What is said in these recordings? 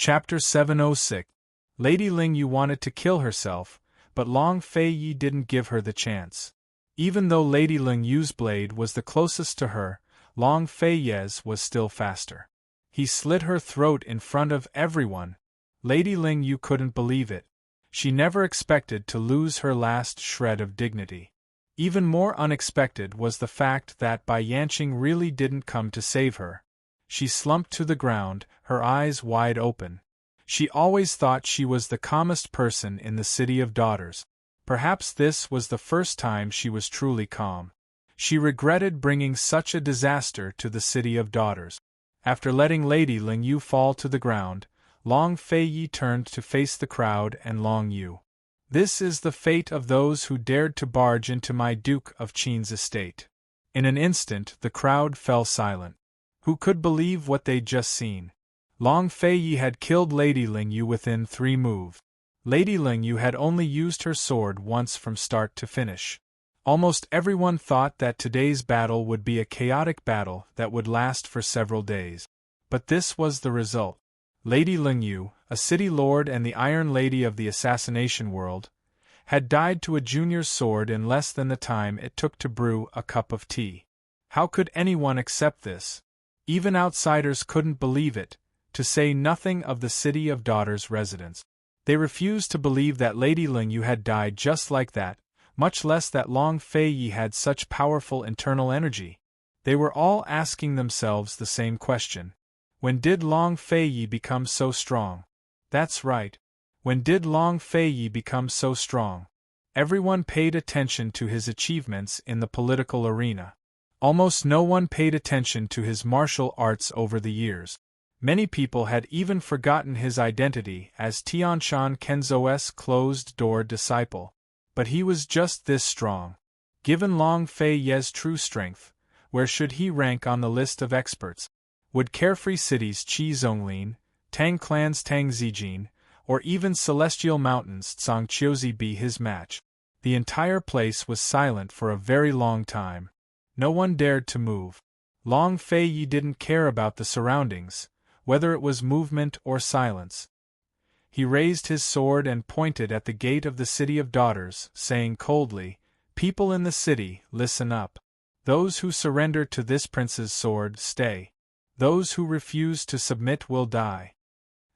Chapter 706. Lady Ling Yu wanted to kill herself, but Long Fei Yi didn't give her the chance. Even though Lady Ling Yu's blade was the closest to her, Long Fei Yi's was still faster. He slit her throat in front of everyone. Lady Ling Yu couldn't believe it. She never expected to lose her last shred of dignity. Even more unexpected was the fact that Bai Yanqing really didn't come to save her. She slumped to the ground, her eyes wide open. She always thought she was the calmest person in the City of Daughters. Perhaps this was the first time she was truly calm. She regretted bringing such a disaster to the City of Daughters. After letting Lady Ling Yu fall to the ground, Long Fei Yi turned to face the crowd and Long Yu. "This is the fate of those who dared to barge into my Duke of Qin's estate." In an instant the crowd fell silent. Who could believe what they'd just seen? Long Fei Yi had killed Lady Ling Yu within 3 moves. Lady Ling Yu had only used her sword once from start to finish. Almost everyone thought that today's battle would be a chaotic battle that would last for several days. But this was the result. Lady Ling Yu, a city lord and the Iron Lady of the assassination world, had died to a junior sword in less than the time it took to brew a cup of tea. How could anyone accept this? Even outsiders couldn't believe it, to say nothing of the City of Daughters residents. They refused to believe that Lady Ling Yu had died just like that, much less that Long Fei Yi had such powerful internal energy. They were all asking themselves the same question. When did Long Fei Yi become so strong? That's right. When did Long Fei Yi become so strong? Everyone paid attention to his achievements in the political arena. Almost no one paid attention to his martial arts over the years. Many people had even forgotten his identity as Tianshan Kenzo's closed-door disciple. But he was just this strong. Given Long Fei Yi's true strength, where should he rank on the list of experts? Would Carefree City's Qi Zonglin, Tang Clan's Tang Zijin, or even Celestial Mountain's Tsang Qiuzi be his match? The entire place was silent for a very long time. No one dared to move. Long Fei Yi didn't care about the surroundings, whether it was movement or silence. He raised his sword and pointed at the gate of the City of Daughters, saying coldly, "People in the city, listen up. Those who surrender to this prince's sword, stay. Those who refuse to submit will die."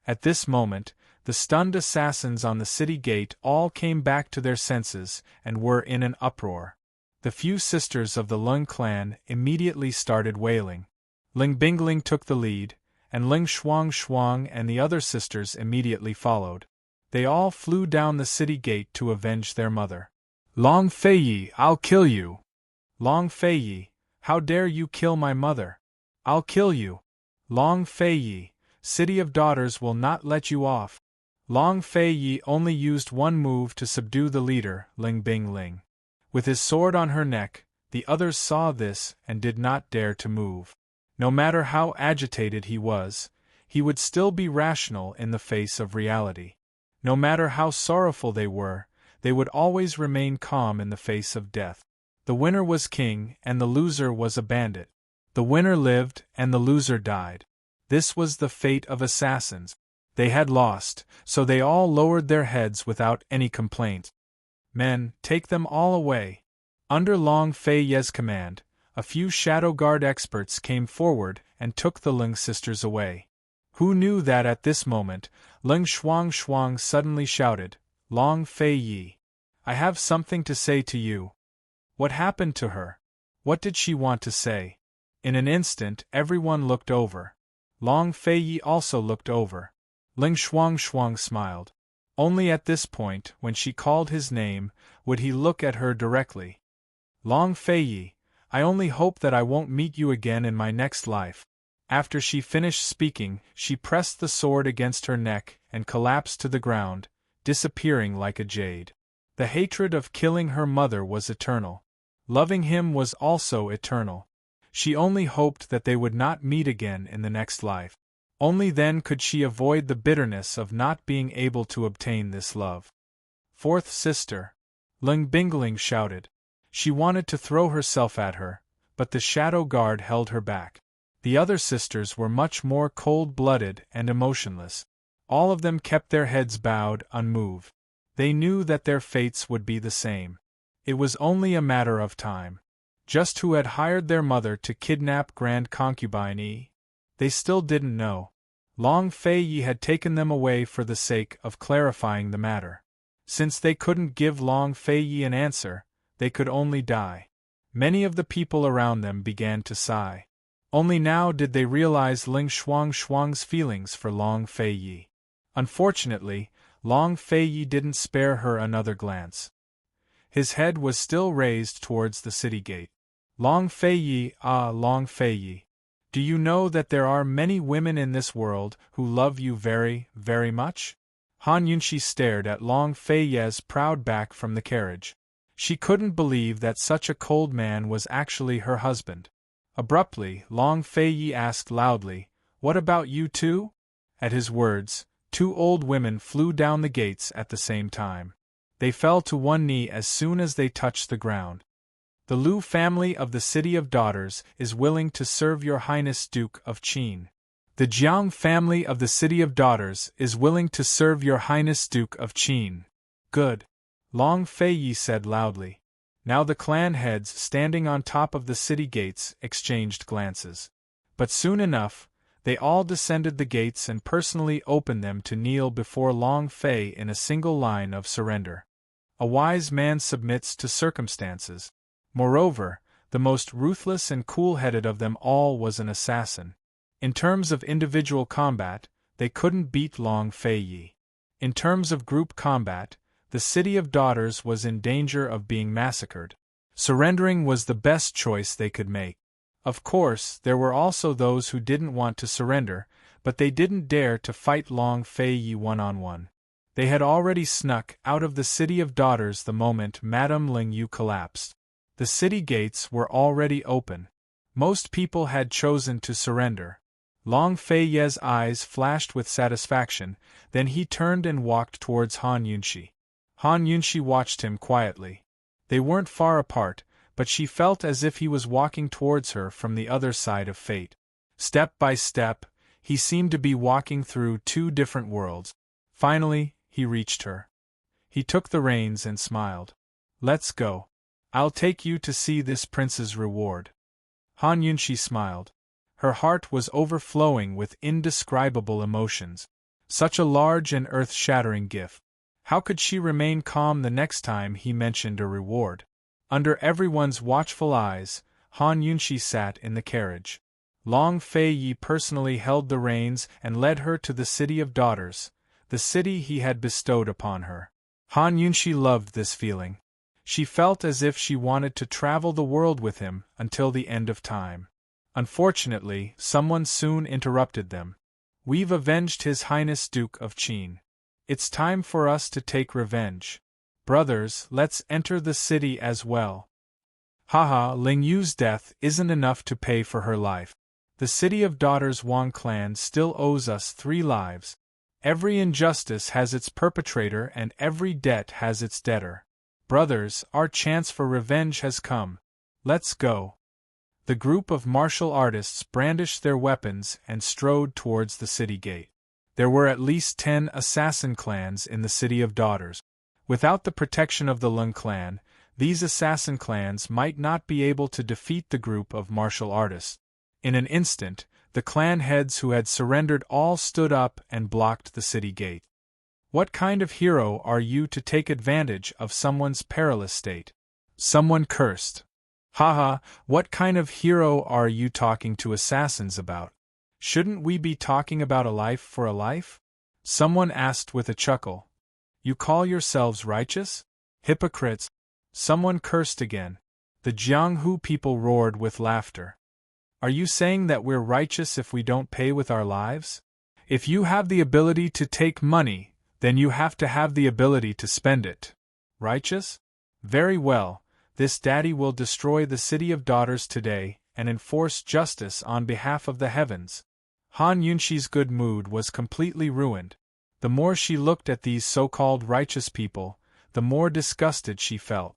At this moment, the stunned assassins on the city gate all came back to their senses and were in an uproar. The few sisters of the Lung clan immediately started wailing. Ling Bingling took the lead, and Ling Shuang and the other sisters immediately followed. They all flew down the city gate to avenge their mother. "Long Fei Yi, I'll kill you! Long Fei Yi, how dare you kill my mother? I'll kill you! Long Fei Yi, City of Daughters will not let you off!" Long Fei Yi only used one move to subdue the leader, Ling Bingling. With his sword on her neck, the others saw this and did not dare to move. No matter how agitated he would still be rational in the face of reality. No matter how sorrowful they would always remain calm in the face of death. The winner was king and the loser was a bandit. The winner lived and the loser died. This was the fate of assassins. They had lost, so they all lowered their heads without any complaint. "Men, take them all away." Under Long Fei Yi's command, a few Shadow Guard experts came forward and took the Ling sisters away. Who knew that at this moment, Ling Shuang suddenly shouted, "Long Fei Yi, I have something to say to you." What happened to her? What did she want to say? In an instant everyone looked over. Long Fei Yi also looked over. Ling Shuang smiled. Only at this point, when she called his name, would he look at her directly. "Long Fei Yi, I only hope that I won't meet you again in my next life." After she finished speaking, she pressed the sword against her neck and collapsed to the ground, disappearing like a jade. The hatred of killing her mother was eternal. Loving him was also eternal. She only hoped that they would not meet again in the next life. Only then could she avoid the bitterness of not being able to obtain this love. "Fourth sister!" Ling Bingling shouted. She wanted to throw herself at her, but the Shadow Guard held her back. The other sisters were much more cold-blooded and emotionless. All of them kept their heads bowed, unmoved. They knew that their fates would be the same. It was only a matter of time. Just who had hired their mother to kidnap Grand Concubine Yi? They still didn't know. Long Fei Yi had taken them away for the sake of clarifying the matter. Since they couldn't give Long Fei Yi an answer, they could only die. Many of the people around them began to sigh. Only now did they realize Ling Shuang's feelings for Long Fei Yi. Unfortunately, Long Fei Yi didn't spare her another glance. His head was still raised towards the city gate. Long Fei Yi, ah, Long Fei Yi. Do you know that there are many women in this world who love you very, very much? Han Yunxi stared at Long Fei Yi's proud back from the carriage. She couldn't believe that such a cold man was actually her husband. Abruptly, Long Fei Yi asked loudly, "What about you too?" At his words, two old women flew down the gates at the same time. They fell to one knee as soon as they touched the ground. "The Liu family of the City of Daughters is willing to serve Your Highness Duke of Qin. The Jiang family of the City of Daughters is willing to serve Your Highness Duke of Qin." "Good," Long Fei Yi said loudly. Now the clan heads standing on top of the city gates exchanged glances. But soon enough, they all descended the gates and personally opened them to kneel before Long Fei in a single line of surrender. A wise man submits to circumstances. Moreover, the most ruthless and cool-headed of them all was an assassin. In terms of individual combat, they couldn't beat Long Fei Yi. In terms of group combat, the City of Daughters was in danger of being massacred. Surrendering was the best choice they could make. Of course, there were also those who didn't want to surrender, but they didn't dare to fight Long Fei Yi one-on-one. They had already snuck out of the City of Daughters the moment Madame Ling Yu collapsed. The city gates were already open. Most people had chosen to surrender. Long Fei Yi's eyes flashed with satisfaction, then he turned and walked towards Han Yunxi. Han Yunxi watched him quietly. They weren't far apart, but she felt as if he was walking towards her from the other side of fate. Step by step, he seemed to be walking through two different worlds. Finally, he reached her. He took the reins and smiled. "Let's go. I'll take you to see this prince's reward." Han Yunxi smiled. Her heart was overflowing with indescribable emotions. Such a large and earth-shattering gift. How could she remain calm the next time he mentioned a reward? Under everyone's watchful eyes, Han Yunxi sat in the carriage. Long Fei Yi personally held the reins and led her to the City of Daughters, the city he had bestowed upon her. Han Yunxi loved this feeling. She felt as if she wanted to travel the world with him until the end of time. Unfortunately, someone soon interrupted them. "We've avenged His Highness Duke of Qin. It's time for us to take revenge. Brothers, let's enter the city as well." Haha, Ling Yu's death isn't enough to pay for her life. The City of Daughters Wang clan still owes us 3 lives. Every injustice has its perpetrator and every debt has its debtor. Brothers, our chance for revenge has come. Let's go. The group of martial artists brandished their weapons and strode towards the city gate. There were at least 10 assassin clans in the City of Daughters. Without the protection of the Lung clan, these assassin clans might not be able to defeat the group of martial artists. In an instant, the clan heads who had surrendered all stood up and blocked the city gate. "What kind of hero are you to take advantage of someone's perilous state?" Someone cursed. "Haha, what kind of hero are you talking to assassins about? Shouldn't we be talking about a life for a life?" Someone asked with a chuckle. "You call yourselves righteous? Hypocrites!" Someone cursed again. The Jianghu people roared with laughter. "Are you saying that we're righteous if we don't pay with our lives? If you have the ability to take money, then you have to have the ability to spend it. Righteous? Very well, this daddy will destroy the City of Daughters today and enforce justice on behalf of the heavens." Han Yunxi's good mood was completely ruined. The more she looked at these so-called righteous people, the more disgusted she felt.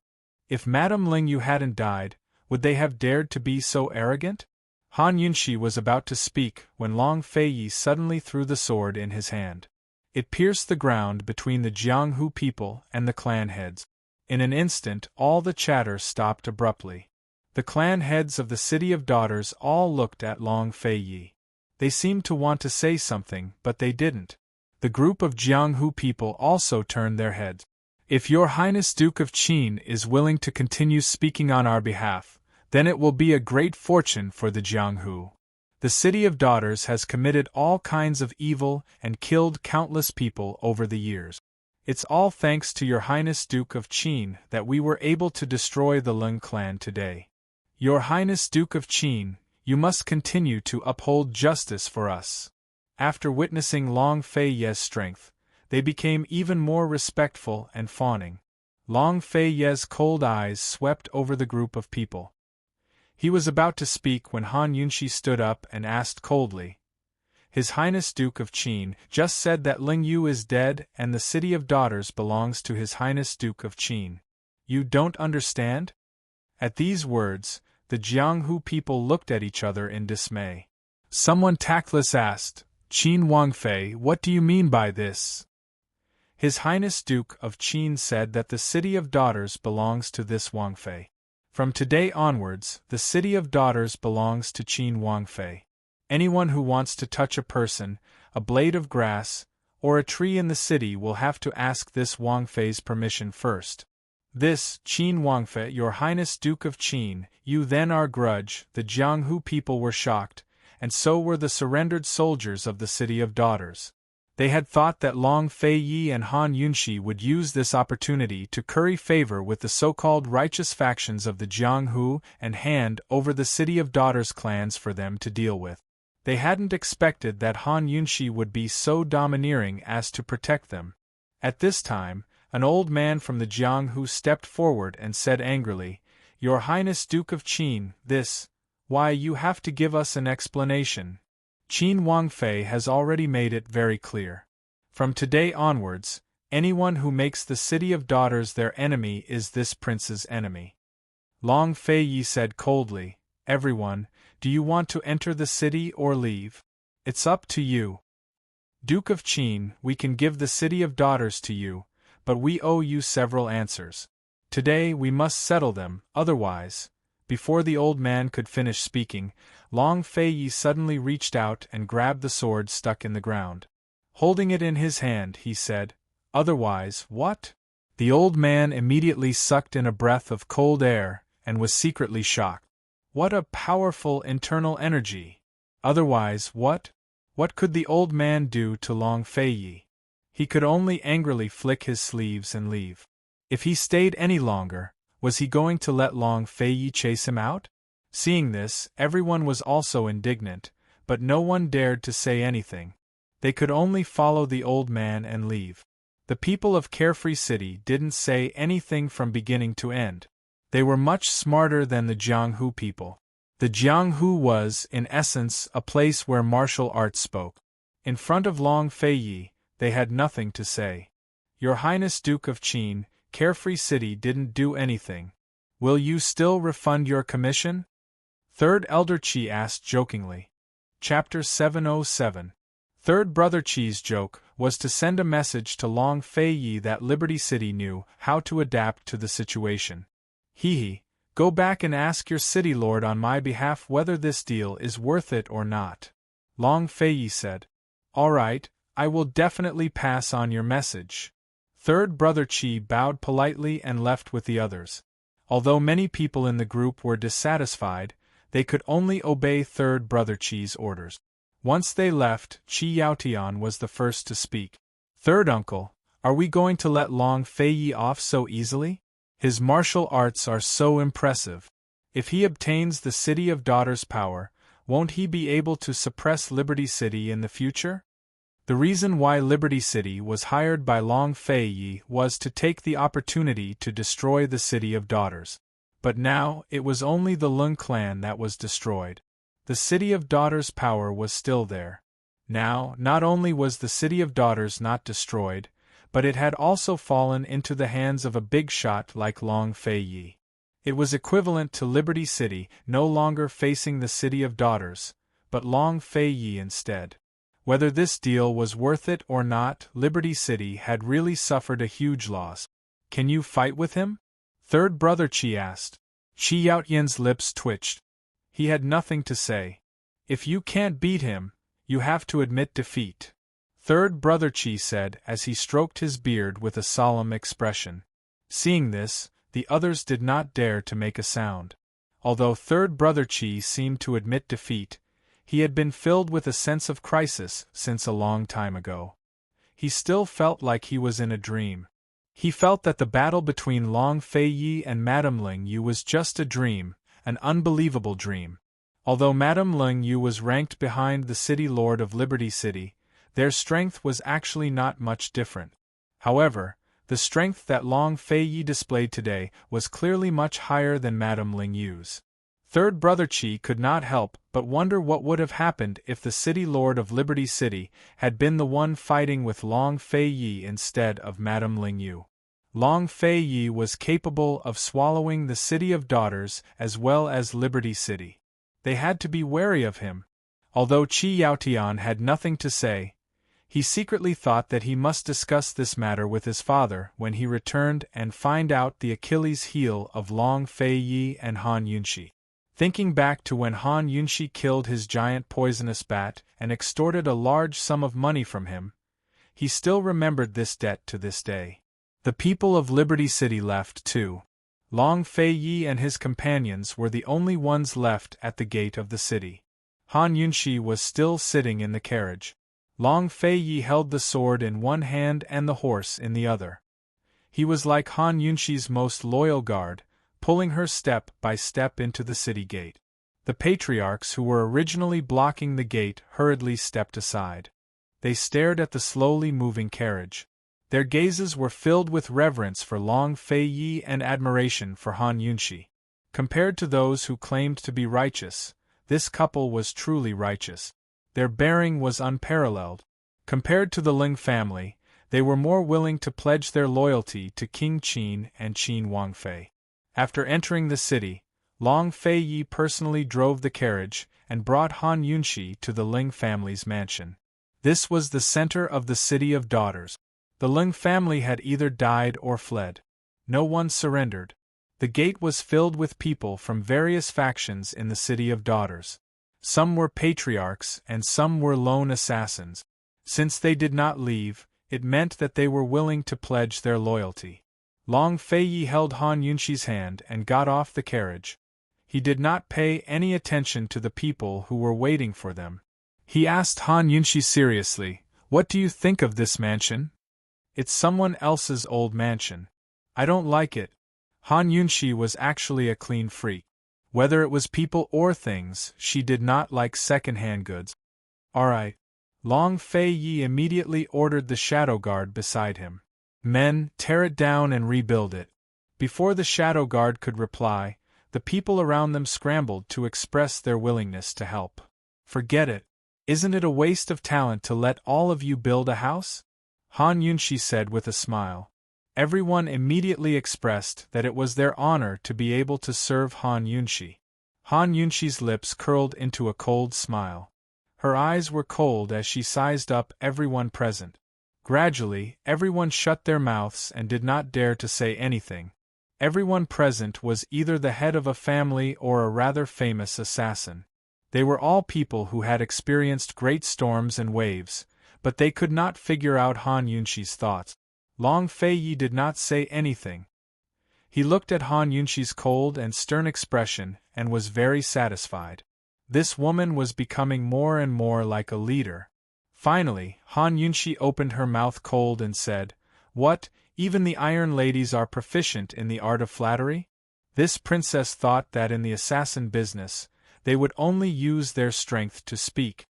If Madame Ling Yu hadn't died, would they have dared to be so arrogant? Han Yunxi was about to speak when Long Fei Yi suddenly threw the sword in his hand. It pierced the ground between the Jianghu people and the clan heads. In an instant all the chatter stopped abruptly. The clan heads of the City of Daughters all looked at Long Feiyi. They seemed to want to say something, but they didn't. The group of Jianghu people also turned their heads. If Your Highness Duke of Qin is willing to continue speaking on our behalf, then it will be a great fortune for the Jianghu. The City of Daughters has committed all kinds of evil and killed countless people over the years. It's all thanks to Your Highness Duke of Qin that we were able to destroy the Lin clan today. Your Highness Duke of Qin, you must continue to uphold justice for us. After witnessing Long Feiyi's strength, they became even more respectful and fawning. Long Feiyi's cold eyes swept over the group of people. He was about to speak when Han Yunxi stood up and asked coldly, His Highness Duke of Qin just said that Ling Yu is dead and the City of Daughters belongs to His Highness Duke of Qin. You don't understand? At these words, the Jianghu people looked at each other in dismay. Someone tactless asked, Qin Wangfei, what do you mean by this? His Highness Duke of Qin said that the City of Daughters belongs to this Wangfei. From today onwards, the City of Daughters belongs to Qin Wangfei. Anyone who wants to touch a person, a blade of grass, or a tree in the city will have to ask this Wangfei's permission first. This, Qin Wangfei, Your Highness Duke of Qin, you then our grudge. The Jianghu people were shocked, and so were the surrendered soldiers of the City of Daughters. They had thought that Long Feiyi and Han Yunxi would use this opportunity to curry favor with the so-called righteous factions of the Jianghu and hand over the City of Daughters clans for them to deal with. They hadn't expected that Han Yunxi would be so domineering as to protect them. At this time, an old man from the Jianghu stepped forward and said angrily, Your Highness Duke of Qin, why you have to give us an explanation. Qin Wangfei has already made it very clear. From today onwards, anyone who makes the City of Daughters their enemy is this prince's enemy. Long Feiyi said coldly, Everyone, do you want to enter the city or leave? It's up to you. Duke of Qin, we can give the City of Daughters to you, but we owe you several answers. Today we must settle them, otherwise. Before the old man could finish speaking, Long Feiyi suddenly reached out and grabbed the sword stuck in the ground. Holding it in his hand, he said, Otherwise, what? The old man immediately sucked in a breath of cold air and was secretly shocked. What a powerful internal energy! Otherwise, what? What could the old man do to Long Feiyi? He could only angrily flick his sleeves and leave. If he stayed any longer, was he going to let Long Feiyi chase him out? Seeing this, everyone was also indignant, but no one dared to say anything. They could only follow the old man and leave. The people of Carefree City didn't say anything from beginning to end. They were much smarter than the Jianghu people. The Jianghu was, in essence, a place where martial arts spoke. In front of Long Feiyi, they had nothing to say. Your Highness Duke of Qin, Carefree City didn't do anything. Will you still refund your commission? Third Elder Qi asked jokingly. Chapter 707. Third Brother Qi's joke was to send a message to Long Feiyi that Liberty City knew how to adapt to the situation. Hee, go back and ask your city lord on my behalf whether this deal is worth it or not. Long Feiyi said. All right, I will definitely pass on your message. Third Brother Qi bowed politely and left with the others. Although many people in the group were dissatisfied, they could only obey Third Brother Qi's orders. Once they left, Qi Yaotian was the first to speak. Third Uncle, are we going to let Long Feiyi off so easily? His martial arts are so impressive. If he obtains the City of Daughters power, won't he be able to suppress Liberty City in the future? The reason why Liberty City was hired by Long Feiyi was to take the opportunity to destroy the City of Daughters. But now, it was only the Lin clan that was destroyed. The City of Daughters' power was still there. Now, not only was the City of Daughters not destroyed, but it had also fallen into the hands of a big shot like Long Feiyi. It was equivalent to Liberty City no longer facing the City of Daughters, but Long Feiyi instead. Whether this deal was worth it or not, Liberty City had really suffered a huge loss. Can you fight with him? Third Brother Chi asked. Chi Yaotian's lips twitched. He had nothing to say. If you can't beat him, you have to admit defeat. Third Brother Chi said as he stroked his beard with a solemn expression. Seeing this, the others did not dare to make a sound. Although Third Brother Chi seemed to admit defeat, he had been filled with a sense of crisis since a long time ago. He still felt like he was in a dream. He felt that the battle between Long Fei Yi and Madame Ling Yu was just a dream, an unbelievable dream. Although Madame Ling Yu was ranked behind the City Lord of Liberty City, their strength was actually not much different. However, the strength that Long Fei Yi displayed today was clearly much higher than Madame Ling Yu's. Third Brother Chi could not help but wonder what would have happened if the City Lord of Liberty City had been the one fighting with Long Fei Yi instead of Madame Ling Yu. Long Fei Yi was capable of swallowing the City of Daughters as well as Liberty City. They had to be wary of him. Although Chi Yaotian had nothing to say, he secretly thought that he must discuss this matter with his father when he returned and find out the Achilles heel of Long Fei Yi and Han Yunxi. Thinking back to when Han Yunxi killed his giant poisonous bat and extorted a large sum of money from him, he still remembered this debt to this day. The people of Liberty City left too. Long Fei Yi and his companions were the only ones left at the gate of the city. Han Yunxi was still sitting in the carriage. Long Fei Yi held the sword in one hand and the horse in the other. He was like Han Yunxi's most loyal guard, pulling her step by step into the city gate. The patriarchs who were originally blocking the gate hurriedly stepped aside. They stared at the slowly moving carriage. Their gazes were filled with reverence for Long Fei Yi and admiration for Han Yunxi. Compared to those who claimed to be righteous, this couple was truly righteous. Their bearing was unparalleled. Compared to the Ling family, they were more willing to pledge their loyalty to King Qin and Qin Wangfei. After entering the city, Long Fei Yi personally drove the carriage and brought Han Yunxi to the Ling family's mansion. This was the center of the City of Daughters. The Ling family had either died or fled. No one surrendered. The gate was filled with people from various factions in the City of Daughters. Some were patriarchs and some were lone assassins. Since they did not leave, it meant that they were willing to pledge their loyalty. Long Fei Yi held Han Yunxi's hand and got off the carriage. He did not pay any attention to the people who were waiting for them. He asked Han Yunxi seriously, "What do you think of this mansion?" "It's someone else's old mansion. I don't like it." Han Yunxi was actually a clean freak. Whether it was people or things, she did not like second-hand goods. "Alright." Long Fei Yi immediately ordered the shadow guard beside him. "Men, tear it down and rebuild it." Before the shadow guard could reply, the people around them scrambled to express their willingness to help. "Forget it. Isn't it a waste of talent to let all of you build a house?" Han Yunxi said with a smile. Everyone immediately expressed that it was their honor to be able to serve Han Yunxi. Han Yunxi's lips curled into a cold smile. Her eyes were cold as she sized up everyone present. Gradually, everyone shut their mouths and did not dare to say anything. Everyone present was either the head of a family or a rather famous assassin. They were all people who had experienced great storms and waves, but they could not figure out Han Yunxi's thoughts. Long Fei Yi did not say anything. He looked at Han Yunxi's cold and stern expression and was very satisfied. This woman was becoming more and more like a leader. Finally, Han Yunxi opened her mouth cold and said, "What, even the Iron Ladies are proficient in the art of flattery?" This princess thought that in the assassin business, they would only use their strength to speak.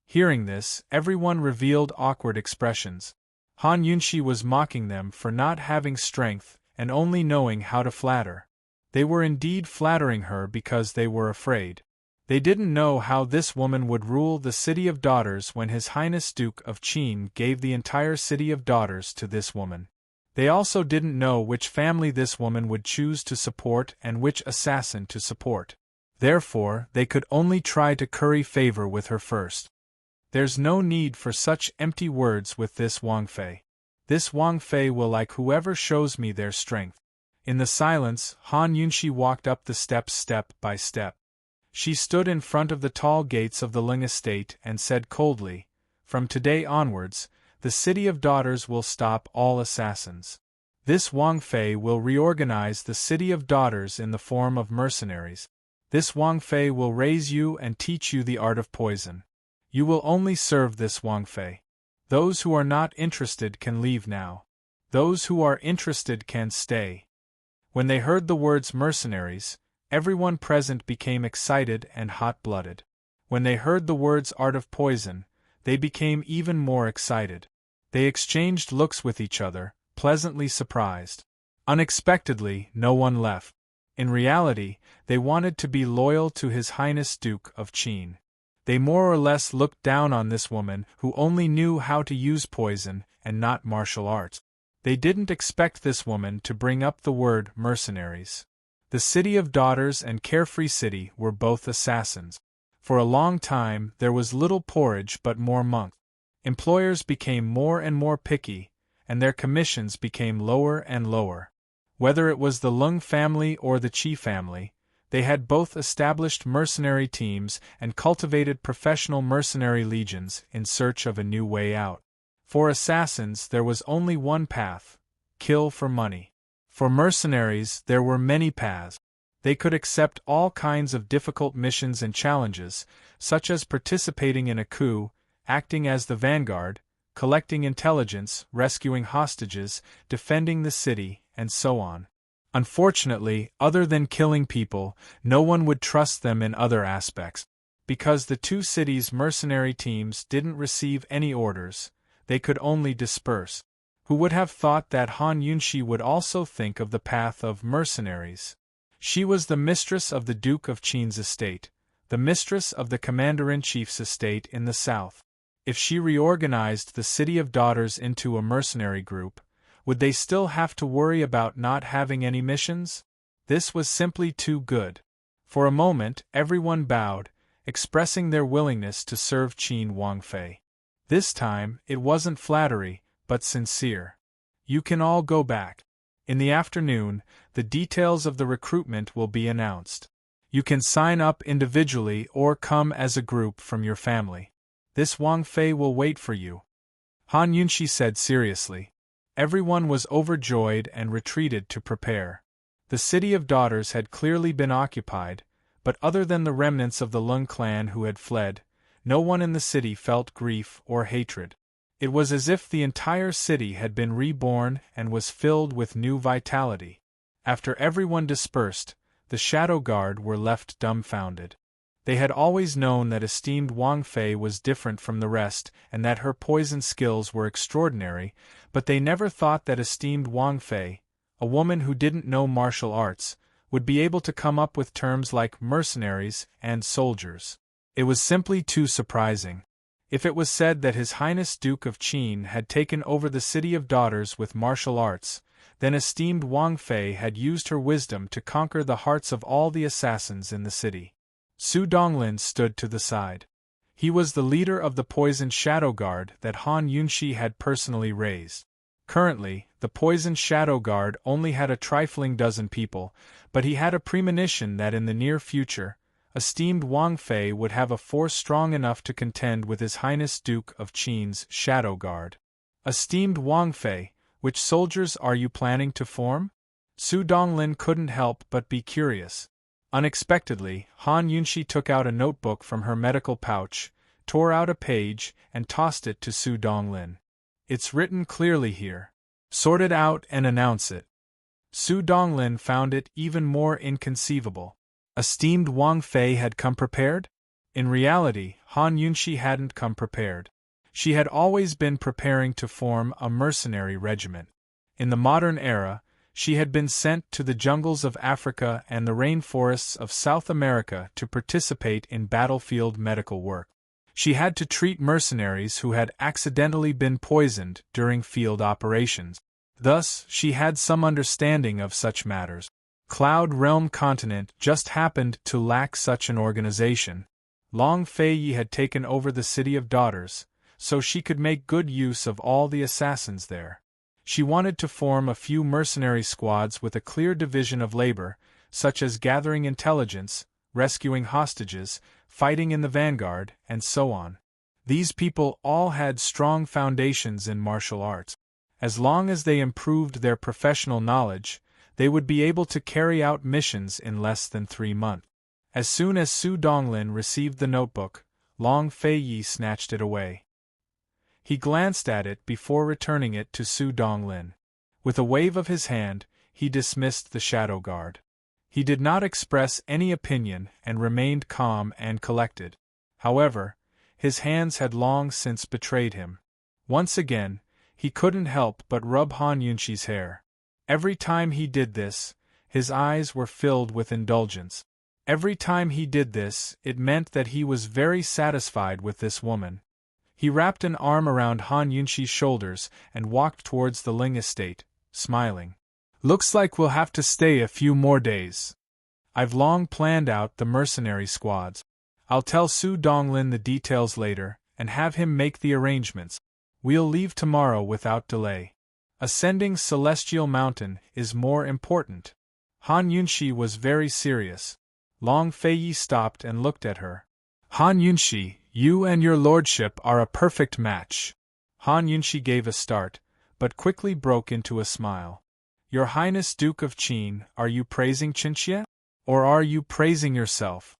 Hearing this, everyone revealed awkward expressions. Han Yunxi was mocking them for not having strength and only knowing how to flatter. They were indeed flattering her because they were afraid. They didn't know how this woman would rule the City of Daughters when His Highness Duke of Qin gave the entire City of Daughters to this woman. They also didn't know which family this woman would choose to support and which assassin to support. Therefore, they could only try to curry favor with her first. There's no need for such empty words with this Wang Fei. This Wang Fei will like whoever shows me their strength. In the silence, Han Yunxi walked up the steps step by step. She stood in front of the tall gates of the Ling estate and said coldly, "From today onwards, the City of Daughters will stop all assassins. This Wang Fei will reorganize the City of Daughters in the form of mercenaries. This Wang Fei will raise you and teach you the art of poison. You will only serve this Wang Fei. Those who are not interested can leave now. Those who are interested can stay." When they heard the words mercenaries, everyone present became excited and hot-blooded. When they heard the words art of poison, they became even more excited. They exchanged looks with each other, pleasantly surprised. Unexpectedly, no one left. In reality, they wanted to be loyal to His Highness Duke of Qin. They more or less looked down on this woman who only knew how to use poison and not martial arts. They didn't expect this woman to bring up the word mercenaries. The City of Daughters and Carefree City were both assassins. For a long time there was little porridge but more monk. Employers became more and more picky, and their commissions became lower and lower. Whether it was the Lung family or the Qi family, they had both established mercenary teams and cultivated professional mercenary legions in search of a new way out. For assassins there was only one path: kill for money. For mercenaries there were many paths. They could accept all kinds of difficult missions and challenges, such as participating in a coup, acting as the vanguard, collecting intelligence, rescuing hostages, defending the city, and so on. Unfortunately, other than killing people, no one would trust them in other aspects. Because the two cities' mercenary teams didn't receive any orders, they could only disperse. Who would have thought that Han Yunxi would also think of the path of mercenaries? She was the mistress of the Duke of Qin's estate, the mistress of the Commander-in-Chief's estate in the south. If she reorganized the City of Daughters into a mercenary group, would they still have to worry about not having any missions? This was simply too good. For a moment, everyone bowed, expressing their willingness to serve Qin Wang Fei. This time, it wasn't flattery, but sincere. "You can all go back. In the afternoon, the details of the recruitment will be announced. You can sign up individually or come as a group from your family. This Wang Fei will wait for you," Han Yunxi said seriously. Everyone was overjoyed and retreated to prepare. The City of Daughters had clearly been occupied, but other than the remnants of the Lung clan who had fled, no one in the city felt grief or hatred. It was as if the entire city had been reborn and was filled with new vitality. After everyone dispersed, the Shadow Guard were left dumbfounded. They had always known that esteemed Wang Fei was different from the rest and that her poison skills were extraordinary, but they never thought that esteemed Wang Fei, a woman who didn't know martial arts, would be able to come up with terms like mercenaries and soldiers. It was simply too surprising. If it was said that His Highness Duke of Qin had taken over the City of Daughters with martial arts, then esteemed Wang Fei had used her wisdom to conquer the hearts of all the assassins in the city. Su Donglin stood to the side. He was the leader of the poisoned Shadow Guard that Han Yunxi had personally raised. Currently, the poisoned Shadow Guard only had a trifling dozen people, but he had a premonition that in the near future, esteemed Wang Fei would have a force strong enough to contend with His Highness Duke of Qin's Shadow Guard. "Esteemed Wang Fei, which soldiers are you planning to form?" Su Donglin couldn't help but be curious. Unexpectedly, Han Yunxi took out a notebook from her medical pouch, tore out a page, and tossed it to Su Donglin. "It's written clearly here. Sort it out and announce it." Su Donglin found it even more inconceivable. Esteemed Wang Fei had come prepared? In reality, Han Yunxi hadn't come prepared. She had always been preparing to form a mercenary regiment. In the modern era, she had been sent to the jungles of Africa and the rainforests of South America to participate in battlefield medical work. She had to treat mercenaries who had accidentally been poisoned during field operations. Thus, she had some understanding of such matters. Cloud Realm continent just happened to lack such an organization. Long Fei Yi had taken over the City of Daughters, so she could make good use of all the assassins there. She wanted to form a few mercenary squads with a clear division of labor, such as gathering intelligence, rescuing hostages, fighting in the vanguard, and so on. These people all had strong foundations in martial arts. As long as they improved their professional knowledge, they would be able to carry out missions in less than 3 months. As soon as Su Donglin received the notebook, Long Fei Yi snatched it away. He glanced at it before returning it to Su Donglin. With a wave of his hand, he dismissed the shadow guard. He did not express any opinion and remained calm and collected. However, his hands had long since betrayed him. Once again, he couldn't help but rub Han Yunxi's hair. Every time he did this, his eyes were filled with indulgence. Every time he did this, it meant that he was very satisfied with this woman. He wrapped an arm around Han Yunxi's shoulders and walked towards the Ling estate, smiling. "Looks like we'll have to stay a few more days. I've long planned out the mercenary squads. I'll tell Su Donglin the details later, and have him make the arrangements. We'll leave tomorrow without delay. Ascending Celestial Mountain is more important." Han Yunxi was very serious. Long Fei Yi stopped and looked at her. "Han Yunxi, you and your lordship are a perfect match." Han Yunxi gave a start, but quickly broke into a smile. "Your Highness Duke of Qin, are you praising Qinxie? Or are you praising yourself?"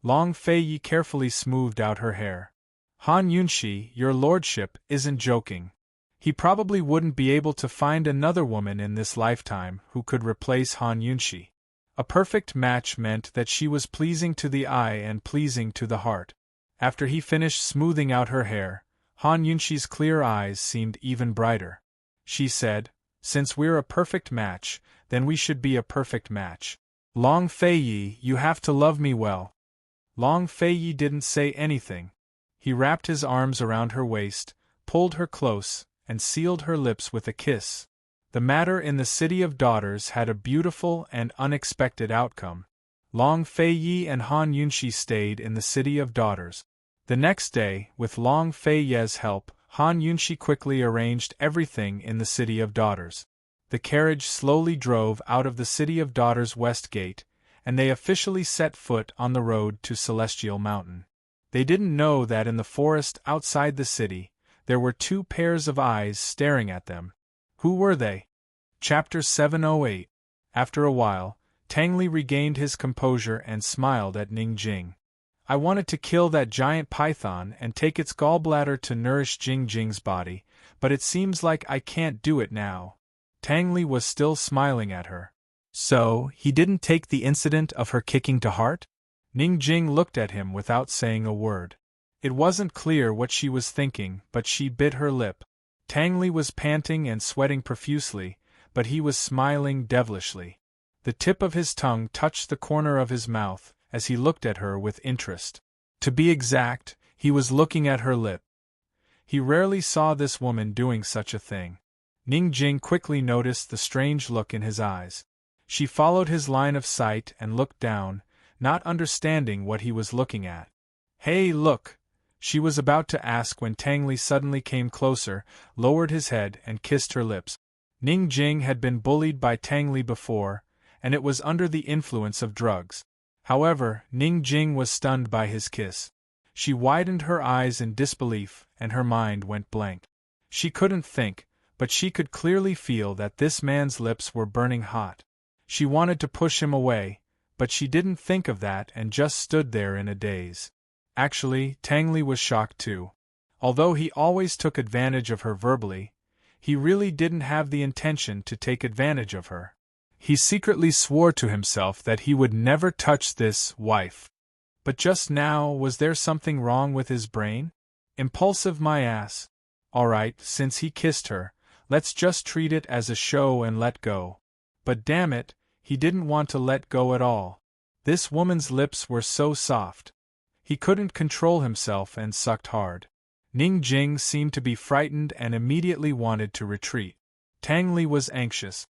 Long Fei Yi carefully smoothed out her hair. "Han Yunxi, your lordship isn't joking. He probably wouldn't be able to find another woman in this lifetime who could replace Han Yunxi." A perfect match meant that she was pleasing to the eye and pleasing to the heart. After he finished smoothing out her hair, Han Yunxi's clear eyes seemed even brighter. She said, "Since we're a perfect match, then we should be a perfect match. Long Fei Yi, you have to love me well." Long Fei Yi didn't say anything. He wrapped his arms around her waist, pulled her close, and sealed her lips with a kiss. The matter in the City of Daughters had a beautiful and unexpected outcome. Long Fei Yi and Han Yunxi stayed in the City of Daughters. The next day, with Long Fei Ye's help, Han Yunxi quickly arranged everything in the City of Daughters. The carriage slowly drove out of the City of Daughters West Gate, and they officially set foot on the road to Celestial Mountain. They didn't know that in the forest outside the city, there were 2 pairs of eyes staring at them. Who were they? Chapter 708. After a while, Tang Li regained his composure and smiled at Ning Jing. "I wanted to kill that giant python and take its gallbladder to nourish Jing Jing's body, but it seems like I can't do it now." Tang Li was still smiling at her. "So, he didn't take the incident of her kicking to heart?" Ning Jing looked at him without saying a word. It wasn't clear what she was thinking, but she bit her lip. Tang Li was panting and sweating profusely, but he was smiling devilishly. The tip of his tongue touched the corner of his mouth as he looked at her with interest. To be exact, he was looking at her lip. He rarely saw this woman doing such a thing. Ning Jing quickly noticed the strange look in his eyes. She followed his line of sight and looked down, not understanding what he was looking at. "Hey, look!" she was about to ask when Tang Li suddenly came closer, lowered his head, and kissed her lips. Ning Jing had been bullied by Tang Li before, and it was under the influence of drugs. However, Ning Jing was stunned by his kiss. She widened her eyes in disbelief, and her mind went blank. She couldn't think, but she could clearly feel that this man's lips were burning hot. She wanted to push him away, but she didn't think of that and just stood there in a daze. Actually, Tang Li was shocked too. Although he always took advantage of her verbally, he really didn't have the intention to take advantage of her. He secretly swore to himself that he would never touch this wife. But just now, was there something wrong with his brain? Impulsive my ass. Alright, since he kissed her, let's just treat it as a show and let go. But damn it, he didn't want to let go at all. This woman's lips were so soft. He couldn't control himself and sucked hard. Ning Jing seemed to be frightened and immediately wanted to retreat. Tang Li was anxious.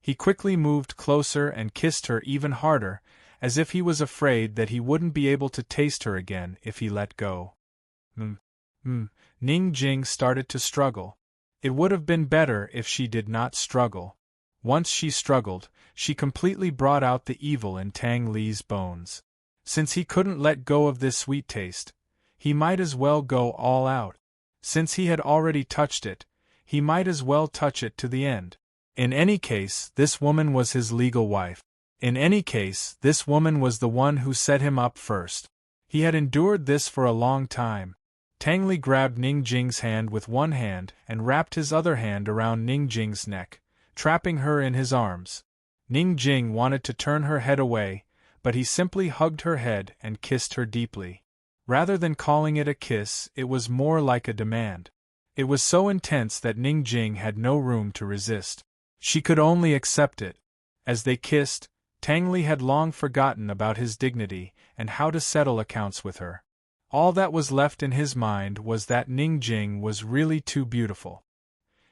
He quickly moved closer and kissed her even harder, as if he was afraid that he wouldn't be able to taste her again if he let go. Ning Jing started to struggle. It would have been better if she did not struggle. Once she struggled, she completely brought out the evil in Tang Li's bones. Since he couldn't let go of this sweet taste, he might as well go all out. Since he had already touched it, he might as well touch it to the end. In any case, this woman was his legal wife. In any case, this woman was the one who set him up first. He had endured this for a long time. Tang Li grabbed Ning Jing's hand with one hand and wrapped his other hand around Ning Jing's neck, trapping her in his arms. Ning Jing wanted to turn her head away, but he simply hugged her head and kissed her deeply. Rather than calling it a kiss, it was more like a demand. It was so intense that Ning Jing had no room to resist. She could only accept it. As they kissed, Tang Li had long forgotten about his dignity and how to settle accounts with her. All that was left in his mind was that Ning Jing was really too beautiful.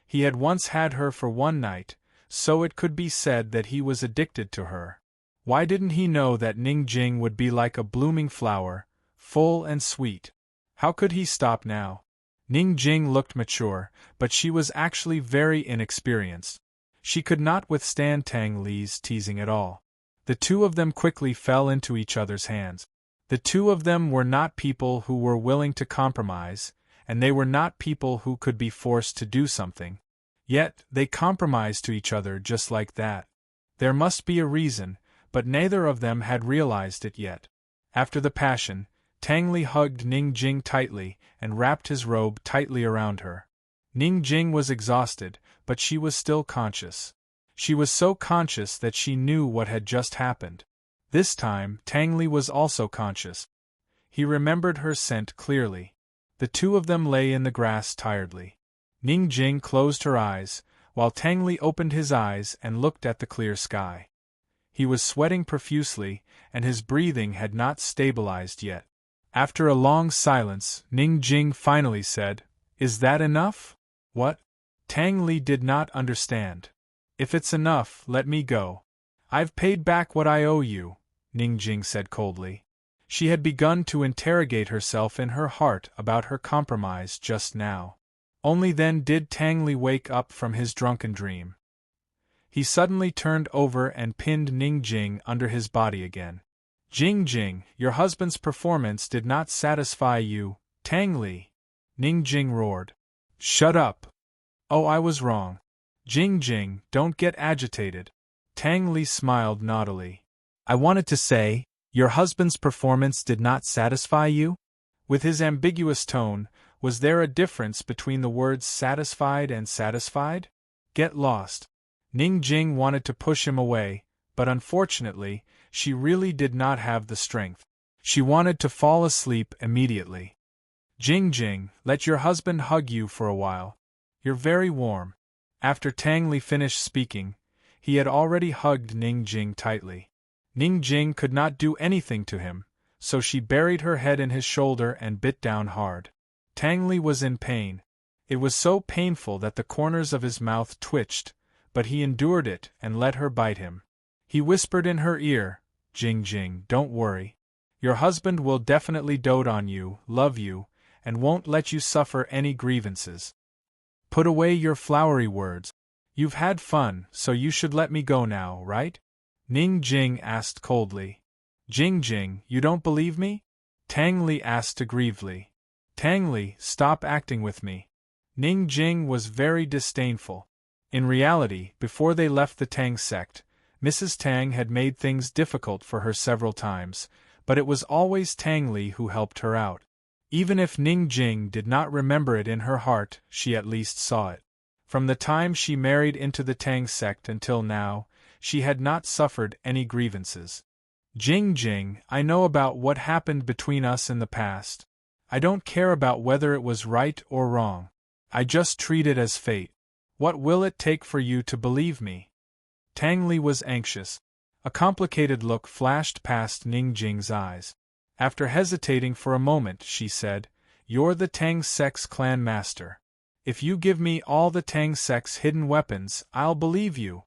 He had once had her for one night, so it could be said that he was addicted to her. Why didn't he know that Ning Jing would be like a blooming flower, full and sweet? How could he stop now? Ning Jing looked mature, but she was actually very inexperienced. She could not withstand Tang Li's teasing at all. The two of them quickly fell into each other's hands. The two of them were not people who were willing to compromise, and they were not people who could be forced to do something. Yet, they compromised to each other just like that. There must be a reason, but neither of them had realized it yet. After the passion, Tang Li hugged Ning Jing tightly and wrapped his robe tightly around her. Ning Jing was exhausted, but she was still conscious. She was so conscious that she knew what had just happened. This time, Tang Li was also conscious. He remembered her scent clearly. The two of them lay in the grass tiredly. Ning Jing closed her eyes, while Tang Li opened his eyes and looked at the clear sky. He was sweating profusely, and his breathing had not stabilized yet. After a long silence, Ning Jing finally said, "Is that enough?" "What?" Tang Li did not understand. "If it's enough, let me go. I've paid back what I owe you," Ning Jing said coldly. She had begun to interrogate herself in her heart about her compromise just now. Only then did Tang Li wake up from his drunken dream. He suddenly turned over and pinned Ning Jing under his body again. Jing, your husband's performance did not satisfy you, Tang Li," Ning Jing roared. "Shut up." "Oh, I was wrong. Jing, don't get agitated." Tang Li smiled naughtily. "I wanted to say, your husband's performance did not satisfy you?" With his ambiguous tone, was there a difference between the words satisfied and satisfied? Get lost. Ning Jing wanted to push him away, but unfortunately, she really did not have the strength. She wanted to fall asleep immediately. Jing, let your husband hug you for a while. You're very warm." After Tang Li finished speaking, he had already hugged Ning Jing tightly. Ning Jing could not do anything to him, so she buried her head in his shoulder and bit down hard. Tang Li was in pain. It was so painful that the corners of his mouth twitched, but he endured it and let her bite him. He whispered in her ear, Jing, don't worry. Your husband will definitely dote on you, love you, and won't let you suffer any grievances. Put away your flowery words. You've had fun, so you should let me go now, right?" Ning Jing asked coldly. Jing, you don't believe me?" Tang Li asked aggrievedly. "Tang Li, stop acting with me." Ning Jing was very disdainful. In reality, before they left the Tang sect, Mrs. Tang had made things difficult for her several times, but it was always Tang Li who helped her out. Even if Ning Jing did not remember it in her heart, she at least saw it. From the time she married into the Tang sect until now, she had not suffered any grievances. Jing, I know about what happened between us in the past. I don't care about whether it was right or wrong. I just treat it as fate. What will it take for you to believe me?" Tang Li was anxious. A complicated look flashed past Ning Jing's eyes. After hesitating for a moment, she said, "You're the Tang sect's clan master. If you give me all the Tang sect's hidden weapons, I'll believe you."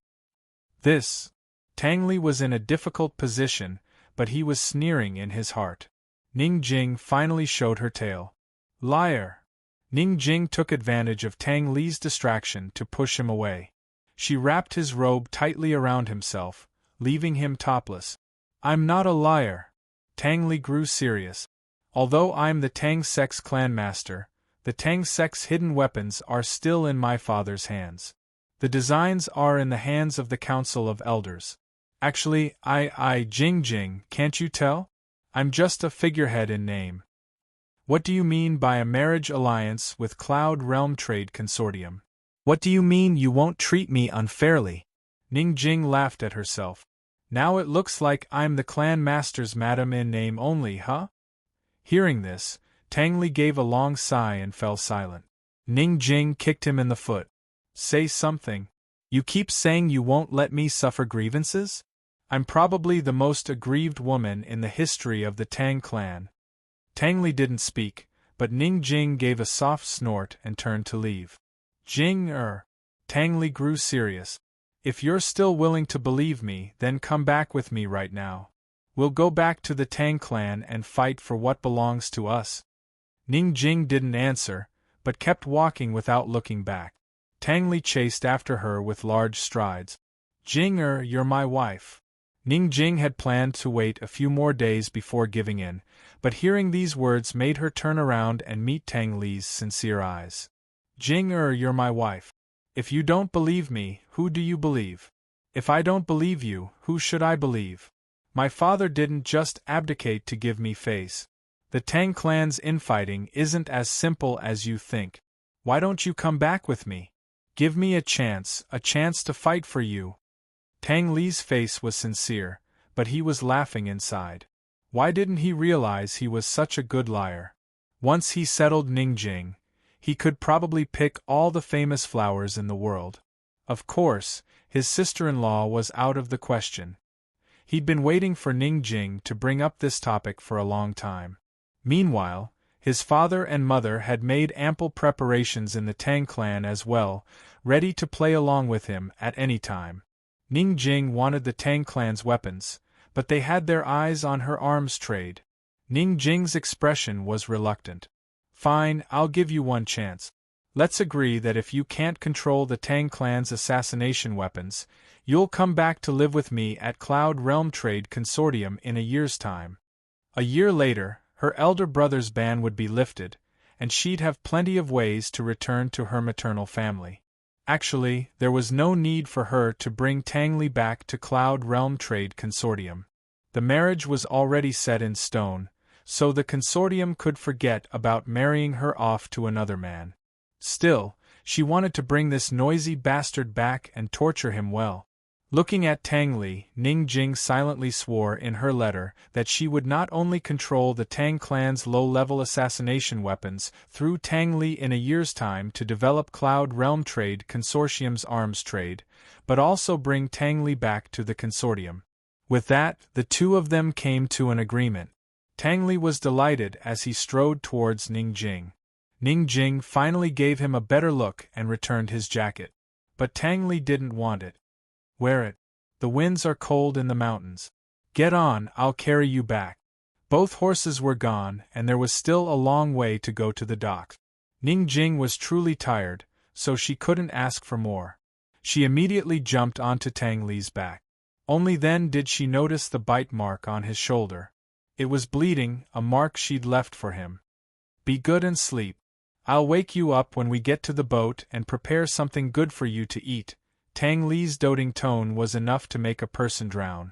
Tang Li was in a difficult position, but he was sneering in his heart. Ning Jing finally showed her tail. Liar! Ning Jing took advantage of Tang Li's distraction to push him away. She wrapped his robe tightly around himself, leaving him topless. I'm not a liar. Tang Li grew serious. Although I'm the Tang Sect's clan master, the Tang Sect's hidden weapons are still in my father's hands. The designs are in the hands of the Council of Elders. Actually, Jing, can't you tell? I'm just a figurehead in name. What do you mean by a marriage alliance with Cloud Realm Trade Consortium? What do you mean you won't treat me unfairly? Ning Jing laughed at herself. Now it looks like I'm the clan master's madam in name only, huh? Hearing this, Tang Li gave a long sigh and fell silent. Ning Jing kicked him in the foot. Say something. You keep saying you won't let me suffer grievances? I'm probably the most aggrieved woman in the history of the Tang clan. Tang Li didn't speak, but Ning Jing gave a soft snort and turned to leave. Tang Li grew serious. If you're still willing to believe me, then come back with me right now. We'll go back to the Tang clan and fight for what belongs to us. Ning Jing didn't answer, but kept walking without looking back. Tang Li chased after her with large strides. You're my wife. Ning Jing had planned to wait a few more days before giving in, but hearing these words made her turn around and meet Tang Li's sincere eyes. You're my wife. If you don't believe me, who do you believe? If I don't believe you, who should I believe? My father didn't just abdicate to give me face. The Tang clan's infighting isn't as simple as you think. Why don't you come back with me? Give me a chance to fight for you. Tang Li's face was sincere, but he was laughing inside. Why didn't he realize he was such a good liar? Once he settled Ning Jing, he could probably pick all the famous flowers in the world. Of course, his sister-in-law was out of the question. He'd been waiting for Ning Jing to bring up this topic for a long time. Meanwhile, his father and mother had made ample preparations in the Tang clan as well, ready to play along with him at any time. Ning Jing wanted the Tang clan's weapons, but they had their eyes on her arms trade. Ning Jing's expression was reluctant. Fine, I'll give you one chance. Let's agree that if you can't control the Tang clan's assassination weapons, you'll come back to live with me at Cloud Realm Trade Consortium in a year's time. A year later, her elder brother's ban would be lifted, and she'd have plenty of ways to return to her maternal family. Actually, there was no need for her to bring Tang Li back to Cloud Realm Trade Consortium. The marriage was already set in stone, so the consortium could forget about marrying her off to another man. Still, she wanted to bring this noisy bastard back and torture him well. Looking at Tang Li, Ning Jing silently swore in her letter that she would not only control the Tang clan's low-level assassination weapons through Tang Li in a year's time to develop Cloud Realm Trade Consortium's arms trade, but also bring Tang Li back to the consortium. With that, the two of them came to an agreement. Tang Li was delighted as he strode towards Ning Jing. Ning Jing finally gave him a better look and returned his jacket. But Tang Li didn't want it. Wear it. The winds are cold in the mountains. Get on, I'll carry you back. Both horses were gone, and there was still a long way to go to the dock. Ning Jing was truly tired, so she couldn't ask for more. She immediately jumped onto Tang Li's back. Only then did she notice the bite mark on his shoulder. It was bleeding, a mark she'd left for him. Be good and sleep. I'll wake you up when we get to the boat and prepare something good for you to eat. Tang Li's doting tone was enough to make a person drown.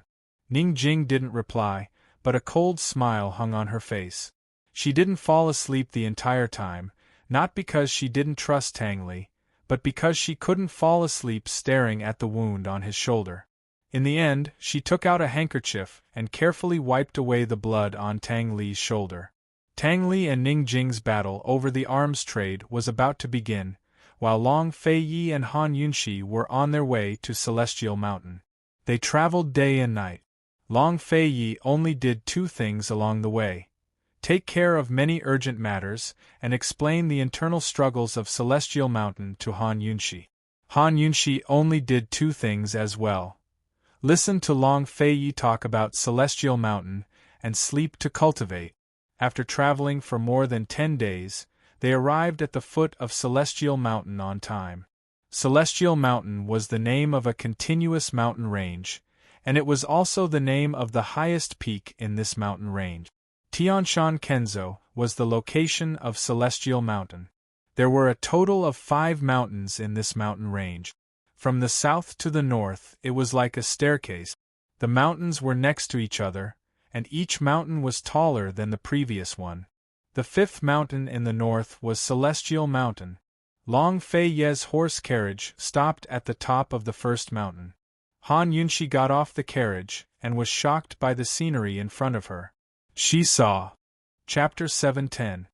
Ning Jing didn't reply, but a cold smile hung on her face. She didn't fall asleep the entire time, not because she didn't trust Tang Li, but because she couldn't fall asleep staring at the wound on his shoulder. In the end, she took out a handkerchief and carefully wiped away the blood on Tang Li's shoulder. Tang Li and Ning Jing's battle over the arms trade was about to begin, while Long Fei Yi and Han Yunxi were on their way to Celestial Mountain. They traveled day and night. Long Fei Yi only did two things along the way: take care of many urgent matters, and explain the internal struggles of Celestial Mountain to Han Yunxi. Han Yunxi only did two things as well: Listen to Long Fei talk about Celestial Mountain, and sleep to cultivate. After traveling for more than 10 days, they arrived at the foot of Celestial Mountain on time. Celestial Mountain was the name of a continuous mountain range, and it was also the name of the highest peak in this mountain range. Tianshan Kenzo was the location of Celestial Mountain. There were a total of 5 mountains in this mountain range. From the south to the north, it was like a staircase. The mountains were next to each other, and each mountain was taller than the previous one. The 5th mountain in the north was Celestial Mountain. Long Fei Ye's horse carriage stopped at the top of the 1st mountain. Han Yunxi got off the carriage and was shocked by the scenery in front of her. She saw. Chapter 7:10.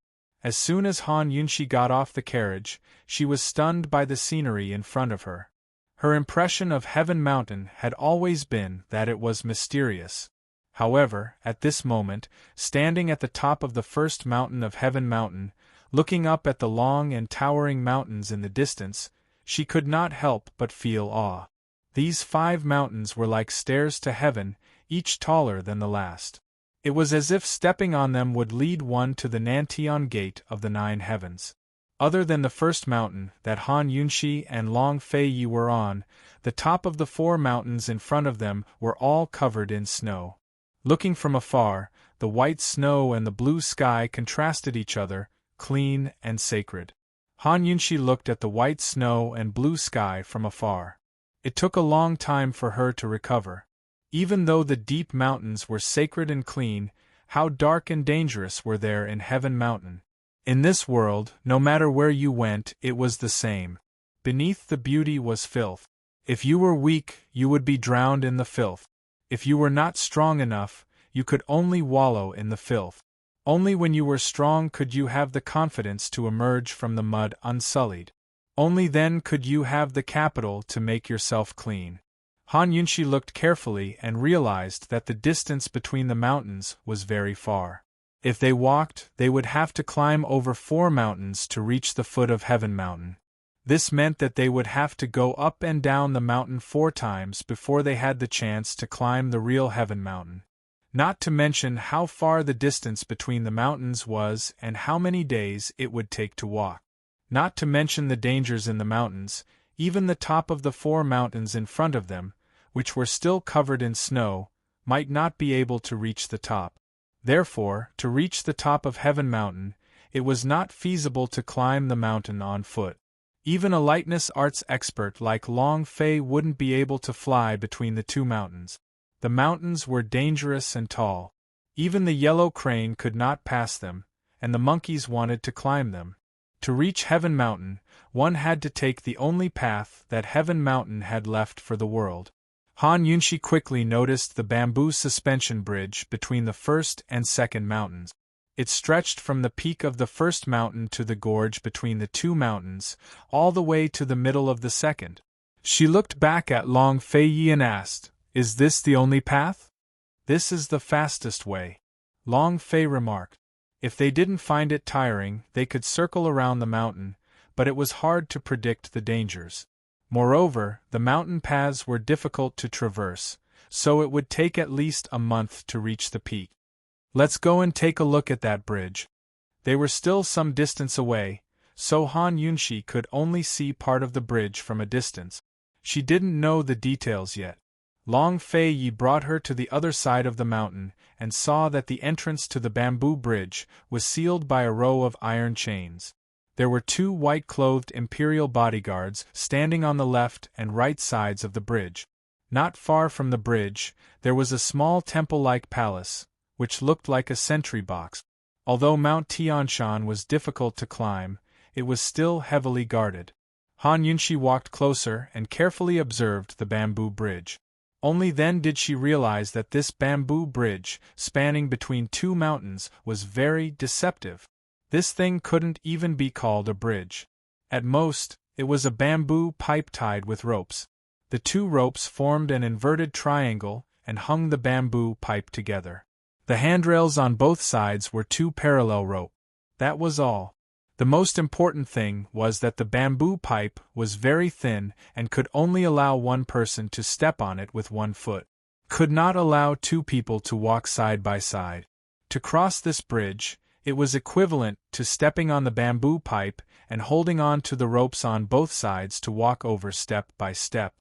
As soon as Han Yunxi got off the carriage, she was stunned by the scenery in front of her. Her impression of Heaven Mountain had always been that it was mysterious. However, at this moment, standing at the top of the 1st mountain of Heaven Mountain, looking up at the long and towering mountains in the distance, she could not help but feel awe. These 5 mountains were like stairs to heaven, each taller than the last. It was as if stepping on them would lead one to the Nantian Gate of the 9 heavens. Other than the 1st mountain that Han Yunxi and Long Fei were on, the top of the 4 mountains in front of them were all covered in snow. Looking from afar, the white snow and the blue sky contrasted each other, clean and sacred. Han Yunxi looked at the white snow and blue sky from afar. It took a long time for her to recover. Even though the deep mountains were sacred and clean, how dark and dangerous were there in Heaven Mountain. In this world, no matter where you went, it was the same. Beneath the beauty was filth. If you were weak, you would be drowned in the filth. If you were not strong enough, you could only wallow in the filth. Only when you were strong could you have the confidence to emerge from the mud unsullied. Only then could you have the capital to make yourself clean. Han Yunxi looked carefully and realized that the distance between the mountains was very far. If they walked, they would have to climb over 4 mountains to reach the foot of Heaven Mountain. This meant that they would have to go up and down the mountain 4 times before they had the chance to climb the real Heaven Mountain. Not to mention how far the distance between the mountains was and how many days it would take to walk. Not to mention the dangers in the mountains, even the top of the 4 mountains in front of them, which were still covered in snow, might not be able to reach the top. Therefore, to reach the top of Heaven Mountain, it was not feasible to climb the mountain on foot. Even a lightness arts expert like Long Fei wouldn't be able to fly between the 2 mountains. The mountains were dangerous and tall. Even the yellow crane could not pass them, and the monkeys wanted to climb them. To reach Heaven Mountain, one had to take the only path that Heaven Mountain had left for the world. Han Yunxi quickly noticed the bamboo suspension bridge between the 1st and 2nd mountains. It stretched from the peak of the 1st mountain to the gorge between the 2 mountains, all the way to the middle of the 2nd. She looked back at Long Fei and asked, "Is this the only path?" "This is the fastest way," Long Fei remarked. If they didn't find it tiring, they could circle around the mountain, but it was hard to predict the dangers. Moreover, the mountain paths were difficult to traverse, so it would take at least a month to reach the peak. "Let's go and take a look at that bridge." They were still some distance away, so Han Yunxi could only see part of the bridge from a distance. She didn't know the details yet. Long Fei brought her to the other side of the mountain and saw that the entrance to the bamboo bridge was sealed by a row of iron chains. There were 2 white-clothed imperial bodyguards standing on the left and right sides of the bridge. Not far from the bridge, there was a small temple-like palace, which looked like a sentry box. Although Mount Tianshan was difficult to climb, it was still heavily guarded. Han Yunxi walked closer and carefully observed the bamboo bridge. Only then did she realize that this bamboo bridge, spanning between 2 mountains, was very deceptive. This thing couldn't even be called a bridge. At most, it was a bamboo pipe tied with ropes. The 2 ropes formed an inverted triangle and hung the bamboo pipe together. The handrails on both sides were 2 parallel ropes. That was all. The most important thing was that the bamboo pipe was very thin and could only allow one person to step on it with one foot. Could not allow two people to walk side by side. To cross this bridge, it was equivalent to stepping on the bamboo pipe and holding on to the ropes on both sides to walk over step by step.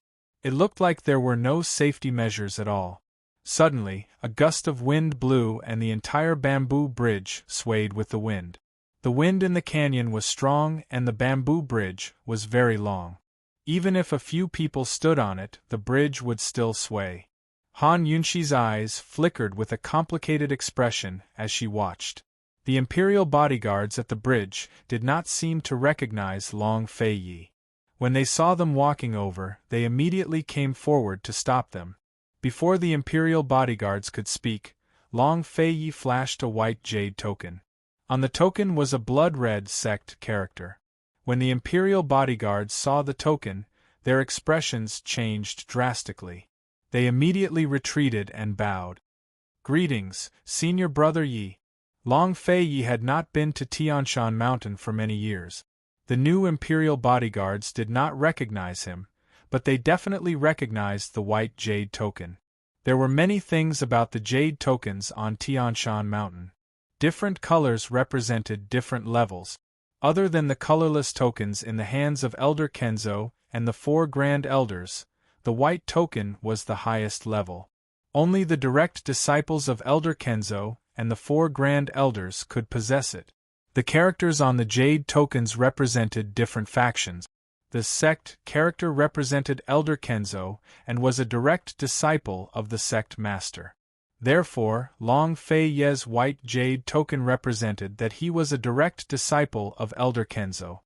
It looked like there were no safety measures at all. Suddenly, a gust of wind blew and the entire bamboo bridge swayed with the wind. The wind in the canyon was strong and the bamboo bridge was very long. Even if a few people stood on it, the bridge would still sway. Han Yunxi's eyes flickered with a complicated expression as she watched. The imperial bodyguards at the bridge did not seem to recognize Long Feiyi. When they saw them walking over, they immediately came forward to stop them. Before the imperial bodyguards could speak, Long Feiyi flashed a white jade token. On the token was a blood-red sect character. When the imperial bodyguards saw the token, their expressions changed drastically. They immediately retreated and bowed. "Greetings, Senior Brother Yi." Long Feiyi had not been to Tianshan Mountain for many years. The new imperial bodyguards did not recognize him, but they definitely recognized the white jade token. There were many things about the jade tokens on Tianshan Mountain. Different colors represented different levels. Other than the colorless tokens in the hands of Elder Kenzo and the 4 Grand Elders, the white token was the highest level. Only the direct disciples of Elder Kenzo and the 4 Grand Elders could possess it. The characters on the jade tokens represented different factions. The sect character represented Elder Kenzo and was a direct disciple of the sect master. Therefore, Long Feiyi's white jade token represented that he was a direct disciple of Elder Kenzo.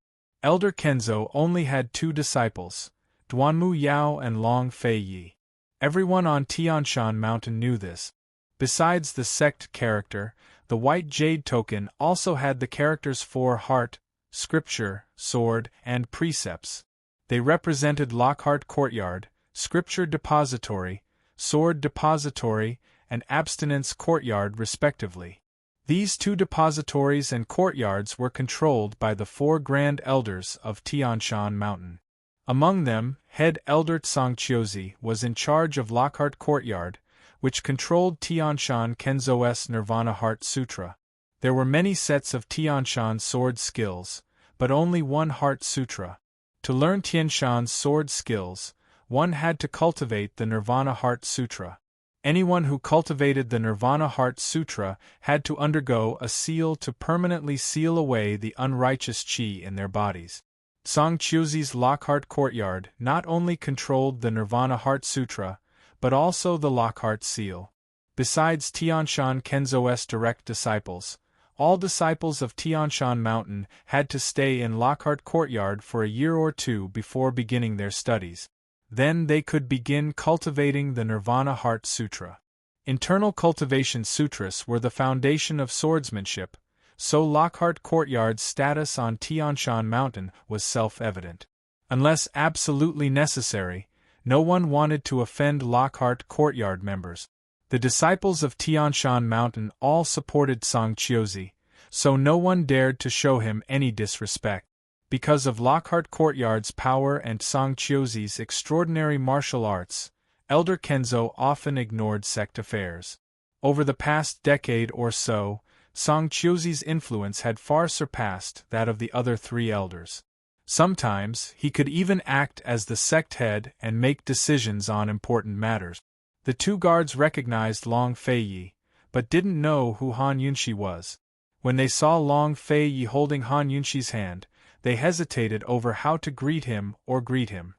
Elder Kenzo only had 2 disciples, Duanmu Yao and Long Feiyi. Everyone on Tianshan Mountain knew this. Besides the sect character, the white jade token also had the characters for heart, scripture, sword, and precepts. They represented Lockhart Courtyard, Scripture Depository, Sword Depository, and Abstinence Courtyard respectively. These 2 depositories and courtyards were controlled by the 4 Grand Elders of Tianshan Mountain. Among them, Head Elder Tsangchiozi was in charge of Lockhart Courtyard, which controlled Tianshan Kenzo's Nirvana Heart Sutra. There were many sets of Tianshan sword skills, but only one Heart Sutra. To learn Tianshan's sword skills, one had to cultivate the Nirvana Heart Sutra. Anyone who cultivated the Nirvana Heart Sutra had to undergo a seal to permanently seal away the unrighteous qi in their bodies. Tsangchiozi's Lockhart Courtyard not only controlled the Nirvana Heart Sutra, but also the Lockhart Seal. Besides Tianshan Kenzo's direct disciples, all disciples of Tianshan Mountain had to stay in Lockhart Courtyard for a year or 2 before beginning their studies. Then they could begin cultivating the Nirvana Heart Sutra. Internal cultivation sutras were the foundation of swordsmanship, so Lockhart Courtyard's status on Tianshan Mountain was self-evident. Unless absolutely necessary, no one wanted to offend Lockhart Courtyard members. The disciples of Tianshan Mountain all supported Tsangchiozi, so no one dared to show him any disrespect. Because of Lockhart Courtyard's power and Tsangchiozi's extraordinary martial arts, Elder Kenzo often ignored sect affairs. Over the past decade or so, Tsangchiozi's influence had far surpassed that of the other 3 elders. Sometimes, he could even act as the sect head and make decisions on important matters. The 2 guards recognized Long Feiyi, but didn't know who Han Yunxi was. When they saw Long Feiyi holding Han Yunxi's hand, they hesitated over how to greet him or greet him.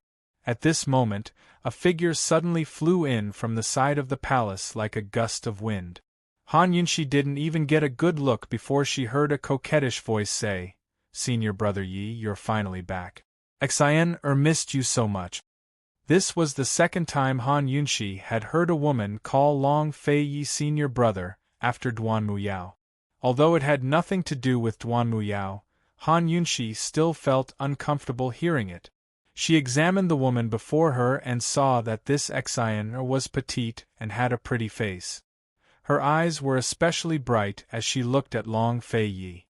At this moment, a figure suddenly flew in from the side of the palace like a gust of wind. Han Yunxi didn't even get a good look before she heard a coquettish voice say, "Senior Brother Yi, you're finally back. Xin missed you so much." This was the second time Han Yunxi had heard a woman call Long Feiyi senior brother, after Duanmu Yao. Although it had nothing to do with Duanmu Yao, Han Yunxi still felt uncomfortable hearing it. She examined the woman before her and saw that this Xin was petite and had a pretty face. Her eyes were especially bright as she looked at Long Feiyi.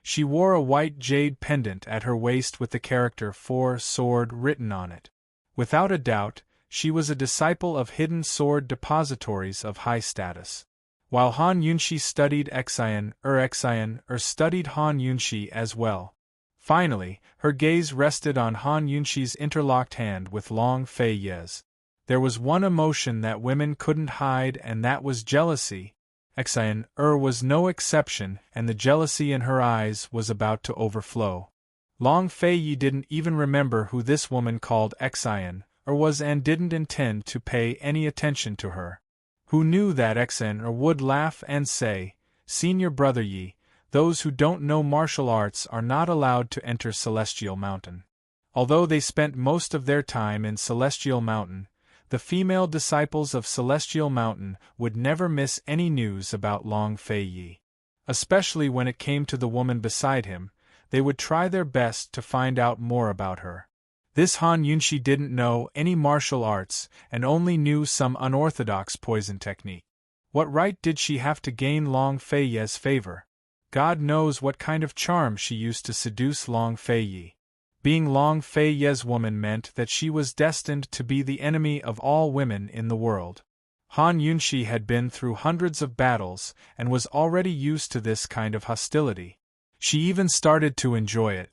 She wore a white jade pendant at her waist with the character "For Sword" written on it. Without a doubt, she was a disciple of hidden sword depositories of high status. While Han Yunshi studied Exhilarating, studied Han Yunshi as well. Finally, her gaze rested on Han Yunshi's interlocked hand with Long Fei Ye's. There was one emotion that women couldn't hide, and that was jealousy. Exhilarating was no exception, and the jealousy in her eyes was about to overflow. Long Fei Yi didn't even remember who this woman called Exhilarating was and didn't intend to pay any attention to her. Who knew that Exhilarating would laugh and say, "Senior Brother Yi, those who don't know martial arts are not allowed to enter Celestial Mountain." Although they spent most of their time in Celestial Mountain, the female disciples of Celestial Mountain would never miss any news about Long Fei Yi. Especially when it came to the woman beside him, they would try their best to find out more about her. This Han Yunshi didn't know any martial arts and only knew some unorthodox poison technique. What right did she have to gain Long Fei Ye's favor? God knows what kind of charm she used to seduce Long Fei Yi. Being Long Fei Ye's woman meant that she was destined to be the enemy of all women in the world. Han Yunshi had been through hundreds of battles and was already used to this kind of hostility. She even started to enjoy it.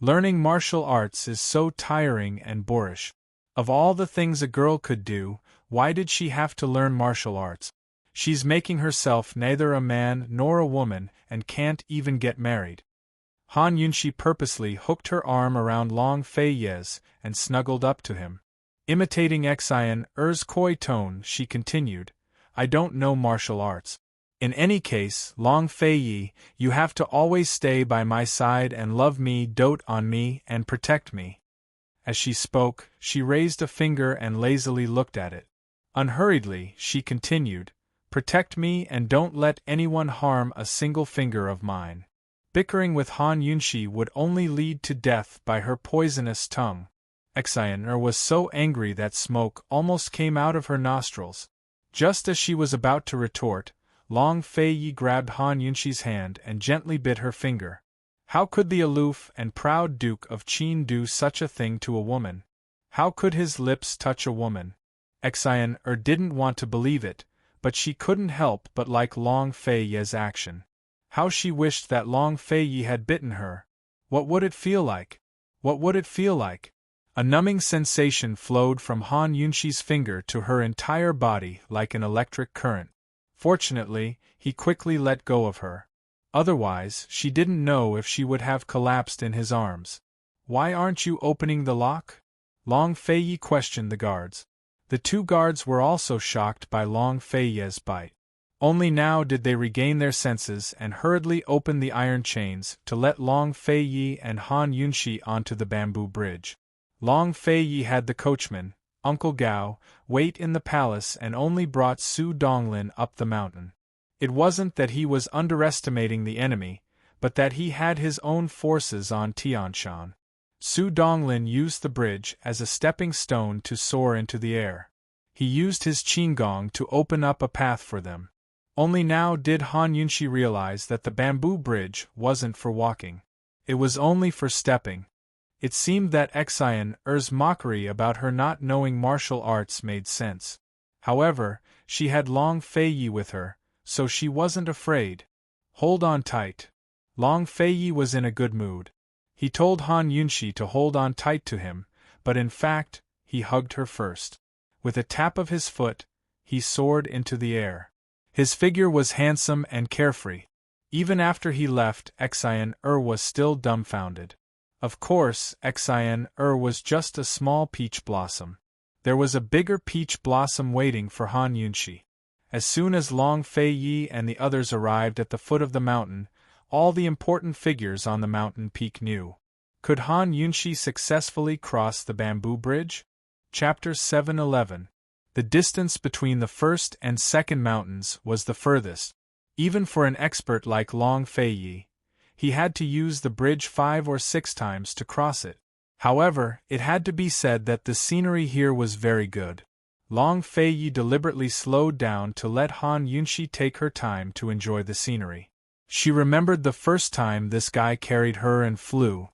Learning martial arts is so tiring and boorish. Of all the things a girl could do, why did she have to learn martial arts? She's making herself neither a man nor a woman and can't even get married. Han Yunshi purposely hooked her arm around Long Fei Ye's and snuggled up to him. Imitating Exhilarating's coy tone, she continued, "I don't know martial arts. In any case, Long Fei Yi, you have to always stay by my side and love me, dote on me, and protect me." As she spoke, she raised a finger and lazily looked at it. Unhurriedly, she continued, "Protect me and don't let anyone harm a single finger of mine." Bickering with Han Yunshi would only lead to death by her poisonous tongue. Exhilarating was so angry that smoke almost came out of her nostrils. Just as she was about to retort, Long Fei Yi grabbed Han Yunshi's hand and gently bit her finger. How could the aloof and proud Duke of Qin do such a thing to a woman? How could his lips touch a woman? Exhilarating didn't want to believe it, but she couldn't help but like Long Fei Yi's action. How she wished that Long Fei Yi had bitten her. What would it feel like? What would it feel like? A numbing sensation flowed from Han Yunshi's finger to her entire body like an electric current. Fortunately, he quickly let go of her. Otherwise, she didn't know if she would have collapsed in his arms. "Why aren't you opening the lock?" Long Fei Yi questioned the guards. The two guards were also shocked by Long Fei Yi's bite. Only now did they regain their senses and hurriedly open the iron chains to let Long Fei Yi and Han Yunshi onto the bamboo bridge. Long Fei Yi had the coachman, Uncle Gao, wait in the palace and only brought Su Donglin up the mountain. It wasn't that he was underestimating the enemy, but that he had his own forces on Tianshan. Su Donglin used the bridge as a stepping stone to soar into the air. He used his qigong to open up a path for them. Only now did Han Yunshi realize that the bamboo bridge wasn't for walking. It was only for stepping. It seemed that Exhilarating's mockery about her not knowing martial arts made sense. However, she had Long Fei Yi with her, so she wasn't afraid. "Hold on tight." Long Fei Yi was in a good mood. He told Han Yunshi to hold on tight to him, but in fact, he hugged her first. With a tap of his foot, he soared into the air. His figure was handsome and carefree. Even after he left, Exhilarating was still dumbfounded. Of course, Exhilarating was just a small peach blossom. There was a bigger peach blossom waiting for Han Yunshi. As soon as Long Fei Yi and the others arrived at the foot of the mountain, all the important figures on the mountain peak knew. Could Han Yunshi successfully cross the bamboo bridge? Chapter 711. The distance between the first and second mountains was the furthest. Even for an expert like Long Fei Yi, he had to use the bridge 5 or 6 times to cross it. However, it had to be said that the scenery here was very good. Long Fei Yi deliberately slowed down to let Han Yunshi take her time to enjoy the scenery. She remembered the first time this guy carried her and flew.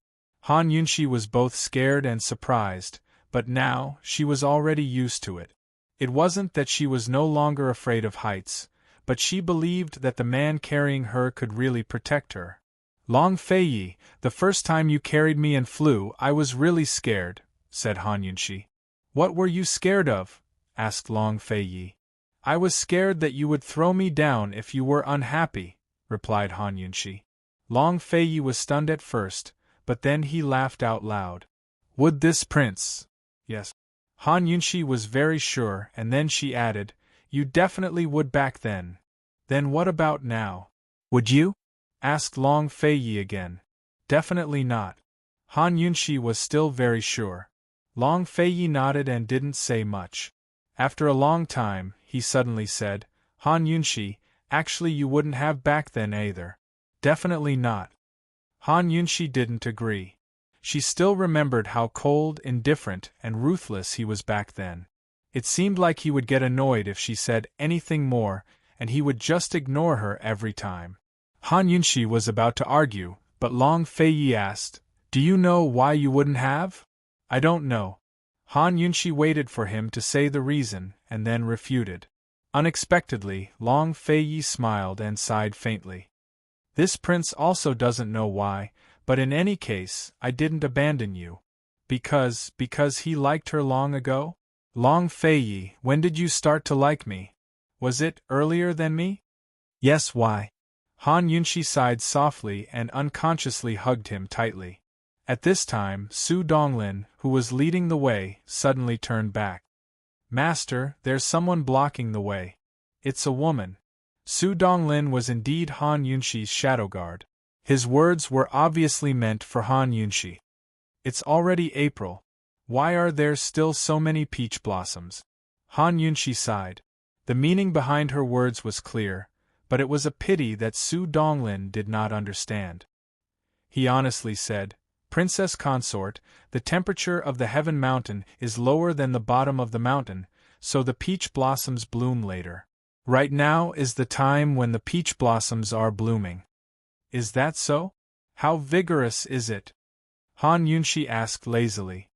Han Yunshi was both scared and surprised, but now, she was already used to it. It wasn't that she was no longer afraid of heights, but she believed that the man carrying her could really protect her. Long Feiyi, the first time you carried me and flew, I was really scared, said Han Yunshi. What were you scared of? Asked Long Feiyi. I was scared that you would throw me down if you were unhappy, replied Han Yunshi. Long Feiyi was stunned at first, but then he laughed out loud. Would this prince? Yes. Han Yunshi was very sure, and then she added, you definitely would back then. Then what about now? Would you? Asked Long Feiyi again. Definitely not. Han Yunshi was still very sure. Long Feiyi nodded and didn't say much. After a long time, he suddenly said, Han Yunshi, actually you wouldn't have back then either. Definitely not. Han Yunshi didn't agree. She still remembered how cold, indifferent, and ruthless he was back then. It seemed like he would get annoyed if she said anything more, and he would just ignore her every time. Han Yunshi was about to argue, but Long Feiyi asked, do you know why you wouldn't have? I don't know. Han Yunshi waited for him to say the reason, and then refuted. Unexpectedly, Long Feiyi smiled and sighed faintly. This prince also doesn't know why, but in any case, I didn't abandon you. Because he liked her long ago? Long Feiyi, when did you start to like me? Was it earlier than me? Yes, why? Han Yunshi sighed softly and unconsciously hugged him tightly. At this time, Su Donglin, who was leading the way, suddenly turned back. Master, there's someone blocking the way. It's a woman. Su Donglin was indeed Han Yunshi's shadow guard. His words were obviously meant for Han Yunshi. It's already April. Why are there still so many peach blossoms? Han Yunshi sighed. The meaning behind her words was clear, but it was a pity that Su Donglin did not understand. He honestly said, Princess Consort, the temperature of the Heaven Mountain is lower than the bottom of the mountain, so the peach blossoms bloom later. Right now is the time when the peach blossoms are blooming. Is that so? How vigorous is it? Han Yunshi asked lazily.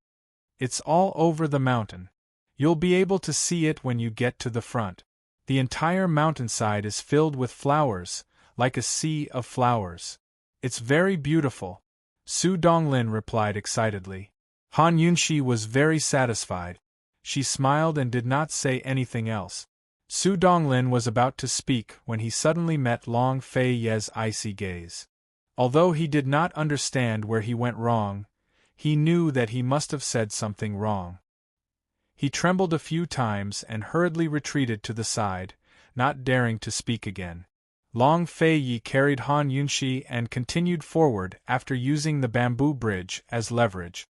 It's all over the mountain. You'll be able to see it when you get to the front. The entire mountainside is filled with flowers, like a sea of flowers. It's very beautiful. Su Donglin replied excitedly. Han Yunshi was very satisfied. She smiled and did not say anything else. Su Donglin was about to speak when he suddenly met Long Feiyi's icy gaze. Although he did not understand where he went wrong, he knew that he must have said something wrong. He trembled a few times and hurriedly retreated to the side, not daring to speak again. Long Feiyi carried Han Yunshi and continued forward after using the bamboo bridge as leverage.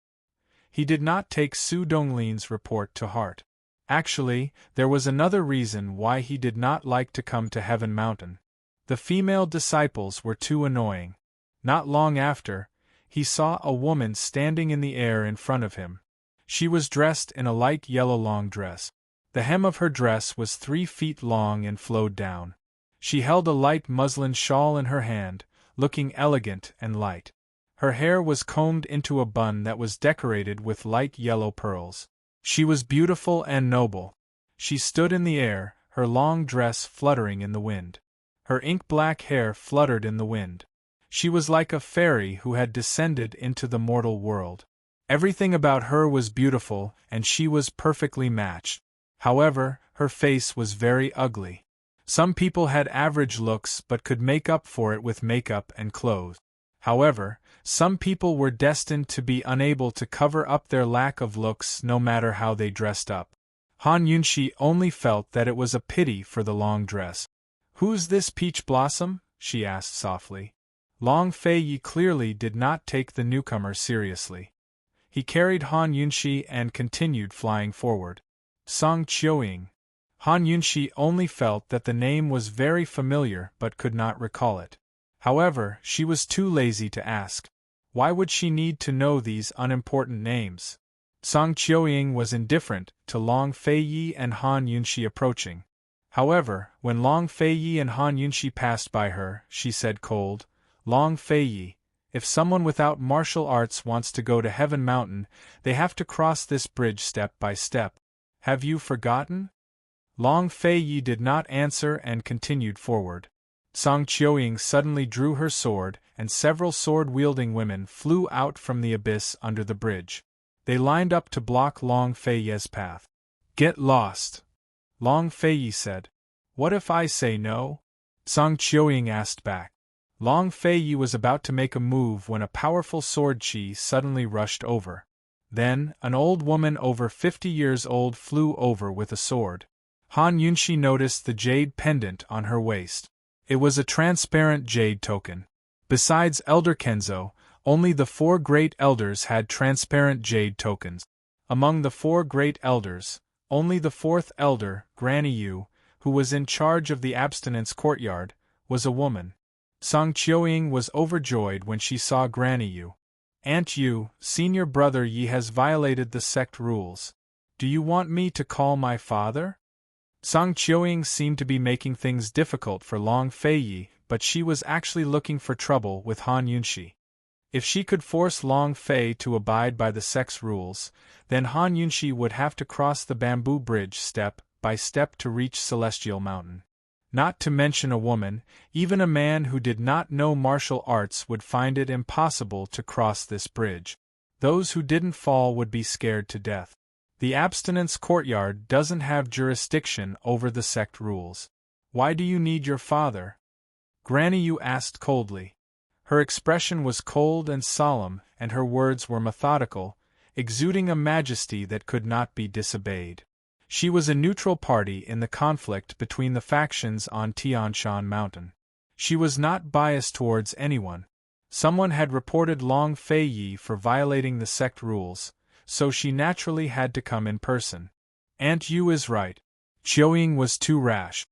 He did not take Su Donglin's report to heart. Actually, there was another reason why he did not like to come to Heaven Mountain. The female disciples were too annoying. Not long after, he saw a woman standing in the air in front of him. She was dressed in a light yellow long dress. The hem of her dress was 3 feet long and flowed down. She held a light muslin shawl in her hand, looking elegant and light. Her hair was combed into a bun that was decorated with light yellow pearls. She was beautiful and noble. She stood in the air, her long dress fluttering in the wind. Her ink-black hair fluttered in the wind. She was like a fairy who had descended into the mortal world. Everything about her was beautiful, and she was perfectly matched. However, her face was very ugly. Some people had average looks but could make up for it with makeup and clothes. However, some people were destined to be unable to cover up their lack of looks no matter how they dressed up. Han Yunshi only felt that it was a pity for the long dress. "Who's this peach blossom?" she asked softly. Long Feiyi clearly did not take the newcomer seriously. He carried Han Yunshi and continued flying forward. Song Qiuying. Han Yunshi only felt that the name was very familiar but could not recall it. However, she was too lazy to ask. Why would she need to know these unimportant names? Song Qiuying was indifferent to Long Feiyi and Han Yunshi approaching. However, when Long Fei and Han Yunxi passed by her, she said cold, "Long Fei, if someone without martial arts wants to go to Heaven Mountain, they have to cross this bridge step by step. Have you forgotten?" Long Fei did not answer and continued forward. Song Qiuying suddenly drew her sword, and several sword-wielding women flew out from the abyss under the bridge. They lined up to block Long Fei's path. "Get lost," Long Fei said. "What if I say no?" Song Qiuying asked back. Long Fei was about to make a move when a powerful sword chi suddenly rushed over. Then, an old woman over 50 years old flew over with a sword. Han Yunxi noticed the jade pendant on her waist. It was a transparent jade token. Besides Elder Kenzo, only the 4 great elders had transparent jade tokens. Among the 4 great elders, only the 4th elder, Granny Yu, who was in charge of the abstinence courtyard, was a woman. Song Qiuying was overjoyed when she saw Granny Yu. "Aunt Yu, senior brother Yi has violated the sect rules. Do you want me to call my father?" Song Qiuying seemed to be making things difficult for Long Fei, but she was actually looking for trouble with Han Yunxi. If she could force Long Fei to abide by the sect's rules, then Han Yunxi would have to cross the bamboo bridge step by step to reach Celestial Mountain. Not to mention a woman, even a man who did not know martial arts would find it impossible to cross this bridge. Those who didn't fall would be scared to death. The abstinence courtyard doesn't have jurisdiction over the sect rules. "Why do you need your father?" Granny Yu asked coldly. Her expression was cold and solemn, and her words were methodical, exuding a majesty that could not be disobeyed. She was a neutral party in the conflict between the factions on Tianshan Mountain. She was not biased towards anyone. Someone had reported Long Fei for violating the sect rules, so she naturally had to come in person. "Aunt Yu is right. Qiuying was too rash."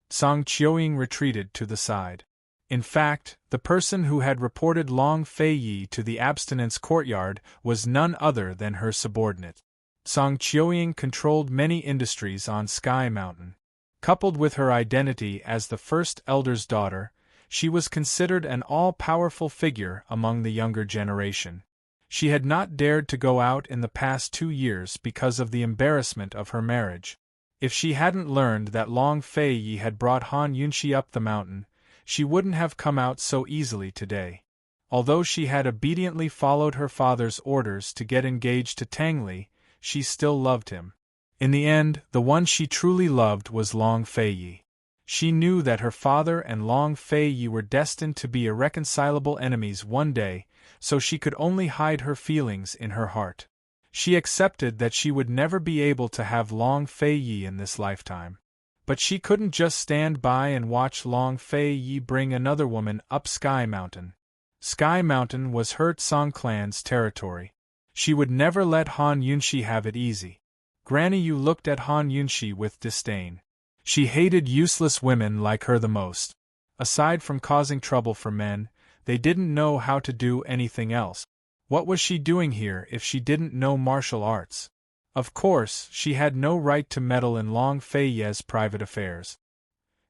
Song Qiuying retreated to the side. In fact, the person who had reported Long Fei to the abstinence courtyard was none other than her subordinate. Song Qiuying controlled many industries on Sky Mountain. Coupled with her identity as the first elder's daughter, she was considered an all-powerful figure among the younger generation. She had not dared to go out in the past 2 years because of the embarrassment of her marriage. If she hadn't learned that Long Fei had brought Han Yunxi up the mountain, she wouldn't have come out so easily today. Although she had obediently followed her father's orders to get engaged to Tangli, she still loved him. In the end, the one she truly loved was Long Fei. She knew that her father and Long Fei were destined to be irreconcilable enemies one day, so she could only hide her feelings in her heart. She accepted that she would never be able to have Long Fei in this lifetime. But she couldn't just stand by and watch Long Fei bring another woman up Sky Mountain. Sky Mountain was her Song clan's territory. She would never let Han Yunxi have it easy. Granny Yu looked at Han Yunxi with disdain. She hated useless women like her the most. Aside from causing trouble for men, they didn't know how to do anything else. What was she doing here if she didn't know martial arts? Of course, she had no right to meddle in Long Fei's private affairs.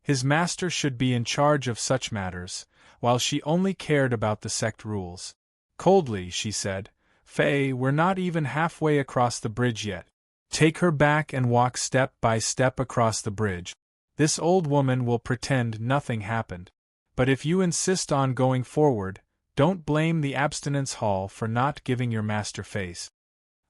His master should be in charge of such matters, while she only cared about the sect rules. Coldly, she said, "Fei, we're not even halfway across the bridge yet. Take her back and walk step by step across the bridge. This old woman will pretend nothing happened. But if you insist on going forward, don't blame the abstinence hall for not giving your master face."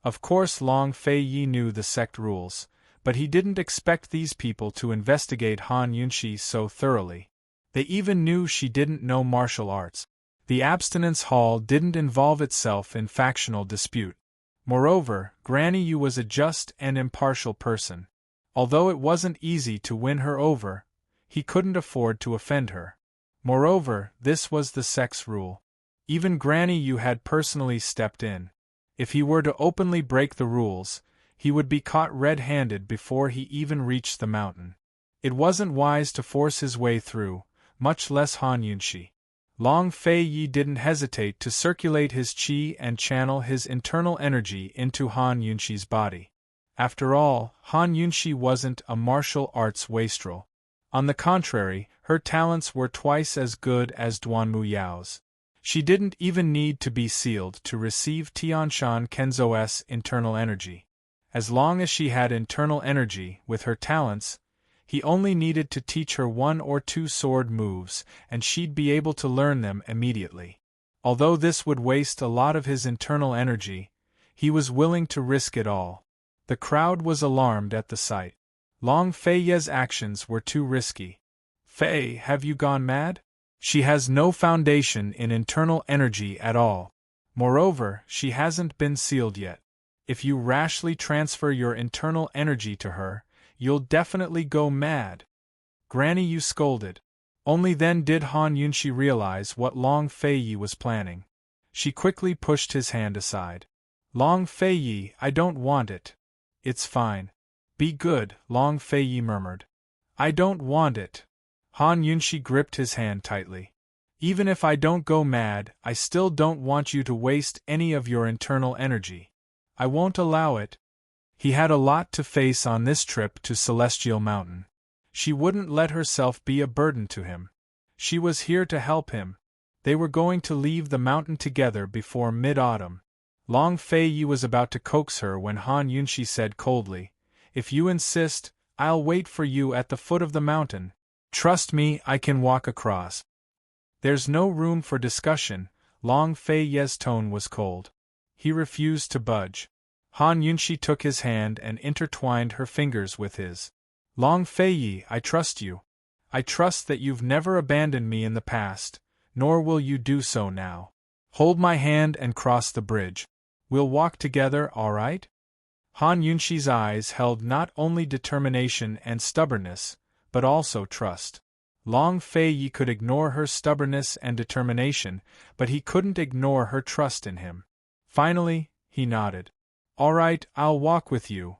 Of course Long Fei knew the sect rules, but he didn't expect these people to investigate Han Yunxi so thoroughly. They even knew she didn't know martial arts. The abstinence hall didn't involve itself in factional dispute. Moreover, Granny Yu was a just and impartial person. Although it wasn't easy to win her over, he couldn't afford to offend her. Moreover, this was the sect's rule. Even Granny Yu had personally stepped in. If he were to openly break the rules, he would be caught red-handed before he even reached the mountain. It wasn't wise to force his way through, much less Han Yunxi. Long Fei didn't hesitate to circulate his qi and channel his internal energy into Han Yunxi's body. After all, Han Yunshi wasn't a martial arts wastrel. On the contrary, her talents were twice as good as Duanmu Yao's. She didn't even need to be sealed to receive Tianshan Kenzo's internal energy. As long as she had internal energy with her talents, he only needed to teach her 1 or 2 sword moves and she'd be able to learn them immediately. Although this would waste a lot of his internal energy, he was willing to risk it all. The crowd was alarmed at the sight. Long Feiye's actions were too risky. "Fei, have you gone mad? She has no foundation in internal energy at all. Moreover, she hasn't been sealed yet. If you rashly transfer your internal energy to her, you'll definitely go mad." Granny Yu scolded. Only then did Han Yunshi realize what Long Feiyi was planning. She quickly pushed his hand aside. "Long Feiyi, I don't want it. It's fine. Be good," Long Feiyi murmured. "I don't want it." Han Yunshi gripped his hand tightly. "Even if I don't go mad, I still don't want you to waste any of your internal energy. I won't allow it." He had a lot to face on this trip to Celestial Mountain. She wouldn't let herself be a burden to him. She was here to help him. They were going to leave the mountain together before mid-autumn. Long Feiyi was about to coax her when Han Yunshi said coldly, "If you insist, I'll wait for you at the foot of the mountain. Trust me, I can walk across." "There's no room for discussion." Long Feiye's tone was cold. He refused to budge. Han Yunshi took his hand and intertwined her fingers with his. "Long Feiyi, I trust you. I trust that you've never abandoned me in the past, nor will you do so now. Hold my hand and cross the bridge. We'll walk together, all right?" Han Yunshi's eyes held not only determination and stubbornness, but also trust. Long Feiyi could ignore her stubbornness and determination, but he couldn't ignore her trust in him. Finally, he nodded. "All right, I'll walk with you."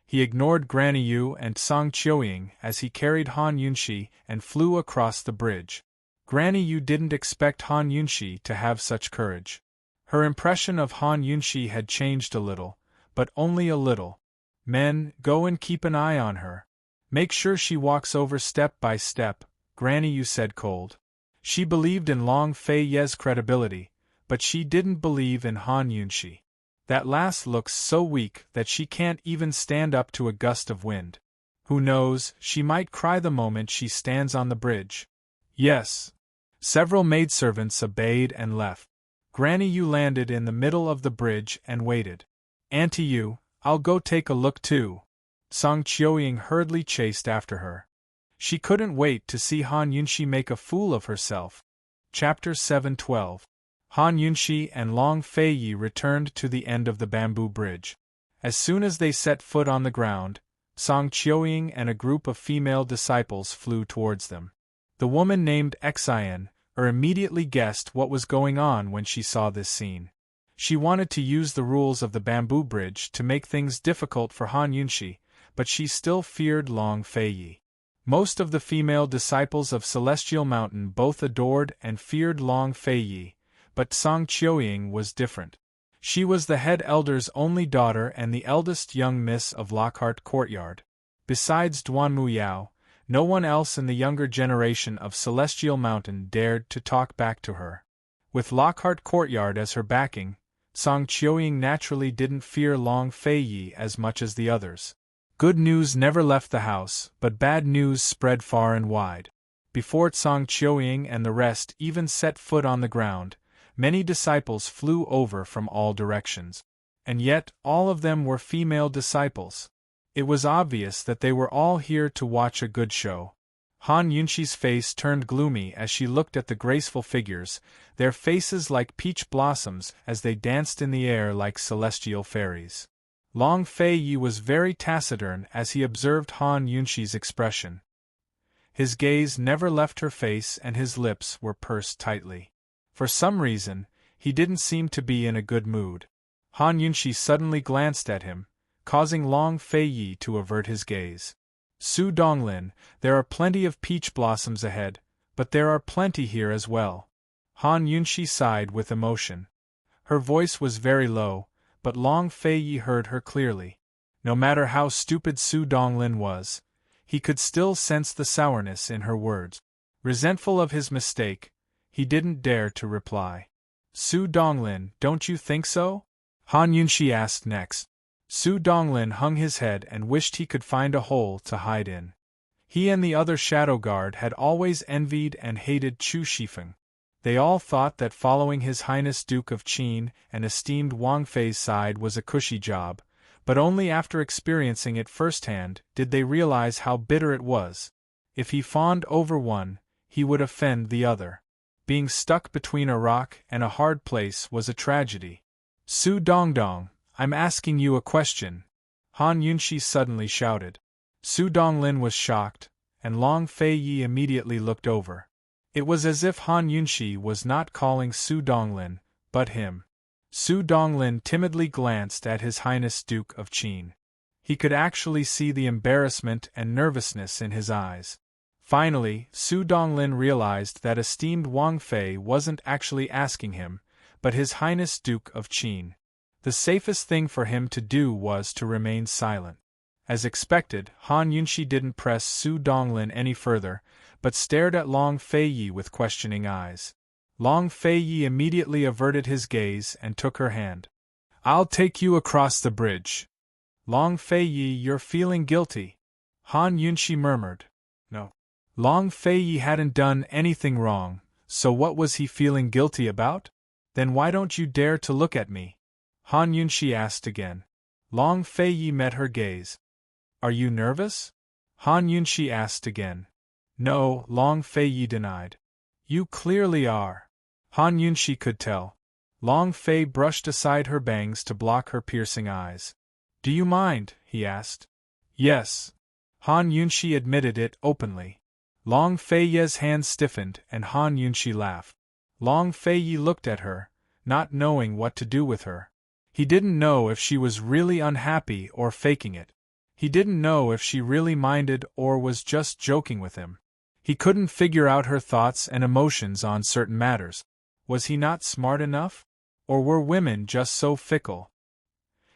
He ignored Granny Yu and Song Qiuying as he carried Han Yunshi and flew across the bridge. Granny Yu didn't expect Han Yunshi to have such courage. Her impression of Han Yunshi had changed a little, but only a little. "Men, go and keep an eye on her. Make sure she walks over step by step," Granny Yu said cold. She believed in Long Feiye's credibility, but she didn't believe in Han Yunshi. "That lass looks so weak that she can't even stand up to a gust of wind. Who knows, she might cry the moment she stands on the bridge." "Yes." Several maidservants obeyed and left. Granny Yu landed in the middle of the bridge and waited. "Auntie Yu, I'll go take a look too." Song Qiuying hurriedly chased after her. She couldn't wait to see Han Yunshi make a fool of herself. Chapter 7:12. Han Yunshi and Long Feiyi returned to the end of the bamboo bridge. As soon as they set foot on the ground, Song Qiuying and a group of female disciples flew towards them. The woman named Xian immediately guessed what was going on when she saw this scene. She wanted to use the rules of the bamboo bridge to make things difficult for Han Yunshi, but she still feared Long Feiyi. Most of the female disciples of Celestial Mountain both adored and feared Long Feiyi, but Song Qiuying was different. She was the head elder's only daughter and the eldest young miss of Lockhart Courtyard. Besides Duanmu Yao, no one else in the younger generation of Celestial Mountain dared to talk back to her. With Lockhart Courtyard as her backing, Song Qiuying naturally didn't fear Long Feiyi as much as the others. Good news never left the house, but bad news spread far and wide. Before Song Qiuying and the rest even set foot on the ground, many disciples flew over from all directions. And yet, all of them were female disciples. It was obvious that they were all here to watch a good show. Han Yunshi's face turned gloomy as she looked at the graceful figures, their faces like peach blossoms as they danced in the air like celestial fairies. Long Feiyi was very taciturn as he observed Han Yunshi's expression. His gaze never left her face and his lips were pursed tightly. For some reason, he didn't seem to be in a good mood. Han Yunshi suddenly glanced at him, causing Long Feiyi to avert his gaze. "Su Donglin, there are plenty of peach blossoms ahead, but there are plenty here as well." Han Yunshi sighed with emotion. Her voice was very low, but Long Feiyi heard her clearly. No matter how stupid Su Donglin was, he could still sense the sourness in her words. Resentful of his mistake, he didn't dare to reply. Su Donglin, don't you think so? Han Yunshi asked next. Su Donglin hung his head and wished he could find a hole to hide in. He and the other shadow guard had always envied and hated Chu Shifeng. They all thought that following His Highness Duke of Qin and esteemed Wang Fei's side was a cushy job, but only after experiencing it firsthand did they realize how bitter it was. If he fawned over one, he would offend the other. Being stuck between a rock and a hard place was a tragedy. Su Dongdong, I'm asking you a question, Han Yunshi suddenly shouted. Su Donglin was shocked, and Long Fei Yi immediately looked over. It was as if Han Yunshi was not calling Su Donglin, but him. Su Donglin timidly glanced at His Highness Duke of Qin. He could actually see the embarrassment and nervousness in his eyes. Finally, Su Donglin realized that esteemed Wang Fei wasn't actually asking him, but His Highness Duke of Qin. The safest thing for him to do was to remain silent. As expected, Han Yunshi didn't press Su Donglin any further, but stared at Long Fei Yi with questioning eyes. Long Fei Yi immediately averted his gaze and took her hand. I'll take you across the bridge. Long Fei Yi, you're feeling guilty, Han Yunshi murmured. No. Long Fei Yi hadn't done anything wrong, so what was he feeling guilty about? Then why don't you dare to look at me? Han Yunshi asked again. Long Fei Yi met her gaze. Are you nervous? Han Yunshi asked again. No, Long Fei Yi denied. You clearly are. Han Yunshi could tell. Long Fei brushed aside her bangs to block her piercing eyes. Do you mind? He asked. Yes. Han Yunshi admitted it openly. Long Fei Yi's hand stiffened and Han Yunshi laughed. Long Fei Yi looked at her, not knowing what to do with her. He didn't know if she was really unhappy or faking it. He didn't know if she really minded or was just joking with him. He couldn't figure out her thoughts and emotions on certain matters. Was he not smart enough? Or were women just so fickle?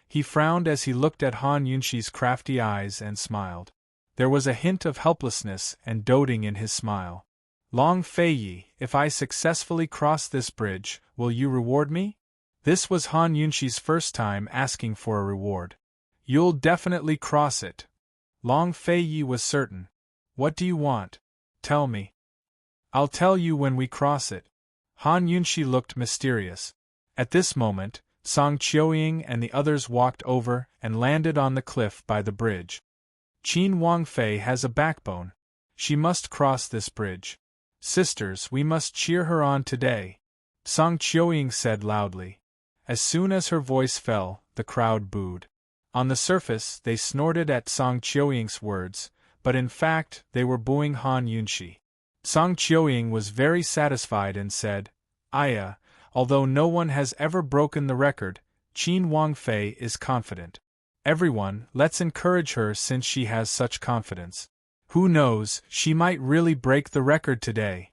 He frowned as he looked at Han Yunshi's crafty eyes and smiled. There was a hint of helplessness and doting in his smile. Long Fei Yi, if I successfully cross this bridge, will you reward me? This was Han Yunshi's first time asking for a reward. You'll definitely cross it. Long Fei Yi was certain. What do you want? Tell me. I'll tell you when we cross it. Han Yunshi looked mysterious. At this moment, Song Qiuying and the others walked over and landed on the cliff by the bridge. Qin Wangfei has a backbone. She must cross this bridge. Sisters, we must cheer her on today, Song Qiuying said loudly. As soon as her voice fell, the crowd booed. On the surface, they snorted at Song Qiuying's words, but in fact, they were booing Han Yunshi. Song Qiuying was very satisfied and said, Aya, although no one has ever broken the record, Qin Wangfei is confident. Everyone, let's encourage her since she has such confidence. Who knows, she might really break the record today.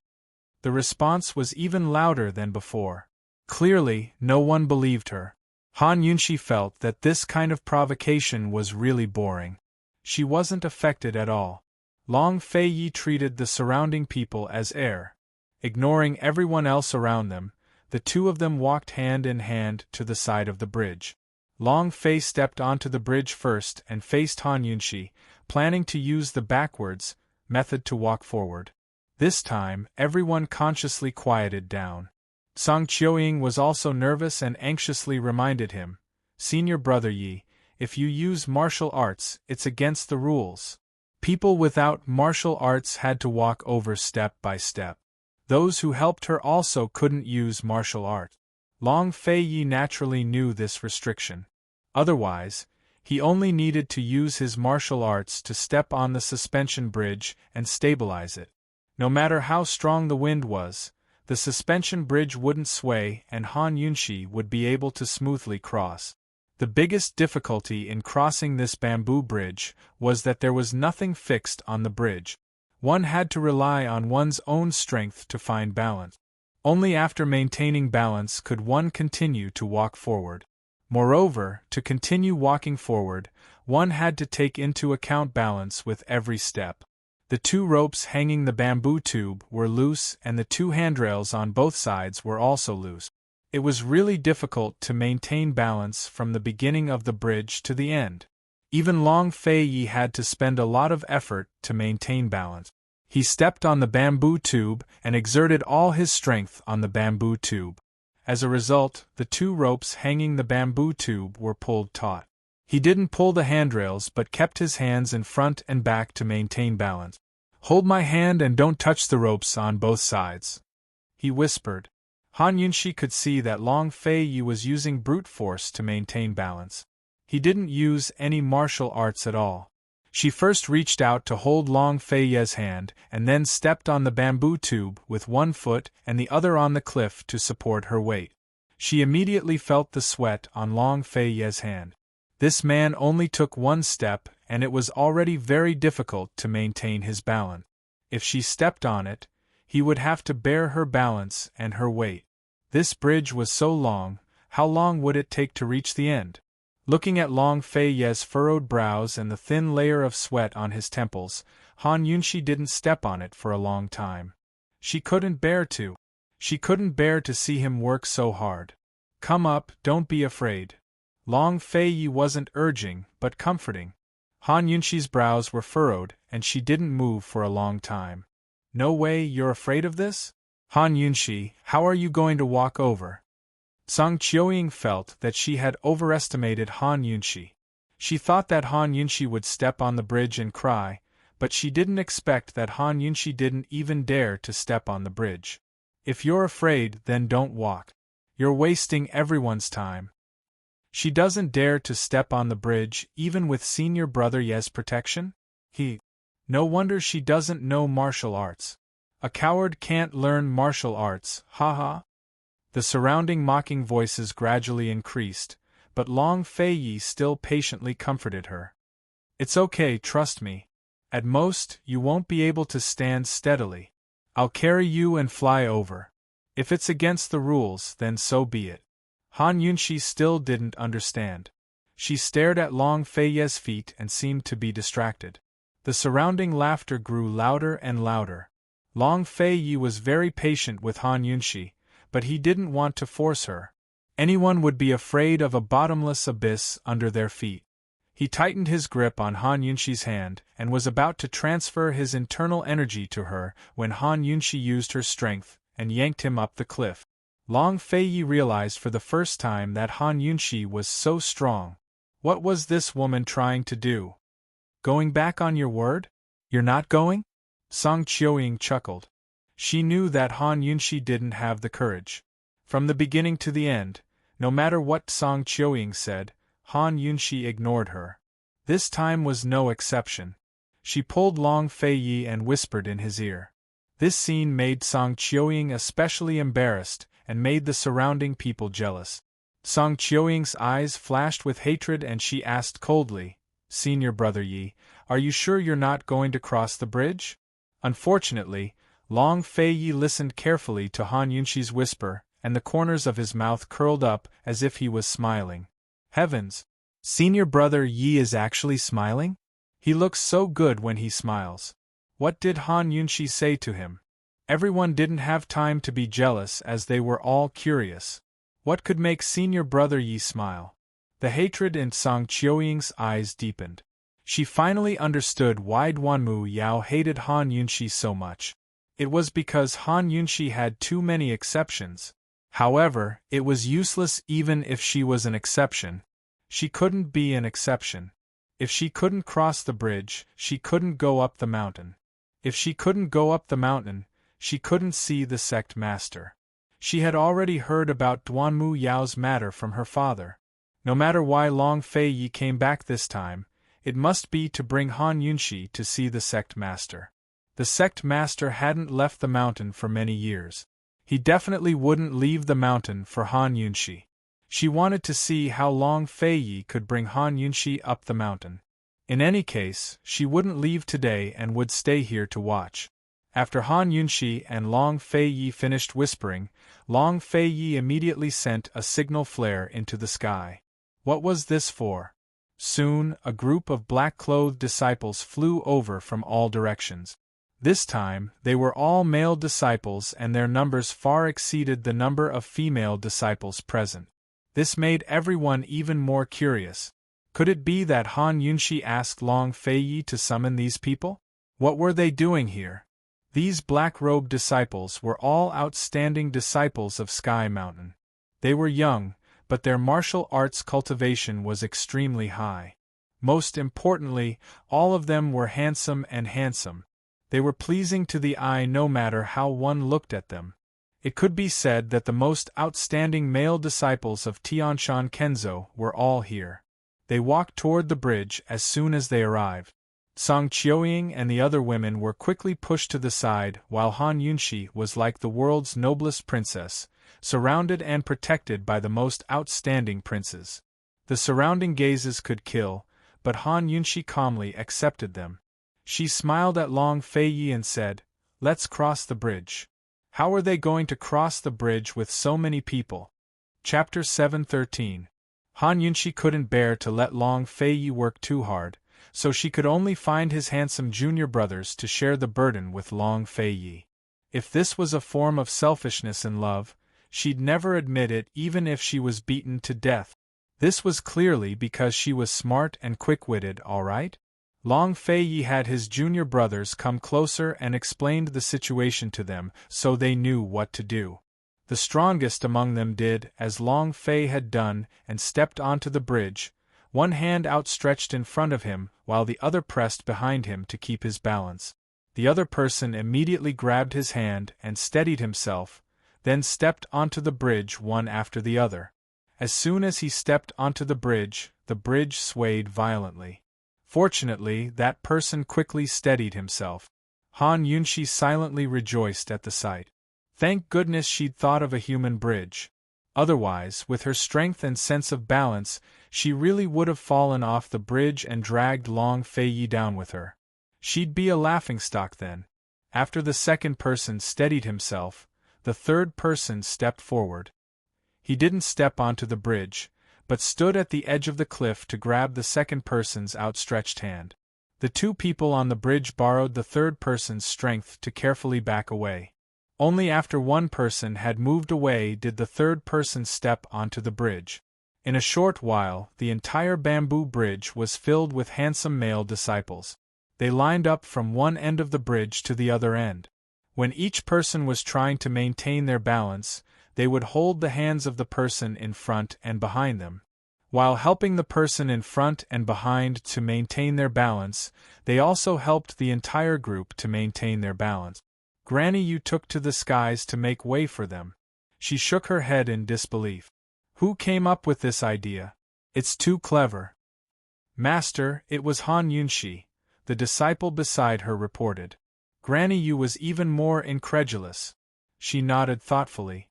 The response was even louder than before. Clearly, no one believed her. Han Yunshi felt that this kind of provocation was really boring. She wasn't affected at all. Long Fei Yi treated the surrounding people as air. Ignoring everyone else around them, the two of them walked hand in hand to the side of the bridge. Long Fei stepped onto the bridge first and faced Han Yunshi, planning to use the backwards method to walk forward. This time, everyone consciously quieted down. Song Qiuying was also nervous and anxiously reminded him, Senior Brother Yi, if you use martial arts, it's against the rules. People without martial arts had to walk over step by step. Those who helped her also couldn't use martial art. Long Fei Yi naturally knew this restriction. Otherwise, he only needed to use his martial arts to step on the suspension bridge and stabilize it. No matter how strong the wind was, the suspension bridge wouldn't sway and Han Yunshi would be able to smoothly cross. The biggest difficulty in crossing this bamboo bridge was that there was nothing fixed on the bridge. One had to rely on one's own strength to find balance. Only after maintaining balance could one continue to walk forward. Moreover, to continue walking forward, one had to take into account balance with every step. The 2 ropes hanging the bamboo tube were loose and the 2 handrails on both sides were also loose. It was really difficult to maintain balance from the beginning of the bridge to the end. Even Long Fei Yi had to spend a lot of effort to maintain balance. He stepped on the bamboo tube and exerted all his strength on the bamboo tube. As a result, the 2 ropes hanging the bamboo tube were pulled taut. He didn't pull the handrails but kept his hands in front and back to maintain balance. "Hold my hand and don't touch the ropes on both sides," he whispered. Han Yunxi could see that Long Fei Yi was using brute force to maintain balance. He didn't use any martial arts at all. She first reached out to hold Long Fei Yi's hand and then stepped on the bamboo tube with one foot and the other on the cliff to support her weight. She immediately felt the sweat on Long Fei Yi's hand. This man only took one step and it was already very difficult to maintain his balance. If she stepped on it, he would have to bear her balance and her weight. This bridge was so long, how long would it take to reach the end? Looking at Long Fei Yi's furrowed brows and the thin layer of sweat on his temples, Han Yunxi didn't step on it for a long time. She couldn't bear to see him work so hard. "Come up, don't be afraid." Long Fei Yi wasn't urging, but comforting. Han Yunxi's brows were furrowed, and she didn't move for a long time. "No way you're afraid of this? Han Yunxi, how are you going to walk over?" Song Qiuying felt that she had overestimated Han Yunxi. She thought that Han Yunxi would step on the bridge and cry, but she didn't expect that Han Yunxi didn't even dare to step on the bridge. "If you're afraid, then don't walk. You're wasting everyone's time." She doesn't dare to step on the bridge even with senior brother Ye's protection? No wonder she doesn't know martial arts. A coward can't learn martial arts, haha. The surrounding mocking voices gradually increased, but Long Fei Yi still patiently comforted her. "It's okay, trust me. At most, you won't be able to stand steadily. I'll carry you and fly over. If it's against the rules, then so be it." Han Yunxi still didn't understand. She stared at Long Fei Yi's feet and seemed to be distracted. The surrounding laughter grew louder and louder. Long Fei Yi was very patient with Han Yunxi, but he didn't want to force her. Anyone would be afraid of a bottomless abyss under their feet. He tightened his grip on Han Yunxi's hand and was about to transfer his internal energy to her when Han Yunxi used her strength and yanked him up the cliff. Long Fei Yi realized for the first time that Han Yunxi was so strong. What was this woman trying to do? "Going back on your word? You're not going?" Song Qiuying chuckled. She knew that Han Yunxi didn't have the courage. From the beginning to the end, no matter what Song Qiuying said, Han Yunxi ignored her. This time was no exception. She pulled Long Fei Yi and whispered in his ear. This scene made Song Qiuying especially embarrassed and made the surrounding people jealous. Song Qiuying's eyes flashed with hatred and she asked coldly, "Senior brother Yi, are you sure you're not going to cross the bridge?" Unfortunately, Long Fei Yi listened carefully to Han Yunxi's whisper, and the corners of his mouth curled up as if he was smiling. Heavens! Senior brother Yi is actually smiling? He looks so good when he smiles. What did Han Yunxi say to him? Everyone didn't have time to be jealous as they were all curious. What could make senior brother Yi smile? The hatred in Song Qiuying's eyes deepened. She finally understood why Duanmu Yao hated Han Yunxi so much. It was because Han Yunxi had too many exceptions. However, it was useless even if she was an exception. She couldn't be an exception. If she couldn't cross the bridge, she couldn't go up the mountain. If she couldn't go up the mountain, she couldn't see the sect master. She had already heard about Duanmu Yao's matter from her father. No matter why Long Fei Yi came back this time, it must be to bring Han Yunxi to see the sect master. The sect master hadn't left the mountain for many years. He definitely wouldn't leave the mountain for Han Yunxi. She wanted to see how Long Fei Yi could bring Han Yunxi up the mountain. In any case, she wouldn't leave today and would stay here to watch. After Han Yunxi and Long Fei Yi finished whispering, Long Fei Yi immediately sent a signal flare into the sky. What was this for? Soon, a group of black-clothed disciples flew over from all directions. This time, they were all male disciples and their numbers far exceeded the number of female disciples present. This made everyone even more curious. Could it be that Han Yunshi asked Long Feiyi to summon these people? What were they doing here? These black-robed disciples were all outstanding disciples of Sky Mountain. They were young, but their martial arts cultivation was extremely high. Most importantly, all of them were handsome and handsome. They were pleasing to the eye no matter how one looked at them. It could be said that the most outstanding male disciples of Tianshan Kenzo were all here. They walked toward the bridge as soon as they arrived. Song Qiuying and the other women were quickly pushed to the side while Han Yunshi was like the world's noblest princess, surrounded and protected by the most outstanding princes. The surrounding gazes could kill, but Han Yunshi calmly accepted them. She smiled at Long Feiyi and said, "Let's cross the bridge." How are they going to cross the bridge with so many people? Chapter 7:13. Han Yunshi couldn't bear to let Long Feiyi work too hard, so she could only find his handsome junior brothers to share the burden with Long Feiyi. If this was a form of selfishness in love, she'd never admit it even if she was beaten to death. This was clearly because she was smart and quick-witted, all right? Long Feiyi had his junior brothers come closer and explained the situation to them so they knew what to do. The strongest among them did as Long Fei had done and stepped onto the bridge, one hand outstretched in front of him while the other pressed behind him to keep his balance. The other person immediately grabbed his hand and steadied himself, then stepped onto the bridge one after the other. As soon as he stepped onto the bridge swayed violently. Fortunately, that person quickly steadied himself. Han Yunshi silently rejoiced at the sight. Thank goodness she'd thought of a human bridge. Otherwise, with her strength and sense of balance, she really would have fallen off the bridge and dragged Long Feiyi down with her. She'd be a laughingstock then. After the second person steadied himself, the third person stepped forward. He didn't step onto the bridge, but stood at the edge of the cliff to grab the second person's outstretched hand. The two people on the bridge borrowed the third person's strength to carefully back away. Only after one person had moved away did the third person step onto the bridge. In a short while, the entire bamboo bridge was filled with handsome male disciples. They lined up from one end of the bridge to the other end. When each person was trying to maintain their balance, they would hold the hands of the person in front and behind them. While helping the person in front and behind to maintain their balance, they also helped the entire group to maintain their balance. Granny Yu took to the skies to make way for them. She shook her head in disbelief. Who came up with this idea? It's too clever. Master, it was Han Yunshi, the disciple beside her reported. Granny Yu was even more incredulous. She nodded thoughtfully.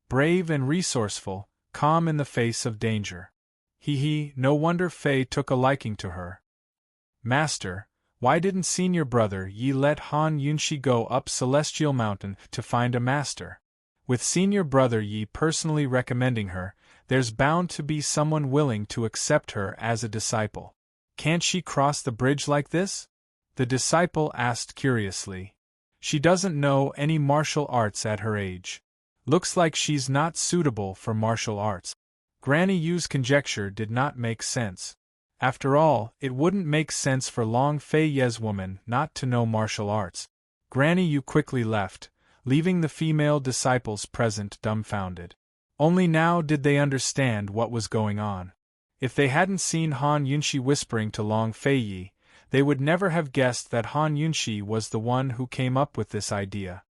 Brave and resourceful, calm in the face of danger. No wonder Fei took a liking to her. Master, why didn't senior brother Yi let Han Yunshi go up Celestial Mountain to find a master? With senior brother Yi personally recommending her, there's bound to be someone willing to accept her as a disciple. Can't she cross the bridge like this? The disciple asked curiously. She doesn't know any martial arts at her age. Looks like she's not suitable for martial arts. Granny Yu's conjecture did not make sense. After all, it wouldn't make sense for Long Feiyi's woman not to know martial arts. Granny Yu quickly left, leaving the female disciples present dumbfounded. Only now did they understand what was going on. If they hadn't seen Han Yunshi whispering to Long Feiyi, they would never have guessed that Han Yunshi was the one who came up with this idea.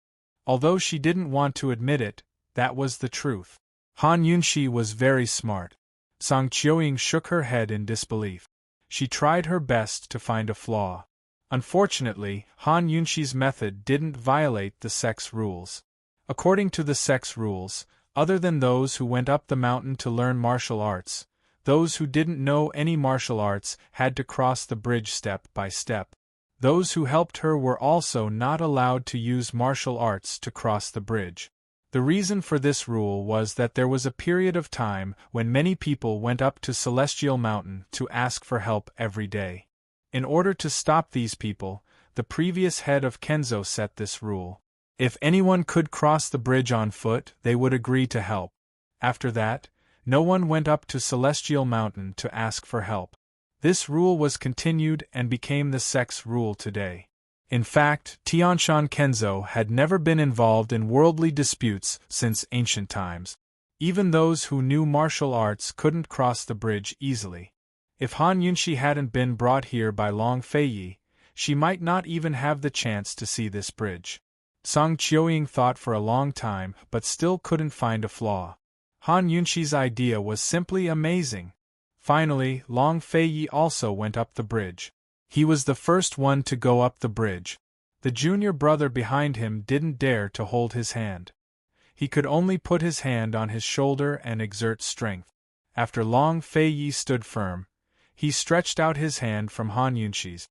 Although she didn't want to admit it, that was the truth. Han Yunshi was very smart. Song Qiuying shook her head in disbelief. She tried her best to find a flaw. Unfortunately, Han Yunshi's method didn't violate the sex rules. According to the sex rules, other than those who went up the mountain to learn martial arts, those who didn't know any martial arts had to cross the bridge step by step. Those who helped her were also not allowed to use martial arts to cross the bridge. The reason for this rule was that there was a period of time when many people went up to Celestial Mountain to ask for help every day. In order to stop these people, the previous head of Kenzo set this rule. If anyone could cross the bridge on foot, they would agree to help. After that, no one went up to Celestial Mountain to ask for help. This rule was continued and became the sect's rule today. In fact, Tianshan Kenzo had never been involved in worldly disputes since ancient times. Even those who knew martial arts couldn't cross the bridge easily. If Han Yunshi hadn't been brought here by Long Feiyi, she might not even have the chance to see this bridge. Song Qiuying thought for a long time but still couldn't find a flaw. Han Yunshi's idea was simply amazing. Finally, Long Feiyi also went up the bridge. He was the first one to go up the bridge. The junior brother behind him didn't dare to hold his hand. He could only put his hand on his shoulder and exert strength. After Long Feiyi stood firm, he stretched out his hand from Han Yunshi's.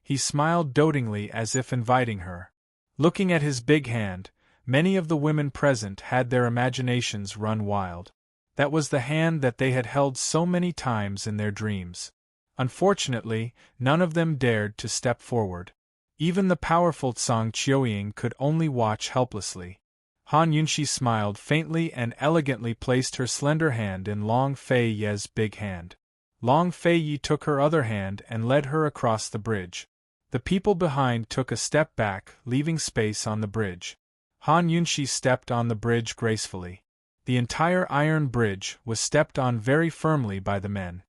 He smiled dotingly as if inviting her. Looking at his big hand, many of the women present had their imaginations run wild. That was the hand that they had held so many times in their dreams. Unfortunately, none of them dared to step forward. Even the powerful Song Qiuying could only watch helplessly. Han Yunshi smiled faintly and elegantly placed her slender hand in Long Feiyi's big hand. Long Feiyi took her other hand and led her across the bridge. The people behind took a step back, leaving space on the bridge. Han Yunshi stepped on the bridge gracefully. The entire iron bridge was stepped on very firmly by the men.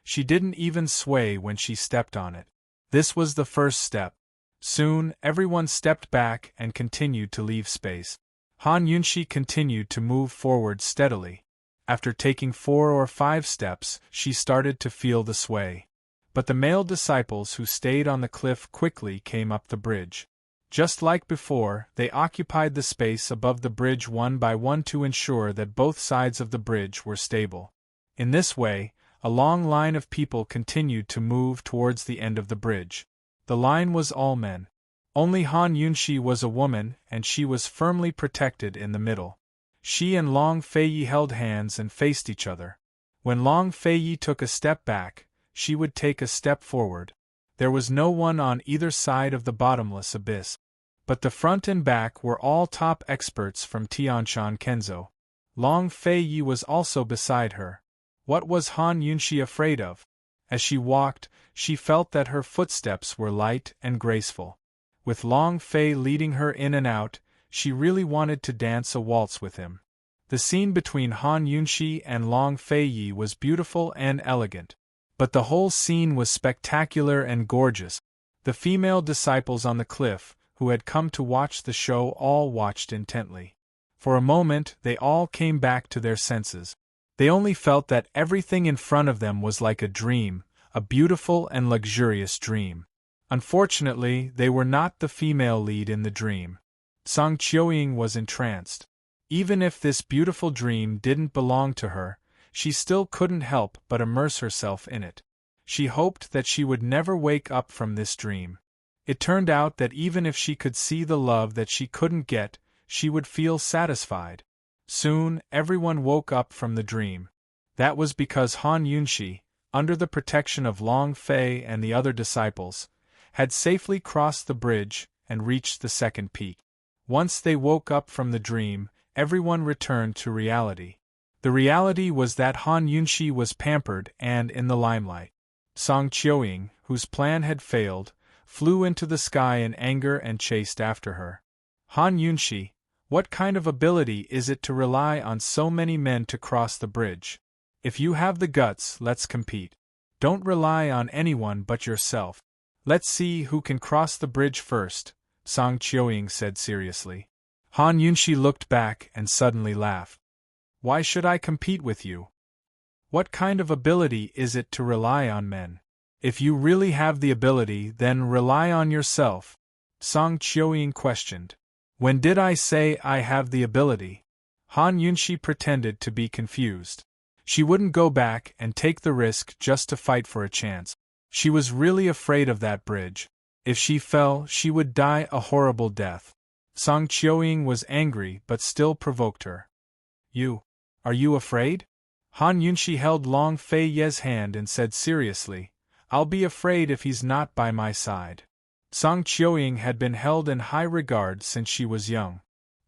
She didn't even sway when she stepped on it. This was the first step. Soon, everyone stepped back and continued to leave space. Han Yunshi continued to move forward steadily. After taking 4 or 5 steps, she started to feel the sway. But the male disciples who stayed on the cliff quickly came up the bridge. Just like before, they occupied the space above the bridge one by one to ensure that both sides of the bridge were stable. In this way, a long line of people continued to move towards the end of the bridge. The line was all men. Only Han Yunshi was a woman, and she was firmly protected in the middle. She and Long Feiyi held hands and faced each other. When Long Feiyi took a step back, she would take a step forward. There was no one on either side of the bottomless abyss. But the front and back were all top experts from Tianshan Kenzo. Long Feiyi was also beside her. What was Han Yunshi afraid of? As she walked, she felt that her footsteps were light and graceful. With Long Fei leading her in and out, she really wanted to dance a waltz with him. The scene between Han Yunshi and Long Feiyi was beautiful and elegant. But the whole scene was spectacular and gorgeous. The female disciples on the cliff, who had come to watch the show, all watched intently. For a moment, they all came back to their senses. They only felt that everything in front of them was like a dream, a beautiful and luxurious dream. Unfortunately, they were not the female lead in the dream. Song Qiuying was entranced. Even if this beautiful dream didn't belong to her, she still couldn't help but immerse herself in it. She hoped that she would never wake up from this dream. It turned out that even if she could see the love that she couldn't get, she would feel satisfied. Soon, everyone woke up from the dream. That was because Han Yunshi, under the protection of Long Fei and the other disciples, had safely crossed the bridge and reached the second peak. Once they woke up from the dream, everyone returned to reality. The reality was that Han Yunshi was pampered and in the limelight. Song Qiuying, whose plan had failed, flew into the sky in anger and chased after her. Han Yunshi, what kind of ability is it to rely on so many men to cross the bridge? If you have the guts, let's compete. Don't rely on anyone but yourself. Let's see who can cross the bridge first, Song Qiuying said seriously. Han Yunshi looked back and suddenly laughed. Why should I compete with you? What kind of ability is it to rely on men? If you really have the ability, then rely on yourself, Song Qiuying questioned. When did I say I have the ability? Han Yunshi pretended to be confused. She wouldn't go back and take the risk just to fight for a chance. She was really afraid of that bridge. If she fell, she would die a horrible death. Song Qiuying was angry but still provoked her. Are you afraid? Han Yunshi held Long Fei Ye's hand and said seriously, I'll be afraid if he's not by my side. Song Qiuying had been held in high regard since she was young.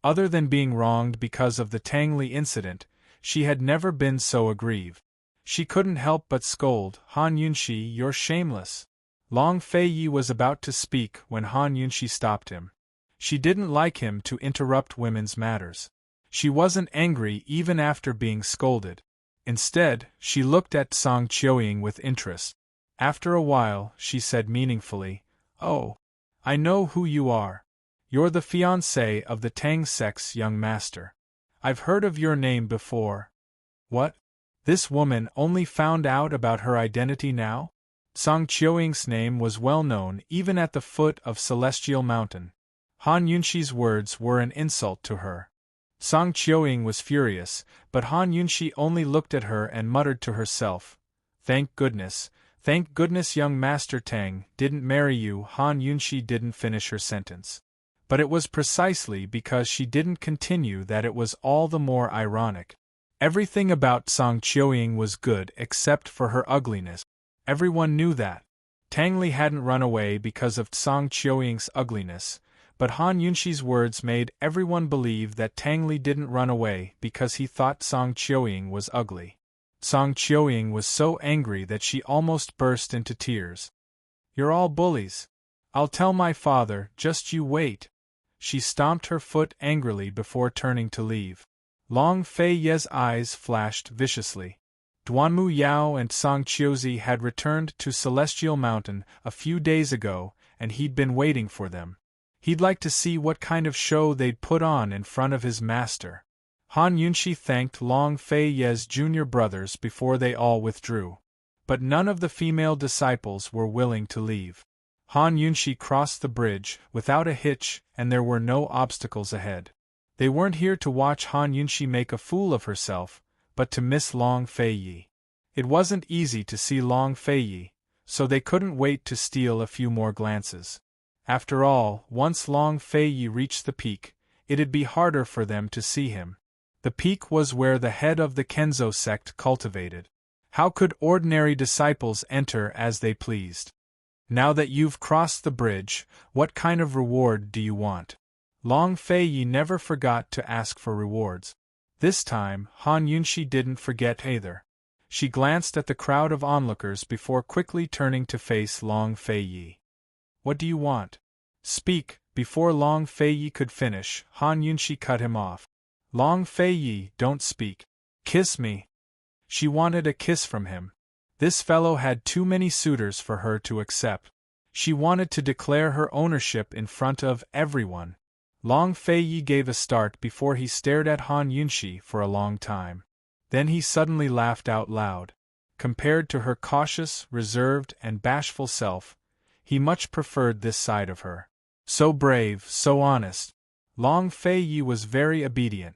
Other than being wronged because of the Tang Li incident, she had never been so aggrieved. She couldn't help but scold, Han Yunshi, you're shameless. Long Fei Yi was about to speak when Han Yunshi stopped him. She didn't like him to interrupt women's matters. She wasn't angry even after being scolded. Instead, she looked at Song Qiuying with interest. After a while, she said meaningfully, Oh, I know who you are. You're the fiancé of the Tang sect's young master. I've heard of your name before. What? This woman only found out about her identity now? Song Qiuying's name was well known even at the foot of Celestial Mountain. Han Yunshi's words were an insult to her. Song Qiuying was furious, but Han Yunshi only looked at her and muttered to herself, Thank goodness young Master Tang didn't marry you. Han Yunshi didn't finish her sentence. But it was precisely because she didn't continue that it was all the more ironic. Everything about Song Qiuying was good except for her ugliness. Everyone knew that. Tang Li hadn't run away because of Song Qiuying's ugliness, but Han Yunshi's words made everyone believe that Tang Li didn't run away because he thought Song Qiuying was ugly. Song Qiuying was so angry that she almost burst into tears. You're all bullies. I'll tell my father, just you wait. She stomped her foot angrily before turning to leave. Long Fei Ye's eyes flashed viciously. Duanmu Yao and Song Qiuzi had returned to Celestial Mountain a few days ago, and he'd been waiting for them. He'd like to see what kind of show they'd put on in front of his master. Han Yunshi thanked Long Fei Ye's junior brothers before they all withdrew. But none of the female disciples were willing to leave. Han Yunshi crossed the bridge without a hitch, and there were no obstacles ahead. They weren't here to watch Han Yunshi make a fool of herself, but to miss Long Fei Yi. It wasn't easy to see Long Fei Yi, so they couldn't wait to steal a few more glances. After all, once Long Fei Yi reached the peak, it'd be harder for them to see him. The peak was where the head of the Kenzo sect cultivated. How could ordinary disciples enter as they pleased? Now that you've crossed the bridge, what kind of reward do you want? Long Fei Yi never forgot to ask for rewards. This time, Han Yunshi didn't forget either. She glanced at the crowd of onlookers before quickly turning to face Long Fei Yi. What do you want? Speak. Before Long Fei Yi could finish, Han Yunshi cut him off. Long Fei Yi, don't speak. Kiss me. She wanted a kiss from him. This fellow had too many suitors for her to accept. She wanted to declare her ownership in front of everyone. Long Fei Yi gave a start before he stared at Han Yunshi for a long time. Then he suddenly laughed out loud. Compared to her cautious, reserved, and bashful self, he much preferred this side of her. So brave, so honest. Long Fei Yi was very obedient.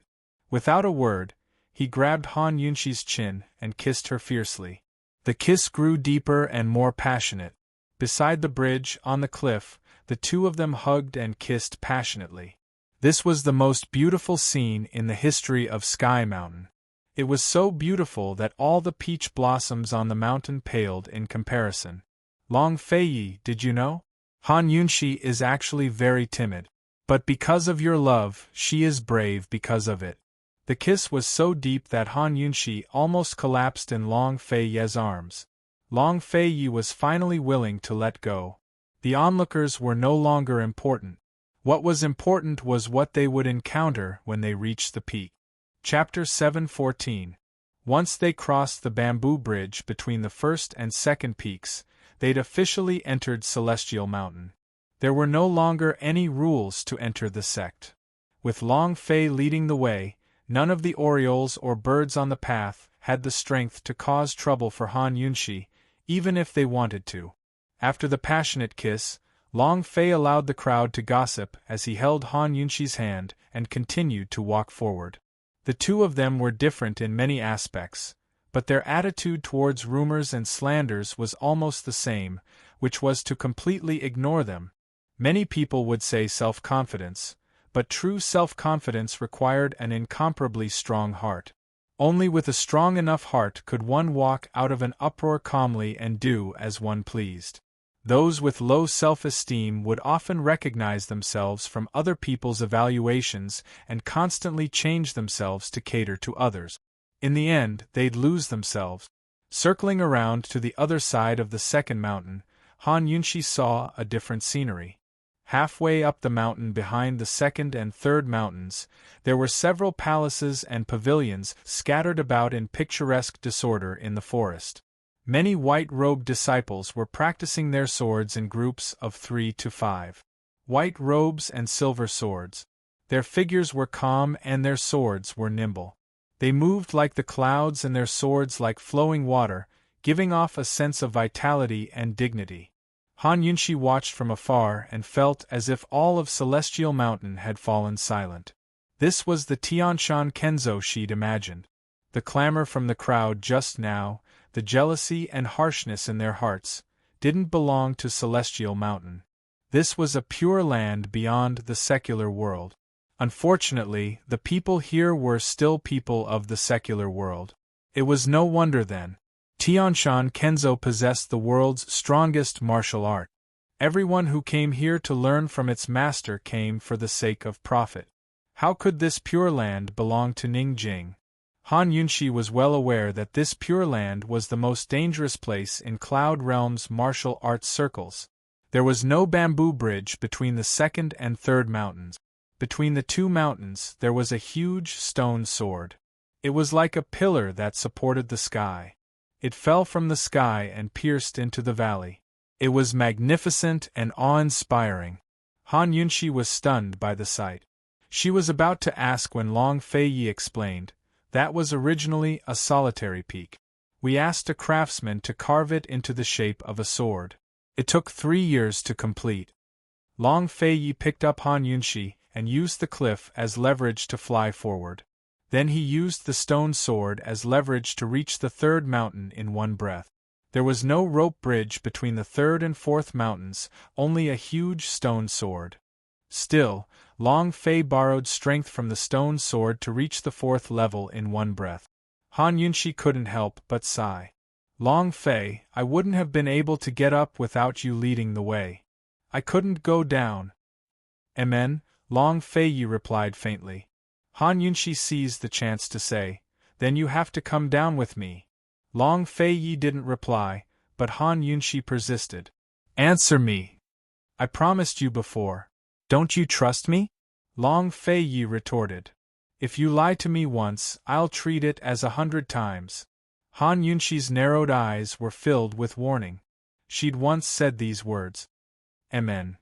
Without a word, he grabbed Han Yunshi's chin and kissed her fiercely. The kiss grew deeper and more passionate. Beside the bridge, on the cliff, the two of them hugged and kissed passionately. This was the most beautiful scene in the history of Sky Mountain. It was so beautiful that all the peach blossoms on the mountain paled in comparison. Long Fei Yi, did you know? Han Yunshi is actually very timid. But because of your love, she is brave because of it. The kiss was so deep that Han Yunshi almost collapsed in Long Fei Ye's arms. Long Fei Yi was finally willing to let go. The onlookers were no longer important. What was important was what they would encounter when they reached the peak. Chapter 7:14. Once they crossed the bamboo bridge between the first and second peaks, they'd officially entered Celestial Mountain. There were no longer any rules to enter the sect. With Long Fei leading the way, none of the orioles or birds on the path had the strength to cause trouble for Han Yunshi, even if they wanted to. After the passionate kiss, Long Fei allowed the crowd to gossip as he held Han Yunshi's hand and continued to walk forward. The two of them were different in many aspects, but their attitude towards rumors and slanders was almost the same, which was to completely ignore them. Many people would say self-confidence, but true self-confidence required an incomparably strong heart. Only with a strong enough heart could one walk out of an uproar calmly and do as one pleased. Those with low self-esteem would often recognize themselves from other people's evaluations and constantly change themselves to cater to others. In the end, they'd lose themselves. Circling around to the other side of the second mountain, Han Yunshi saw a different scenery. Halfway up the mountain behind the second and third mountains, there were several palaces and pavilions scattered about in picturesque disorder in the forest. Many white-robed disciples were practicing their swords in groups of 3 to 5. White robes and silver swords. Their figures were calm and their swords were nimble. They moved like the clouds and their swords like flowing water, giving off a sense of vitality and dignity. Han Yunshi watched from afar and felt as if all of Celestial Mountain had fallen silent. This was the Tianshan Kenzo she'd imagined. The clamor from the crowd just now, the jealousy and harshness in their hearts, didn't belong to Celestial Mountain. This was a pure land beyond the secular world. Unfortunately, the people here were still people of the secular world. It was no wonder then. Tianshan Kenzo possessed the world's strongest martial art. Everyone who came here to learn from its master came for the sake of profit. How could this Pure Land belong to Ningjing? Han Yunshi was well aware that this Pure Land was the most dangerous place in Cloud Realm's martial arts circles. There was no bamboo bridge between the second and third mountains. Between the two mountains there was a huge stone sword. It was like a pillar that supported the sky. It fell from the sky and pierced into the valley. It was magnificent and awe-inspiring. Han Yunshi was stunned by the sight. She was about to ask when Long Fei Yi explained, that was originally a solitary peak. We asked a craftsman to carve it into the shape of a sword. It took 3 years to complete. Long Fei Yi picked up Han Yunshi and used the cliff as leverage to fly forward. Then he used the stone sword as leverage to reach the third mountain in one breath. There was no rope bridge between the third and fourth mountains, only a huge stone sword. Still, Long Fei borrowed strength from the stone sword to reach the fourth level in one breath. Han Yunshi couldn't help but sigh. Long Fei, I wouldn't have been able to get up without you leading the way. I couldn't go down. Amen, Long Fei Yi replied faintly. Han Yunshi seized the chance to say, then you have to come down with me. Long Fei Yi didn't reply, but Han Yunshi persisted. Answer me. I promised you before. Don't you trust me? Long Fei Yi retorted. If you lie to me once, I'll treat it as 100 times. Han Yunshi's narrowed eyes were filled with warning. She'd once said these words. Amen.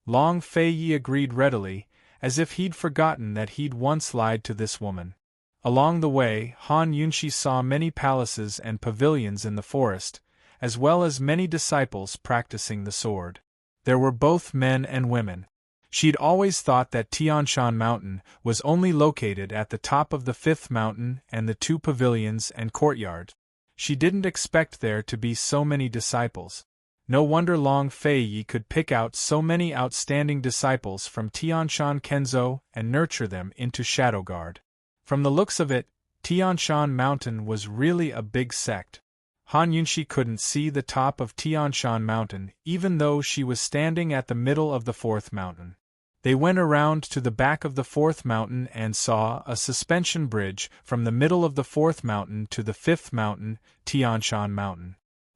Long Fei Yi agreed readily, as if he'd forgotten that he'd once lied to this woman. Along the way, Han Yunshi saw many palaces and pavilions in the forest, as well as many disciples practicing the sword. There were both men and women. She'd always thought that Tianshan Mountain was only located at the top of the fifth mountain and the 2 pavilions and courtyards. She didn't expect there to be so many disciples. No wonder Long Fei Yi could pick out so many outstanding disciples from Tianshan Kenzo and nurture them into Shadow Guard. From the looks of it, Tianshan Mountain was really a big sect. Han Yunshi couldn't see the top of Tianshan Mountain even though she was standing at the middle of the fourth mountain. They went around to the back of the fourth mountain and saw a suspension bridge from the middle of the fourth mountain to the fifth mountain, Tianshan Mountain.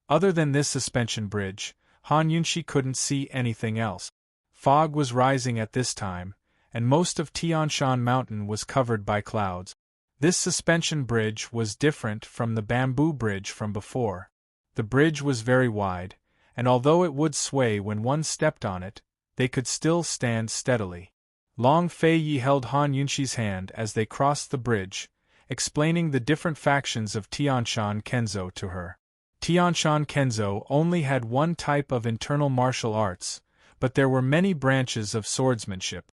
Other than this suspension bridge, Han Yunshi couldn't see anything else. Fog was rising at this time, and most of Tianshan Mountain was covered by clouds. This suspension bridge was different from the bamboo bridge from before. The bridge was very wide, and although it would sway when one stepped on it, they could still stand steadily. Long Fei Yi held Han Yunshi's hand as they crossed the bridge, explaining the different factions of Tianshan Kenzo to her. Tianshan Kenzo only had one type of internal martial arts, but there were many branches of swordsmanship.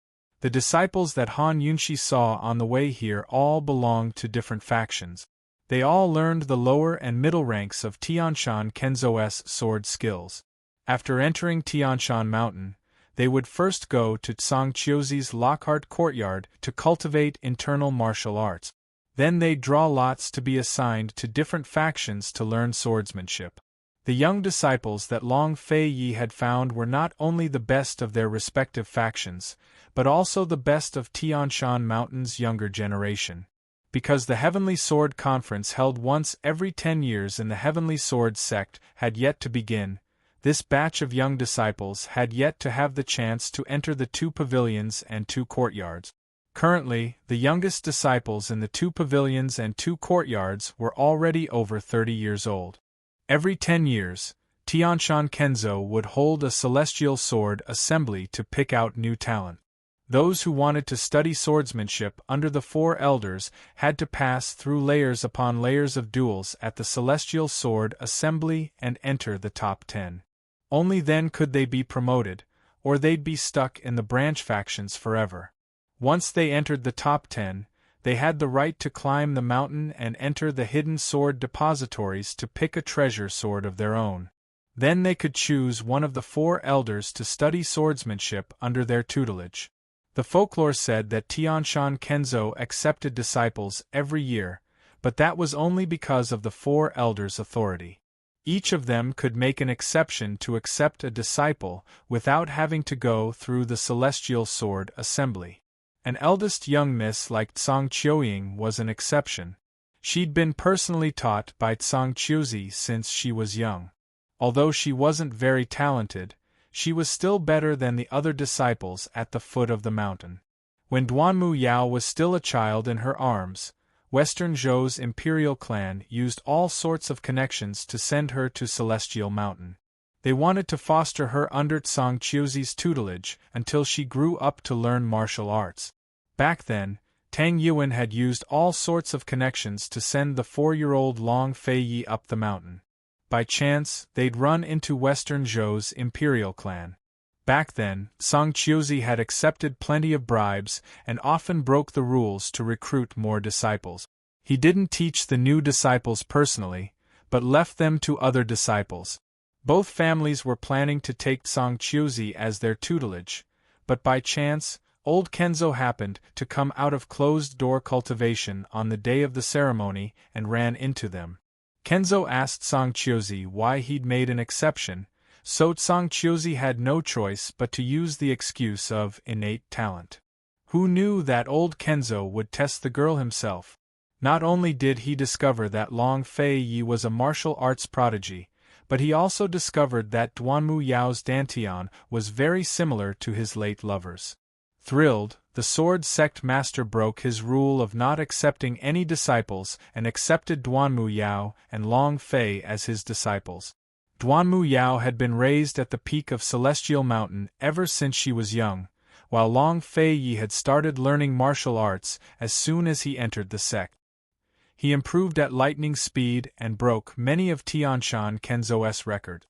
The disciples that Han Yunshi saw on the way here all belonged to different factions. They all learned the lower and middle ranks of Tianshan Kenzo's sword skills. After entering Tianshan Mountain, they would first go to Songqiuzi's Lockhart courtyard to cultivate internal martial arts. Then they'd draw lots to be assigned to different factions to learn swordsmanship. The young disciples that Long Fei Yi had found were not only the best of their respective factions, but also the best of Tianshan Mountain's younger generation. Because the Heavenly Sword Conference held once every 10 years in the Heavenly Sword sect had yet to begin, this batch of young disciples had yet to have the chance to enter the 2 pavilions and 2 courtyards. Currently, the youngest disciples in the 2 pavilions and 2 courtyards were already over 30 years old. Every 10 years, Tianshan Kenzo would hold a celestial sword assembly to pick out new talent. Those who wanted to study swordsmanship under the 4 elders had to pass through layers upon layers of duels at the Celestial Sword Assembly and enter the top 10. Only then could they be promoted, or they'd be stuck in the branch factions forever. Once they entered the top 10, they had the right to climb the mountain and enter the hidden sword depositories to pick a treasure sword of their own. Then they could choose one of the 4 elders to study swordsmanship under their tutelage. The folklore said that Tianshan Kenzo accepted disciples every year, but that was only because of the 4 elders' authority. Each of them could make an exception to accept a disciple without having to go through the Celestial Sword Assembly. An eldest young miss like Tsang Qiuying was an exception. She'd been personally taught by Tsang Qiuzi since she was young. Although she wasn't very talented, she was still better than the other disciples at the foot of the mountain. When Duanmu Yao was still a child in her arms, Western Zhou's imperial clan used all sorts of connections to send her to Celestial Mountain. They wanted to foster her under Tsang Qiuzi's tutelage until she grew up to learn martial arts. Back then, Tang Yuan had used all sorts of connections to send the 4-year-old Long Fei Yi up the mountain. By chance, they'd run into Western Zhou's imperial clan. Back then, Tsang Qiuzi had accepted plenty of bribes and often broke the rules to recruit more disciples. He didn't teach the new disciples personally, but left them to other disciples. Both families were planning to take Tsang Qiuzi as their tutelage, but by chance, old Kenzo happened to come out of closed-door cultivation on the day of the ceremony and ran into them. Kenzo asked Tsang Qiuzi why he'd made an exception, so Tsang Qiuzi had no choice but to use the excuse of innate talent. Who knew that old Kenzo would test the girl himself? Not only did he discover that Long Fei Yi was a martial arts prodigy, but he also discovered that Duanmu Yao's Dantian was very similar to his late lover's. Thrilled, the sword sect master broke his rule of not accepting any disciples and accepted Duanmu Yao and Long Fei as his disciples. Duanmu Yao had been raised at the peak of Celestial Mountain ever since she was young, while Long Fei Yi had started learning martial arts as soon as he entered the sect. He improved at lightning speed and broke many of Tianshan Kenzo's records.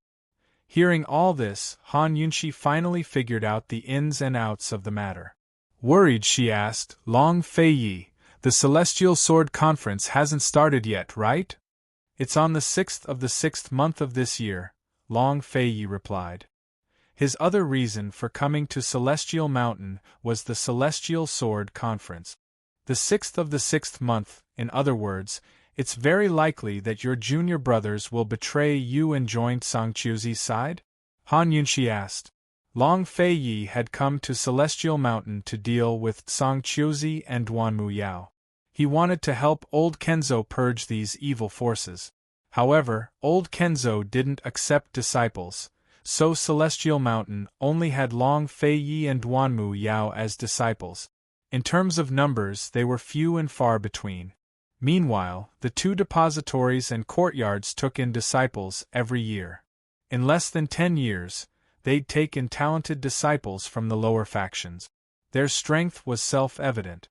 Hearing all this, Han Yunxi finally figured out the ins and outs of the matter. Worried, she asked, Long Fei Yi, the Celestial Sword Conference hasn't started yet, right? It's on the 6th of the 6th month of this year, Long Fei Yi replied. His other reason for coming to Celestial Mountain was the Celestial Sword Conference. The 6th of the 6th month, in other words, it's very likely that your junior brothers will betray you and join Tsang Qiuzi's side? Han Yunxi asked. Long Fei Yi had come to Celestial Mountain to deal with Tsang Qiuzi and Duanmu Yao. He wanted to help old Kenzo purge these evil forces. However, old Kenzo didn't accept disciples, so Celestial Mountain only had Long Fei Yi and Duanmu Yao as disciples. In terms of numbers, they were few and far between. Meanwhile, the 2 depositories and courtyards took in disciples every year. In less than 10 years, they'd take in talented disciples from the lower factions. Their strength was self-evident.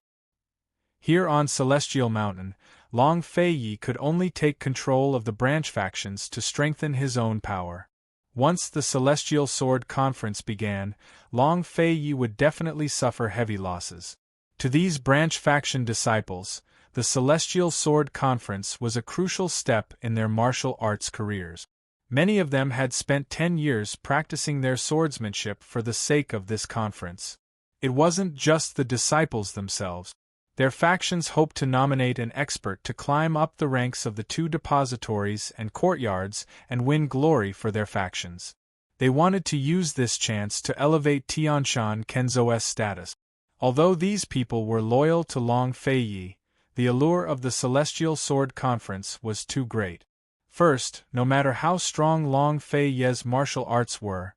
Here on Celestial Mountain, Long Fei Yi could only take control of the branch factions to strengthen his own power. Once the Celestial Sword Conference began, Long Fei Yi would definitely suffer heavy losses. To these branch faction disciples, the Celestial Sword Conference was a crucial step in their martial arts careers. Many of them had spent 10 years practicing their swordsmanship for the sake of this conference. It wasn't just the disciples themselves. Their factions hoped to nominate an expert to climb up the ranks of the two depositories and courtyards and win glory for their factions. They wanted to use this chance to elevate Tianshan Kenzo's status. Although these people were loyal to Long Feiyi, the allure of the Celestial Sword Conference was too great. First, no matter how strong Long Feiyi's martial arts were,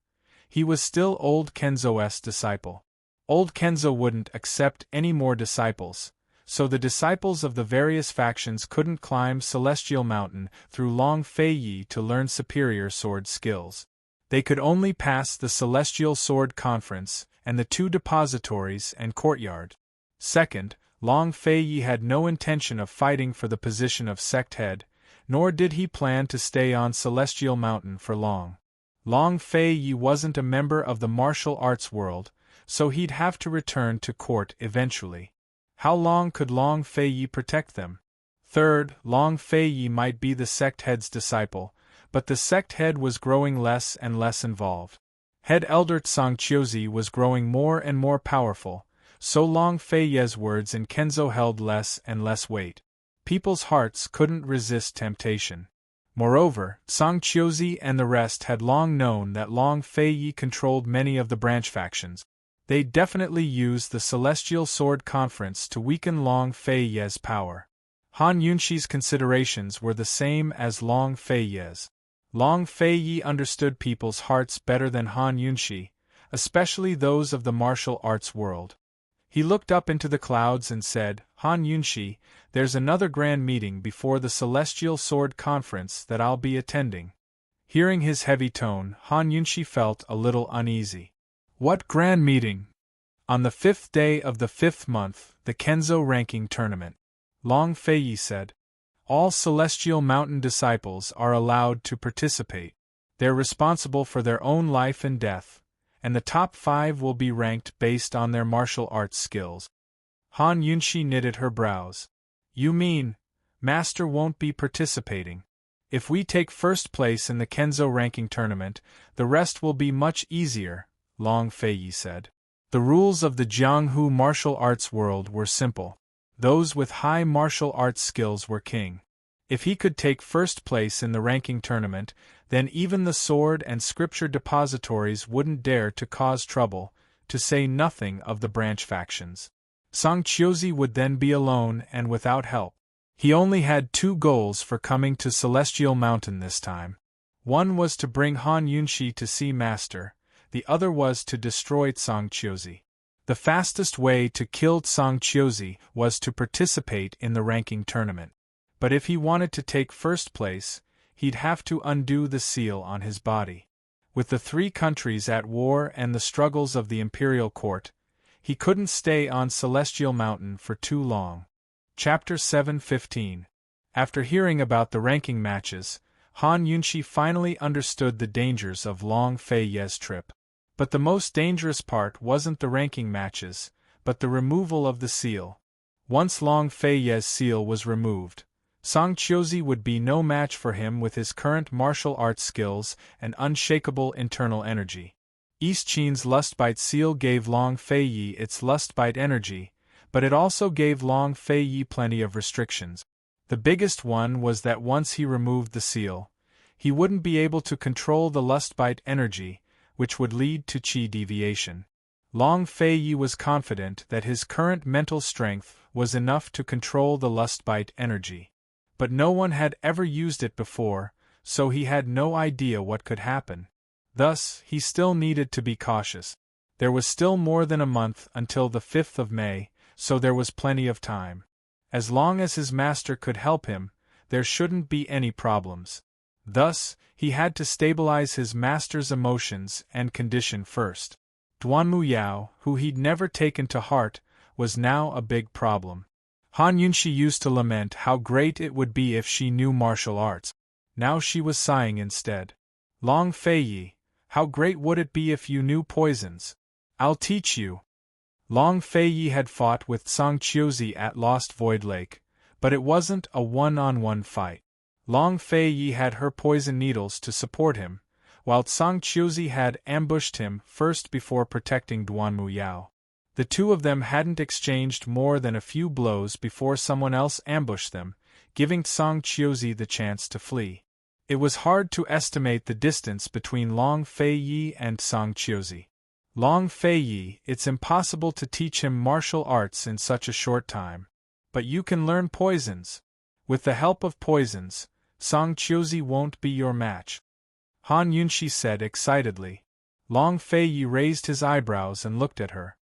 he was still old Kenzo's disciple. Old Kenzo wouldn't accept any more disciples, so the disciples of the various factions couldn't climb Celestial Mountain through Long Feiyi to learn superior sword skills. They could only pass the Celestial Sword Conference and the two depositories and courtyard. Second, Long Feiyi had no intention of fighting for the position of sect head, nor did he plan to stay on Celestial Mountain for long. Long Feiyi wasn't a member of the martial arts world, so he'd have to return to court eventually. How long could Long Feiyi protect them? Third, Long Feiyi might be the sect head's disciple, but the sect head was growing less and less involved. Head Elder Tsangqiuzi was growing more and more powerful, so Long Feiyi's words in Kenzo held less and less weight. People's hearts couldn't resist temptation. Moreover, Tsangqiuzi and the rest had long known that Long Feiyi controlled many of the branch factions. They definitely used the Celestial Sword Conference to weaken Long Feiyi's power. Han Yunxi's considerations were the same as Long Feiyi's. Long Feiyi understood people's hearts better than Han Yunxi, especially those of the martial arts world. He looked up into the clouds and said, "Han Yunxi, there's another grand meeting before the Celestial Sword Conference that I'll be attending." Hearing his heavy tone, Han Yunxi felt a little uneasy. "What grand meeting?" "On the 5th day of the 5th month, the Kenzo ranking tournament," Long Feiyi said. "All Celestial Mountain disciples are allowed to participate. They're responsible for their own life and death, and the top 5 will be ranked based on their martial arts skills." Han Yunxi knitted her brows. "You mean, Master won't be participating? If we take first place in the Kenzo ranking tournament, the rest will be much easier," Long Feiyi said. The rules of the Jianghu martial arts world were simple. Those with high martial arts skills were king. If he could take first place in the ranking tournament, then even the sword and scripture depositories wouldn't dare to cause trouble, to say nothing of the branch factions. Tsangqiuzi would then be alone and without help. He only had 2 goals for coming to Celestial Mountain this time. One was to bring Han Yunxi to see Master, the other was to destroy Tsangqiuzi. The fastest way to kill Tsangqiuzi was to participate in the ranking tournament. But if he wanted to take first place, he'd have to undo the seal on his body. With the 3 countries at war and the struggles of the imperial court, he couldn't stay on Celestial Mountain for too long. Chapter 7:15. After hearing about the ranking matches, Han Yunxi finally understood the dangers of Long Feiyi's trip. But the most dangerous part wasn't the ranking matches, but the removal of the seal. Once Long Feiyi's seal was removed, Tsangqiuzi would be no match for him with his current martial arts skills and unshakable internal energy. East Qin's Lustbite seal gave Long Feiyi its Lustbite energy, but it also gave Long Feiyi plenty of restrictions. The biggest one was that once he removed the seal, he wouldn't be able to control the Lustbite energy, which would lead to qi deviation. Long Feiyi was confident that his current mental strength was enough to control the Lustbite energy. But no one had ever used it before, so he had no idea what could happen. Thus, he still needed to be cautious. There was still more than a month until the 5th of May, so there was plenty of time. As long as his master could help him, there shouldn't be any problems. Thus, he had to stabilize his master's emotions and condition first. Duanmu Yao, who he'd never taken to heart, was now a big problem. Han Yunxi used to lament how great it would be if she knew martial arts. Now she was sighing instead. "Long Feiyi, how great would it be if you knew poisons? I'll teach you." Long Feiyi had fought with Tsangqiuzi at Lost Void Lake, but it wasn't a one-on-one fight. Long Fei Yi had her poison needles to support him, while Tsang Qiuzi had ambushed him first before protecting Duanmu Yao. The two of them hadn't exchanged more than a few blows before someone else ambushed them, giving Tsang Qiuzi the chance to flee. It was hard to estimate the distance between Long Fei Yi and Tsang Qiuzi. Long Fei Yi, it's impossible to teach him martial arts in such a short time. But you can learn poisons. With the help of poisons, Tsang Qiuzi won't be your match, Han Yunshi said excitedly. Long Fei Yi raised his eyebrows and looked at her.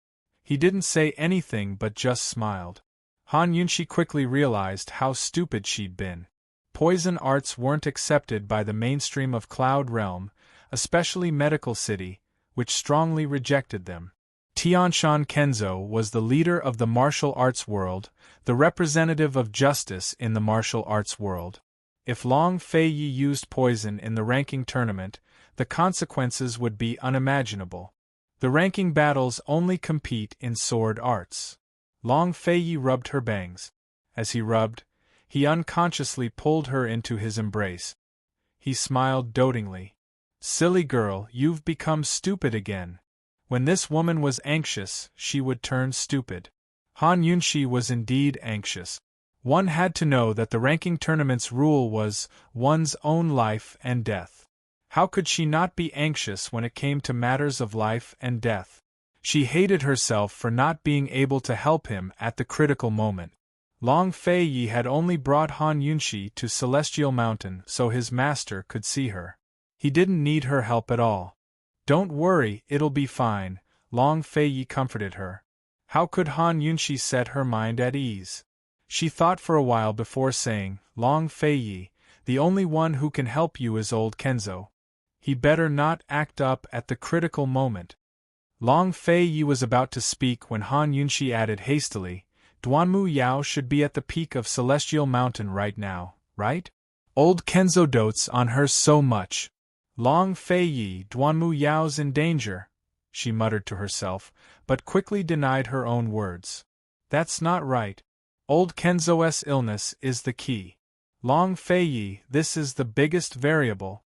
He didn't say anything but just smiled. Han Yunshi quickly realized how stupid she'd been. Poison arts weren't accepted by the mainstream of Cloud Realm, especially Medical City, which strongly rejected them. Tianshan Kenzo was the leader of the martial arts world, the representative of justice in the martial arts world. If Long Fei Yi used poison in the ranking tournament, the consequences would be unimaginable. The ranking battles only compete in sword arts. Long Fei Yi rubbed her bangs. As he rubbed, he unconsciously pulled her into his embrace. He smiled dotingly. Silly girl, you've become stupid again. When this woman was anxious, she would turn stupid. Han Yunshi was indeed anxious. One had to know that the ranking tournament's rule was one's own life and death. How could she not be anxious when it came to matters of life and death? She hated herself for not being able to help him at the critical moment. Long Fei Yi had only brought Han Yunshi to Celestial Mountain so his master could see her. He didn't need her help at all. Don't worry, it'll be fine, Long Fei Yi comforted her. How could Han Yunshi set her mind at ease? She thought for a while before saying, Long Fei Yi, the only one who can help you is old Kenzo. He better not act up at the critical moment. Long Fei Yi was about to speak when Han Yunshi added hastily, Duanmu Yao should be at the peak of Celestial Mountain right now, right? Old Kenzo dotes on her so much. Long Fei Yi, Duanmu Yao's in danger, she muttered to herself, but quickly denied her own words. That's not right. Old Kenzo's illness is the key. Long Fei Yi, this is the biggest variable.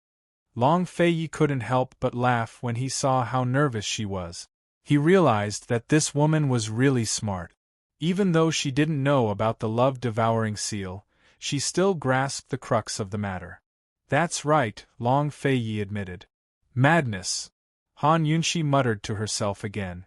Long Fei Yi couldn't help but laugh when he saw how nervous she was. He realized that this woman was really smart. Even though she didn't know about the love-devouring seal, she still grasped the crux of the matter. That's right, Long Fei Yi admitted. Madness. Han Yunshi muttered to herself again.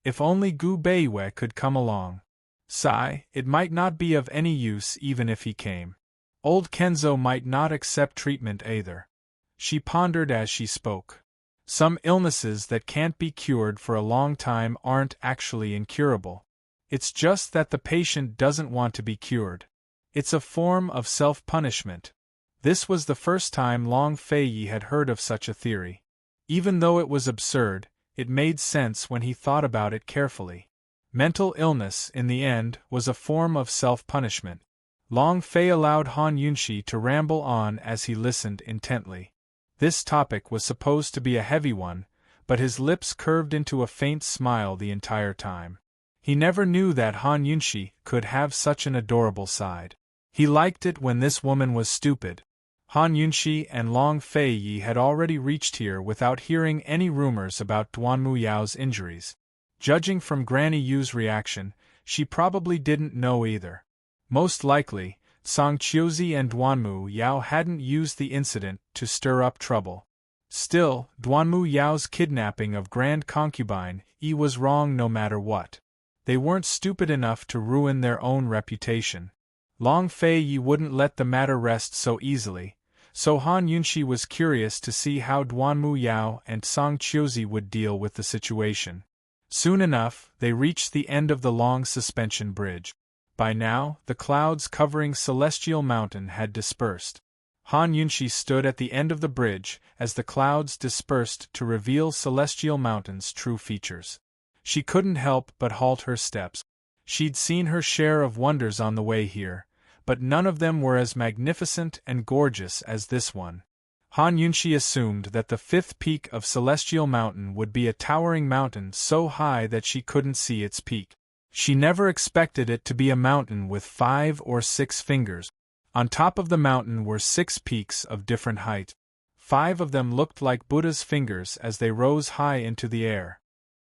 If only Gu Beiwei could come along. Sigh, it might not be of any use even if he came. Old Kenzo might not accept treatment either. She pondered as she spoke. Some illnesses that can't be cured for a long time aren't actually incurable. It's just that the patient doesn't want to be cured. It's a form of self-punishment. This was the first time Long Fei Yi had heard of such a theory. Even though it was absurd, it made sense when he thought about it carefully. Mental illness, in the end, was a form of self-punishment. Long Fei allowed Han Yunshi to ramble on as he listened intently. This topic was supposed to be a heavy one, but his lips curved into a faint smile the entire time. He never knew that Han Yunshi could have such an adorable side. He liked it when this woman was stupid. Han Yunshi and Long Fei Yi had already reached here without hearing any rumors about Duanmu Yao's injuries. Judging from Granny Yu's reaction, she probably didn't know either. Most likely, Tsang Qiuzi and Duanmu Yao hadn't used the incident to stir up trouble. Still, Duanmu Yao's kidnapping of Grand Concubine Yi was wrong no matter what. They weren't stupid enough to ruin their own reputation. Long Fei Yi wouldn't let the matter rest so easily, so Han Yunshi was curious to see how Duanmu Yao and Tsang Qiuzi would deal with the situation. Soon enough, they reached the end of the long suspension bridge. By now, the clouds covering Celestial Mountain had dispersed. Han Yunshi stood at the end of the bridge as the clouds dispersed to reveal Celestial Mountain's true features. She couldn't help but halt her steps. She'd seen her share of wonders on the way here, but none of them were as magnificent and gorgeous as this one. Han Yunshi assumed that the fifth peak of Celestial Mountain would be a towering mountain so high that she couldn't see its peak. She never expected it to be a mountain with 5 or 6 fingers. On top of the mountain were 6 peaks of different height. 5 of them looked like Buddha's fingers as they rose high into the air.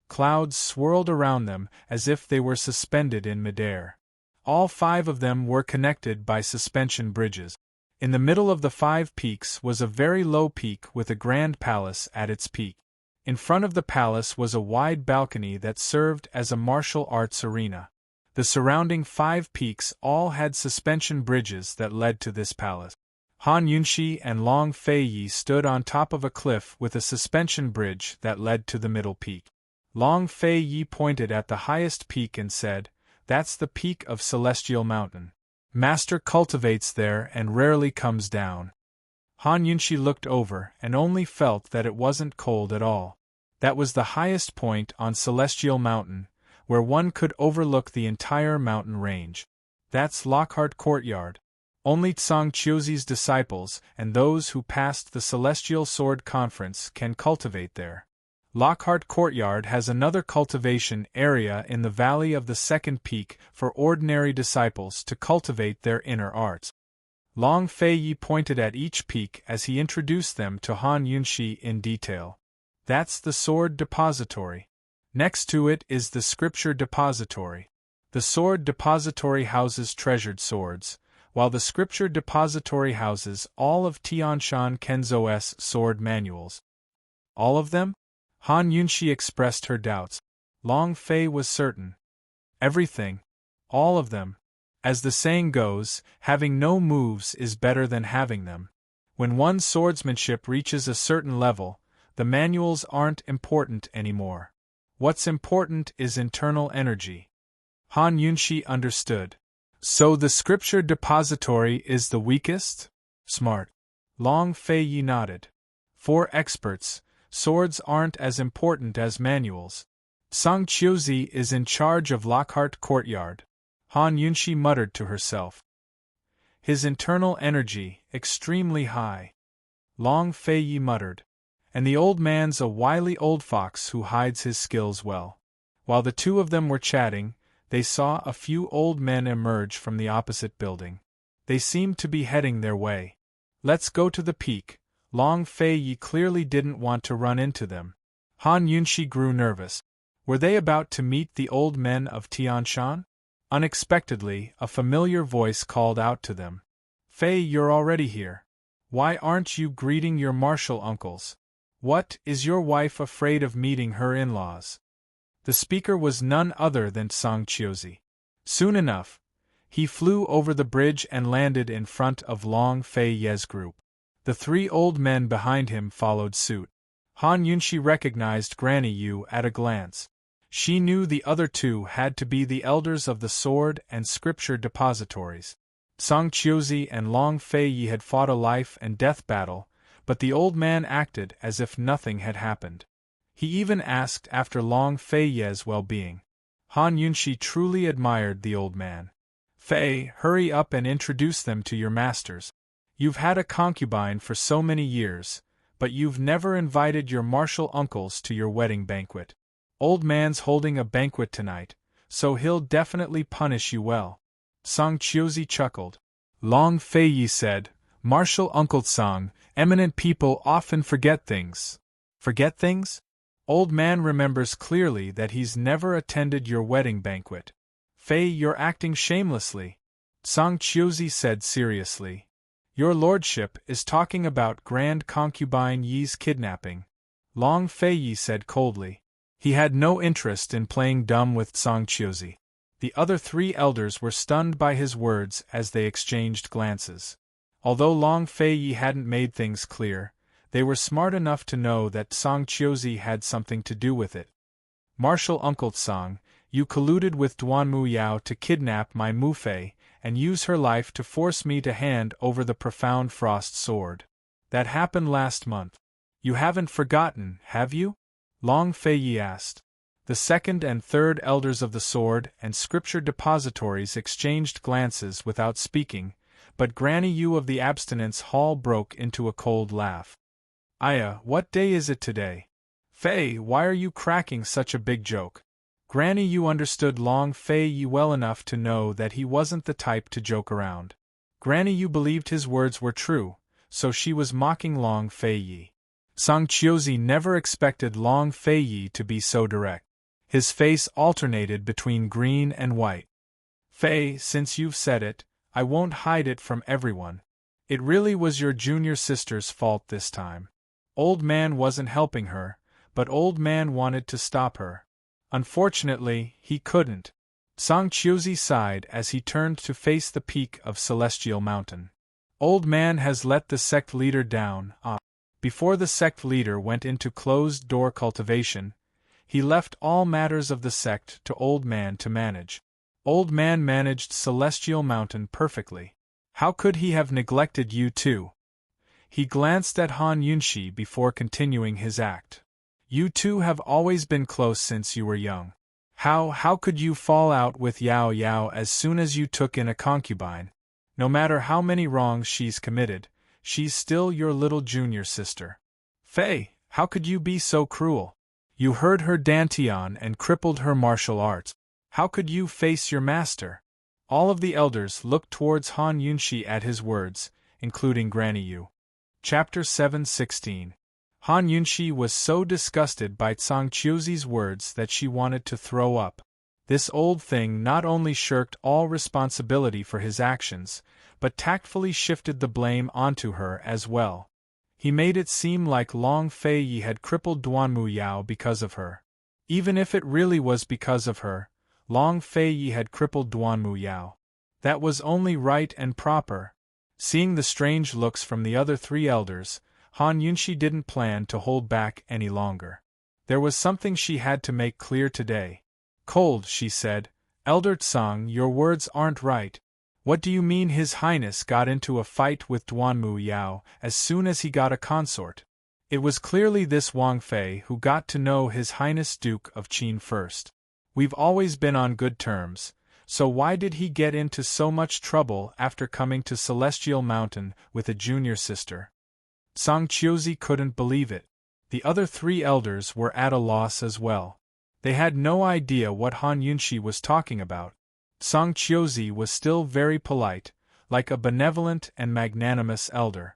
Clouds swirled around them as if they were suspended in midair. All 5 of them were connected by suspension bridges. In the middle of the 5 peaks was a very low peak with a grand palace at its peak. In front of the palace was a wide balcony that served as a martial arts arena. The surrounding 5 peaks all had suspension bridges that led to this palace. Han Yunshi and Long Feiyi stood on top of a cliff with a suspension bridge that led to the middle peak. Long Feiyi pointed at the highest peak and said, "That's the peak of Celestial Mountain. Master cultivates there and rarely comes down." Han Yunshi looked over and only felt that it wasn't cold at all. That was the highest point on Celestial Mountain, where one could overlook the entire mountain range. That's Lockhart Courtyard. Only Tsang Chiozi's disciples and those who passed the Celestial Sword Conference can cultivate there. Lockhart Courtyard has another cultivation area in the valley of the second peak for ordinary disciples to cultivate their inner arts. Long Feiyi pointed at each peak as he introduced them to Han Yunshi in detail. That's the Sword Depository. Next to it is the Scripture Depository. The Sword Depository houses treasured swords, while the Scripture Depository houses all of Tianshan Kenzo's sword manuals. All of them? Han Yunshi expressed her doubts. Long Fei was certain. Everything. All of them. As the saying goes, having no moves is better than having them. When one's swordsmanship reaches a certain level, the manuals aren't important anymore. What's important is internal energy. Han Yunshi understood. So the Scripture Depository is the weakest? Smart. Long Feiyi nodded. For experts, swords aren't as important as manuals. Tsang Chiozi is in charge of Lockhart Courtyard. Han Yunshi muttered to herself. His internal energy, extremely high. Long Feiyi muttered. And the old man's a wily old fox who hides his skills well. While the two of them were chatting, they saw a few old men emerge from the opposite building. They seemed to be heading their way. Let's go to the peak. Long Feiyi clearly didn't want to run into them. Han Yunshi grew nervous. Were they about to meet the old men of Tianshan? Unexpectedly, a familiar voice called out to them. Fei, you're already here. Why aren't you greeting your martial uncles? What, is your wife afraid of meeting her in-laws? The speaker was none other than Tsang Chiozi. Soon enough, he flew over the bridge and landed in front of Long Feiyi's group. The 3 old men behind him followed suit. Han Yunshi recognized Granny Yu at a glance. She knew the other 2 had to be the elders of the Sword and Scripture Depositories. Tsang Chiozi and Long Feiyi had fought a life-and-death battle, but the old man acted as if nothing had happened. He even asked after Long Feiyi's well-being. Han Yunshi truly admired the old man. Fei, hurry up and introduce them to your masters. You've had a concubine for so many years, but you've never invited your martial uncles to your wedding banquet. Old man's holding a banquet tonight, so he'll definitely punish you well. Tsang Chiozi chuckled. Long Feiyi said, Martial Uncle Tsang, eminent people often forget things. Forget things? Old man remembers clearly that he's never attended your wedding banquet. Fei, you're acting shamelessly. Tsang Chiozi said seriously. Your lordship is talking about Grand Concubine Yi's kidnapping. Long Feiyi said coldly. He had no interest in playing dumb with Tsang Chiozi. The other 3 elders were stunned by his words as they exchanged glances. Although Long Feiyi hadn't made things clear, they were smart enough to know that Tsang Chiozi had something to do with it. Martial Uncle Tsang, you colluded with Duanmu Yao to kidnap my Mufei and use her life to force me to hand over the Profound Frost Sword. That happened last month. You haven't forgotten, have you? Long Feiyi asked. The 2nd and 3rd elders of the Sword and Scripture Depositories exchanged glances without speaking, but Granny Yu of the Abstinence Hall broke into a cold laugh. Aya, what day is it today? Fei, why are you cracking such a big joke? Granny Yu understood Long Feiyi well enough to know that he wasn't the type to joke around. Granny Yu believed his words were true, so she was mocking Long Fei Yi. Song Qiuzi never expected Long Fei Yi to be so direct. His face alternated between green and white. Fei, since you've said it, I won't hide it from everyone. It really was your junior sister's fault this time. Old Man wasn't helping her, but Old Man wanted to stop her. Unfortunately, he couldn't. Song Qiuzi sighed as he turned to face the peak of Celestial Mountain. Old Man has let the sect leader down. Before the sect leader went into closed-door cultivation, he left all matters of the sect to Old Man to manage. Old Man managed Celestial Mountain perfectly. How could he have neglected you too? He glanced at Han Yunxi before continuing his act. You two have always been close since you were young. How could you fall out with Yao Yao as soon as you took in a concubine? No matter how many wrongs she's committed, she's still your little junior sister. Fei, how could you be so cruel? You hurt her dantian and crippled her martial arts. How could you face your master? All of the elders looked towards Han Yunxi at his words, including Granny Yu. Chapter 7:16. Han Yunxi was so disgusted by Song Qiuzi's words that she wanted to throw up. This old thing not only shirked all responsibility for his actions, but tactfully shifted the blame onto her as well. He made it seem like Long Fei Yi had crippled Duanmu Yao because of her. Even if it really was because of her, Long Fei Yi had crippled Duanmu Yao. That was only right and proper. Seeing the strange looks from the other three elders, Han Yunxi didn't plan to hold back any longer. There was something she had to make clear today. Cold, she said, Elder Tsang, your words aren't right. What do you mean His Highness got into a fight with Duanmu Yao as soon as he got a consort? It was clearly this Wang Fei who got to know His Highness Duke of Qin first. We've always been on good terms, so why did he get into so much trouble after coming to Celestial Mountain with a junior sister? Song Qiuzi couldn't believe it. The other three elders were at a loss as well. They had no idea what Han Yunxi was talking about. Song Qiuzi was still very polite, like a benevolent and magnanimous elder.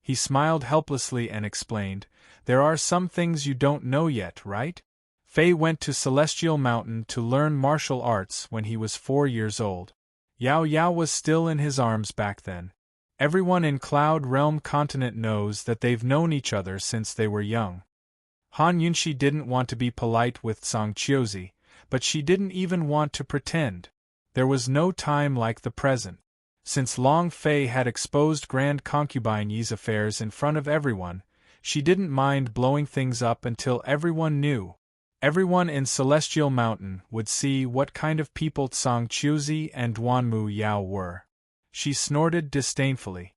He smiled helplessly and explained, there are some things you don't know yet, right? Fei went to Celestial Mountain to learn martial arts when he was 4 years old. Yao Yao was still in his arms back then. Everyone in Cloud Realm Continent knows that they've known each other since they were young. Han Yunxi didn't want to be polite with Song Qiuzi, but she didn't even want to pretend. There was no time like the present. Since Long Fei had exposed Grand Concubine Yi's affairs in front of everyone, she didn't mind blowing things up until everyone knew. Everyone in Celestial Mountain would see what kind of people Song Qiuzi and Duanmu Yao were. She snorted disdainfully.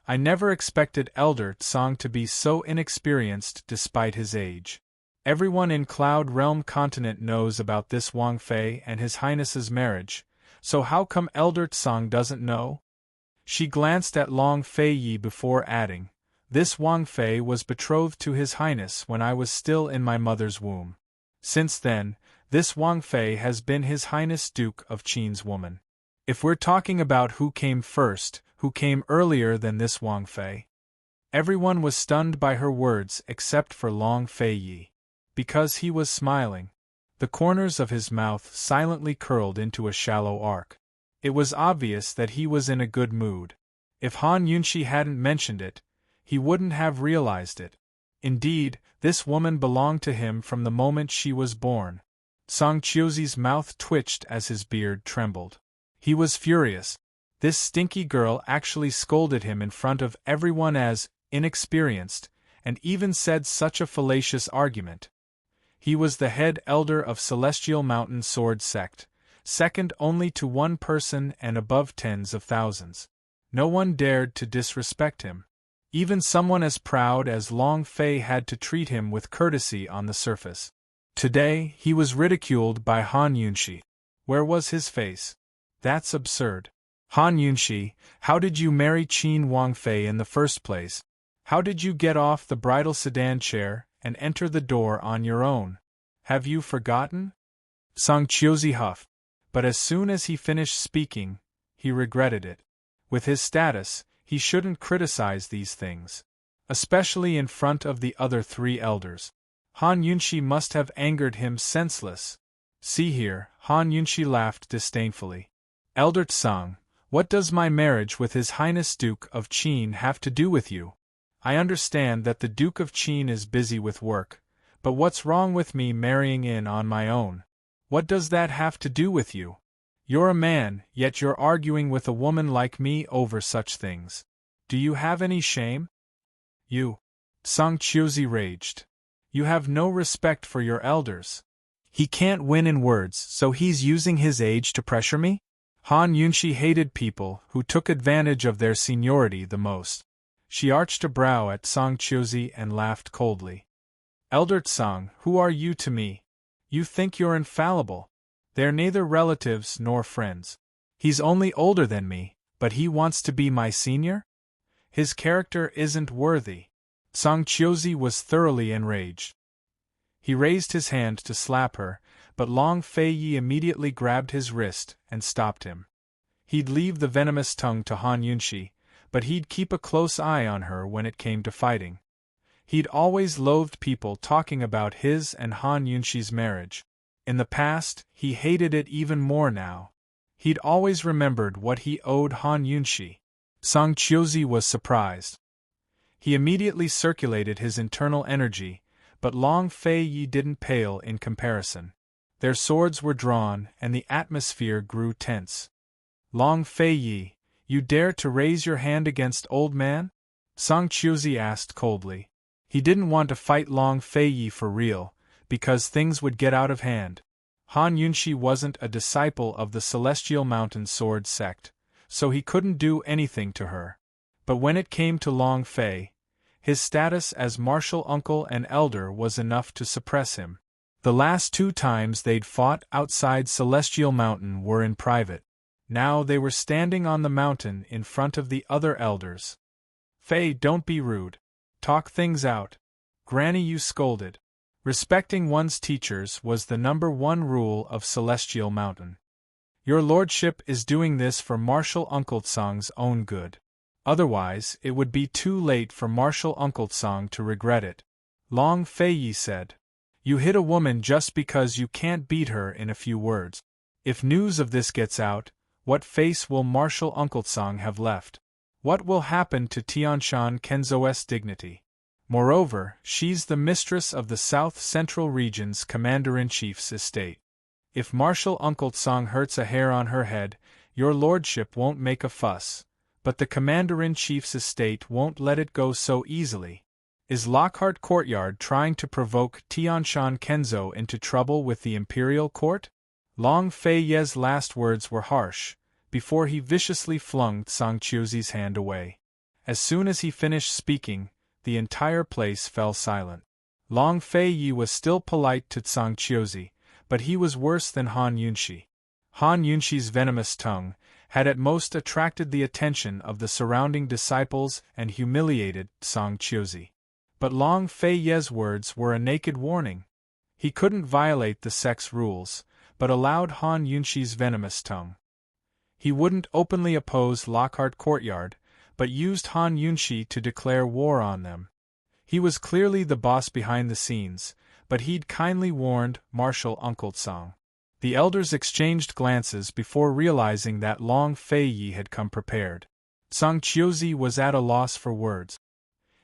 I never expected Elder Tsang to be so inexperienced despite his age. Everyone in Cloud Realm Continent knows about this Wang Fei and His Highness's marriage, so how come Elder Tsang doesn't know? She glanced at Long Fei Yi before adding, this Wang Fei was betrothed to His Highness when I was still in my mother's womb. Since then, this Wang Fei has been His Highness Duke of Qin's woman. If we're talking about who came first, who came earlier than this Wang Fei? Everyone was stunned by her words except for Long Fei Yi. Because he was smiling. The corners of his mouth silently curled into a shallow arc. It was obvious that he was in a good mood. If Han Yunxi hadn't mentioned it, he wouldn't have realized it. Indeed, this woman belonged to him from the moment she was born. Song Qiuzi's mouth twitched as his beard trembled. He was furious. This stinky girl actually scolded him in front of everyone as inexperienced, and even said such a fallacious argument. He was the head elder of Celestial Mountain Sword Sect, second only to one person and above tens of thousands. No one dared to disrespect him. Even someone as proud as Long Fei had to treat him with courtesy on the surface. Today, he was ridiculed by Han Yunxi. Where was his face? That's absurd. Han Yunxi, how did you marry Qin Wang Fei in the first place? How did you get off the bridal sedan chair and enter the door on your own? Have you forgotten? Song Qiuzi huffed. But as soon as he finished speaking, he regretted it. With his status, he shouldn't criticize these things. Especially in front of the other 3 elders. Han Yunshi must have angered him senseless. See here, Han Yunshi laughed disdainfully. Elder Tsang, what does my marriage with His Highness Duke of Qin have to do with you? I understand that the Duke of Qin is busy with work, but what's wrong with me marrying in on my own? What does that have to do with you? You're a man, yet you're arguing with a woman like me over such things. Do you have any shame? You. Song Qiuzi raged. You have no respect for your elders. He can't win in words, so he's using his age to pressure me? Han Yunshi hated people who took advantage of their seniority the most. She arched a brow at Song Qiuzi and laughed coldly. Elder Tsang, who are you to me? You think you're infallible. They're neither relatives nor friends. He's only older than me, but he wants to be my senior? His character isn't worthy. Song Qiuzi was thoroughly enraged. He raised his hand to slap her, but Long Feiyi immediately grabbed his wrist and stopped him. He'd leave the venomous tongue to Han Yunshi, but he'd keep a close eye on her when it came to fighting. He'd always loathed people talking about his and Han Yunshi's marriage. In the past, he hated it even more now. He'd always remembered what he owed Han Yunshi. Song Qiuzi was surprised. He immediately circulated his internal energy, but Long Feiyi didn't pale in comparison. Their swords were drawn, and the atmosphere grew tense. Long Feiyi, you dare to raise your hand against old man? Song Qiuzi asked coldly. He didn't want to fight Long Feiyi for real, because things would get out of hand. Han Yunshi wasn't a disciple of the Celestial Mountain Sword sect, so he couldn't do anything to her. But when it came to Long Fei, his status as martial uncle and elder was enough to suppress him. The last 2 times they'd fought outside Celestial Mountain were in private. Now they were standing on the mountain in front of the other elders. Fei, don't be rude. Talk things out. Granny, you scolded. Respecting one's teachers was the #1 rule of Celestial Mountain. Your lordship is doing this for Martial Uncle Tsang's own good. Otherwise, it would be too late for Martial Uncle Tsang to regret it. Long Feiyi said. You hit a woman just because you can't beat her in a few words. If news of this gets out, what face will Martial Uncle Tsang have left? What will happen to Tianshan Kenzo's dignity? Moreover, she's the mistress of the South Central Region's Commander-in-Chief's estate. If Martial Uncle Tsang hurts a hair on her head, your lordship won't make a fuss, but the Commander-in-Chief's estate won't let it go so easily. Is Lockhart Courtyard trying to provoke Tianshan Kenzo into trouble with the Imperial Court? Long Feiyi's last words were harsh, before he viciously flung Song Qiuzi's hand away. As soon as he finished speaking, the entire place fell silent. Long Feiyi was still polite to Song Qiuzi, but he was worse than Han Yunshi. Han Yunshi's venomous tongue had at most attracted the attention of the surrounding disciples and humiliated Song Qiuzi. But Long Feiyi's words were a naked warning. He couldn't violate the sect's rules, but allowed Han Yunshi's venomous tongue. He wouldn't openly oppose Lockhart Courtyard, but used Han Yunshi to declare war on them. He was clearly the boss behind the scenes, but he'd kindly warned Martial Uncle Tsang. The elders exchanged glances before realizing that Long Feiyi had come prepared. Song Qiuzi was at a loss for words.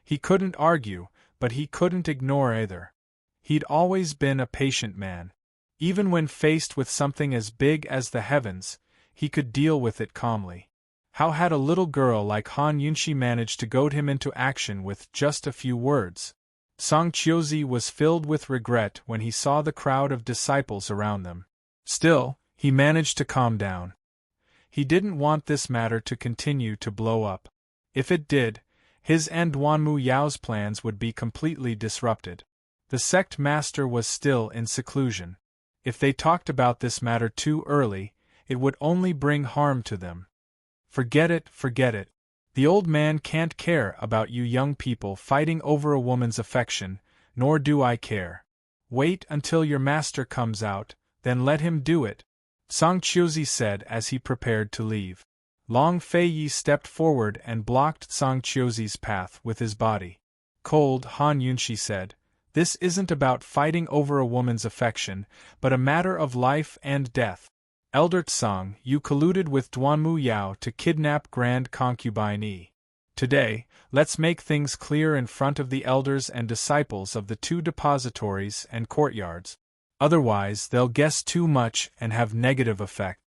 He couldn't argue, but he couldn't ignore either. He'd always been a patient man. Even when faced with something as big as the heavens, he could deal with it calmly. How had a little girl like Han Yunshi managed to goad him into action with just a few words? Song Qiuzi was filled with regret when he saw the crowd of disciples around them. Still, he managed to calm down. He didn't want this matter to continue to blow up. If it did, his and Duanmu Yao's plans would be completely disrupted. The sect master was still in seclusion. If they talked about this matter too early, it would only bring harm to them. Forget it, forget it. The old man can't care about you young people fighting over a woman's affection, nor do I care. Wait until your master comes out, then let him do it, Song Qiuzi said as he prepared to leave. Long Fei Yi stepped forward and blocked Song Qiuzi's path with his body. Cold, Han Yunshi said, "This isn't about fighting over a woman's affection, but a matter of life and death. Elder Tsang, you colluded with Duanmu Yao to kidnap Grand Concubine Yi. Today, let's make things clear in front of the elders and disciples of the two depositories and courtyards. Otherwise, they'll guess too much and have negative effect."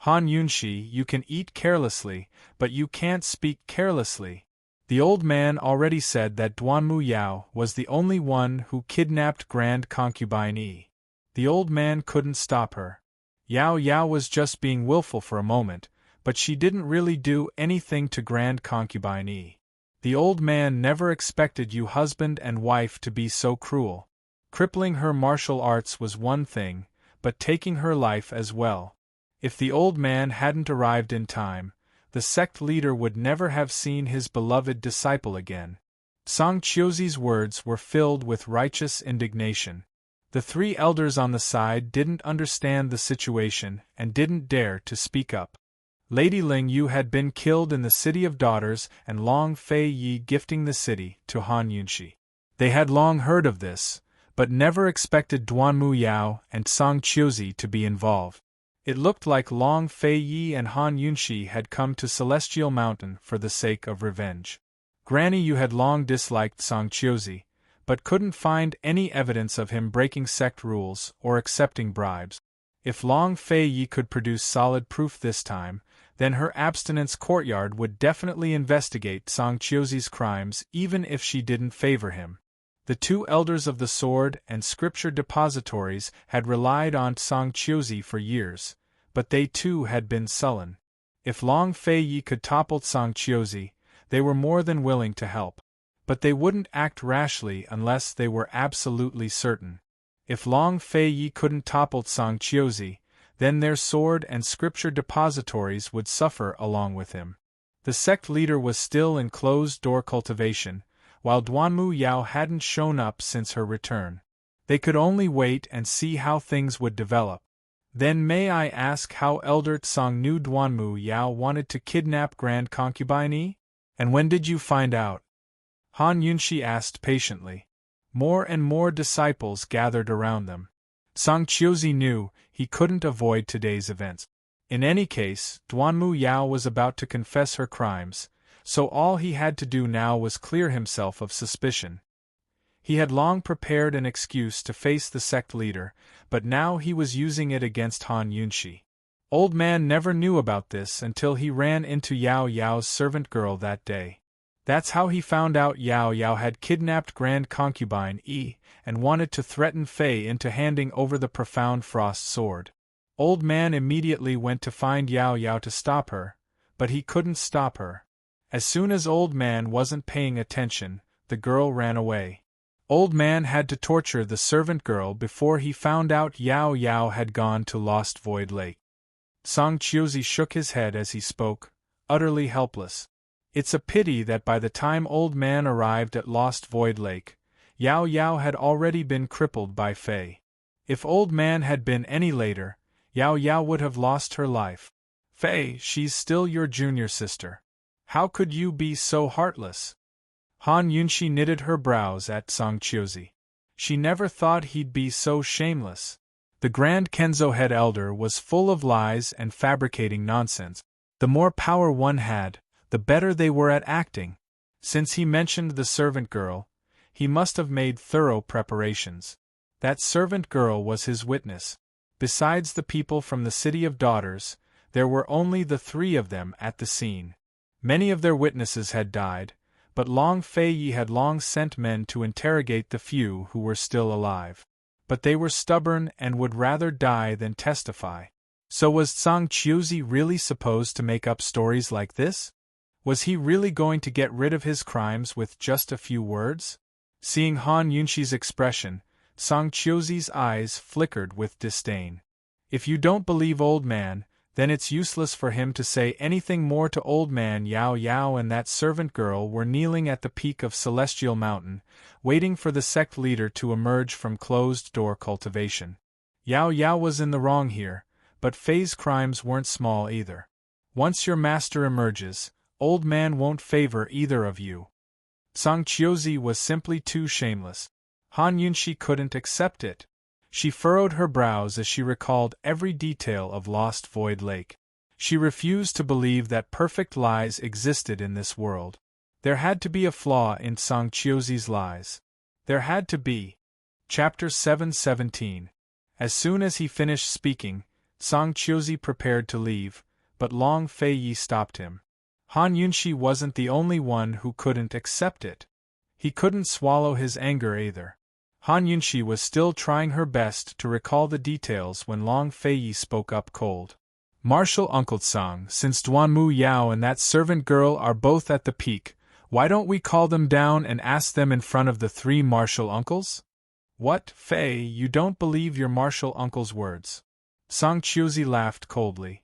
Han Yunshi, you can eat carelessly, but you can't speak carelessly. The old man already said that Duanmu Yao was the only one who kidnapped Grand Concubine Yi. The old man couldn't stop her. Yao Yao was just being willful for a moment, but she didn't really do anything to Grand Concubine Yi. The old man never expected you husband and wife to be so cruel. Crippling her martial arts was one thing, but taking her life as well. If the old man hadn't arrived in time, the sect leader would never have seen his beloved disciple again. Song Qiuzi's words were filled with righteous indignation. The three elders on the side didn't understand the situation and didn't dare to speak up. Lady Ling Yu had been killed in the City of Daughters and Long Fei Yi gifting the city to Han Yunshi. They had long heard of this, but never expected Duanmu Yao and Song Qiuzi to be involved. It looked like Long Fei Yi and Han Yunshi had come to Celestial Mountain for the sake of revenge. Granny Yu had long disliked Song Qiuzi, but couldn't find any evidence of him breaking sect rules or accepting bribes. If Long Fei Yi could produce solid proof this time, then her abstinence courtyard would definitely investigate Song Qiuzi's crimes even if she didn't favor him. The two elders of the sword and scripture depositories had relied on Song Qiuzi for years, but they too had been sullen. If Long Fei Yi could topple Song Qiuzi, they were more than willing to help. But they wouldn't act rashly unless they were absolutely certain. If Long Fei Yi couldn't topple Song Qiuzi, then their sword and scripture depositories would suffer along with him. The sect leader was still in closed-door cultivation, while Duanmu Yao hadn't shown up since her return. They could only wait and see how things would develop. "Then may I ask how Elder Tsang knew Duanmu Yao wanted to kidnap Grand Concubine Yi? And when did you find out?" Han Yunshi asked patiently. More and more disciples gathered around them. Song Qiuzi knew he couldn't avoid today's events. In any case, Duanmu Yao was about to confess her crimes, so all he had to do now was clear himself of suspicion. He had long prepared an excuse to face the sect leader, but now he was using it against Han Yunshi. Old man never knew about this until he ran into Yao Yao's servant girl that day. That's how he found out Yao Yao had kidnapped Grand Concubine Yi and wanted to threaten Fei into handing over the Profound Frost Sword. Old man immediately went to find Yao Yao to stop her, but he couldn't stop her. As soon as old man wasn't paying attention, the girl ran away. Old man had to torture the servant girl before he found out Yao Yao had gone to Lost Void Lake. Song Qiuzi shook his head as he spoke, utterly helpless. It's a pity that by the time old man arrived at Lost Void Lake, Yao Yao had already been crippled by Fei. If old man had been any later, Yao Yao would have lost her life. "Fei, she's still your junior sister. How could you be so heartless?" Han Yunshi knitted her brows at Song Qiuzi. She never thought he'd be so shameless. The Grand Kenzo head elder was full of lies and fabricating nonsense. The more power one had, the better they were at acting. Since he mentioned the servant girl, he must have made thorough preparations. That servant girl was his witness. Besides the people from the City of Daughters, there were only the three of them at the scene. Many of their witnesses had died, but Long Fei Yi had long sent men to interrogate the few who were still alive. But they were stubborn and would rather die than testify. So was Song Qiuzi really supposed to make up stories like this? Was he really going to get rid of his crimes with just a few words? Seeing Han Yunshi's expression, Song Qiuzi's eyes flickered with disdain. If you don't believe old man, then it's useless for him to say anything more to old man. Yao Yao and that servant girl were kneeling at the peak of Celestial Mountain, waiting for the sect leader to emerge from closed-door cultivation. Yao Yao was in the wrong here, but Fei's crimes weren't small either. Once your master emerges, old man won't favor either of you. Song Chiozi was simply too shameless. Han Yunshi couldn't accept it. She furrowed her brows as she recalled every detail of Lost Void Lake. She refused to believe that perfect lies existed in this world. There had to be a flaw in Song Chiozi's lies. There had to be. Chapter 717. As soon as he finished speaking, Song Chiozi prepared to leave, but Long Feiyi stopped him. Han Yunshi wasn't the only one who couldn't accept it. He couldn't swallow his anger either. Han Yunshi was still trying her best to recall the details when Long Feiyi spoke up cold. Martial Uncle Song, since Duanmu Yao and that servant girl are both at the peak, why don't we call them down and ask them in front of the three martial uncles? What, Fei, you don't believe your martial uncle's words? Song Chiozi laughed coldly.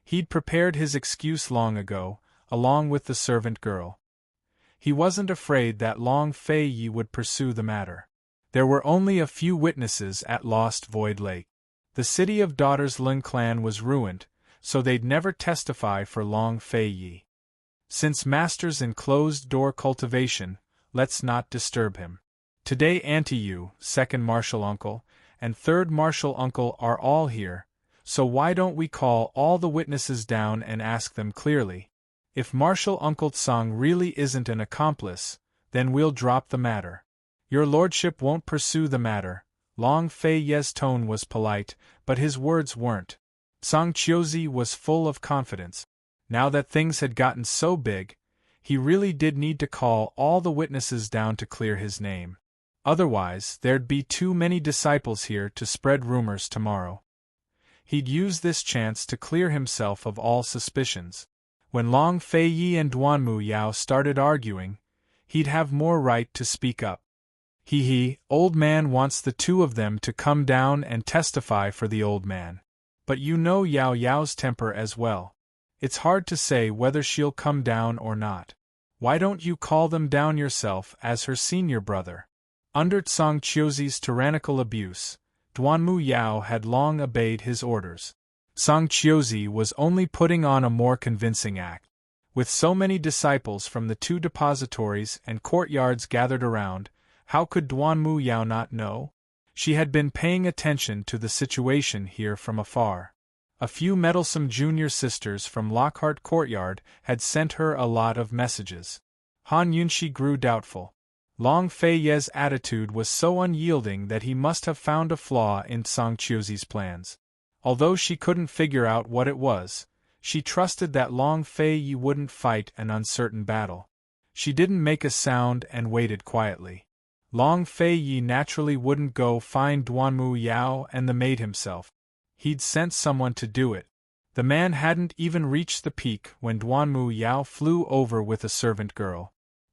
He'd prepared his excuse long ago, along with the servant girl. He wasn't afraid that Long Feiyi would pursue the matter. There were only a few witnesses at Lost Void Lake. The city of Daughters Ling clan was ruined, so they'd never testify for Long Feiyi. Since Master's in closed-door cultivation, let's not disturb him. Today Auntie Yu, second martial uncle, and third martial uncle are all here, so why don't we call all the witnesses down and ask them clearly? If Martial Uncle Tsang really isn't an accomplice, then we'll drop the matter. Your lordship won't pursue the matter. Long Feiyi's tone was polite, but his words weren't. Song Chiozi was full of confidence. Now that things had gotten so big, he really did need to call all the witnesses down to clear his name. Otherwise, there'd be too many disciples here to spread rumors tomorrow. He'd use this chance to clear himself of all suspicions. When Long Feiyi and Duanmu Yao started arguing, he'd have more right to speak up. Old man wants the two of them to come down and testify for the old man. But you know Yao Yao's temper as well. It's hard to say whether she'll come down or not. Why don't you call them down yourself as her senior brother? Under Song Chiozi's tyrannical abuse, Duanmu Yao had long obeyed his orders. Song Chiozi was only putting on a more convincing act. With so many disciples from the two depositories and courtyards gathered around, how could Duanmu Yao not know? She had been paying attention to the situation here from afar. A few meddlesome junior sisters from Lockhart Courtyard had sent her a lot of messages. Han Yunshi grew doubtful. Long Feiyi's attitude was so unyielding that he must have found a flaw in Song Chiozi's plans. Although she couldn't figure out what it was, she trusted that Long Feiyi wouldn't fight an uncertain battle. She didn't make a sound and waited quietly. Long Feiyi naturally wouldn't go find Duanmu Yao and the maid himself. He'd sent someone to do it. The man hadn't even reached the peak when Duanmu Yao flew over with a servant girl.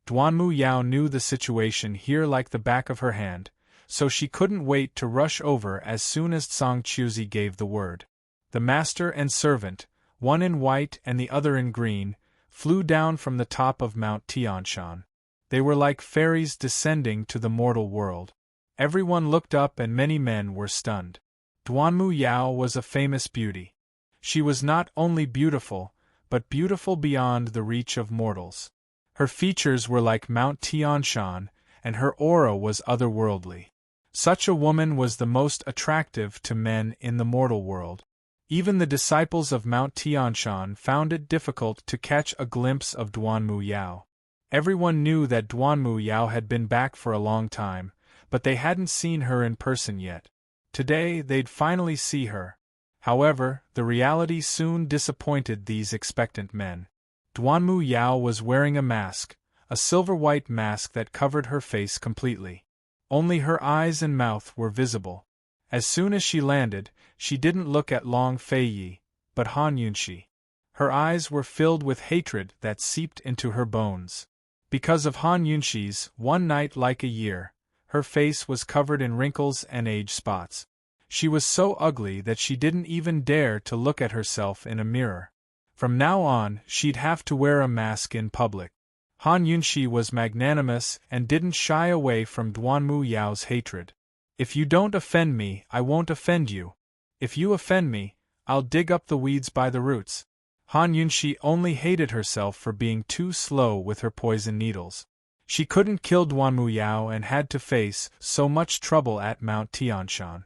Duanmu Yao knew the situation here like the back of her hand, so she couldn't wait to rush over as soon as Song Chiozi gave the word. The master and servant, one in white and the other in green, flew down from the top of Mount Tianshan. They were like fairies descending to the mortal world. Everyone looked up and many men were stunned. Duanmu Yao was a famous beauty. She was not only beautiful, but beautiful beyond the reach of mortals. Her features were like Mount Tianshan, and her aura was otherworldly. Such a woman was the most attractive to men in the mortal world. Even the disciples of Mount Tianshan found it difficult to catch a glimpse of Duanmu Yao. Everyone knew that Duanmu Yao had been back for a long time, but they hadn't seen her in person yet. Today they'd finally see her. However, the reality soon disappointed these expectant men. Duanmu Yao was wearing a mask, a silver-white mask that covered her face completely. Only her eyes and mouth were visible. As soon as she landed, she didn't look at Long Feiyi, but Han Yunshi. Her eyes were filled with hatred that seeped into her bones. Because of Han Yunshi's one night like a year, her face was covered in wrinkles and age spots. She was so ugly that she didn't even dare to look at herself in a mirror. From now on, she'd have to wear a mask in public. Han Yunshi was magnanimous and didn't shy away from Duanmu Yao's hatred. If you don't offend me, I won't offend you. If you offend me, I'll dig up the weeds by the roots. Han Yunxi only hated herself for being too slow with her poison needles. She couldn't kill Duanmu Yao and had to face so much trouble at Mount Tianshan.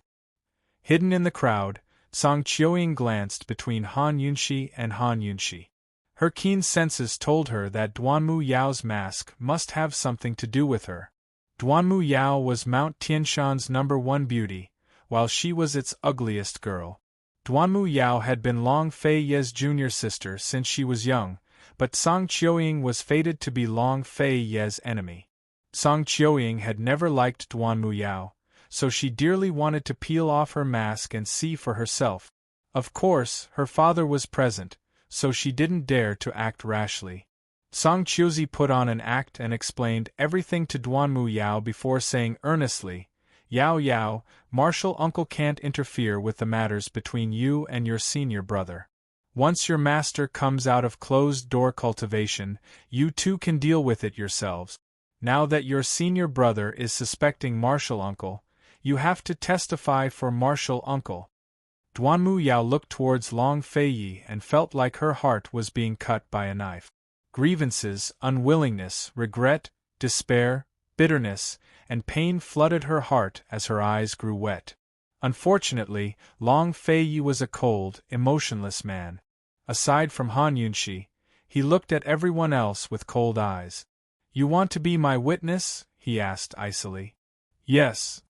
Hidden in the crowd, Song Qiuying glanced between Han Yunxi and Han Yunxi. Her keen senses told her that Duanmu Yao's mask must have something to do with her. Duanmu Yao was Mount Tianshan's #1 beauty, while she was its ugliest girl. Duanmu Yao had been Long Fei Ye's junior sister since she was young, but Song Qiuying was fated to be Long Fei Ye's enemy. Song Qiuying had never liked Duanmu Yao, so she dearly wanted to peel off her mask and see for herself. Of course, her father was present, so she didn't dare to act rashly. Song Qiuzi put on an act and explained everything to Duanmu Yao before saying earnestly, "Yao Yao, martial uncle can't interfere with the matters between you and your senior brother. Once your master comes out of closed-door cultivation, you two can deal with it yourselves. Now that your senior brother is suspecting martial uncle, you have to testify for martial uncle." Duanmu Yao looked towards Long Feiyi and felt like her heart was being cut by a knife. Grievances, unwillingness, regret, despair, bitterness, and pain flooded her heart as her eyes grew wet. Unfortunately, Long Feiyi was a cold, emotionless man. Aside from Han Yunxi, he looked at everyone else with cold eyes. "You want to be my witness?" he asked icily. "Yes,"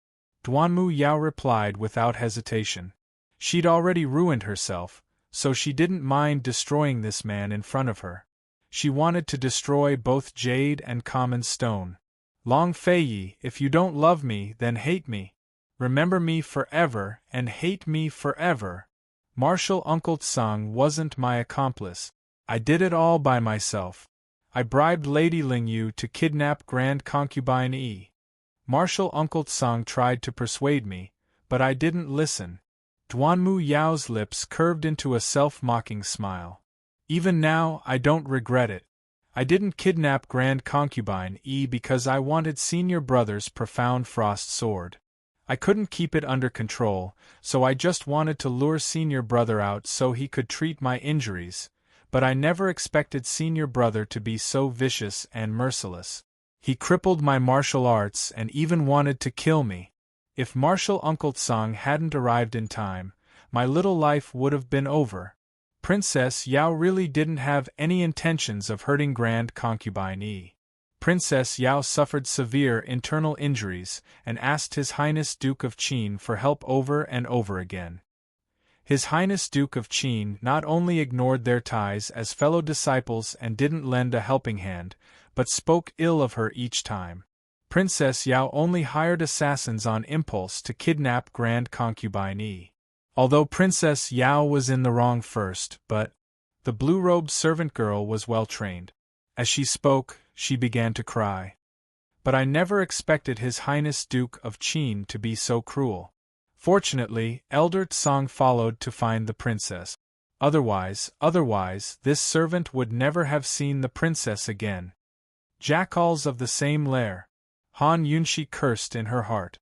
Duanmu Yao replied without hesitation. She'd already ruined herself, so she didn't mind destroying this man in front of her. She wanted to destroy both jade and common stone. "Long Feiyi, if you don't love me, then hate me. Remember me forever and hate me forever. Martial Uncle Tsang wasn't my accomplice. I did it all by myself. I bribed Lady Lingyu to kidnap Grand Concubine Yi. Martial Uncle Tsang tried to persuade me, but I didn't listen." Duanmu Yao's lips curved into a self-mocking smile. "Even now, I don't regret it. I didn't kidnap Grand Concubine Yi because I wanted Senior Brother's profound frost sword. I couldn't keep it under control, so I just wanted to lure Senior Brother out so he could treat my injuries, but I never expected Senior Brother to be so vicious and merciless. He crippled my martial arts and even wanted to kill me. If Martial Uncle Tsang hadn't arrived in time, my little life would have been over. Princess Yao really didn't have any intentions of hurting Grand Concubine Yi. Princess Yao suffered severe internal injuries and asked His Highness Duke of Qin for help over and over again. His Highness Duke of Qin not only ignored their ties as fellow disciples and didn't lend a helping hand, but spoke ill of her each time. Princess Yao only hired assassins on impulse to kidnap Grand Concubine Yi. Although Princess Yao was in the wrong first, but the blue-robed servant girl was well trained. As she spoke, she began to cry. "But I never expected His Highness Duke of Qin to be so cruel." Fortunately, Elder Tsang followed to find the princess. Otherwise, this servant would never have seen the princess again. Jackals of the same lair. Han Yunxi cursed in her heart.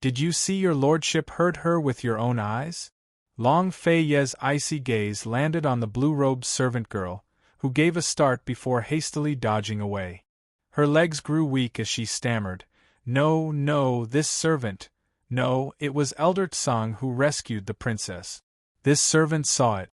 "Did you see your lordship hurt her with your own eyes?" Long Fei Ye's icy gaze landed on the blue-robed servant girl, who gave a start before hastily dodging away. Her legs grew weak as she stammered, No, this servant. No, it was Elder Tsang who rescued the princess. This servant saw it.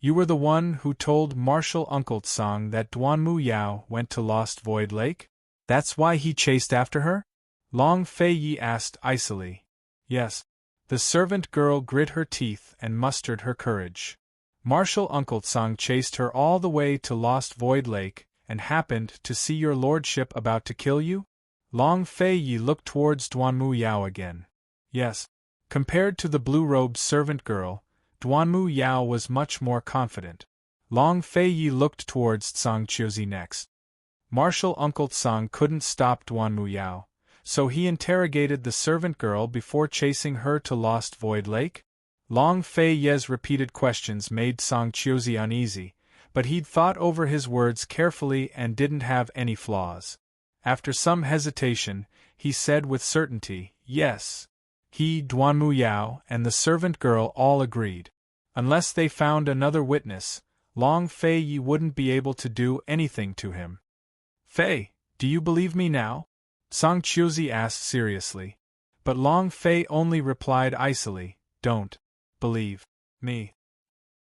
You were the one who told Martial Uncle Tsang that Duanmu Yao went to Lost Void Lake? That's why he chased after her? Long Fei Yi asked icily. Yes. The servant girl grit her teeth and mustered her courage. Martial Uncle Tsang chased her all the way to Lost Void Lake and happened to see your lordship about to kill you? Long Fei Yi looked towards Duanmu Yao again. Yes. Compared to the blue-robed servant girl, Duanmu Yao was much more confident. Long Fei Yi looked towards Tsang Qiuzi next. Martial Uncle Tsang couldn't stop Duanmu Yao, so he interrogated the servant girl before chasing her to Lost Void Lake? Long Fei Ye's repeated questions made Tsang Qiuzi uneasy, but he'd thought over his words carefully and didn't have any flaws. After some hesitation, he said with certainty, yes. He, Duanmu Yao, and the servant girl all agreed. Unless they found another witness, Long Fei Yi wouldn't be able to do anything to him. Fei, do you believe me now? Song Qiuzi asked seriously. But Long Fei only replied icily, don't believe me.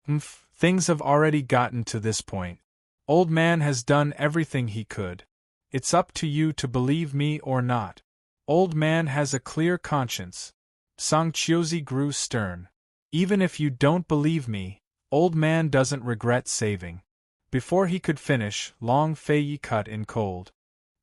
Things have already gotten to this point. Old man has done everything he could. It's up to you to believe me or not. Old man has a clear conscience. Song Qiuzi grew stern. Even if you don't believe me, old man doesn't regret saving. Before he could finish, Long Fei Yi cut in cold.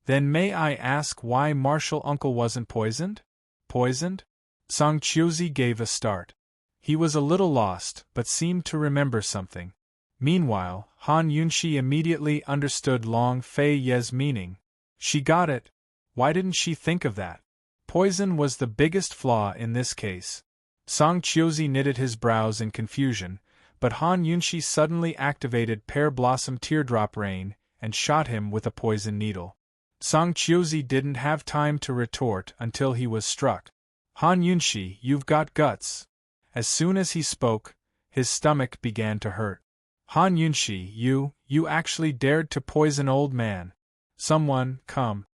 Then may I ask why Martial Uncle wasn't poisoned? Poisoned? Song Qiuzi gave a start. He was a little lost, but seemed to remember something. Meanwhile, Han Yunxi immediately understood Long Fei Yi's meaning. She got it. Why didn't she think of that? Poison was the biggest flaw in this case. Song Qiuzi knitted his brows in confusion, but Han Yunxi suddenly activated Pear Blossom Teardrop Rain and shot him with a poison needle. Song Qiuzi didn't have time to retort until he was struck. Han Yunxi, you've got guts. As soon as he spoke, his stomach began to hurt. Han Yunxi, you actually dared to poison old man. Someone, come.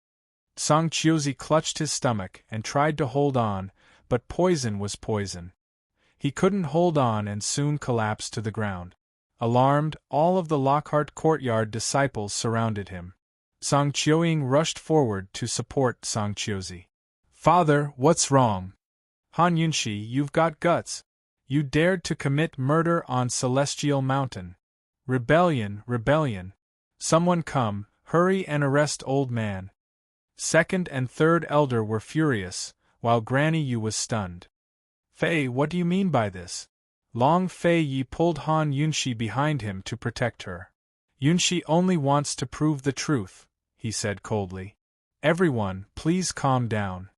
Song Qiuzi clutched his stomach and tried to hold on, but poison was poison. He couldn't hold on and soon collapsed to the ground. Alarmed, all of the Lockhart courtyard disciples surrounded him. Song Qiuying rushed forward to support Song Qiuzi. Father, what's wrong? Han Yunxi, you've got guts. You dared to commit murder on Celestial Mountain. Rebellion, rebellion. Someone come, hurry and arrest old man. Second and third elder were furious, while Granny Yu was stunned. Fei, what do you mean by this? Long Fei Yi pulled Han Yunxi behind him to protect her. Yunxi only wants to prove the truth, he said coldly. Everyone, please calm down.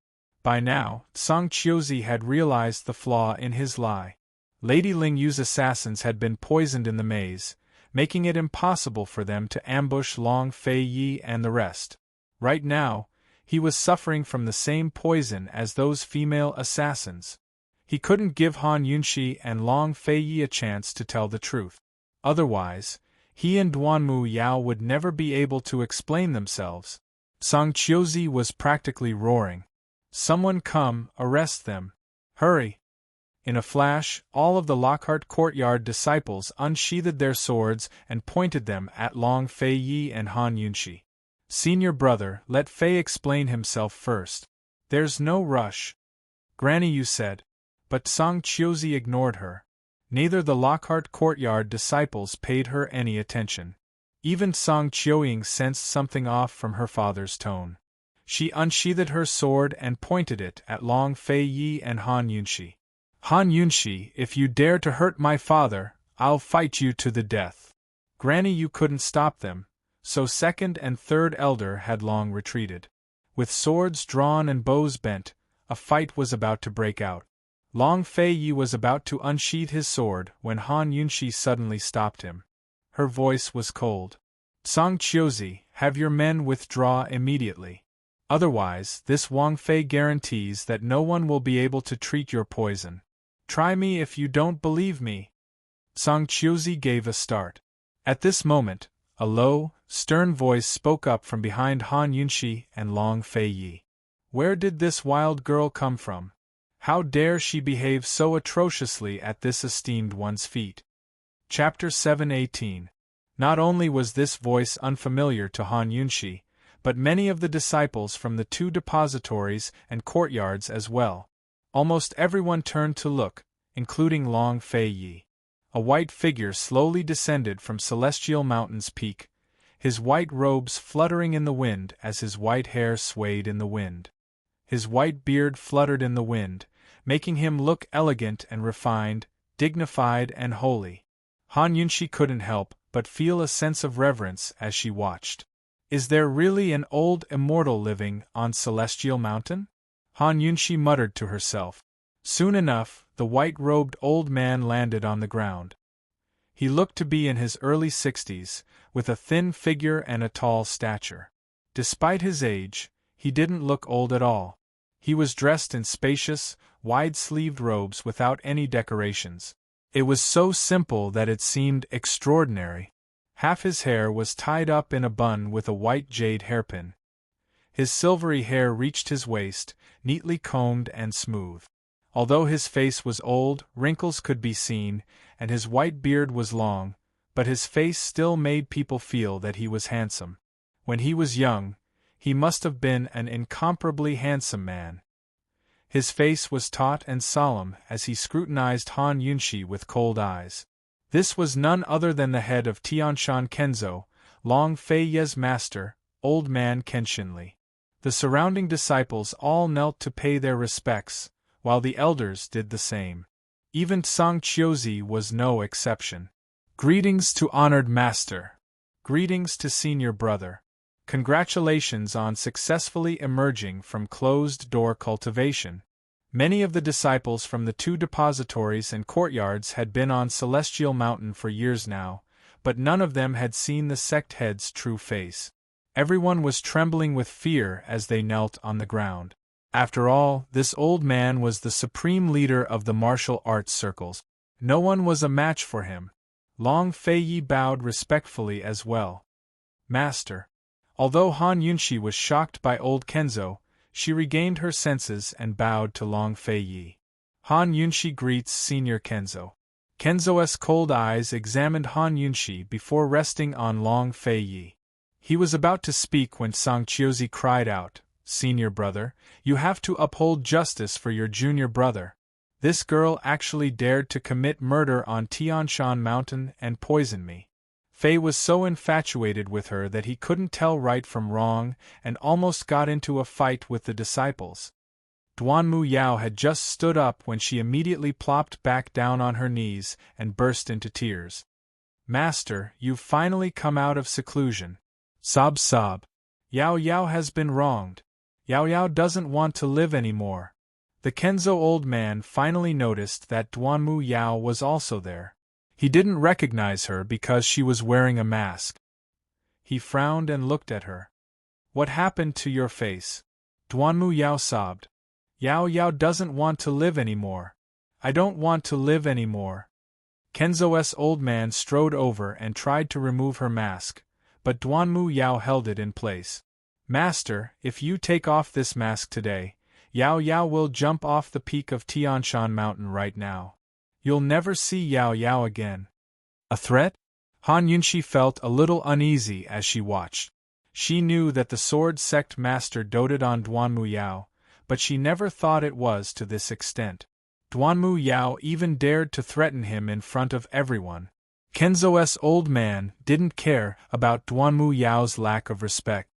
By now, Song Qiuzi had realized the flaw in his lie. Lady Ling Yu's assassins had been poisoned in the maze, making it impossible for them to ambush Long Fei Yi and the rest. Right now, he was suffering from the same poison as those female assassins. He couldn't give Han Yunxi and Long Fei Yi a chance to tell the truth. Otherwise, he and Duanmu Yao would never be able to explain themselves. Song Qiuzi was practically roaring. Someone come, arrest them. Hurry! In a flash, all of the Lockhart courtyard disciples unsheathed their swords and pointed them at Long Fei Yi and Han Yunxi. Senior brother, let Fei explain himself first. There's no rush. Granny Yu said. But Song Qiuzi ignored her. Neither the Lockhart courtyard disciples paid her any attention. Even Song Qiuying sensed something off from her father's tone. She unsheathed her sword and pointed it at Long Fei Yi and Han Yunxi. Han Yunxi, if you dare to hurt my father, I'll fight you to the death. Granny Yu couldn't stop them, so second and third elder had long retreated. With swords drawn and bows bent, a fight was about to break out. Long Fei Yi was about to unsheath his sword when Han Yunxi suddenly stopped him. Her voice was cold. Song Qiuzi, have your men withdraw immediately. Otherwise, this Wang Fei guarantees that no one will be able to treat your poison. Try me if you don't believe me. Song Qiuzi gave a start. At this moment, a low, stern voice spoke up from behind Han Yunxi and Long Fei Yi. Where did this wild girl come from? How dare she behave so atrociously at this esteemed one's feet? Chapter 7:18. Not only was this voice unfamiliar to Han Yunxi, but many of the disciples from the two depositories and courtyards as well. Almost everyone turned to look, including Long Fei Yi. A white figure slowly descended from Celestial Mountain's peak, his white robes fluttering in the wind as his white hair swayed in the wind. His white beard fluttered in the wind, making him look elegant and refined, dignified and holy. Han Yunxi couldn't help but feel a sense of reverence as she watched. Is there really an old immortal living on Celestial Mountain? Han Yunxi muttered to herself. Soon enough, the white-robed old man landed on the ground. He looked to be in his early 60s, with a thin figure and a tall stature. Despite his age, he didn't look old at all. He was dressed in spacious, wide-sleeved robes without any decorations. It was so simple that it seemed extraordinary. Half his hair was tied up in a bun with a white jade hairpin. His silvery hair reached his waist, neatly combed and smooth. Although his face was old, wrinkles could be seen, and his white beard was long, but his face still made people feel that he was handsome. When he was young, he must have been an incomparably handsome man. His face was taut and solemn as he scrutinized Han Yunshi with cold eyes. This was none other than the head of Tianshan Kenzo, Long Fei Ye's master, old man Kenshinli. The surrounding disciples all knelt to pay their respects, while the elders did the same. Even Song Chiozi was no exception. Greetings to honored master. Greetings to senior brother. Congratulations on successfully emerging from closed-door cultivation. Many of the disciples from the 2 depositories and courtyards had been on Celestial Mountain for years now, but none of them had seen the sect head's true face. Everyone was trembling with fear as they knelt on the ground. After all, this old man was the supreme leader of the martial arts circles. No one was a match for him. Long Fei Yi bowed respectfully as well. Master. Although Han Yunshi was shocked by old Kenzo, she regained her senses and bowed to Long Fei Yi. Han Yunshi greets Senior Kenzo. Kenzo's cold eyes examined Han Yunshi before resting on Long Fei Yi. He was about to speak when Song Chiozi cried out, "Senior brother, you have to uphold justice for your junior brother. This girl actually dared to commit murder on Tianshan Mountain and poison me." Fei was so infatuated with her that he couldn't tell right from wrong and almost got into a fight with the disciples. Duanmu Yao had just stood up when she immediately plopped back down on her knees and burst into tears. "Master, you've finally come out of seclusion." Sob sob. Yao Yao has been wronged. Yao Yao doesn't want to live anymore. The Kenzo old man finally noticed that Duanmu Yao was also there. He didn't recognize her because she was wearing a mask. He frowned and looked at her. "What happened to your face?" Duanmu Yao sobbed. "Yao Yao doesn't want to live anymore. I don't want to live anymore." Kenzo's old man strode over and tried to remove her mask, but Duanmu Yao held it in place. "Master, if you take off this mask today, Yao Yao will jump off the peak of Tianshan Mountain right now. You'll never see Yao Yao again." A threat? Han Yunshi felt a little uneasy as she watched. She knew that the sword sect master doted on Duanmu Yao, but she never thought it was to this extent. Duanmu Yao even dared to threaten him in front of everyone. Kenzo's old man didn't care about Duanmu Yao's lack of respect.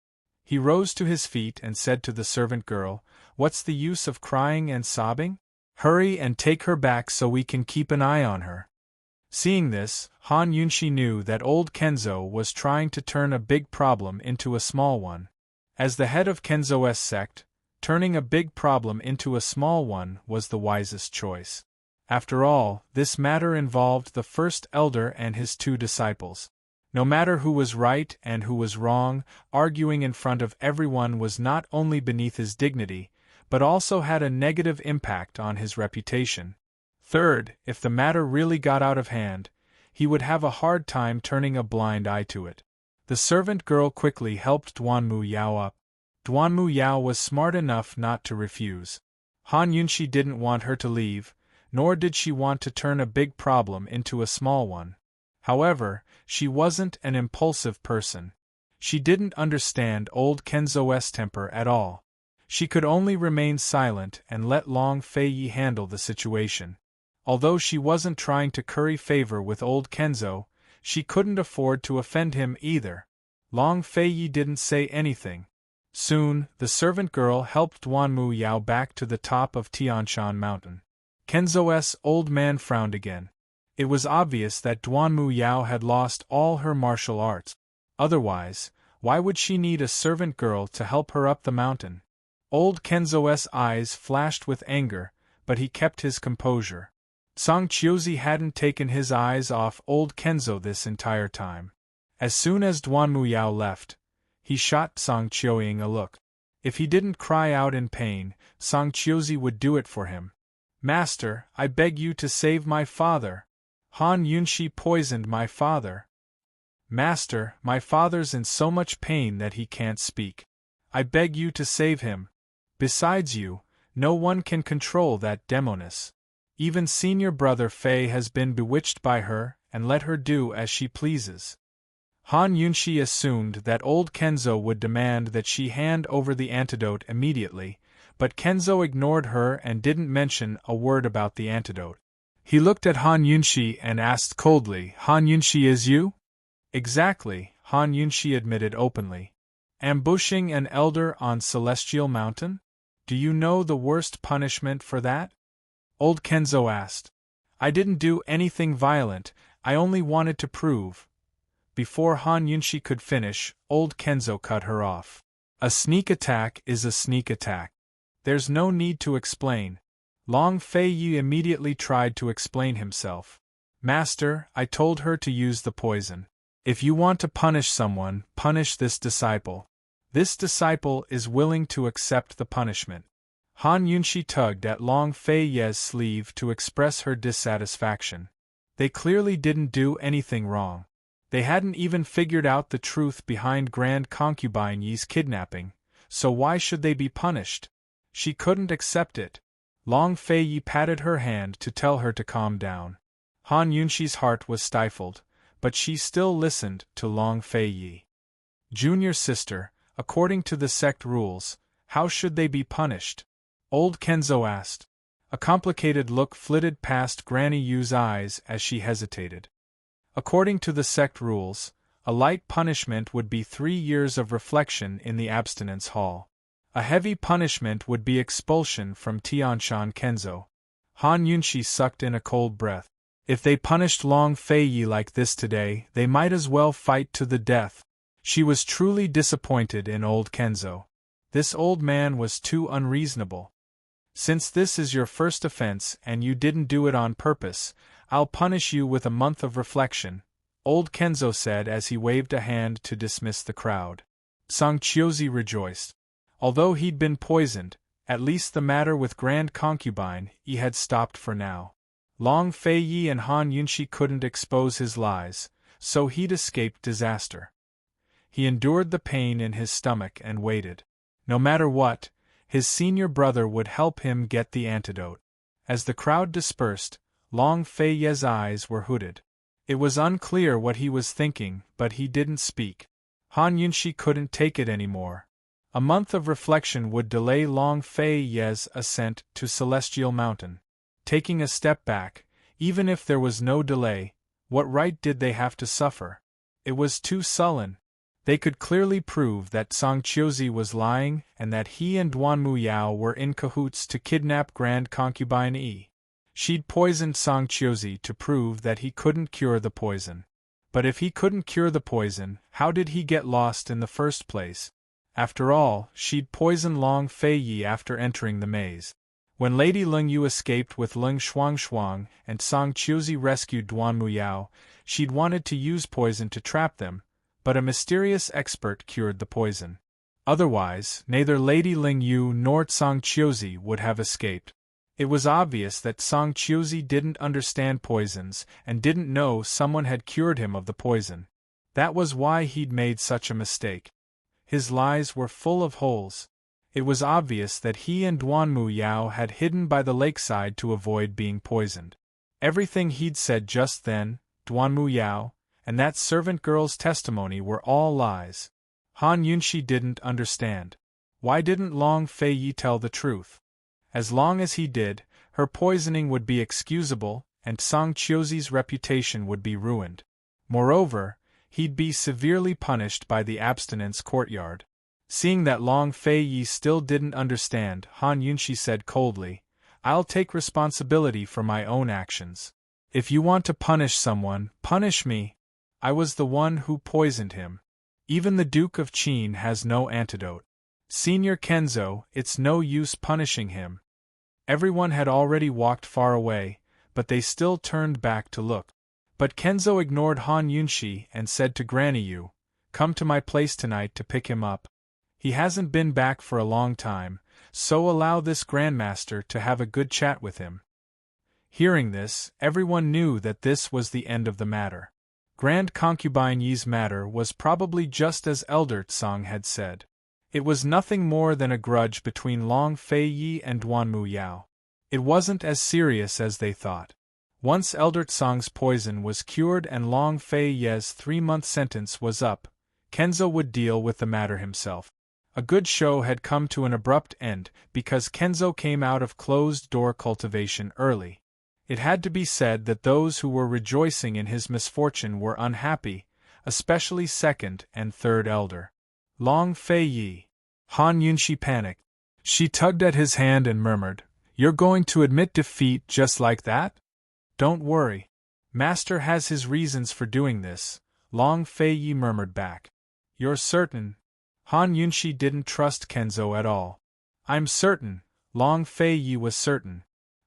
He rose to his feet and said to the servant girl, "What's the use of crying and sobbing? Hurry and take her back so we can keep an eye on her." Seeing this, Han Yunshi knew that old Kenzo was trying to turn a big problem into a small one. As the head of Kenzo's sect, turning a big problem into a small one was the wisest choice. After all, this matter involved the first elder and his 2 disciples. No matter who was right and who was wrong, arguing in front of everyone was not only beneath his dignity, but also had a negative impact on his reputation. Third, if the matter really got out of hand, he would have a hard time turning a blind eye to it. The servant girl quickly helped Duanmu Yao up. Duanmu Yao was smart enough not to refuse. Han Yunshi didn't want her to leave, nor did she want to turn a big problem into a small one. However, she wasn't an impulsive person. She didn't understand old Kenzo's temper at all. She could only remain silent and let Long Fei Yi handle the situation. Although she wasn't trying to curry favor with old Kenzo, she couldn't afford to offend him either. Long Fei Yi didn't say anything. Soon, the servant girl helped Duanmu Yao back to the top of Tianshan Mountain. Kenzo's old man frowned again. It was obvious that Duanmu Yao had lost all her martial arts. Otherwise, why would she need a servant girl to help her up the mountain? Old Kenzo's eyes flashed with anger, but he kept his composure. Song Chiozi hadn't taken his eyes off old Kenzo this entire time. As soon as Duanmu Yao left, he shot Song Chioying a look. If he didn't cry out in pain, Song Chiozi would do it for him. "Master, I beg you to save my father." Han Yunshi poisoned my father. Master, my father's in so much pain that he can't speak. I beg you to save him. Besides you, no one can control that demoness. Even senior brother Fei has been bewitched by her, and let her do as she pleases. Han Yunshi assumed that old Kenzo would demand that she hand over the antidote immediately, but Kenzo ignored her and didn't mention a word about the antidote. He looked at Han Yunshi and asked coldly, Han Yunshi is you? Exactly, Han Yunshi admitted openly. Ambushing an elder on Celestial Mountain? Do you know the worst punishment for that? Old Kenzo asked. I didn't do anything violent, I only wanted to prove. Before Han Yunshi could finish, old Kenzo cut her off. A sneak attack is a sneak attack. There's no need to explain. Long Fei Yi immediately tried to explain himself. Master, I told her to use the poison. If you want to punish someone, punish this disciple. This disciple is willing to accept the punishment. Han Yunshi tugged at Long Fei Ye's sleeve to express her dissatisfaction. They clearly didn't do anything wrong. They hadn't even figured out the truth behind Grand Concubine Yi's kidnapping, so why should they be punished? She couldn't accept it. Long Fei Yi patted her hand to tell her to calm down. Han Yunshi's heart was stifled, but she still listened to Long Fei Yi. Junior sister, according to the sect rules, how should they be punished? Old Kenzo asked. A complicated look flitted past Granny Yu's eyes as she hesitated. According to the sect rules, a light punishment would be 3 years of reflection in the abstinence hall. A heavy punishment would be expulsion from Tianshan Kenzo. Han Yunshi sucked in a cold breath. If they punished Long Fei Yi like this today, they might as well fight to the death. She was truly disappointed in old Kenzo. This old man was too unreasonable. Since this is your first offense and you didn't do it on purpose, I'll punish you with a month of reflection, old Kenzo said as he waved a hand to dismiss the crowd. Sangchiozi rejoiced. Although he'd been poisoned, at least the matter with Grand Concubine Yi had stopped for now. Long Fei Yi and Han Yunshi couldn't expose his lies, so he'd escaped disaster. He endured the pain in his stomach and waited. No matter what, his senior brother would help him get the antidote. As the crowd dispersed, Long Fei Yi's eyes were hooded. It was unclear what he was thinking, but he didn't speak. Han Yunshi couldn't take it anymore. A month of reflection would delay Long Fei Yi's ascent to Celestial Mountain. Taking a step back, even if there was no delay, what right did they have to suffer? It was too sullen. They could clearly prove that Sangchiozi was lying and that he and Duanmu Yao were in cahoots to kidnap Grand Concubine Yi. She'd poisoned Sangchiozi to prove that he couldn't cure the poison. But if he couldn't cure the poison, how did he get lost in the first place? After all, she'd poisoned Long Fei Yi after entering the maze. When Lady Ling Yu escaped with Ling Shuangshuang and Sangchiozi rescued Duanmu Yao, she'd wanted to use poison to trap them, but a mysterious expert cured the poison. Otherwise, neither Lady Ling Yu nor Sangchiozi would have escaped. It was obvious that Sangchiozi didn't understand poisons and didn't know someone had cured him of the poison. That was why he'd made such a mistake. His lies were full of holes. It was obvious that he and Duanmu Yao had hidden by the lakeside to avoid being poisoned. Everything he'd said just then, Duanmu Yao, and that servant girl's testimony were all lies. Han Yunshi didn't understand. Why didn't Long Fei Yi tell the truth? As long as he did, her poisoning would be excusable, and Sangchiozi's reputation would be ruined. Moreover, he'd be severely punished by the abstinence courtyard. Seeing that Long Fei Yi still didn't understand, Han Yunshi said coldly, I'll take responsibility for my own actions. If you want to punish someone, punish me. I was the one who poisoned him. Even the Duke of Qin has no antidote. Senior Kenzo, it's no use punishing him. Everyone had already walked far away, but they still turned back to look. But Kenzo ignored Han Yunshi and said to Granny Yu, come to my place tonight to pick him up. He hasn't been back for a long time, so allow this Grandmaster to have a good chat with him. Hearing this, everyone knew that this was the end of the matter. Grand Concubine Yi's matter was probably just as Elder Tsang had said. It was nothing more than a grudge between Long Fei Yi and Duanmu Yao. It wasn't as serious as they thought. Once Elder Tsang's poison was cured and Long Fei Yi's 3-month sentence was up, Kenzo would deal with the matter himself. A good show had come to an abrupt end because Kenzo came out of closed-door cultivation early. It had to be said that those who were rejoicing in his misfortune were unhappy, especially second and third elder. Long Fei Yi. Han Yunshi panicked. She tugged at his hand and murmured, "You're going to admit defeat just like that?" "Don't worry. Master has his reasons for doing this," Long Fei Yi murmured back. "You're certain?" Han Yunshi didn't trust Kenzo at all. "I'm certain." Long Fei Yi was certain.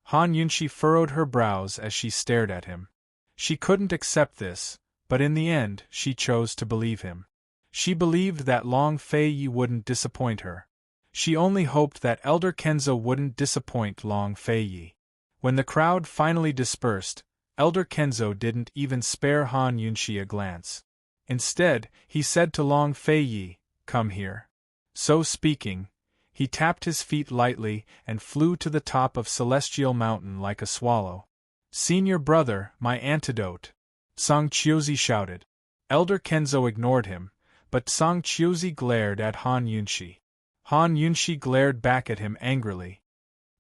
Han Yunshi furrowed her brows as she stared at him. She couldn't accept this, but in the end she chose to believe him. She believed that Long Fei Yi wouldn't disappoint her. She only hoped that Elder Kenzo wouldn't disappoint Long Fei Yi. When the crowd finally dispersed, Elder Kenzo didn't even spare Han Yunshi a glance. Instead, he said to Long Fei Yi, "Come here." So speaking, he tapped his feet lightly and flew to the top of Celestial Mountain like a swallow. "Senior brother, my antidote!" Song Chiozi shouted. Elder Kenzo ignored him, but Song Chiozi glared at Han Yunshi. Han Yunshi glared back at him angrily.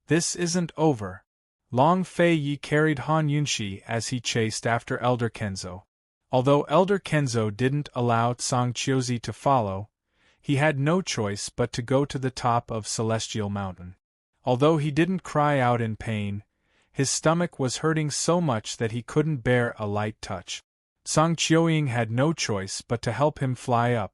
"This isn't over." Long Fei Yi carried Han Yunshi as he chased after Elder Kenzo. Although Elder Kenzo didn't allow Song Chiozi to follow, he had no choice but to go to the top of Celestial Mountain. Although he didn't cry out in pain, his stomach was hurting so much that he couldn't bear a light touch. Song Chioying had no choice but to help him fly up.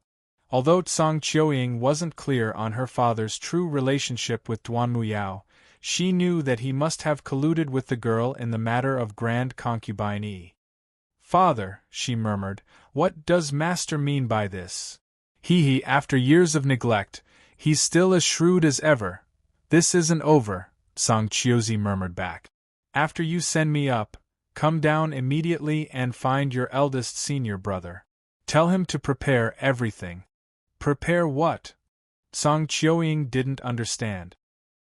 Although Song Chioying wasn't clear on her father's true relationship with Duanmu Yao, she knew that he must have colluded with the girl in the matter of Grand Concubine Yi. "Father," she murmured, "what does Master mean by this?" He, after years of neglect, he's still as shrewd as ever." "This isn't over," Song Chiozi murmured back. "After you send me up, come down immediately and find your eldest senior brother. Tell him to prepare everything." "Prepare what?" Song Chioying didn't understand.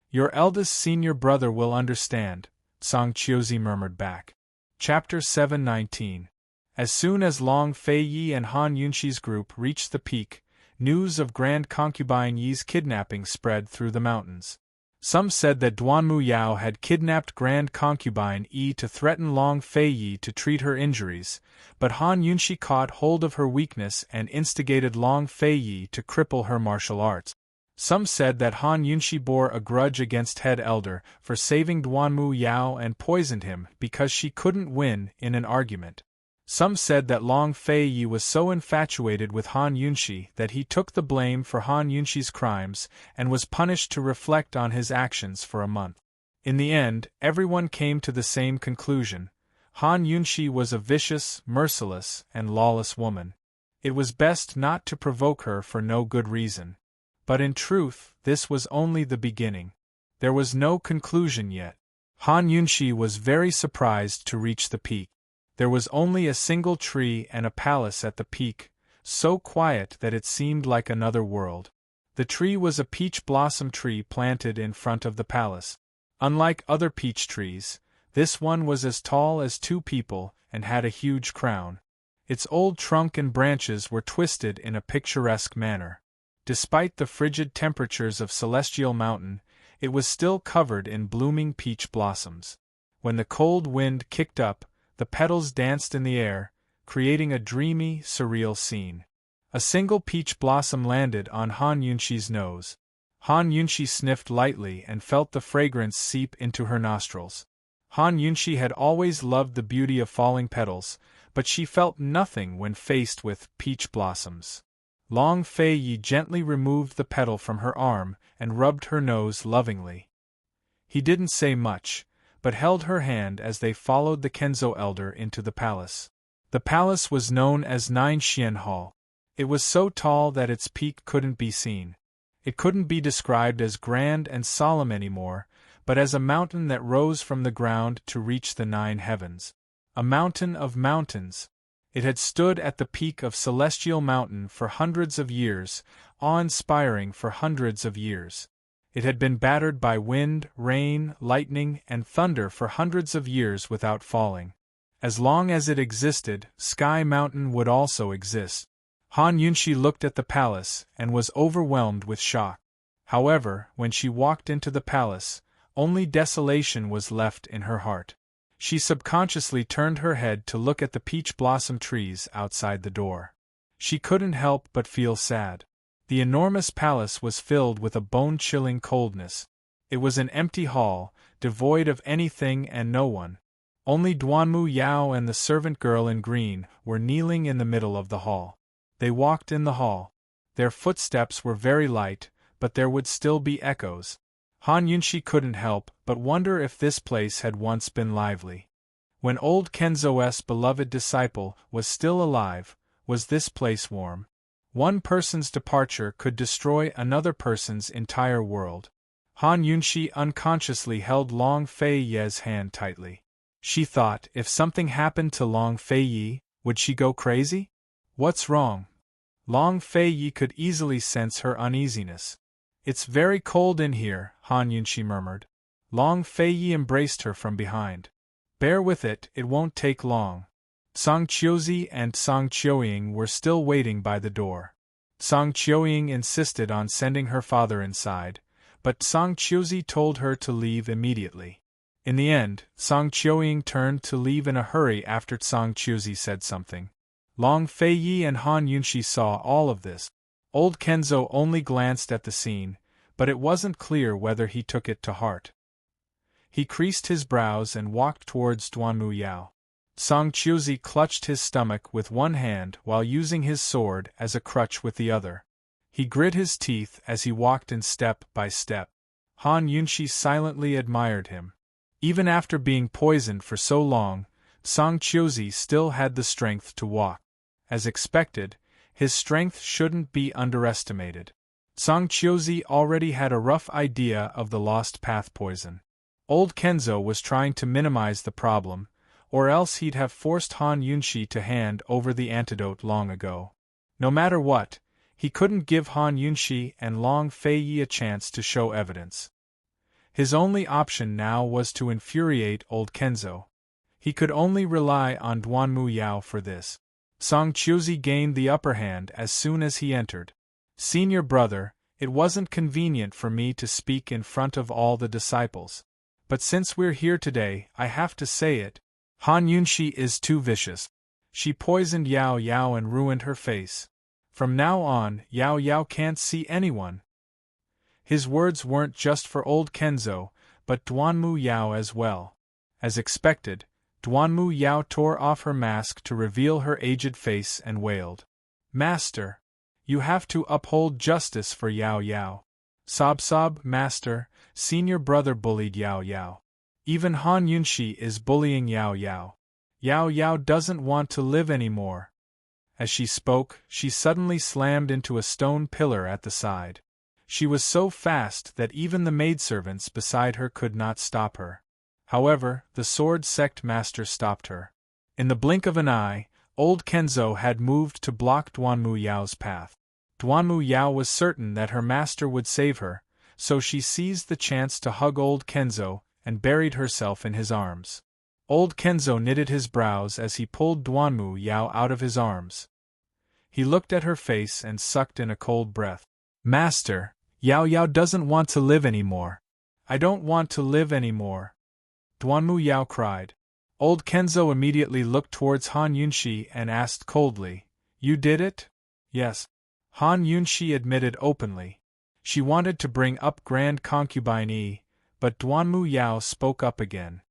"Your eldest senior brother will understand," Song Chiozi murmured back. Chapter 719. As soon as Long Fei Yi and Han Yunshi's group reached the peak, news of Grand Concubine Yi's kidnapping spread through the mountains. Some said that Duanmu Yao had kidnapped Grand Concubine Yi to threaten Long Fei Yi to treat her injuries, but Han Yunshi caught hold of her weakness and instigated Long Fei Yi to cripple her martial arts. Some said that Han Yunshi bore a grudge against Head Elder for saving Duanmu Yao and poisoned him because she couldn't win in an argument. Some said that Long Fei Yi was so infatuated with Han Yunshi that he took the blame for Han Yunshi's crimes and was punished to reflect on his actions for a month. In the end, everyone came to the same conclusion. Han Yunshi was a vicious, merciless, and lawless woman. It was best not to provoke her for no good reason. But in truth, this was only the beginning. There was no conclusion yet. Han Yunshi was very surprised to reach the peak. There was only a single tree and a palace at the peak, so quiet that it seemed like another world. The tree was a peach blossom tree planted in front of the palace. Unlike other peach trees, this one was as tall as 2 people and had a huge crown. Its old trunk and branches were twisted in a picturesque manner. Despite the frigid temperatures of Celestial Mountain, it was still covered in blooming peach blossoms. When the cold wind kicked up, the petals danced in the air, creating a dreamy, surreal scene. A single peach blossom landed on Han Yunshi's nose. Han Yunshi sniffed lightly and felt the fragrance seep into her nostrils. Han Yunshi had always loved the beauty of falling petals, but she felt nothing when faced with peach blossoms. Long Fei Yi gently removed the petal from her arm and rubbed her nose lovingly. He didn't say much, but held her hand as they followed the Kenzo elder into the palace. The palace was known as Nine Xian Hall. It was so tall that its peak couldn't be seen. It couldn't be described as grand and solemn anymore, but as a mountain that rose from the ground to reach the 9 heavens. A mountain of mountains. It had stood at the peak of Celestial Mountain for hundreds of years, awe-inspiring for hundreds of years. It had been battered by wind, rain, lightning, and thunder for hundreds of years without falling. As long as it existed, Sky Mountain would also exist. Han Yunshi looked at the palace and was overwhelmed with shock. However, when she walked into the palace, only desolation was left in her heart. She subconsciously turned her head to look at the peach blossom trees outside the door. She couldn't help but feel sad. The enormous palace was filled with a bone-chilling coldness. It was an empty hall, devoid of anything and no one. Only Duanmu Yao and the servant girl in green were kneeling in the middle of the hall. They walked in the hall. Their footsteps were very light, but there would still be echoes. Han Yunshi couldn't help but wonder if this place had once been lively. When old Kenzo's beloved disciple was still alive, was this place warm? One person's departure could destroy another person's entire world. Han Yunshi unconsciously held Long Fei Ye's hand tightly. She thought, if something happened to Long Fei Ye, would she go crazy? What's wrong? Long Fei Ye could easily sense her uneasiness. It's very cold in here, Han Yunshi murmured. Long Fei Yi embraced her from behind. Bear with it, it won't take long. Song Qiuzi and Song Qiuying were still waiting by the door. Song Qiuying insisted on sending her father inside, but Song Qiuzi told her to leave immediately. In the end, Song Qiuying turned to leave in a hurry after Song Qiuzi said something. Long Fei Yi and Han Yunshi saw all of this. Old Kenzo only glanced at the scene, but it wasn't clear whether he took it to heart. He creased his brows and walked towards Duanmu Yao. Song Qiuzi clutched his stomach with one hand while using his sword as a crutch with the other. He grit his teeth as he walked in step by step. Han Yunshi silently admired him. Even after being poisoned for so long, Song Qiuzi still had the strength to walk. As expected, his strength shouldn't be underestimated. Song Qiuzi already had a rough idea of the lost path poison. Old Kenzo was trying to minimize the problem, or else he'd have forced Han Yunshi to hand over the antidote long ago. No matter what, he couldn't give Han Yunshi and Long Fei Yi a chance to show evidence. His only option now was to infuriate old Kenzo. He could only rely on Duanmu Yao for this. Song Qiuzi gained the upper hand as soon as he entered. Senior brother, it wasn't convenient for me to speak in front of all the disciples. But since we're here today, I have to say it. Han Yunshi is too vicious. She poisoned Yao Yao and ruined her face. From now on, Yao Yao can't see anyone. His words weren't just for old Kenzo, but Duanmu Yao as well. As expected, Duanmu Yao tore off her mask to reveal her aged face and wailed. Master! You have to uphold justice for Yao Yao. Sob, master, senior brother bullied Yao Yao. Even Han Yunshi is bullying Yao Yao. Yao Yao doesn't want to live anymore. As she spoke, she suddenly slammed into a stone pillar at the side. She was so fast that even the maidservants beside her could not stop her. However, the sword sect master stopped her. In the blink of an eye, old Kenzo had moved to block Duanmu Yao's path. Duanmu Yao was certain that her master would save her, so she seized the chance to hug old Kenzo and buried herself in his arms. Old Kenzo knitted his brows as he pulled Duanmu Yao out of his arms. He looked at her face and sucked in a cold breath. Master, Yao Yao doesn't want to live anymore. I don't want to live anymore. Duanmu Yao cried. Old Kenzo immediately looked towards Han Yunshi and asked coldly, You did it? Yes. Han Yunshi admitted openly. She wanted to bring up Grand Concubine Yi, but Duanmu Yao spoke up again.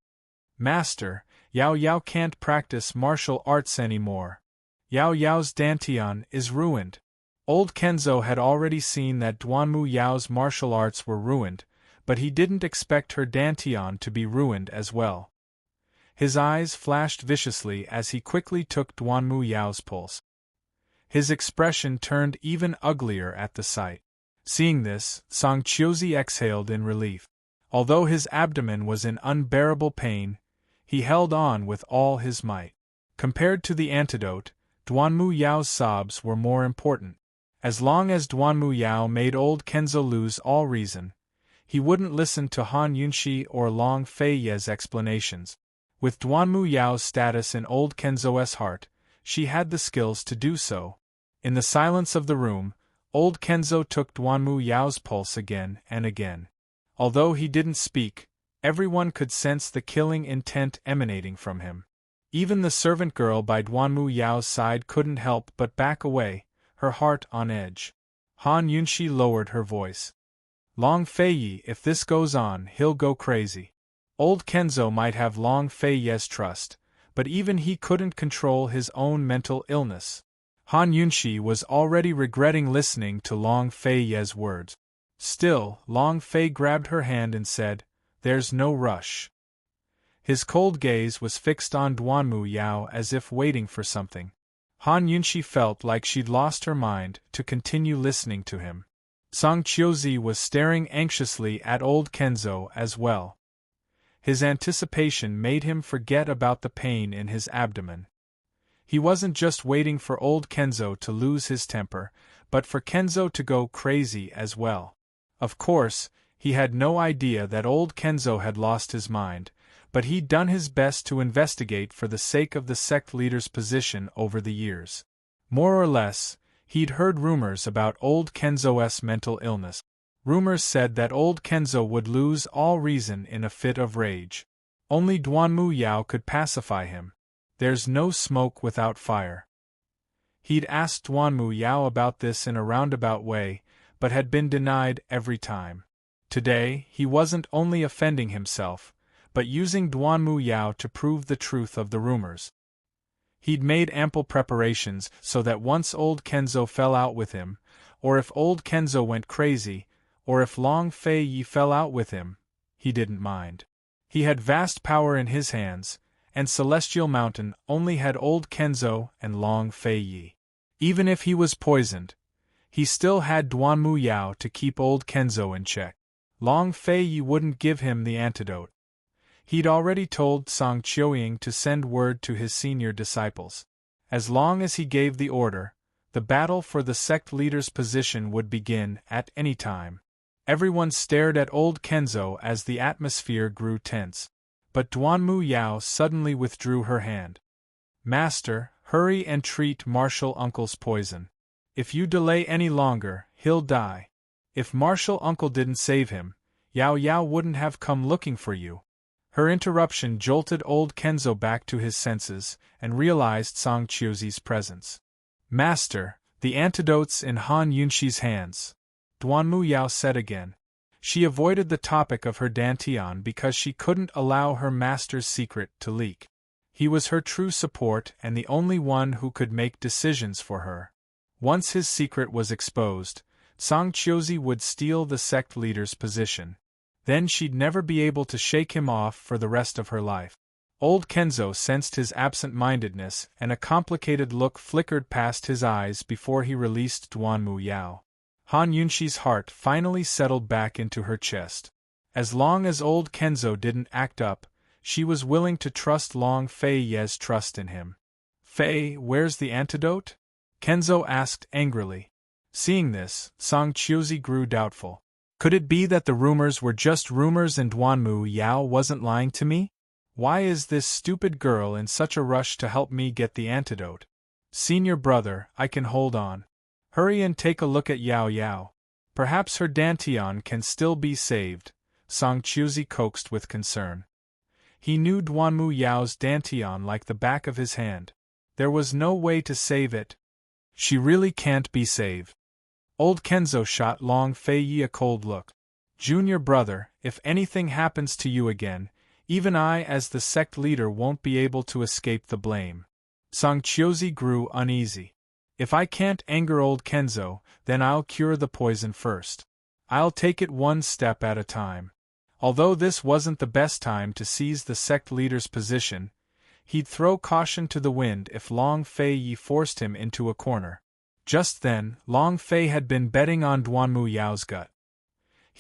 Master, Yao Yao can't practice martial arts anymore. Yao Yao's dantian is ruined. Old Kenzo had already seen that Duanmu Yao's martial arts were ruined, but he didn't expect her dantian to be ruined as well. His eyes flashed viciously as he quickly took Duanmu Yao's pulse. His expression turned even uglier at the sight. Seeing this, Song Qiuzi exhaled in relief. Although his abdomen was in unbearable pain, he held on with all his might. Compared to the antidote, Duanmu Yao's sobs were more important. As long as Duanmu Yao made old Kenzo lose all reason, he wouldn't listen to Han Yunshi or Long Fei Ye's explanations. With Duanmu Yao's status in old Kenzo's heart, she had the skills to do so. In the silence of the room, old Kenzo took Duanmu Yao's pulse again and again. Although he didn't speak, everyone could sense the killing intent emanating from him. Even the servant girl by Duanmu Yao's side couldn't help but back away, her heart on edge. Han Yunshi lowered her voice. Long Fei, if this goes on, he'll go crazy. Old Kenzo might have Long Fei's trust, but even he couldn't control his own mental illness. Han Yunshi was already regretting listening to Long Fei's words. Still, Long Fei grabbed her hand and said, "There's no rush." His cold gaze was fixed on Duanmu Yao as if waiting for something. Han Yunshi felt like she'd lost her mind to continue listening to him. Song Qiuzi was staring anxiously at old Kenzo as well. His anticipation made him forget about the pain in his abdomen. He wasn't just waiting for old Kenzo to lose his temper, but for Kenzo to go crazy as well. Of course, he had no idea that old Kenzo had lost his mind, but he'd done his best to investigate for the sake of the sect leader's position over the years. More or less, he'd heard rumors about old Kenzo's mental illness. Rumors said that old Kenzo would lose all reason in a fit of rage. Only Duanmu Yao could pacify him. There's no smoke without fire. He'd asked Duanmu Yao about this in a roundabout way, but had been denied every time. Today, he wasn't only offending himself, but using Duanmu Yao to prove the truth of the rumors. He'd made ample preparations so that once old Kenzo fell out with him, or if old Kenzo went crazy, or if Long Fei fell out with him, he didn't mind. He had vast power in his hands, and Celestial Mountain only had old Kenzo and Long Fei. Even if he was poisoned, he still had Duanmu Yao to keep old Kenzo in check. Long Fei wouldn't give him the antidote. He'd already told Song Qiuying to send word to his senior disciples. As long as he gave the order, the battle for the sect leader's position would begin at any time. Everyone stared at old Kenzo as the atmosphere grew tense. But Duanmu Yao suddenly withdrew her hand. "Master, hurry and treat Martial Uncle's poison. If you delay any longer, he'll die. If Martial Uncle didn't save him, Yao Yao wouldn't have come looking for you." Her interruption jolted old Kenzo back to his senses, and realized Song Qiuzi's presence. "Master, the antidote's in Han Yunshi's hands," Duanmu Yao said again. She avoided the topic of her dantian because she couldn't allow her master's secret to leak. He was her true support and the only one who could make decisions for her. Once his secret was exposed, Song Qiuzi would steal the sect leader's position. Then she'd never be able to shake him off for the rest of her life. Old Kenzo sensed his absent-mindedness, and a complicated look flickered past his eyes before he released Duanmu Yao. Han Yunshi's heart finally settled back into her chest. As long as old Kenzo didn't act up, she was willing to trust Long Fei's trust in him. "Fei, where's the antidote?" Kenzo asked angrily. Seeing this, Song Qiuzi grew doubtful. Could it be that the rumors were just rumors and Duanmu Yao wasn't lying to me? Why is this stupid girl in such a rush to help me get the antidote? Senior brother, I can hold on. Hurry and take a look at Yao Yao. Perhaps her dantian can still be saved, Song Qiuzi coaxed with concern. He knew Duanmu Yao's dantian like the back of his hand. There was no way to save it. She really can't be saved. Old Kenzo shot Long Fei a cold look. "Junior brother, if anything happens to you again, even I as the sect leader won't be able to escape the blame." Song Qiuzi grew uneasy. "If I can't anger old Kenzo, then I'll cure the poison first. I'll take it one step at a time." Although this wasn't the best time to seize the sect leader's position, he'd throw caution to the wind if Long Fei forced him into a corner. Just then, Long Fei had been betting on Duanmu Yao's gut.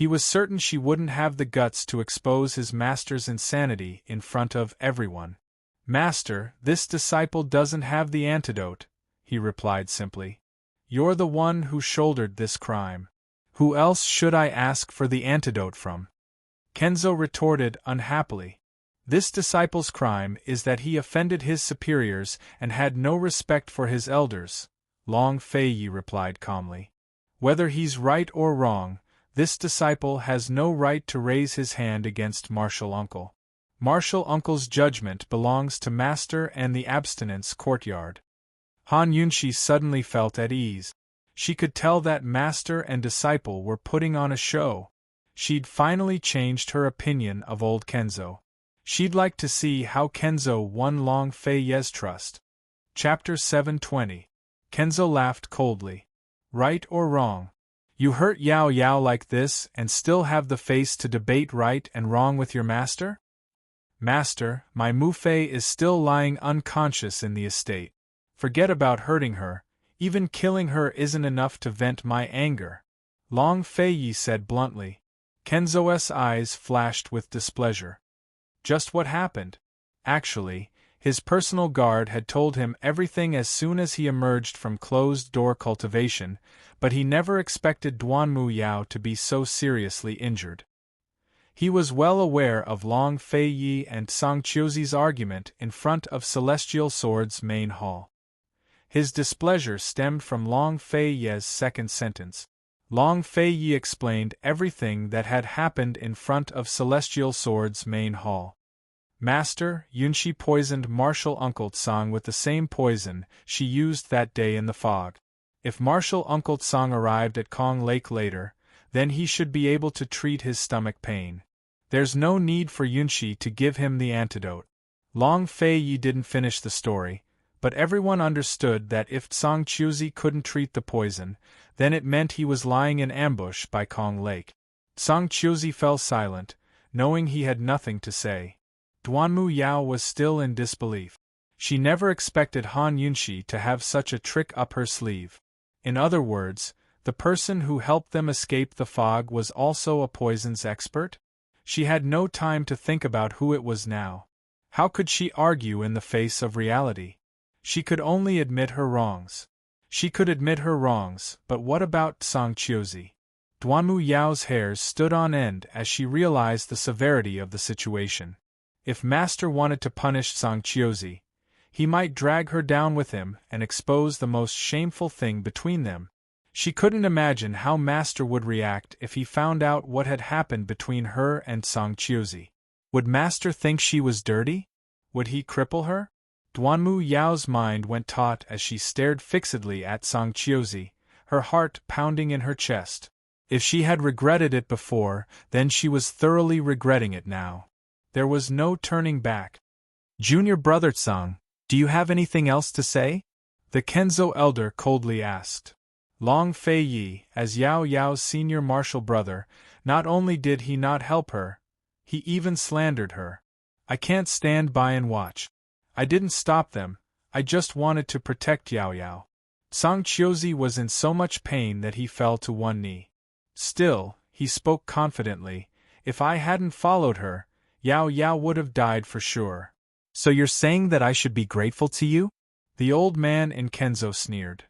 He was certain she wouldn't have the guts to expose his master's insanity in front of everyone. "Master, this disciple doesn't have the antidote," he replied simply. "You're the one who shouldered this crime. Who else should I ask for the antidote from?" Kenzo retorted unhappily. "This disciple's crime is that he offended his superiors and had no respect for his elders," Long Fei replied calmly. "Whether he's right or wrong, this disciple has no right to raise his hand against Martial Uncle. Martial Uncle's judgment belongs to Master and the Abstinence Courtyard." Han Yunshi suddenly felt at ease. She could tell that Master and disciple were putting on a show. She'd finally changed her opinion of old Kenzo. She'd like to see how Kenzo won Long Fei's trust. Chapter 720. Kenzo laughed coldly. "Right or wrong? You hurt Yao Yao like this and still have the face to debate right and wrong with your master?" "Master, my Mufei is still lying unconscious in the estate. Forget about hurting her, even killing her isn't enough to vent my anger," Long Fei said bluntly. Kenzo's eyes flashed with displeasure. Just what happened? Actually, his personal guard had told him everything as soon as he emerged from closed-door cultivation, but he never expected Duanmu Yao to be so seriously injured. He was well aware of Long Fei and Song Qiuzi's argument in front of Celestial Sword's main hall. His displeasure stemmed from Long Fei's second sentence. Long Fei explained everything that had happened in front of Celestial Sword's main hall. "Master, Yunshi poisoned Martial Uncle Tsang with the same poison she used that day in the fog. If Martial Uncle Tsang arrived at Kong Lake later, then he should be able to treat his stomach pain. There's no need for Yunshi to give him the antidote." Long Fei didn't finish the story, but everyone understood that if Song Qiuzi couldn't treat the poison, then it meant he was lying in ambush by Kong Lake. Song Qiuzi fell silent, knowing he had nothing to say. Duanmu Yao was still in disbelief. She never expected Han Yunshi to have such a trick up her sleeve. In other words, the person who helped them escape the fog was also a poisons expert? She had no time to think about who it was now. How could she argue in the face of reality? She could only admit her wrongs. She could admit her wrongs, but what about Song Qiuzi? Duanmu Yao's hairs stood on end as she realized the severity of the situation. If Master wanted to punish Song Qiuzi, he might drag her down with him and expose the most shameful thing between them. She couldn't imagine how Master would react if he found out what had happened between her and Song Qiuzi. Would Master think she was dirty? Would he cripple her? Duanmu Yao's mind went taut as she stared fixedly at Song Qiuzi, her heart pounding in her chest. If she had regretted it before, then she was thoroughly regretting it now. There was no turning back. "Junior brother Tsang, do you have anything else to say?" the Kenzo elder coldly asked. Long Fei, as Yao Yao's senior martial brother, not only did he not help her, he even slandered her. "I can't stand by and watch. I didn't stop them, I just wanted to protect Yao Yao." Song Qiuzi was in so much pain that he fell to one knee. Still, he spoke confidently, "If I hadn't followed her, Yao Yao would have died for sure." "So you're saying that I should be grateful to you?" the old man in Kenzo sneered.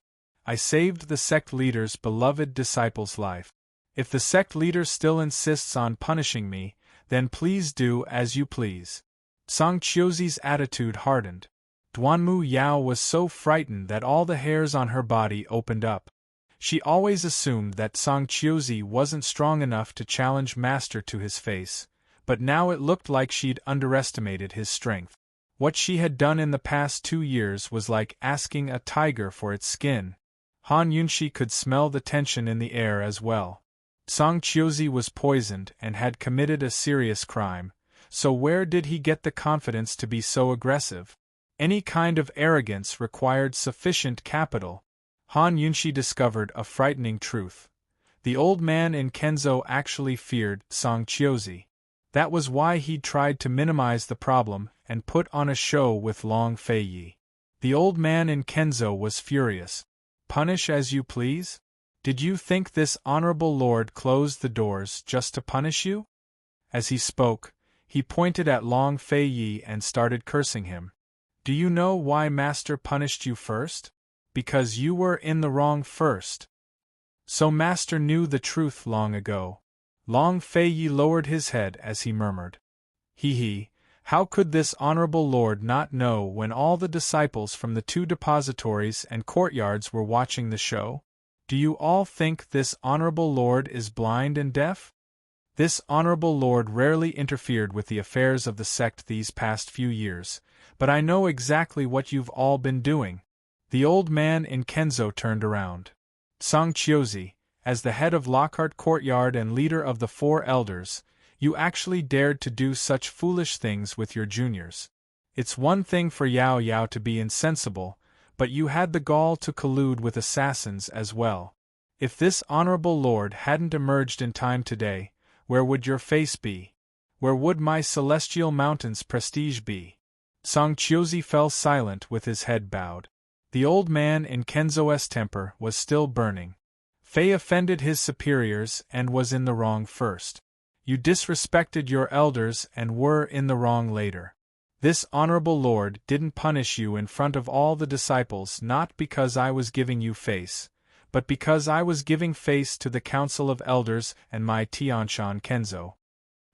"I saved the sect leader's beloved disciple's life. If the sect leader still insists on punishing me, then please do as you please." Song Qiuzi's attitude hardened. Duanmu Yao was so frightened that all the hairs on her body opened up. She always assumed that Song Qiuzi wasn't strong enough to challenge Master to his face, but now it looked like she'd underestimated his strength. What she had done in the past 2 years was like asking a tiger for its skin. Han Yunshi could smell the tension in the air as well. Song Qiuzi was poisoned and had committed a serious crime, so where did he get the confidence to be so aggressive? Any kind of arrogance required sufficient capital. Han Yunshi discovered a frightening truth. The old man in Kenzo actually feared Song Qiuzi. That was why he'd tried to minimize the problem and put on a show with Long Fei. The old man in Kenzo was furious. "Punish as you please? Did you think this honorable lord closed the doors just to punish you? As he spoke, he pointed at Long Fei Yi and started cursing him. Do you know why Master punished you first? Because you were in the wrong first. So Master knew the truth long ago. Long Fei Yi lowered his head as he murmured. He, how could this honorable lord not know when all the disciples from the 2 depositories and courtyards were watching the show? Do you all think this honorable lord is blind and deaf? This honorable lord rarely interfered with the affairs of the sect these past few years, but I know exactly what you've all been doing. The old man in Kenzo turned around. Song Chiozi, as the head of Lockhart Courtyard and leader of the 4 elders, you actually dared to do such foolish things with your juniors. It's one thing for Yao Yao to be insensible, but you had the gall to collude with assassins as well. If this honorable lord hadn't emerged in time today, where would your face be? Where would my celestial mountain's prestige be? Song Chiozi fell silent with his head bowed. The old man in Kenzo's temper was still burning. Fei offended his superiors and was in the wrong first. You disrespected your elders and were in the wrong later. This honorable lord didn't punish you in front of all the disciples not because I was giving you face, but because I was giving face to the council of elders and my Tianshan Kenzo.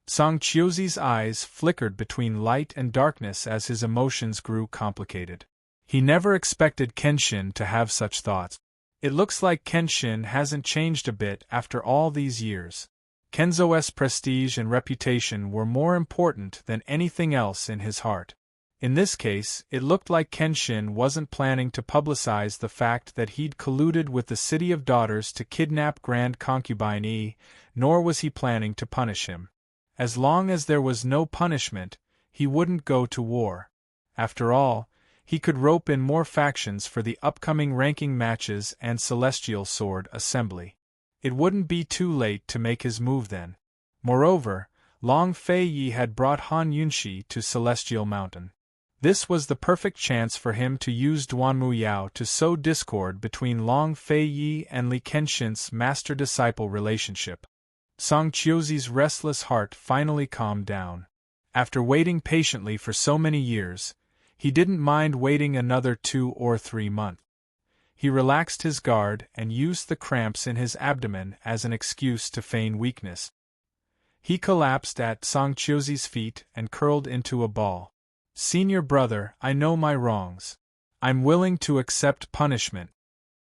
Song Chiozi's eyes flickered between light and darkness as his emotions grew complicated. He never expected Kenshin to have such thoughts. It looks like Kenshin hasn't changed a bit after all these years. Kenzo's prestige and reputation were more important than anything else in his heart. In this case, it looked like Kenshin wasn't planning to publicize the fact that he'd colluded with the City of Daughters to kidnap Grand Concubine Yi, nor was he planning to punish him. As long as there was no punishment, he wouldn't go to war. After all, he could rope in more factions for the upcoming ranking matches and Celestial Sword Assembly. It wouldn't be too late to make his move then. Moreover, Long Fei Yi had brought Han Yunxi to Celestial Mountain. This was the perfect chance for him to use Duanmu Yao to sow discord between Long Fei Yi and Li Kenshin's master-disciple relationship. Song Chiozi's restless heart finally calmed down. After waiting patiently for so many years, he didn't mind waiting another 2 or 3 months. He relaxed his guard and used the cramps in his abdomen as an excuse to feign weakness. He collapsed at Song Chiozi's feet and curled into a ball. Senior brother, I know my wrongs. I'm willing to accept punishment.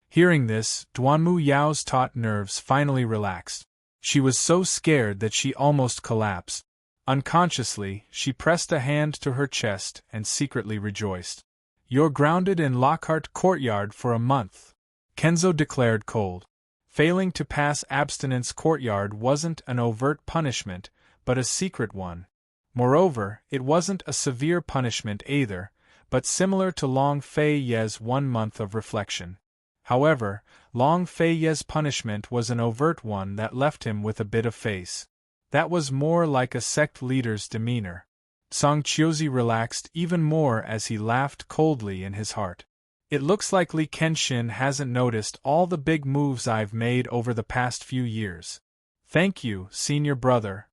Hearing this, Duanmu Yao's taut nerves finally relaxed. She was so scared that she almost collapsed. Unconsciously, she pressed a hand to her chest and secretly rejoiced. You're grounded in Lockhart Courtyard for a month, Kenzo declared cold. Failing to pass Abstinence Courtyard wasn't an overt punishment, but a secret one. Moreover, it wasn't a severe punishment either, but similar to Long Fei Ye's 1 month of reflection. However, Long Fei Ye's punishment was an overt one that left him with a bit of face. That was more like a sect leader's demeanor. Song Chiozi relaxed even more as he laughed coldly in his heart. It looks like Li Kenshin hasn't noticed all the big moves I've made over the past few years. Thank you, senior brother,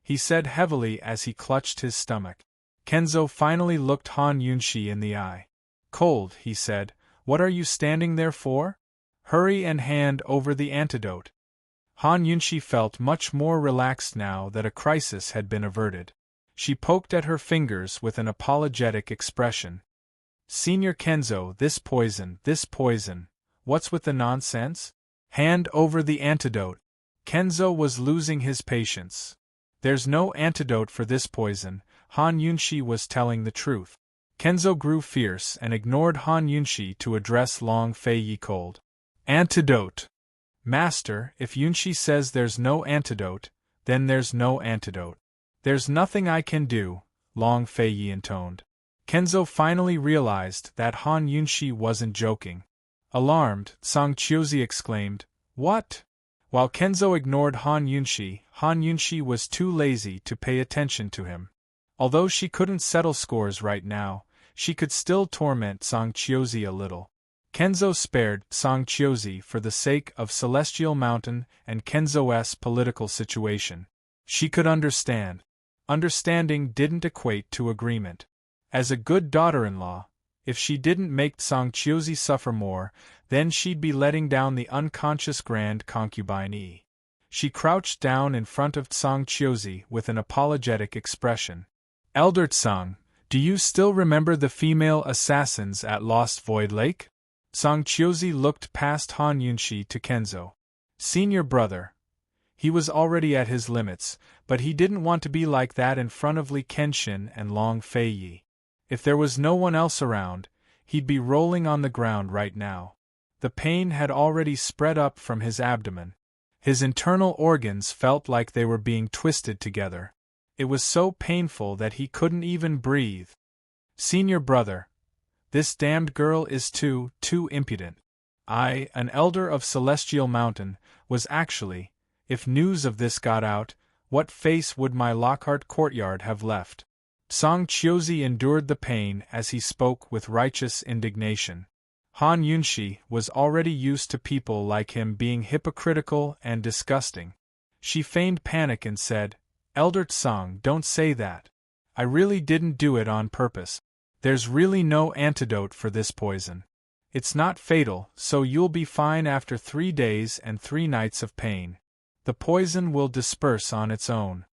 he said heavily as he clutched his stomach. Kenzo finally looked Han Yunxi in the eye. Cold, he said, what are you standing there for? Hurry and hand over the antidote. Han Yunxi felt much more relaxed now that a crisis had been averted. She poked at her fingers with an apologetic expression. Senior Kenzo, this poison, what's with the nonsense? Hand over the antidote. Kenzo was losing his patience. There's no antidote for this poison, Han Yunxi was telling the truth. Kenzo grew fierce and ignored Han Yunxi to address Long Fei Yi cold. Antidote! Master, if Yunxi says there's no antidote, then there's no antidote. There's nothing I can do, Long Fei Yi intoned. Kenzo finally realized that Han Yunxi wasn't joking. Alarmed, Song Chiozi exclaimed, What? While Kenzo ignored Han Yunxi was too lazy to pay attention to him. Although she couldn't settle scores right now, she could still torment Song Chiozi a little. Kenzo spared Songchiozi for the sake of Celestial Mountain and Kenzo's political situation. She could understand. Understanding didn't equate to agreement. As a good daughter-in-law, if she didn't make Songchiozi suffer more, then she'd be letting down the unconscious grand concubine. She crouched down in front of Songchiozi with an apologetic expression. Elder Tsang, do you still remember the female assassins at Lost Void Lake? Songchiozi looked past Han Yunshi to Kenzo. Senior brother. He was already at his limits, but he didn't want to be like that in front of Li Kenshin and Long Feiyi. If there was no one else around, he'd be rolling on the ground right now. The pain had already spread up from his abdomen. His internal organs felt like they were being twisted together. It was so painful that he couldn't even breathe. Senior brother. This damned girl is too impudent. I, an elder of Celestial Mountain, was actually, if news of this got out, what face would my Lockhart courtyard have left? Songchiozi endured the pain as he spoke with righteous indignation. Han Yunshi was already used to people like him being hypocritical and disgusting. She feigned panic and said, Elder Tsang, don't say that. I really didn't do it on purpose. There's really no antidote for this poison. It's not fatal, so you'll be fine after 3 days and 3 nights of pain. The poison will disperse on its own.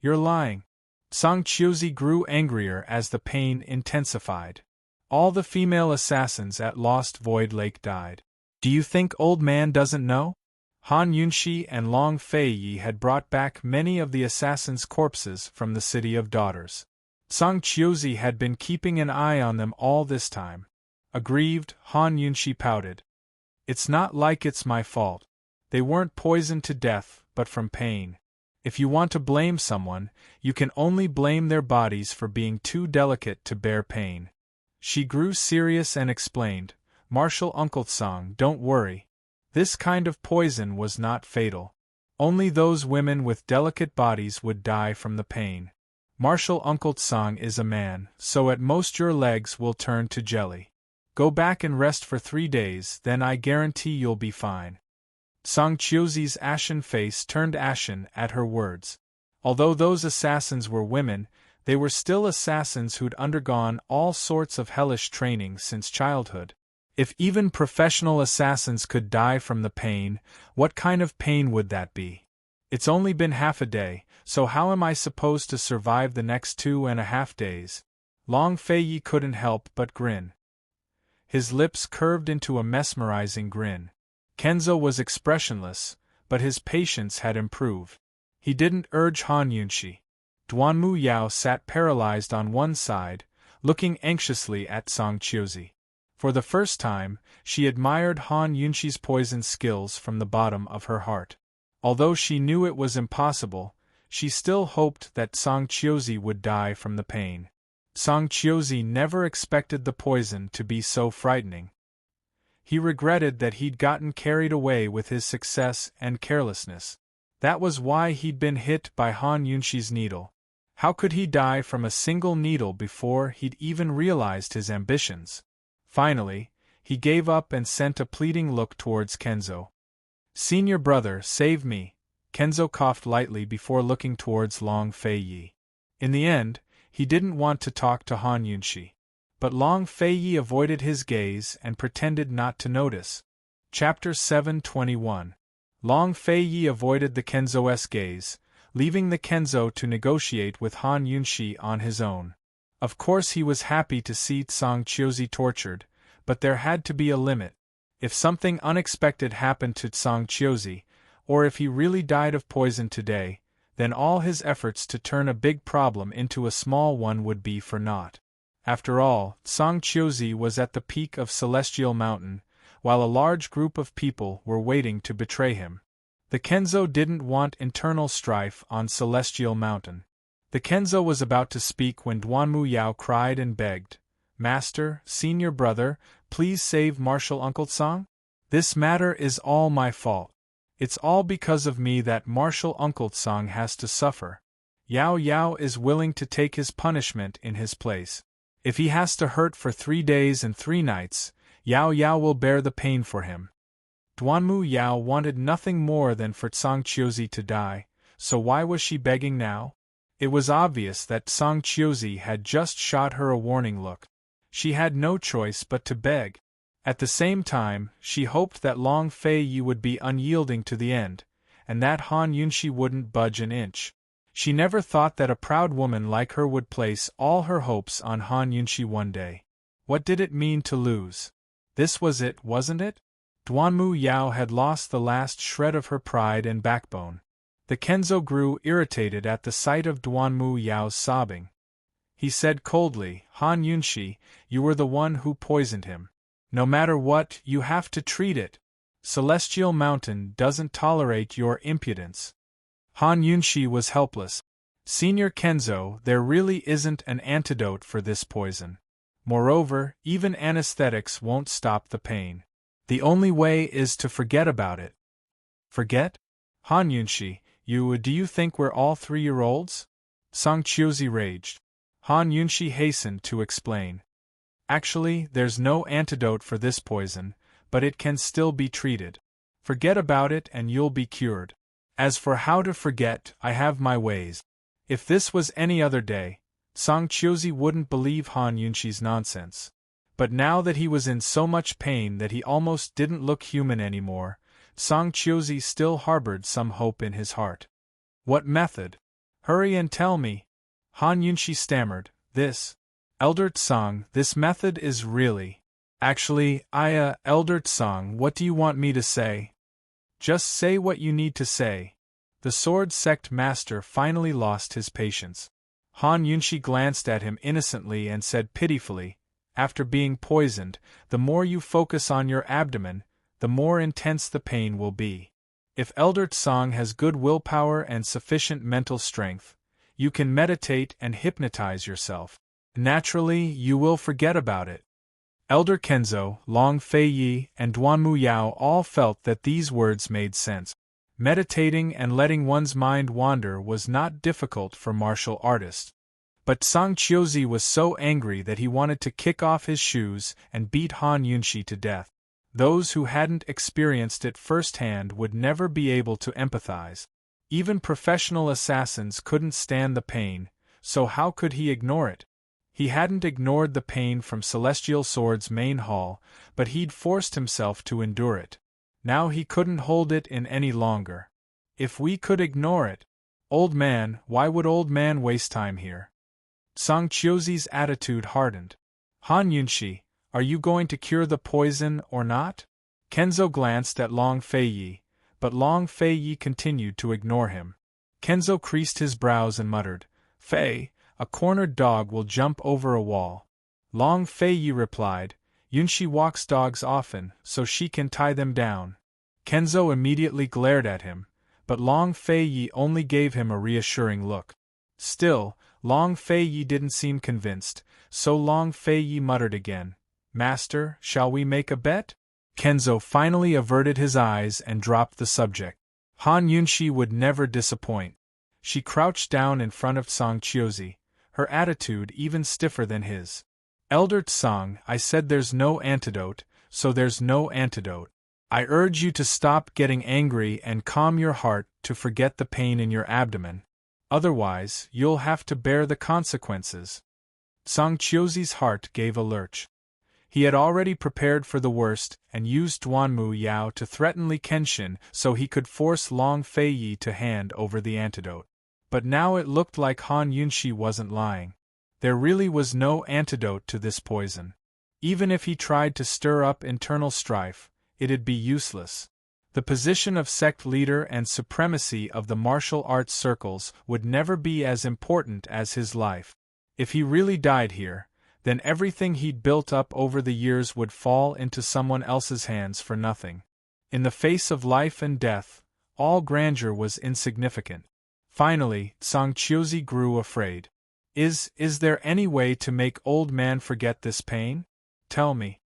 You're lying. Songchiozi grew angrier as the pain intensified. All the female assassins at Lost Void Lake died. Do you think old man doesn't know? Han Yunshi and Long Feiyi had brought back many of the assassins' corpses from the City of Daughters. Songchiozi had been keeping an eye on them all this time. Aggrieved, Han Yunshi pouted. It's not like it's my fault. They weren't poisoned to death, but from pain. If you want to blame someone, you can only blame their bodies for being too delicate to bear pain. She grew serious and explained, Martial Uncle Tsang, don't worry. This kind of poison was not fatal. Only those women with delicate bodies would die from the pain. Martial Uncle Tsang is a man, so at most your legs will turn to jelly. Go back and rest for 3 days, then I guarantee you'll be fine. Songchiozi's ashen face turned ashen at her words. Although those assassins were women, they were still assassins who'd undergone all sorts of hellish training since childhood. If even professional assassins could die from the pain, what kind of pain would that be? It's only been half a day, so how am I supposed to survive the next 2.5 days? Long Feiyi couldn't help but grin. His lips curved into a mesmerizing grin. Kenzo was expressionless, but his patience had improved. He didn't urge Han Yunshi. Duanmu Yao sat paralyzed on one side, looking anxiously at Songchiozi. For the first time, she admired Han Yunshi's poison skills from the bottom of her heart. Although she knew it was impossible, she still hoped that Songchiozi would die from the pain. Songchiozi never expected the poison to be so frightening. He regretted that he'd gotten carried away with his success and carelessness. That was why he'd been hit by Han Yunshi's needle. How could he die from a single needle before he'd even realized his ambitions? Finally, he gave up and sent a pleading look towards Kenzo. Senior brother, save me. Kenzo coughed lightly before looking towards Long Feiyi. In the end, he didn't want to talk to Han Yunshi. But Long Feiyi avoided his gaze and pretended not to notice. Chapter 721. Long Feiyi avoided the Kenzo's gaze, leaving the Kenzo to negotiate with Han Yunshi on his own. Of course he was happy to see Songchiozi tortured, but there had to be a limit. If something unexpected happened to Songchiozi, or if he really died of poison today, then all his efforts to turn a big problem into a small one would be for naught. After all, Songchiozi was at the peak of Celestial Mountain, while a large group of people were waiting to betray him. The Kenzo didn't want internal strife on Celestial Mountain. The Kenzo was about to speak when Duanmu Yao cried and begged, Master, senior brother, please save Martial Uncle Tsang? This matter is all my fault. It's all because of me that Martial Uncle Tsang has to suffer. Yao Yao is willing to take his punishment in his place. If he has to hurt for 3 days and 3 nights, Yao Yao will bear the pain for him. Duanmu Yao wanted nothing more than for Tsang Qiuzi to die, so why was she begging now? It was obvious that Tsang Qiuzi had just shot her a warning look. She had no choice but to beg. At the same time, she hoped that Long Fei Yi would be unyielding to the end, and that Han Yunxi wouldn't budge an inch. She never thought that a proud woman like her would place all her hopes on Han Yunxi one day. What did it mean to lose? This was it, wasn't it? Duanmu Yao had lost the last shred of her pride and backbone. The Kenzo grew irritated at the sight of Duanmu Yao's sobbing. He said coldly, Han Yunxi, you were the one who poisoned him. No matter what, you have to treat it. Celestial Mountain doesn't tolerate your impudence. Han Yunxi was helpless. Senior Kenzo, there really isn't an antidote for this poison. Moreover, even anesthetics won't stop the pain. The only way is to forget about it. Forget? Han Yunxi, do you think we're all 3-year-olds? Tsang Qiuzi raged. Han Yunxi hastened to explain. Actually, there's no antidote for this poison, but it can still be treated. Forget about it and you'll be cured. As for how to forget, I have my ways. If this was any other day, Tsang Qiuzi wouldn't believe Han Yunxi's nonsense. But now that he was in so much pain that he almost didn't look human anymore, Tsang Qiuzi still harbored some hope in his heart. What method? Hurry and tell me. Han Yunxi stammered, Elder Tsang, this method is really… Actually, Elder Tsang, what do you want me to say? Just say what you need to say. The sword sect master finally lost his patience. Han Yunxi glanced at him innocently and said pitifully, after being poisoned, the more you focus on your abdomen, the more intense the pain will be. If Elder Tsang has good willpower and sufficient mental strength, you can meditate and hypnotize yourself. Naturally, you will forget about it. Elder Kenzo, Long Fei Yi, and Duanmu Yao all felt that these words made sense. Meditating and letting one's mind wander was not difficult for martial artists. But Tsang Qiuzi was so angry that he wanted to kick off his shoes and beat Han Yunxi to death. Those who hadn't experienced it firsthand would never be able to empathize. Even professional assassins couldn't stand the pain, so how could he ignore it? He hadn't ignored the pain from Celestial Sword's main hall, but he'd forced himself to endure it. Now he couldn't hold it in any longer. If we could ignore it, old man, why would old man waste time here? Tsang Qiuzi's attitude hardened. Han Yunxi, are you going to cure the poison or not? Kenzo glanced at Long Fei Yi, but Long Fei Yi continued to ignore him. Kenzo creased his brows and muttered, Fei, a cornered dog will jump over a wall. Long Fei Yi replied, Yunxi walks dogs often, so she can tie them down. Kenzo immediately glared at him, but Long Fei Yi only gave him a reassuring look. Still, Long Fei Yi didn't seem convinced, so Long Fei Yi muttered again, Master, shall we make a bet? Kenzo finally averted his eyes and dropped the subject. Han Yunxi would never disappoint. She crouched down in front of Tsang Qiuzi, her attitude even stiffer than his. Elder Tsang, I said there's no antidote, so there's no antidote. I urge you to stop getting angry and calm your heart to forget the pain in your abdomen. Otherwise, you'll have to bear the consequences. Tsang Qiuzi's heart gave a lurch. He had already prepared for the worst and used Duanmu Yao to threaten Li Kenshin so he could force Long Fei Yi to hand over the antidote. But now it looked like Han Yunxi wasn't lying. There really was no antidote to this poison. Even if he tried to stir up internal strife, it'd be useless. The position of sect leader and supremacy of the martial arts circles would never be as important as his life. If he really died here, then everything he'd built up over the years would fall into someone else's hands for nothing. In the face of life and death, all grandeur was insignificant. Finally, Tsang Qiuzi grew afraid. Is there any way to make old man forget this pain? Tell me.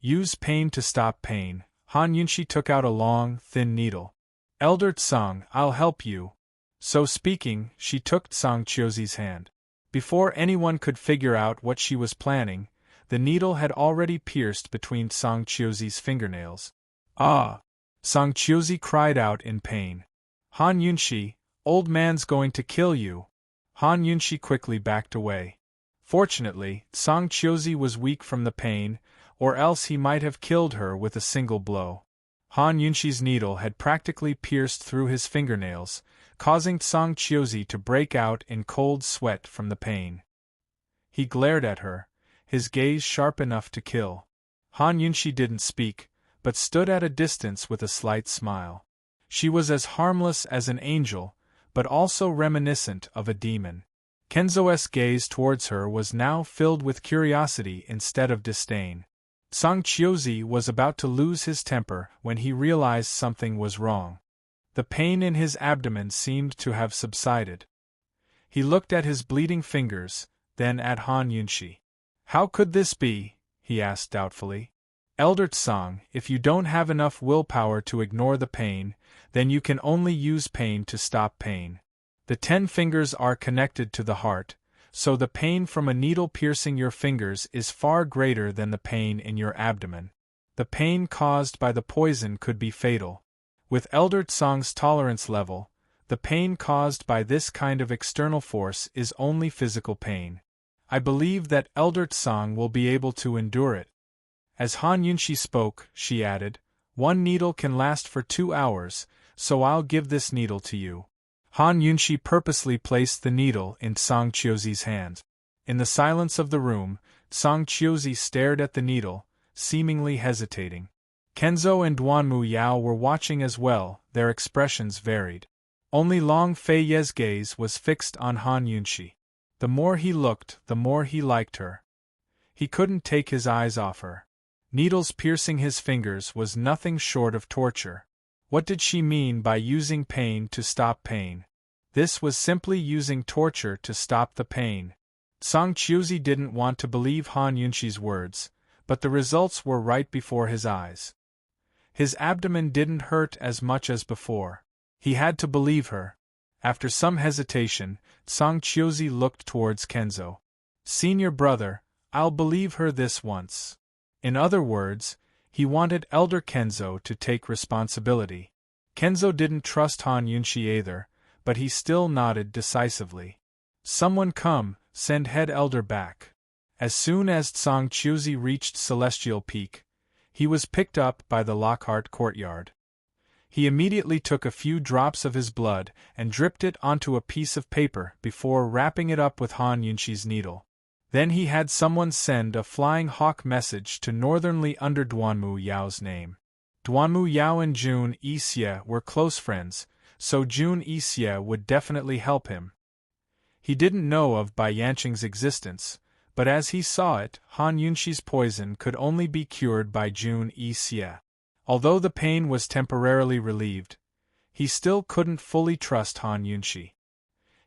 Use pain to stop pain. Han Yunxi took out a long, thin needle. Elder Tsang, I'll help you. So speaking, she took Tsang Qiuzi's hand. Before anyone could figure out what she was planning, The needle had already pierced between Song Qiuzi's fingernails. Ah! Song Qiuzi cried out in pain. Han Yunshi, old man's going to kill you. Han Yunshi quickly backed away. Fortunately, Song Qiuzi was weak from the pain, or else he might have killed her with a single blow. Han Yunshi's needle had practically pierced through his fingernails, causing Song Qiuzi to break out in cold sweat from the pain. He glared at her, his gaze sharp enough to kill. Han Yunshi didn't speak, but stood at a distance with a slight smile. She was as harmless as an angel, but also reminiscent of a demon. Kenzo's gaze towards her was now filled with curiosity instead of disdain. Song Qiuzi was about to lose his temper when he realized something was wrong. The pain in his abdomen seemed to have subsided. He looked at his bleeding fingers, then at Han Yunshi. How could this be? He asked doubtfully. Elder Tsang, if you don't have enough willpower to ignore the pain, then you can only use pain to stop pain. The 10 fingers are connected to the heart, so the pain from a needle piercing your fingers is far greater than the pain in your abdomen. The pain caused by the poison could be fatal. With Elder Tsang's tolerance level, the pain caused by this kind of external force is only physical pain. I believe that Elder Tsang will be able to endure it. As Han Yunshi spoke, she added, 1 needle can last for 2 hours, so I'll give this needle to you. Han Yunshi purposely placed the needle in Song Qiuzi's hand. In the silence of the room, Song Qiuzi stared at the needle, seemingly hesitating. Kenzo and Duanmu Yao were watching as well, their expressions varied. Only Long Fei Ye's gaze was fixed on Han Yunshi. The more he looked, the more he liked her. He couldn't take his eyes off her. Needles piercing his fingers was nothing short of torture. What did she mean by using pain to stop pain? This was simply using torture to stop the pain. Song Qiuzi didn't want to believe Han Yunshi's words, but the results were right before his eyes. His abdomen didn't hurt as much as before. He had to believe her. After some hesitation, Song Qiuzi looked towards Kenzo. Senior brother, I'll believe her this once. In other words, he wanted Elder Kenzo to take responsibility. Kenzo didn't trust Han Yunshi either, but he still nodded decisively. Someone come, send head elder back. As soon as Song Qiuzi reached Celestial Peak, he was picked up by the Lockhart courtyard. He immediately took a few drops of his blood and dripped it onto a piece of paper before wrapping it up with Han Yunshi's needle. Then he had someone send a flying hawk message to Northernly under Duanmu Yao's name. Duanmu Yao and Jun Yixie were close friends, so Jun Yixie would definitely help him. He didn't know of Bai Yanqing's existence, but as he saw it, Han Yunshi's poison could only be cured by Jun Yixie. Although the pain was temporarily relieved, he still couldn't fully trust Han Yunshi.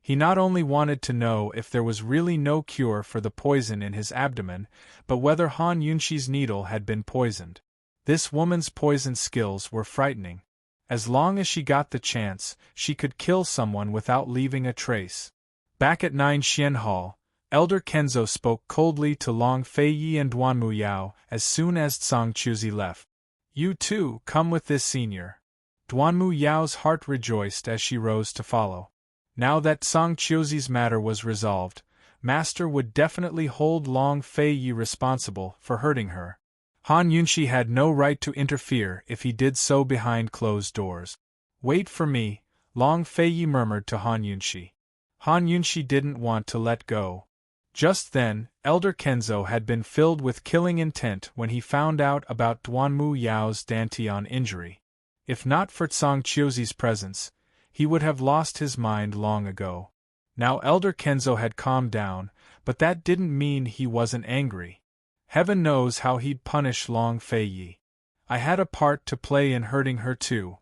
He not only wanted to know if there was really no cure for the poison in his abdomen, but whether Han Yunshi's needle had been poisoned. This woman's poison skills were frightening. As long as she got the chance, she could kill someone without leaving a trace. Back at Nine Xian Hall, Elder Kenzo spoke coldly to Long Fei Yi and Duanmu Yao as soon as Song Qiuzi left. You too, come with this senior. Duanmu Yao's heart rejoiced as she rose to follow. Now that Song Qiuzi's matter was resolved, Master would definitely hold Long Fei Yi responsible for hurting her. Han Yunshi had no right to interfere if he did so behind closed doors. Wait for me, Long Fei Yi murmured to Han Yunshi. Han Yunshi didn't want to let go. Just then, Elder Kenzo had been filled with killing intent when he found out about Duanmu Yao's Dantian injury. If not for Song Qiuzi's presence, he would have lost his mind long ago. Now Elder Kenzo had calmed down, but that didn't mean he wasn't angry. Heaven knows how he'd punish Long Fei Yi. I had a part to play in hurting her too.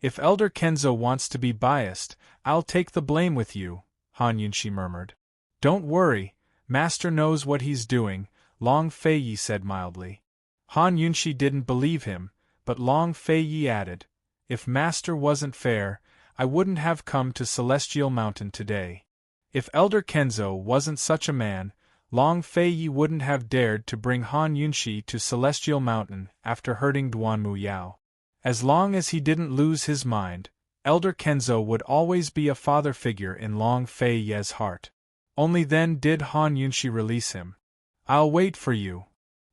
If Elder Kenzo wants to be biased, I'll take the blame with you, Han Yunshi murmured. Don't worry, Master knows what he's doing, Long Fei Yi said mildly. Han Yunshi didn't believe him, but Long Fei Yi added, if Master wasn't fair, I wouldn't have come to Celestial Mountain today. If Elder Kenzo wasn't such a man, Long Fei Yi wouldn't have dared to bring Han Yunshi to Celestial Mountain after hurting Duanmu Yao. As long as he didn't lose his mind, Elder Kenzo would always be a father figure in Long Fei Yi's heart. Only then did Han Yunshi release him. "I'll wait for you."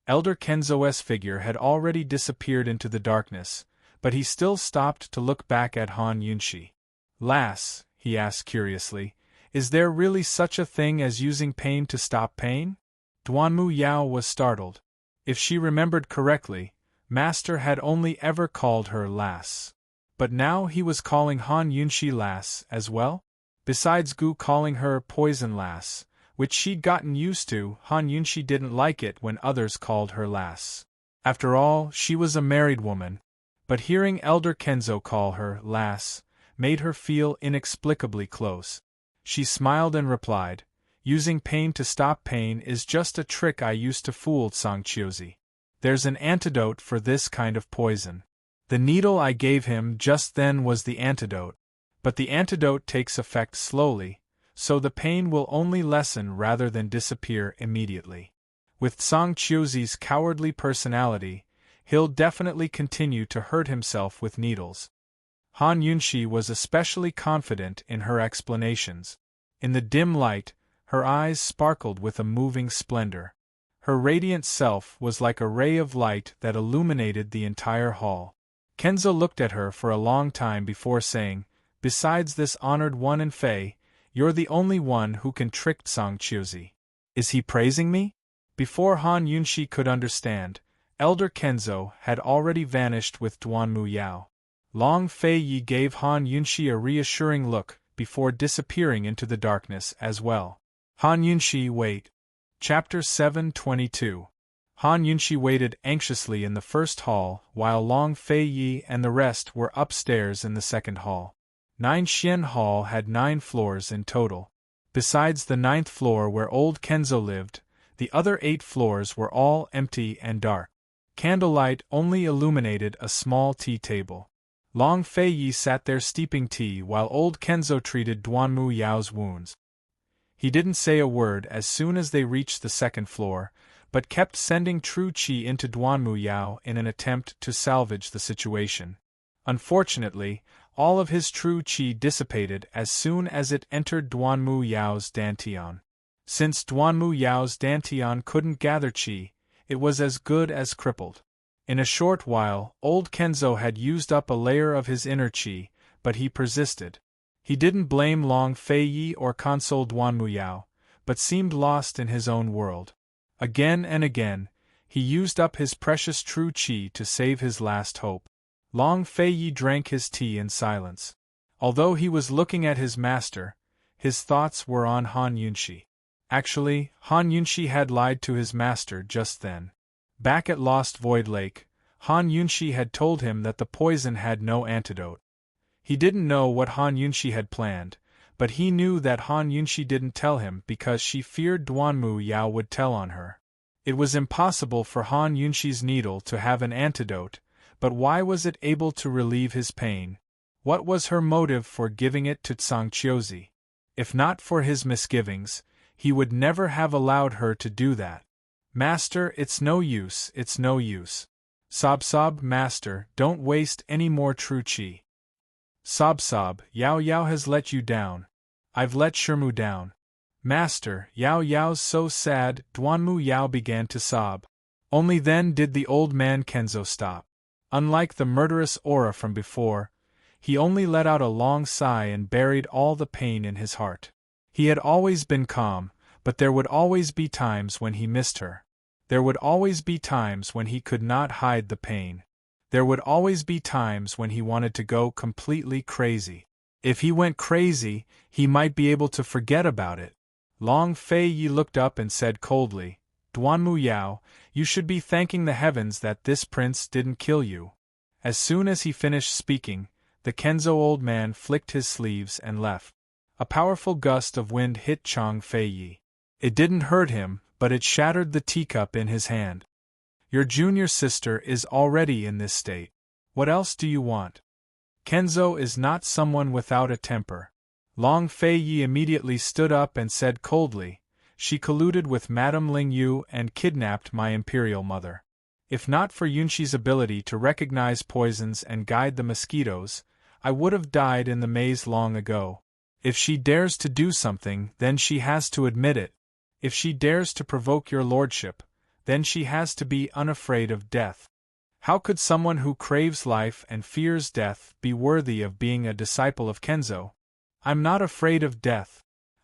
Elder Kenzo's figure had already disappeared into the darkness, but he still stopped to look back at Han Yunshi. "Lass," he asked curiously, "is there really such a thing as using pain to stop pain?" Duanmu Yao was startled. If she remembered correctly, Master had only ever called her Lass. But now he was calling Han Yunshi Lass as well? Besides Gu calling her Poison Lass, which she'd gotten used to, Han Yunshi didn't like it when others called her Lass. After all, she was a married woman. But hearing Elder Kenzo call her Lass made her feel inexplicably close. She smiled and replied, "Using pain to stop pain is just a trick I used to fool Sangqiuzi. There's an antidote for this kind of poison. The needle I gave him just then was the antidote. But the antidote takes effect slowly, so the pain will only lessen rather than disappear immediately. With Sangqiuzi's cowardly personality, he'll definitely continue to hurt himself with needles." Han Yunshi was especially confident in her explanations. In the dim light, her eyes sparkled with a moving splendor. Her radiant self was like a ray of light that illuminated the entire hall. Kenzo looked at her for a long time before saying, "Besides this honored one in Fei, you're the only one who can trick Sangqiuzi. Is he praising me?" Before Han Yunshi could understand, Elder Kenzo had already vanished with Duanmu Yao. Long Fei Yi gave Han Yunshi a reassuring look before disappearing into the darkness as well. Han Yunshi wait. Chapter 722. Han Yunshi waited anxiously in the first hall while Long Fei Yi and the rest were upstairs in the second hall. Nine Xian Hall had 9 floors in total. Besides the 9th floor where old Kenzo lived, the other 8 floors were all empty and dark. Candlelight only illuminated a small tea table. Long Fei Yi sat there steeping tea while old Kenzo treated Duanmu Yao's wounds. He didn't say a word as soon as they reached the second floor, but kept sending true qi into Duanmu Yao in an attempt to salvage the situation. Unfortunately, all of his true qi dissipated as soon as it entered Duanmu Yao's dantian. Since Duanmu Yao's dantian couldn't gather qi, it was as good as crippled. In a short while, old Kenzo had used up a layer of his inner qi, but he persisted. He didn't blame Long Fei Yi or console Duanmu Yao, but seemed lost in his own world. Again and again, he used up his precious true qi to save his last hope. Long Fei Yi drank his tea in silence. Although he was looking at his master, his thoughts were on Han Yunshi. Actually, Han Yunshi had lied to his master just then. Back at Lost Void Lake, Han Yunshi had told him that the poison had no antidote. He didn't know what Han Yunshi had planned, but he knew that Han Yunshi didn't tell him because she feared Duanmu Yao would tell on her. It was impossible for Han Yunshi's needle to have an antidote, but why was it able to relieve his pain? What was her motive for giving it to Sangqiuzi? If not for his misgivings, he would never have allowed her to do that. "Master, it's no use, it's no use. Sob, master, don't waste any more true qi. Sob, Yao Yao has let you down. I've let Shermu down. Master, Yao Yao's so sad." Duanmu Yao began to sob. Only then did the old man Kenzo stop. Unlike the murderous aura from before, he only let out a long sigh and buried all the pain in his heart. He had always been calm, but there would always be times when he missed her. There would always be times when he could not hide the pain. There would always be times when he wanted to go completely crazy. If he went crazy, he might be able to forget about it. Long Fei Yi looked up and said coldly, "Duanmu Yao, you should be thanking the heavens that this prince didn't kill you." As soon as he finished speaking, the Kenzo old man flicked his sleeves and left. A powerful gust of wind hit Chang Fei Yi. It didn't hurt him, but it shattered the teacup in his hand. "Your junior sister is already in this state. What else do you want?" Kenzo is not someone without a temper. Long Fei Yi immediately stood up and said coldly, she colluded with Madame Ling Yu and kidnapped my imperial mother. If not for Yunxi's ability to recognize poisons and guide the mosquitoes, I would have died in the maze long ago. If she dares to do something, then she has to admit it. If she dares to provoke your lordship, then she has to be unafraid of death. How could someone who craves life and fears death be worthy of being a disciple of Kenzo? I'm not afraid of death.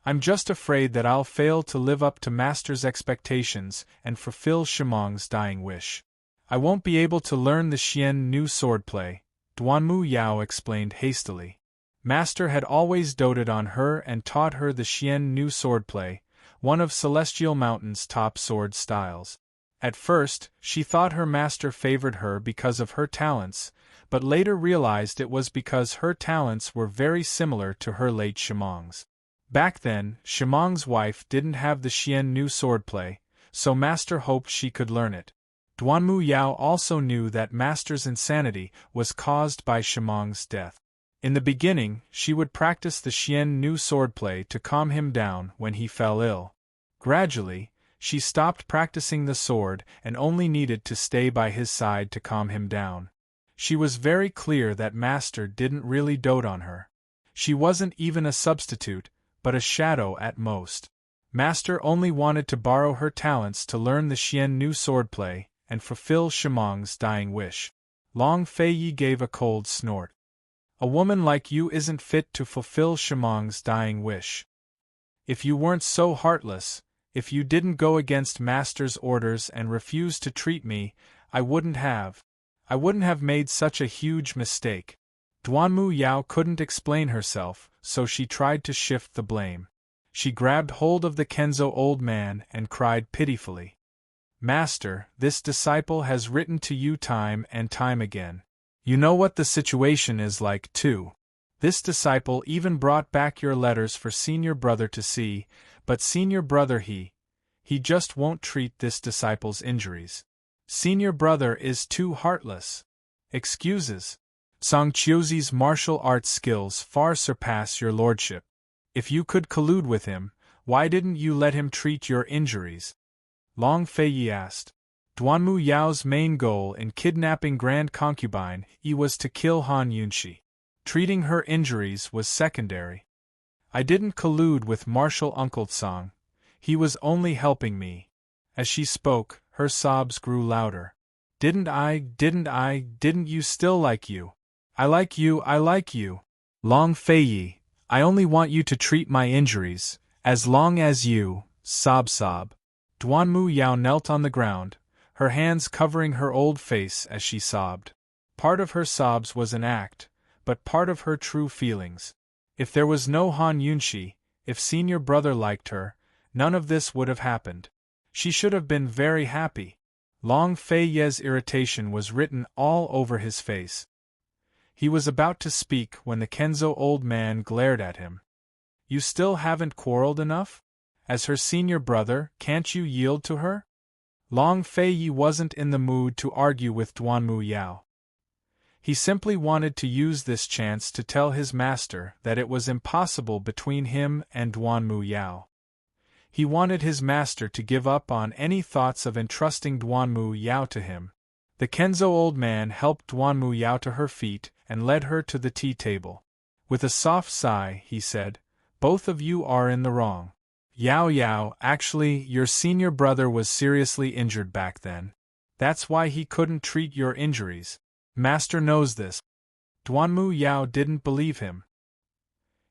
I'm just afraid that I'll fail to live up to Master's expectations and fulfill Shimong's dying wish. I won't be able to learn the Xian Nu swordplay, Duanmu Yao explained hastily. Master had always doted on her and taught her the Xian Nu swordplay, one of Celestial Mountain's top sword styles. At first, she thought her master favored her because of her talents, but later realized it was because her talents were very similar to her late Shimong's. Back then, Shimong's wife didn't have the Xian Nu swordplay, so Master hoped she could learn it. Duanmu Yao also knew that Master's insanity was caused by Shimong's death. In the beginning, she would practice the Xian Nu swordplay to calm him down when he fell ill. Gradually, she stopped practicing the sword and only needed to stay by his side to calm him down. She was very clear that Master didn't really dote on her. She wasn't even a substitute, but a shadow at most. Master only wanted to borrow her talents to learn the Xian Nu swordplay and fulfill Shimong's dying wish. Long Feiyi gave a cold snort. A woman like you isn't fit to fulfill Shimong's dying wish. If you weren't so heartless, if you didn't go against Master's orders and refuse to treat me, I wouldn't have made such a huge mistake. Duanmu Yao couldn't explain herself, so she tried to shift the blame. She grabbed hold of the Kenzo old man and cried pitifully. Master, this disciple has written to you time and time again. You know what the situation is like, too. This disciple even brought back your letters for senior brother to see, but senior brother he just won't treat this disciple's injuries. Senior brother is too heartless. Excuses. Song Qiuzi's martial arts skills far surpass your lordship. If you could collude with him, why didn't you let him treat your injuries? Long Feiyi asked. Duanmu Yao's main goal in kidnapping Grand Concubine was to kill Han Yunxi. Treating her injuries was secondary. I didn't collude with martial Uncle Tsang. He was only helping me. As she spoke, her sobs grew louder. Didn't you still like you? I like you. Long Feiyi, I only want you to treat my injuries, as long as you, sob. Duanmu Yao knelt on the ground, her hands covering her old face as she sobbed. Part of her sobs was an act, but part of her true feelings. If there was no Han Yunxi, if senior brother liked her, none of this would have happened. She should have been very happy. Long Feiyi's irritation was written all over his face. He was about to speak when the Kenzo old man glared at him. You still haven't quarreled enough? As her senior brother, can't you yield to her? Long Feiyi wasn't in the mood to argue with Duanmu Yao. He simply wanted to use this chance to tell his master that it was impossible between him and Duanmu Yao. He wanted his master to give up on any thoughts of entrusting Duanmu Yao to him. The Kenzo old man helped Duanmu Yao to her feet and led her to the tea table. With a soft sigh, he said, "Both of you are in the wrong. Yao, actually, your senior brother was seriously injured back then. That's why he couldn't treat your injuries. Master knows this." Duanmu Yao didn't believe him.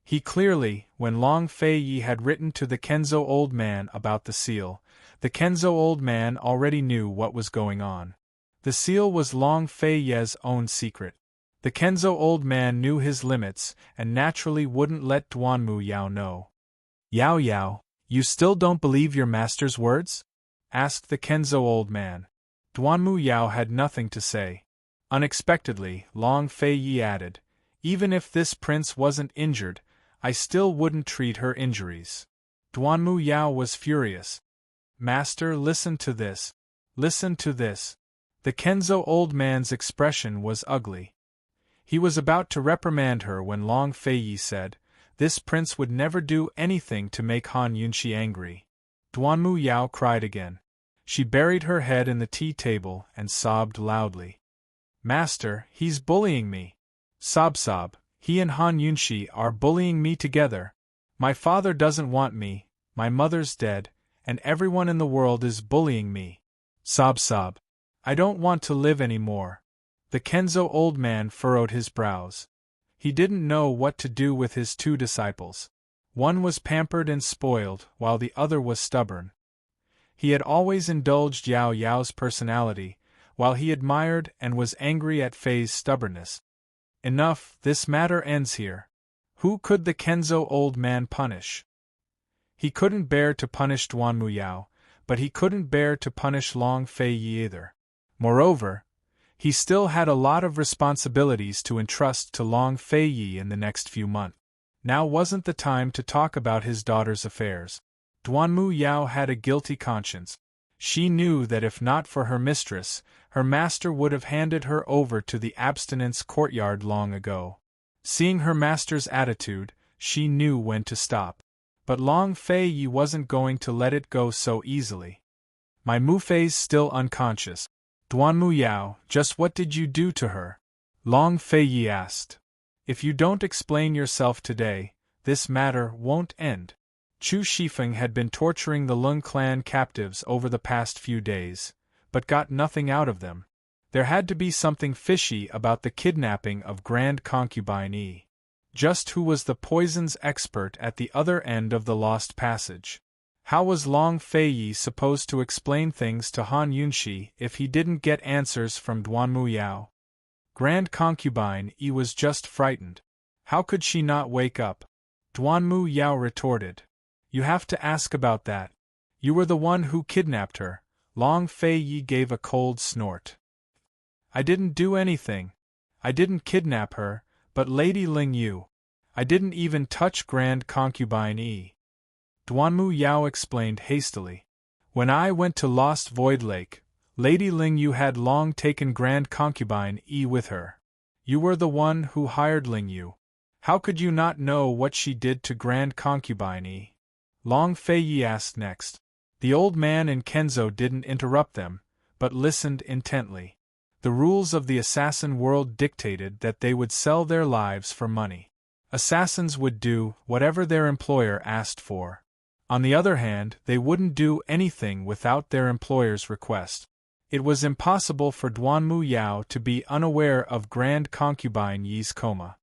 He clearly, when Long Feiyi had written to the Kenzo old man about the seal, the Kenzo old man already knew what was going on. The seal was Long Feiyi's own secret. The Kenzo old man knew his limits and naturally wouldn't let Duanmu Yao know. Yao, you still don't believe your master's words? Asked the Kenzo old man. Duanmu Yao had nothing to say. Unexpectedly, Long Feiyi added, "Even if this prince wasn't injured, I still wouldn't treat her injuries." Duanmu Yao was furious. "Master, listen to this. Listen to this." The Kenzo old man's expression was ugly. He was about to reprimand her when Long Feiyi said, "This prince would never do anything to make Han Yunxi angry. Duanmu Yao cried again. She buried her head in the tea table and sobbed loudly. Master, he's bullying me. Sob. He and Han Yunshi are bullying me together. My father doesn't want me, my mother's dead, and everyone in the world is bullying me. Sob. I don't want to live anymore. The Kenzo old man furrowed his brows. He didn't know what to do with his two disciples. One was pampered and spoiled, while the other was stubborn. He had always indulged Yao Yao's personality, while he admired and was angry at Fei's stubbornness. Enough, this matter ends here. Who could the Kenzo old man punish? He couldn't bear to punish Duanmu Yao, but he couldn't bear to punish Long Fei Yi either. Moreover, he still had a lot of responsibilities to entrust to Long Fei Yi in the next few months. Now wasn't the time to talk about his daughter's affairs. Duanmu Yao had a guilty conscience. She knew that if not for her mistress, her master would have handed her over to the abstinence courtyard long ago. Seeing her master's attitude, she knew when to stop. But Long Fei Yi wasn't going to let it go so easily. My Mufei's still unconscious. Duanmu Yao, just what did you do to her? Long Fei Yi asked. If you don't explain yourself today, this matter won't end. Chu Shifeng had been torturing the Lung clan captives over the past few days, but got nothing out of them. There had to be something fishy about the kidnapping of Grand Concubine Yi. Just who was the poisons expert at the other end of the lost passage? How was Long Fei Yi supposed to explain things to Han Yunshi if he didn't get answers from Duanmu Yao? Grand Concubine Yi was just frightened. How could she not wake up? Duanmu Yao retorted. You have to ask about that. You were the one who kidnapped her. Long Fei Yi gave a cold snort. I didn't do anything. I didn't kidnap her, but Lady Ling Yu. I didn't even touch Grand Concubine Yi. Duanmu Yao explained hastily. When I went to Lost Void Lake, Lady Ling Yu had long taken Grand Concubine Yi with her. You were the one who hired Ling Yu. How could you not know what she did to Grand Concubine Yi? Long Fei Yi asked next. The old man and Kenzo didn't interrupt them, but listened intently. The rules of the assassin world dictated that they would sell their lives for money. Assassins would do whatever their employer asked for. On the other hand, they wouldn't do anything without their employer's request. It was impossible for Duanmu Yao to be unaware of Grand Concubine Yi's coma.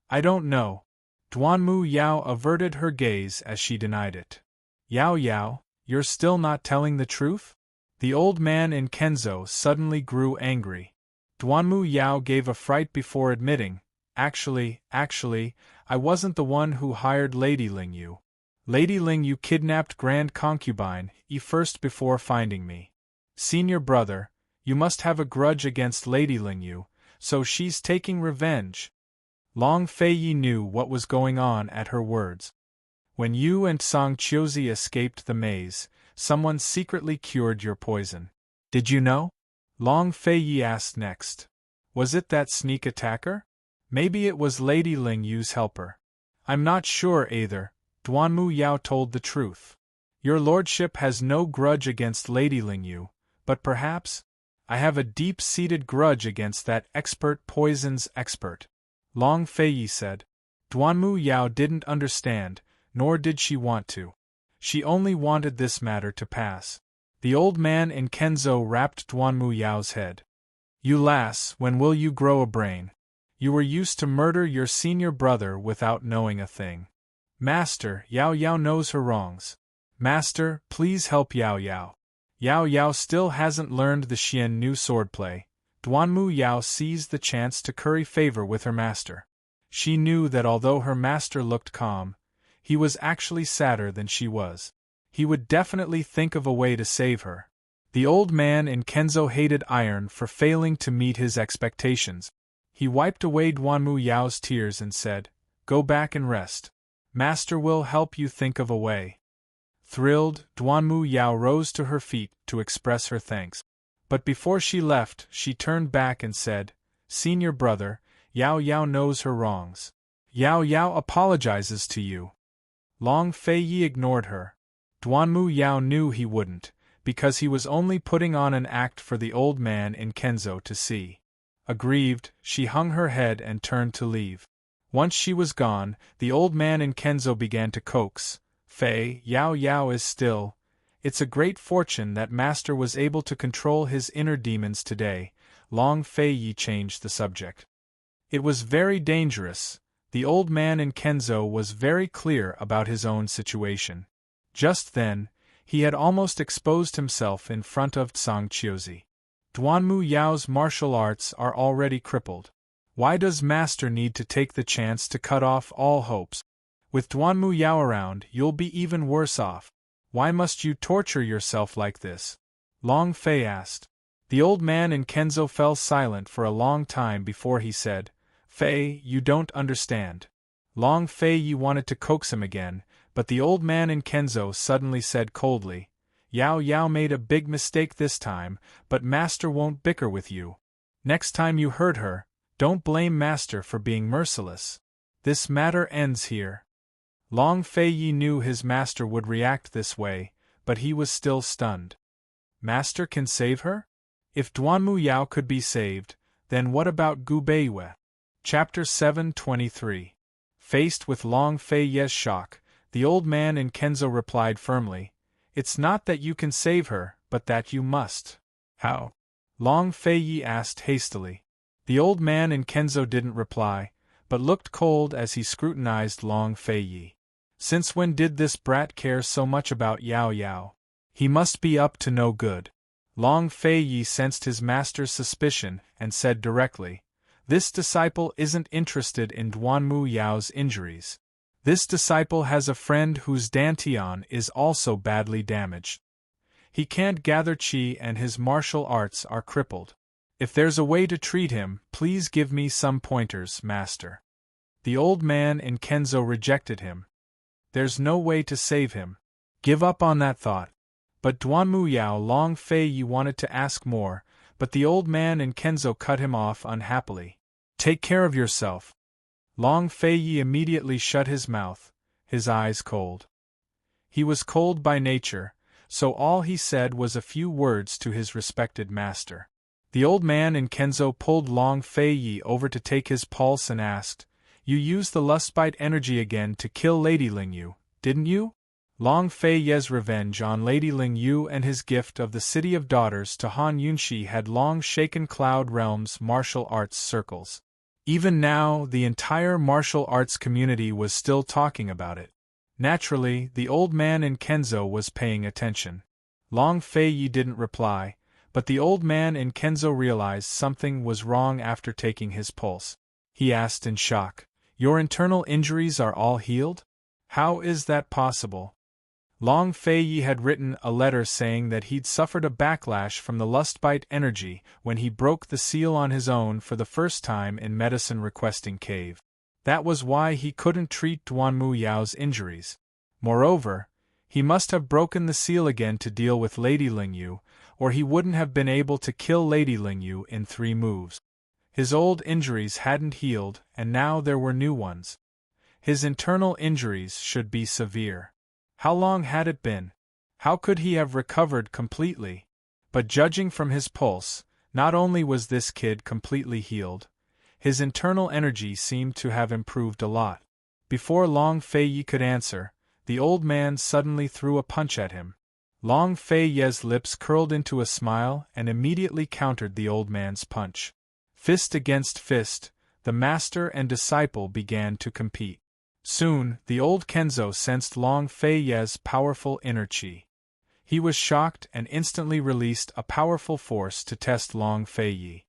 I don't know. Duanmu Yao averted her gaze as she denied it. Yao, you're still not telling the truth? The old man in Kenzo suddenly grew angry. Duanmu Yao gave a fright before admitting, Actually, I wasn't the one who hired Lady Ling Yu. Lady Ling Yu kidnapped Grand Concubine Yi first before finding me. Senior brother, you must have a grudge against Lady Ling Yu, so she's taking revenge. Long Fei Yi knew what was going on at her words. When you and Song Qiuzi escaped the maze, someone secretly cured your poison. Did you know? Long Fei Yi asked next. Was it that sneak attacker? Maybe it was Lady Ling Yu's helper. I'm not sure either. Duanmu Yao told the truth. Your lordship has no grudge against Lady Ling Yu, but perhaps I have a deep-seated grudge against that expert poisons expert. Long Fei Yi said. Duanmu Yao didn't understand, nor did she want to. She only wanted this matter to pass. The old man in Kenzo rapped Duanmu Yao's head. You lass, when will you grow a brain? You were used to murder your senior brother without knowing a thing. Master, Yao knows her wrongs. Master, please help Yao. Yao still hasn't learned the Xian Nu swordplay. Duanmu Yao seized the chance to curry favor with her master. She knew that although her master looked calm, he was actually sadder than she was. He would definitely think of a way to save her. The old man in Kenzo hated Iron for failing to meet his expectations. He wiped away Duanmu Yao's tears and said, Go back and rest. Master will help you think of a way. Thrilled, Duanmu Yao rose to her feet to express her thanks. But before she left, she turned back and said, Senior brother, Yao knows her wrongs. Yao apologizes to you. Long Fei Yi ignored her. Duanmu Yao knew he wouldn't, because he was only putting on an act for the old man in Kenzo to see. Aggrieved, she hung her head and turned to leave. Once she was gone, the old man in Kenzo began to coax, "Fei, Yao Yao is still. It's a great fortune that master was able to control his inner demons today." Long Fei Yi changed the subject. It was very dangerous. The old man in Kenzo was very clear about his own situation. Just then, he had almost exposed himself in front of Tsang Chiozi. Duanmu Yao's martial arts are already crippled. Why does master need to take the chance to cut off all hopes? With Duanmu Yao around, you'll be even worse off. Why must you torture yourself like this? Long Fei asked. The old man in Kenzo fell silent for a long time before he said, "Fei, you don't understand." Long Fei Yi wanted to coax him again, but the old man in Kenzo suddenly said coldly, "Yao Yao made a big mistake this time, but master won't bicker with you. Next time you hurt her, don't blame master for being merciless. This matter ends here." Long Fei Yi knew his master would react this way, but he was still stunned. Master can save her? If Duanmu Yao could be saved, then what about Gu Beiyue? Chapter 723. Faced with Long Fei Yi's shock, the old man in Kenzo replied firmly, "It's not that you can save her, but that you must." "How?" Long Fei Yi asked hastily. The old man in Kenzo didn't reply, but looked cold as he scrutinized Long Fei Yi. Since when did this brat care so much about Yao Yao? He must be up to no good. Long Fei Yi sensed his master's suspicion and said directly, "This disciple isn't interested in Duanmu Yao's injuries. This disciple has a friend whose dantian is also badly damaged. He can't gather qi and his martial arts are crippled. If there's a way to treat him, please give me some pointers, master." The old man in Kenzo rejected him. "There's no way to save him. Give up on that thought." But Duanmu Yao Long Fei Yi wanted to ask more, but the old man in Kenzo cut him off unhappily. "Take care of yourself." Long Fei Yi immediately shut his mouth, his eyes cold. He was cold by nature, so all he said was a few words to his respected master. The old man in Kenzo pulled Long Fei Yi over to take his pulse and asked, "You used the lustbite energy again to kill Lady Ling Yu, didn't you?" Long Fei Yi's revenge on Lady Ling Yu and his gift of the City of Daughters to Han Yunshi had long shaken Cloud Realm's martial arts circles. Even now, the entire martial arts community was still talking about it. Naturally, the old man in Kenzo was paying attention. Long Fei Yi didn't reply, but the old man in Kenzo realized something was wrong after taking his pulse. He asked in shock, "Your internal injuries are all healed? How is that possible?" Long Fei Yi had written a letter saying that he'd suffered a backlash from the lustbite energy when he broke the seal on his own for the first time in Medicine Requesting Cave. That was why he couldn't treat Duanmu Yao's injuries. Moreover, he must have broken the seal again to deal with Lady Ling Yu, or he wouldn't have been able to kill Lady Ling Yu in 3 moves. His old injuries hadn't healed, and now there were new ones. His internal injuries should be severe. How long had it been? How could he have recovered completely? But judging from his pulse, not only was this kid completely healed, his internal energy seemed to have improved a lot. Before Long Fei Yi could answer, the old man suddenly threw a punch at him. Long Fei Yi's lips curled into a smile and immediately countered the old man's punch. Fist against fist, the master and disciple began to compete. Soon, the old Kenzo sensed Long Fei Yi's powerful inner qi. He was shocked and instantly released a powerful force to test Long Fei Yi.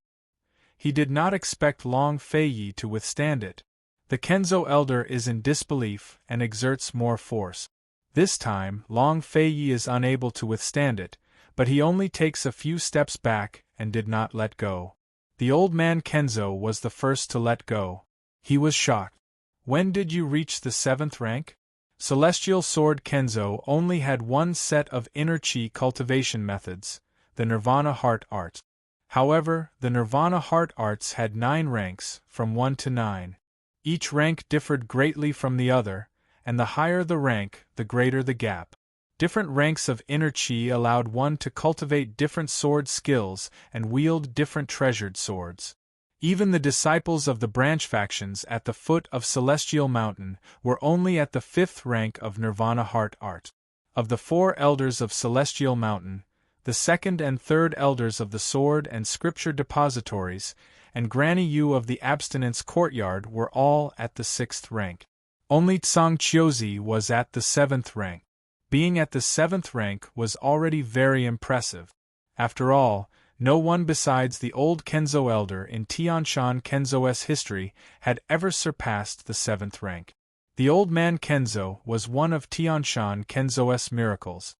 He did not expect Long Fei Yi to withstand it. The Kenzo elder is in disbelief and exerts more force. This time, Long Fei Yi is unable to withstand it, but he only takes a few steps back and did not let go. The old man Kenzo was the first to let go. He was shocked. "When did you reach the 7th rank?" Celestial Sword Kenzo only had one set of inner chi cultivation methods, the Nirvana Heart Art. However, the Nirvana Heart Arts had 9 ranks, from 1 to 9. Each rank differed greatly from the other, and the higher the rank, the greater the gap. Different ranks of inner chi allowed one to cultivate different sword skills and wield different treasured swords. Even the disciples of the branch factions at the foot of Celestial Mountain were only at the 5th rank of Nirvana Heart Art. Of the 4 elders of Celestial Mountain, the 2nd and 3rd elders of the Sword and Scripture Depositories, and Granny Yu of the Abstinence Courtyard were all at the 6th rank. Only Tsang Chiozi was at the 7th rank. Being at the 7th rank was already very impressive. After all, no one besides the old Kenzo elder in Tianshan Kenzo's history had ever surpassed the 7th rank. The old man Kenzo was one of Tianshan Kenzo's miracles.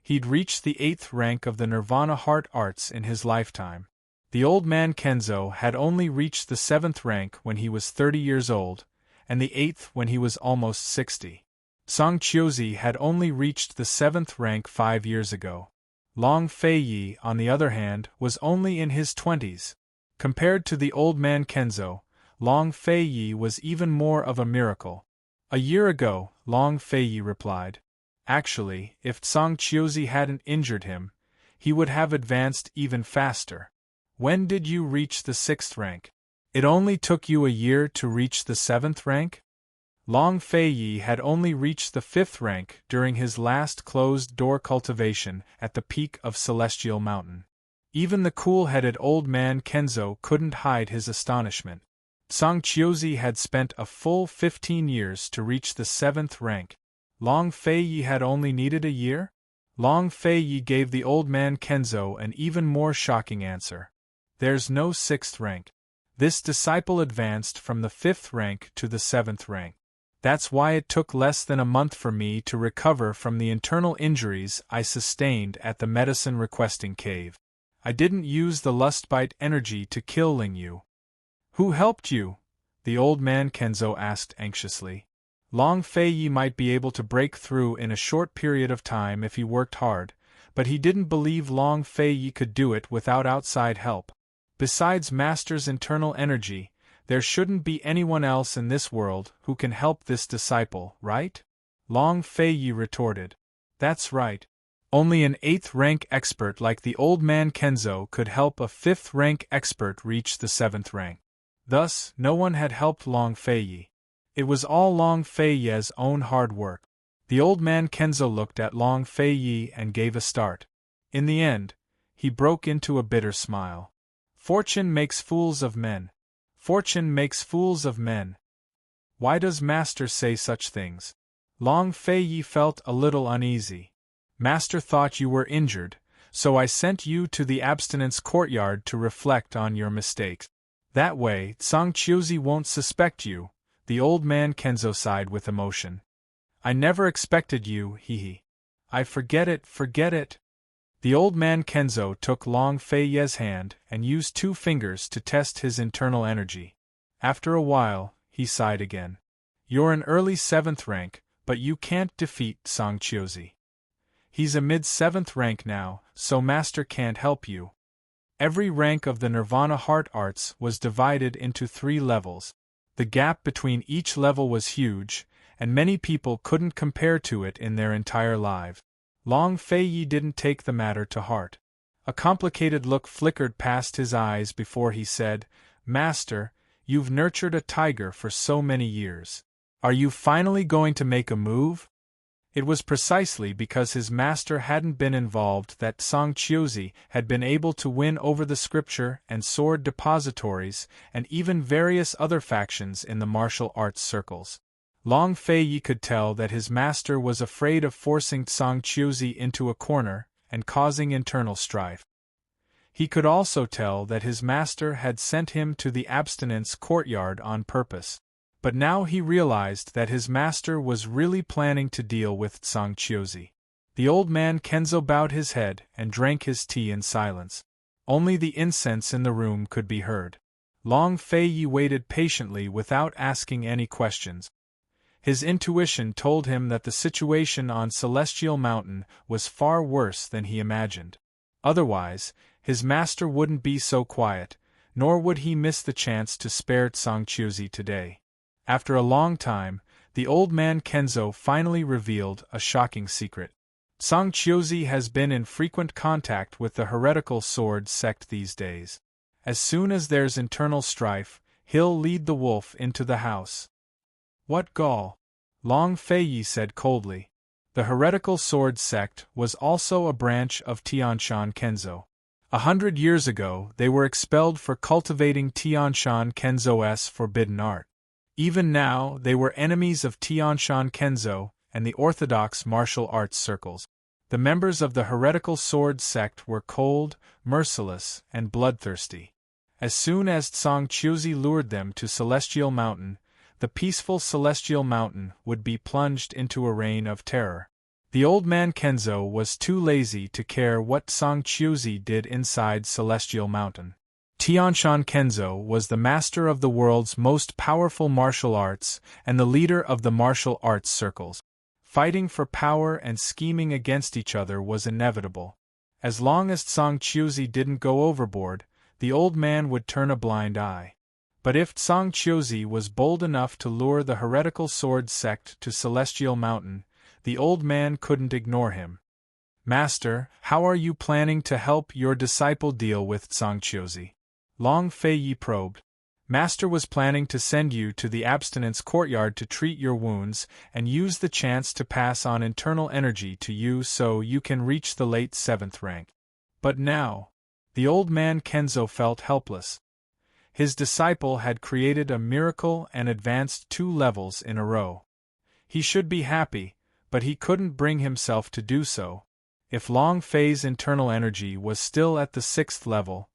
He'd reached the 8th rank of the Nirvana Heart Arts in his lifetime. The old man Kenzo had only reached the 7th rank when he was 30 years old, and the 8th when he was almost 60. Tsang Chiozi had only reached the 7th rank 5 years ago. Long Feiyi, on the other hand, was only in his 20s. Compared to the old man Kenzo, Long Feiyi was even more of a miracle. A year ago, Long Feiyi replied. Actually, if Tsang Chiozi hadn't injured him, he would have advanced even faster. When did you reach the 6th rank? It only took you a year to reach the 7th rank? Long Feiyi had only reached the 5th rank during his last closed-door cultivation at the peak of Celestial Mountain. Even the cool-headed old man Kenzo couldn't hide his astonishment. Tsang Chiozi had spent a full 15 years to reach the 7th rank. Long Feiyi had only needed a year? Long Feiyi gave the old man Kenzo an even more shocking answer. There's no 6th rank. This disciple advanced from the 5th rank to the 7th rank. That's why it took less than a month for me to recover from the internal injuries I sustained at the medicine-requesting cave. I didn't use the lustbite energy to kill Lingyu. Who helped you? The old man Kenzo asked anxiously. Long Feiyi might be able to break through in a short period of time if he worked hard, but he didn't believe Long Feiyi could do it without outside help. Besides Master's internal energy, there shouldn't be anyone else in this world who can help this disciple, right? Long Feiyi retorted. That's right. Only an 8th rank expert like the old man Kenzo could help a 5th rank expert reach the 7th rank. Thus, no one had helped Long Feiyi. It was all Long Feiyi's own hard work. The old man Kenzo looked at Long Feiyi and gave a start. In the end, he broke into a bitter smile. Fortune makes fools of men. Fortune makes fools of men. Why does Master say such things? Long Feiyi felt a little uneasy. Master thought you were injured, so I sent you to the abstinence courtyard to reflect on your mistakes. That way, Tsang Chiozi won't suspect you. The old man Kenzo sighed with emotion. I never expected you, hee. I forget it. The old man Kenzo took Long Feiyi's hand and used 2 fingers to test his internal energy. After a while, he sighed again. You're an early 7th rank, but you can't defeat Tsang Chiozi. He's a mid-7th rank now, so Master can't help you. Every rank of the Nirvana Heart Arts was divided into 3 levels. The gap between each level was huge, and many people couldn't compare to it in their entire lives. Long Feiyi didn't take the matter to heart. A complicated look flickered past his eyes before he said, Master, you've nurtured a tiger for so many years. Are you finally going to make a move? It was precisely because his master hadn't been involved that Tsang Chiozi had been able to win over the scripture and sword depositories and even various other factions in the martial arts circles. Long Feiyi could tell that his master was afraid of forcing Tsang Chiozi into a corner and causing internal strife. He could also tell that his master had sent him to the abstinence courtyard on purpose. But now he realized that his master was really planning to deal with Tsang Chiozi. The old man Kenzo bowed his head and drank his tea in silence. Only the incense in the room could be heard. Long Feiyi waited patiently without asking any questions. His intuition told him that the situation on Celestial Mountain was far worse than he imagined. Otherwise, his master wouldn't be so quiet, nor would he miss the chance to spare Tsang Chiozi today. After a long time, the old man Kenzo finally revealed a shocking secret. Song Qiuzi has been in frequent contact with the heretical sword sect these days. As soon as there's internal strife, he'll lead the wolf into the house. What gall? Long Feiyi said coldly. The heretical sword sect was also a branch of Tianshan Kenzo. 100 years ago, they were expelled for cultivating Tianshan Kenzo's forbidden art. Even now, they were enemies of Tianshan Kenzo and the orthodox martial arts circles. The members of the heretical sword sect were cold, merciless, and bloodthirsty. As soon as Song Qiuzi lured them to Celestial Mountain, the peaceful Celestial Mountain would be plunged into a reign of terror. The old man Kenzo was too lazy to care what Song Qiuzi did inside Celestial Mountain. Tianshan Kenzo was the master of the world's most powerful martial arts and the leader of the martial arts circles. Fighting for power and scheming against each other was inevitable. As long as Song Qiuzi didn't go overboard, the old man would turn a blind eye. But if Song Qiuzi was bold enough to lure the heretical sword sect to Celestial Mountain, the old man couldn't ignore him. Master, how are you planning to help your disciple deal with Song Qiuzi? Long Feiyi probed. Master was planning to send you to the abstinence courtyard to treat your wounds and use the chance to pass on internal energy to you so you can reach the late 7th rank. But now, the old man Kenzo felt helpless. His disciple had created a miracle and advanced 2 levels in a row. He should be happy, but he couldn't bring himself to do so. If Long Fei's internal energy was still at the 6th level,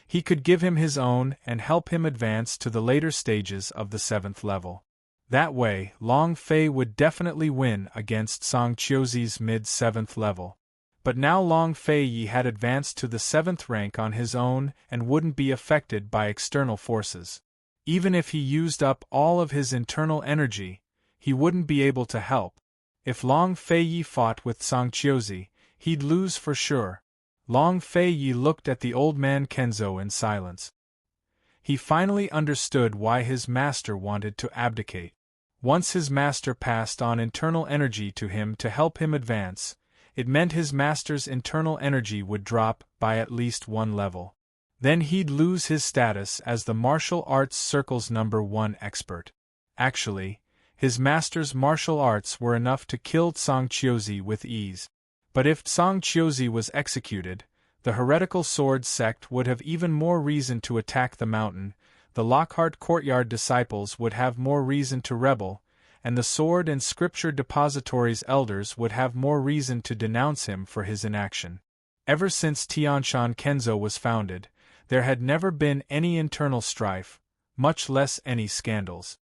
he could give him his own and help him advance to the later stages of the 7th level. That way, Long Fei would definitely win against Song Qiuzi's mid-7th level. But now Long Feiyi had advanced to the 7th rank on his own and wouldn't be affected by external forces. Even if he used up all of his internal energy, he wouldn't be able to help. If Long Feiyi fought with Song Qiuzi, he'd lose for sure. Long Feiyi looked at the old man Kenzo in silence. He finally understood why his master wanted to abdicate. Once his master passed on internal energy to him to help him advance, it meant his master's internal energy would drop by at least 1 level. Then he'd lose his status as the martial arts circle's #1 expert. Actually, his master's martial arts were enough to kill Song Qiuzi with ease. But if Song Qiuzi was executed, the heretical sword sect would have even more reason to attack the mountain, the Lockhart Courtyard disciples would have more reason to rebel, and the Sword and Scripture Depository's elders would have more reason to denounce him for his inaction. Ever since Tianshan Kenzo was founded, there had never been any internal strife, much less any scandals.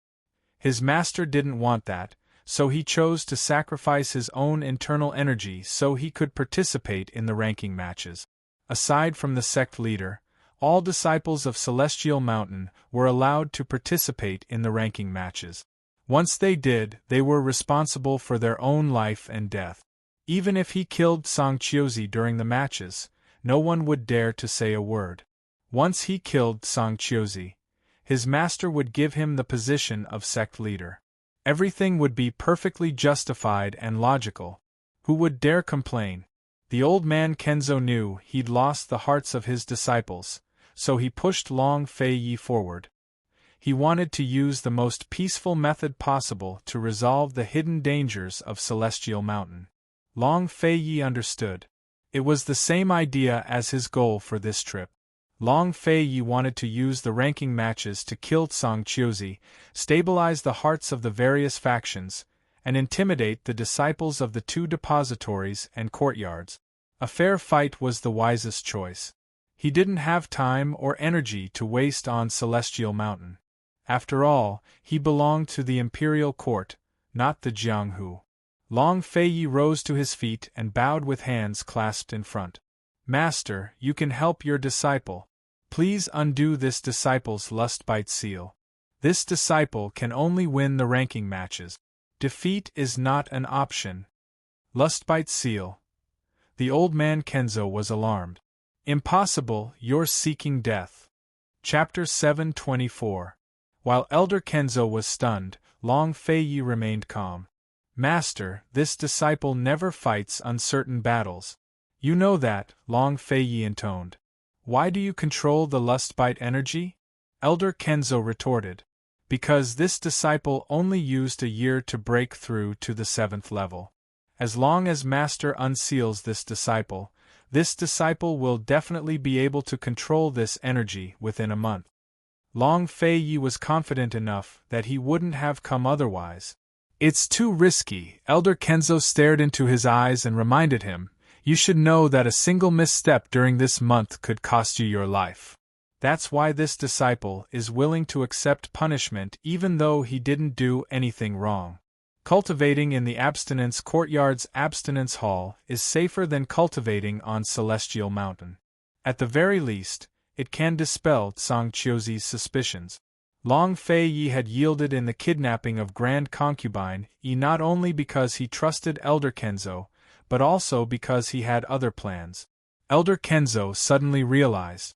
His master didn't want that, so he chose to sacrifice his own internal energy so he could participate in the ranking matches. Aside from the sect leader, all disciples of Celestial Mountain were allowed to participate in the ranking matches. Once they did, they were responsible for their own life and death. Even if he killed Song Qiuzi during the matches, no one would dare to say a word. Once he killed Song Qiuzi, his master would give him the position of sect leader. Everything would be perfectly justified and logical. Who would dare complain? The old man Kenzo knew he'd lost the hearts of his disciples, so he pushed Long Feiyi forward. He wanted to use the most peaceful method possible to resolve the hidden dangers of Celestial Mountain. Long Feiyi understood. It was the same idea as his goal for this trip. Long Feiyi wanted to use the ranking matches to kill Song Qiuzi, stabilize the hearts of the various factions, and intimidate the disciples of the 2 depositories and courtyards. A fair fight was the wisest choice. He didn't have time or energy to waste on Celestial Mountain. After all, he belonged to the imperial court, not the Jianghu. Long Feiyi rose to his feet and bowed with hands clasped in front. Master, you can help your disciple. Please undo this disciple's lustbite seal. This disciple can only win the ranking matches. Defeat is not an option. Lustbite seal. The old man Kenzo was alarmed. Impossible, you're seeking death. Chapter 724. While Elder Kenzo was stunned, Long Feiyi remained calm. Master, this disciple never fights uncertain battles. You know that, Long Feiyi intoned. Why do you control the lustbite energy? Elder Kenzo retorted. Because this disciple only used a year to break through to the 7th level. As long as Master unseals this disciple will definitely be able to control this energy within a month. Long Feiyi was confident enough that he wouldn't have come otherwise. It's too risky. Elder Kenzo stared into his eyes and reminded him, you should know that a single misstep during this month could cost you your life. That's why this disciple is willing to accept punishment even though he didn't do anything wrong. Cultivating in the Abstinence Courtyard's Abstinence Hall is safer than cultivating on Celestial Mountain. At the very least, it can dispel Zhang suspicions. Long Feiyi had yielded in the kidnapping of Grand Concubine Yi not only because he trusted Elder Kenzo, but also because he had other plans. Elder Kenzo suddenly realized.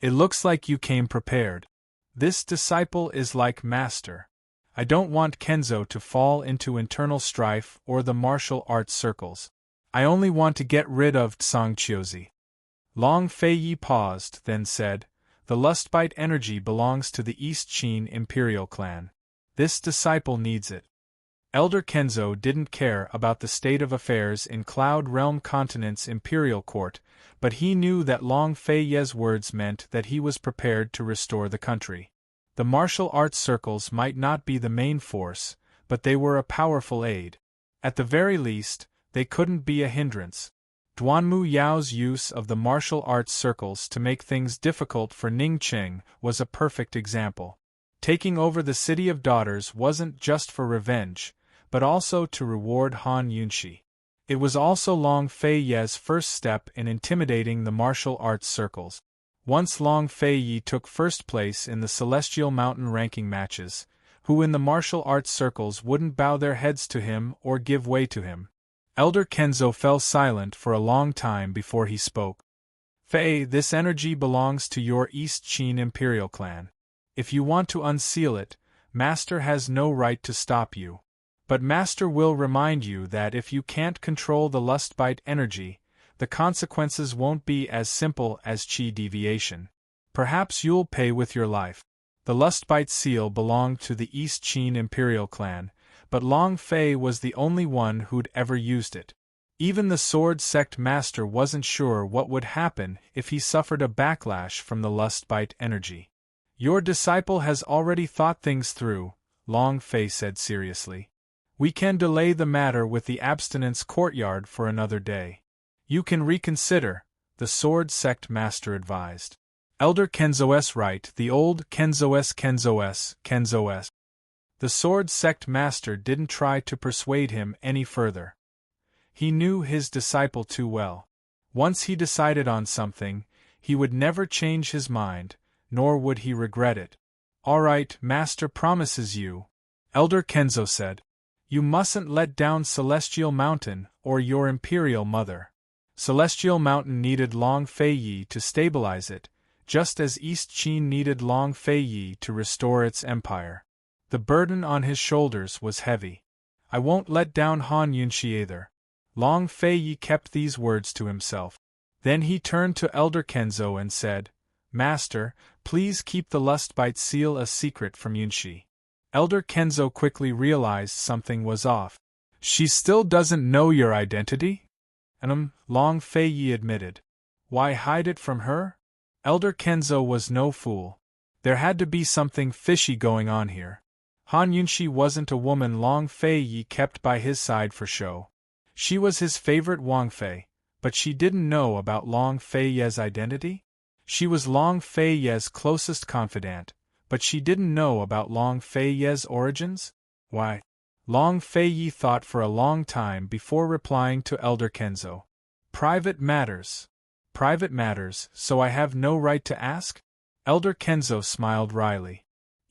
It looks like you came prepared. This disciple is like Master. I don't want Kenzo to fall into internal strife or the martial arts circles. I only want to get rid of Zhang. Long Feiyi paused, then said, the lustbite energy belongs to the East Qin Imperial clan. This disciple needs it. Elder Kenzo didn't care about the state of affairs in Cloud Realm Continent's Imperial Court, but he knew that Long Feiyi's words meant that he was prepared to restore the country. The martial arts circles might not be the main force, but they were a powerful aid. At the very least, they couldn't be a hindrance. Duanmu Yao's use of the martial arts circles to make things difficult for Ningqing was a perfect example. Taking over the City of Daughters wasn't just for revenge, but also to reward Han Yunxi. It was also Long Feiyi's first step in intimidating the martial arts circles. Once Long Feiyi took first place in the Celestial Mountain ranking matches, who in the martial arts circles wouldn't bow their heads to him or give way to him? Elder Kenzo fell silent for a long time before he spoke. Fei, this energy belongs to your East Qin Imperial clan. If you want to unseal it, Master has no right to stop you. But Master will remind you that if you can't control the lustbite energy, the consequences won't be as simple as qi deviation. Perhaps you'll pay with your life. The lustbite seal belonged to the East Qin Imperial clan, but Long Fei was the only one who'd ever used it. Even the Sword Sect Master wasn't sure what would happen if he suffered a backlash from the lustbite energy. Your disciple has already thought things through, Long Fei said seriously. We can delay the matter with the Abstinence Courtyard for another day. You can reconsider, the Sword Sect Master advised. Elder Kenzo's right, the old Kenzo's. The Sword Sect Master didn't try to persuade him any further. He knew his disciple too well. Once he decided on something, he would never change his mind, nor would he regret it. All right, Master promises you, Elder Kenzo said. You mustn't let down Celestial Mountain or your Imperial Mother. Celestial Mountain needed Long Feiyi to stabilize it, just as East Qin needed Long Feiyi to restore its empire. The burden on his shoulders was heavy. I won't let down Han Yunxi either. Long Feiyi kept these words to himself. Then he turned to Elder Kenzo and said, Master, please keep the lustbite seal a secret from Yunxi. Elder Kenzo quickly realized something was off. She still doesn't know your identity? Long Feiyi admitted. Why hide it from her? Elder Kenzo was no fool. There had to be something fishy going on here. Han Yunxi wasn't a woman Long Feiyi kept by his side for show. She was his favorite Wangfei, but she didn't know about Long Feiyi's identity? She was Long Feiyi's closest confidant, but she didn't know about Long Feiyi's origins? Why? Long Feiyi thought for a long time before replying to Elder Kenzo. Private matters. Private matters, so I have no right to ask? Elder Kenzo smiled wryly.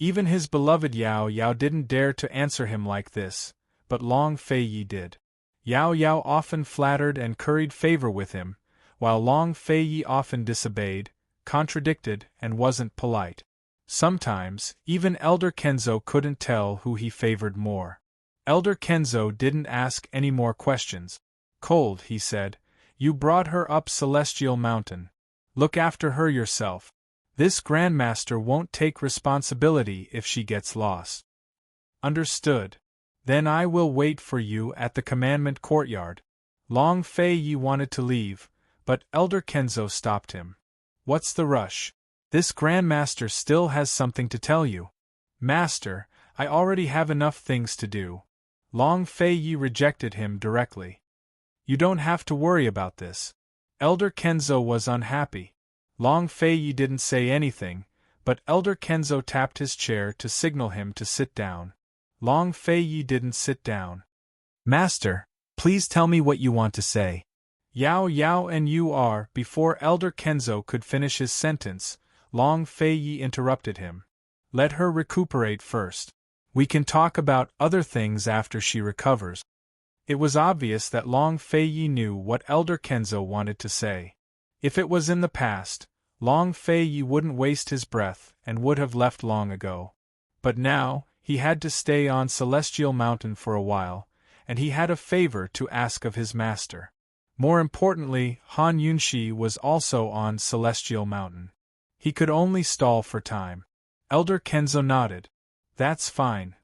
Even his beloved Yao Yao didn't dare to answer him like this, but Long Feiyi did. Yao Yao often flattered and curried favor with him, while Long Feiyi often disobeyed, contradicted, and wasn't polite. Sometimes, even Elder Kenzo couldn't tell who he favored more. Elder Kenzo didn't ask any more questions. Cold, he said. You brought her up Celestial Mountain. Look after her yourself. This Grandmaster won't take responsibility if she gets lost. Understood. Then I will wait for you at the commandment courtyard. Long Fei Yi wanted to leave, but Elder Kenzo stopped him. What's the rush? This Grandmaster still has something to tell you. Master, I already have enough things to do. Long Fei Yi rejected him directly. You don't have to worry about this. Elder Kenzo was unhappy. Long Fei Yi didn't say anything, but Elder Kenzo tapped his chair to signal him to sit down. Long Fei Yi didn't sit down. Master, please tell me what you want to say. Yao Yao and you are. Before Elder Kenzo could finish his sentence, Long Fei Yi interrupted him. Let her recuperate first. We can talk about other things after she recovers. It was obvious that Long Fei Yi knew what Elder Kenzo wanted to say. If it was in the past, Long Fei Yi wouldn't waste his breath and would have left long ago. But now, he had to stay on Celestial Mountain for a while, and he had a favor to ask of his master. More importantly, Han Yunshi was also on Celestial Mountain. He could only stall for time. Elder Kenzo nodded. That's fine.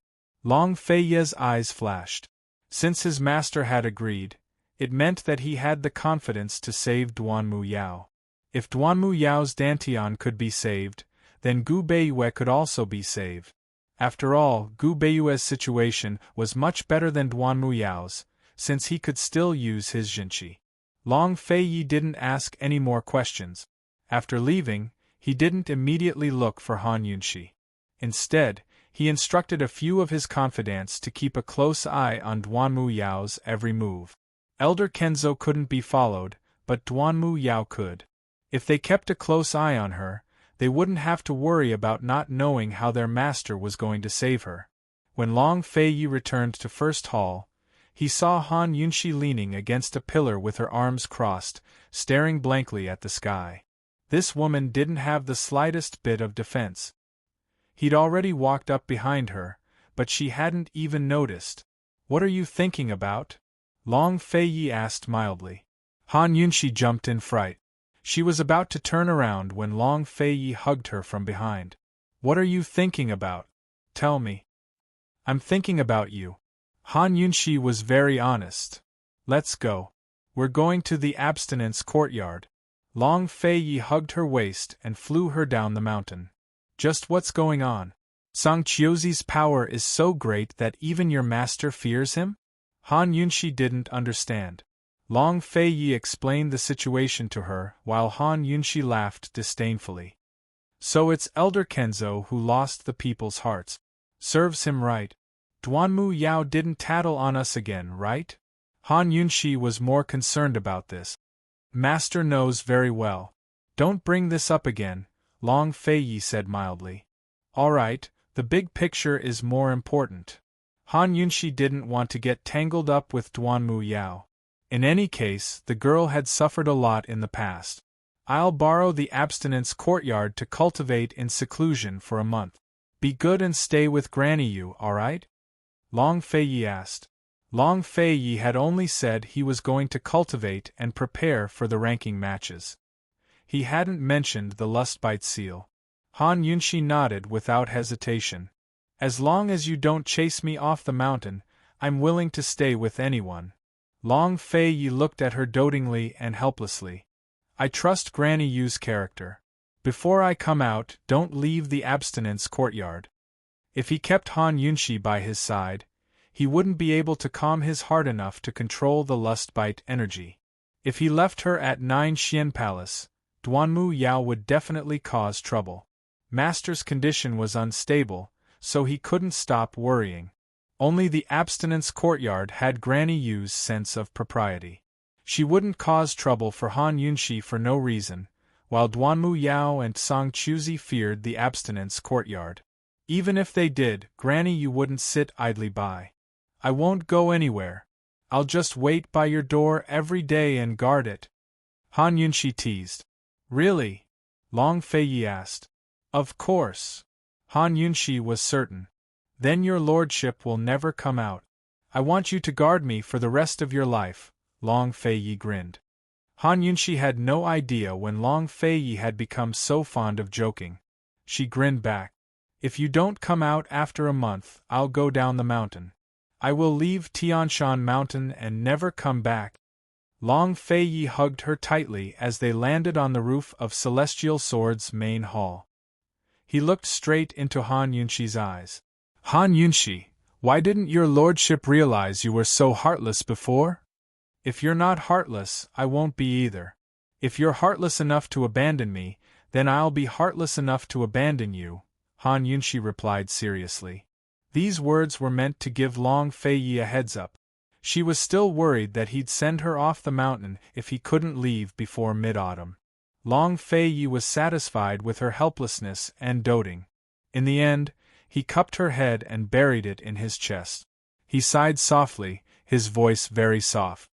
Long Fei Yi's eyes flashed. Since his master had agreed, it meant that he had the confidence to save Duanmu Yao. If Duanmu Yao's Dantian could be saved, then Gu Beiyue could also be saved. After all, Gu Beiyue's situation was much better than Duanmu Yao's, since he could still use his Jinqi. Long Fei Yi didn't ask any more questions. After leaving, he didn't immediately look for Han Yunshi. Instead, he instructed a few of his confidants to keep a close eye on Duanmu Yao's every move. Elder Kenzo couldn't be followed, but Duanmu Yao could. If they kept a close eye on her, they wouldn't have to worry about not knowing how their master was going to save her. When Long Fei Yi returned to First Hall, he saw Han Yunshi leaning against a pillar with her arms crossed, staring blankly at the sky. This woman didn't have the slightest bit of defense. He'd already walked up behind her, but she hadn't even noticed. What are you thinking about? Long Fei Yi asked mildly. Han Yunshi jumped in fright. She was about to turn around when Long Fei Yi hugged her from behind. What are you thinking about? Tell me. I'm thinking about you. Han Yunshi was very honest. Let's go. We're going to the abstinence courtyard. Long Fei Yi hugged her waist and flew her down the mountain. Just what's going on? Song Qiuzi's power is so great that even your master fears him? Han Yunshi didn't understand. Long Fei Yi explained the situation to her while Han Yunshi laughed disdainfully. So it's Elder Kenzo who lost the people's hearts. Serves him right. Duanmu Yao didn't tattle on us again, right? Han Yunshi was more concerned about this. Master knows very well. Don't bring this up again, Long Fei Yi said mildly. All right, the big picture is more important. Han Yunshi didn't want to get tangled up with Duanmu Yao. In any case, the girl had suffered a lot in the past. I'll borrow the abstinence courtyard to cultivate in seclusion for a month. Be good and stay with Granny Yu, all right? Long Fei Yi asked. Long Fei Yi had only said he was going to cultivate and prepare for the ranking matches. He hadn't mentioned the lustbite seal. Han Yunshi nodded without hesitation. As long as you don't chase me off the mountain, I'm willing to stay with anyone. Long Fei Yi looked at her dotingly and helplessly. I trust Granny Yu's character. Before I come out, don't leave the abstinence courtyard. If he kept Han Yunshi by his side, he wouldn't be able to calm his heart enough to control the lustbite energy. If he left her at Nine Xian Palace, Duanmu Yao would definitely cause trouble. Master's condition was unstable, so he couldn't stop worrying. Only the abstinence courtyard had Granny Yu's sense of propriety. She wouldn't cause trouble for Han Yunshi for no reason, while Duanmu Yao and Song Qiuzi feared the abstinence courtyard. Even if they did, Granny Yu wouldn't sit idly by. I won't go anywhere. I'll just wait by your door every day and guard it. Han Yunshi teased. Really? Long Fei Yi asked. Of course. Han Yunshi was certain. Then your lordship will never come out. I want you to guard me for the rest of your life, Long Fei grinned. Han Yunshi had no idea when Long Fei had become so fond of joking. She grinned back. If you don't come out after a month, I'll go down the mountain. I will leave Tianshan Mountain and never come back. Long Fei hugged her tightly as they landed on the roof of Celestial Sword's main hall. He looked straight into Han Yunshi's eyes. Han Yunshi, why didn't your lordship realize you were so heartless before? If you're not heartless, I won't be either. If you're heartless enough to abandon me, then I'll be heartless enough to abandon you, Han Yunshi replied seriously. These words were meant to give Long Fei a heads up. She was still worried that he'd send her off the mountain if he couldn't leave before mid-autumn. Long Fei was satisfied with her helplessness and doting. In the end, he cupped her head and buried it in his chest. He sighed softly, his voice very soft.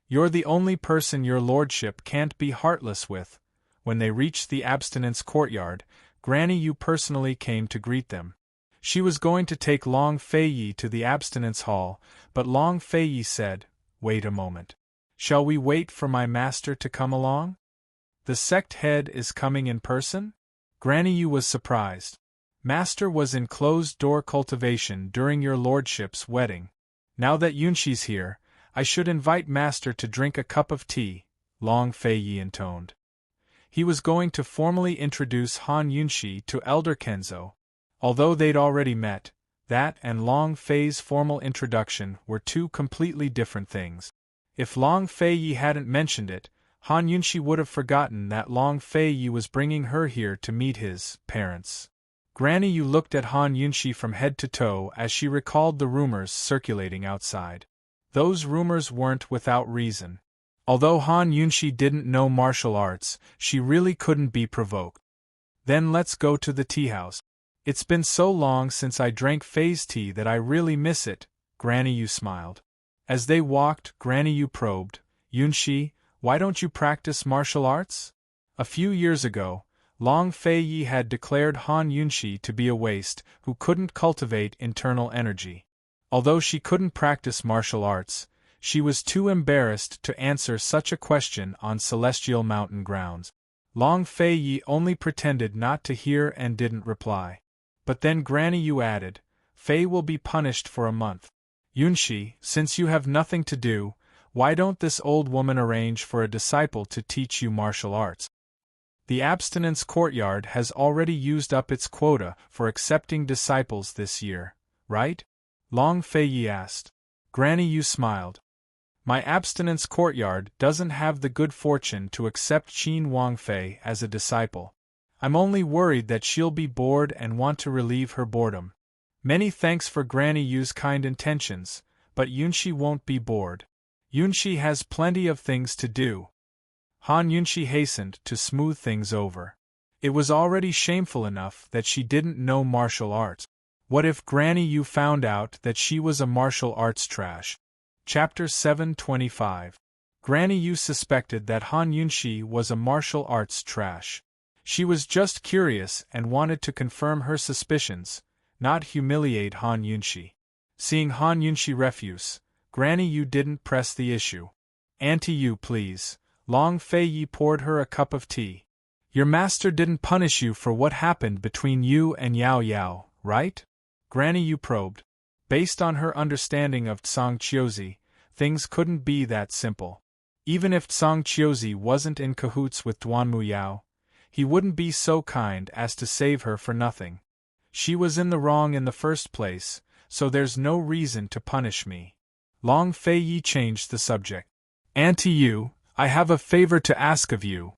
You're the only person your lordship can't be heartless with. When they reached the abstinence courtyard, Granny Yu personally came to greet them. She was going to take Long Fei to the abstinence hall, but Long Fei said, "Wait a moment. Shall we wait for my master to come along? The sect head is coming in person?" Granny Yu was surprised. "Master was in closed-door cultivation during your lordship's wedding. Now that Yunshi's here, I should invite Master to drink a cup of tea," Long Fei intoned. He was going to formally introduce Han Yunshi to Elder Kenzo. Although they'd already met, that and Long Fei's formal introduction were two completely different things. If Long Fei hadn't mentioned it, Han Yunshi would have forgotten that Long Fei was bringing her here to meet his parents. Granny Yu looked at Han Yunshi from head to toe as she recalled the rumors circulating outside. Those rumors weren't without reason. Although Han Yunshi didn't know martial arts, she really couldn't be provoked. "Then let's go to the tea house. It's been so long since I drank Fei's tea that I really miss it," Granny Yu smiled. As they walked, Granny Yu probed, "Yunshi, why don't you practice martial arts?" A few years ago, Long Fei had declared Han Yunshi to be a waste who couldn't cultivate internal energy. Although she couldn't practice martial arts, she was too embarrassed to answer such a question on Celestial Mountain grounds. Long Fei only pretended not to hear and didn't reply. But then Granny Yu added, "Fei will be punished for a month. Yunshi, since you have nothing to do, why don't this old woman arrange for a disciple to teach you martial arts? The abstinence courtyard has already used up its quota for accepting disciples this year, right?" Long Fei asked. Granny Yu smiled. "My abstinence courtyard doesn't have the good fortune to accept Qin Wangfei as a disciple. I'm only worried that she'll be bored and want to relieve her boredom. Many thanks for Granny Yu's kind intentions, but Yunshi won't be bored. Yunshi has plenty of things to do." Han Yunshi hastened to smooth things over. It was already shameful enough that she didn't know martial arts. What if Granny Yu found out that she was a martial arts trash? Chapter 725. Granny Yu suspected that Han Yunshi was a martial arts trash. She was just curious and wanted to confirm her suspicions, not humiliate Han Yunshi. Seeing Han Yunshi refuse, Granny Yu didn't press the issue. "Auntie Yu, please." Long Fei poured her a cup of tea. "Your master didn't punish you for what happened between you and Yao Yao, right?" Granny Yu probed. Based on her understanding of Tsang Chiozi, things couldn't be that simple. Even if Tsang Chiozi wasn't in cahoots with Duanmu Yao, he wouldn't be so kind as to save her for nothing. She was in the wrong in the first place, so there's no reason to punish me. Long Fei changed the subject. "Auntie Yu, I have a favor to ask of you."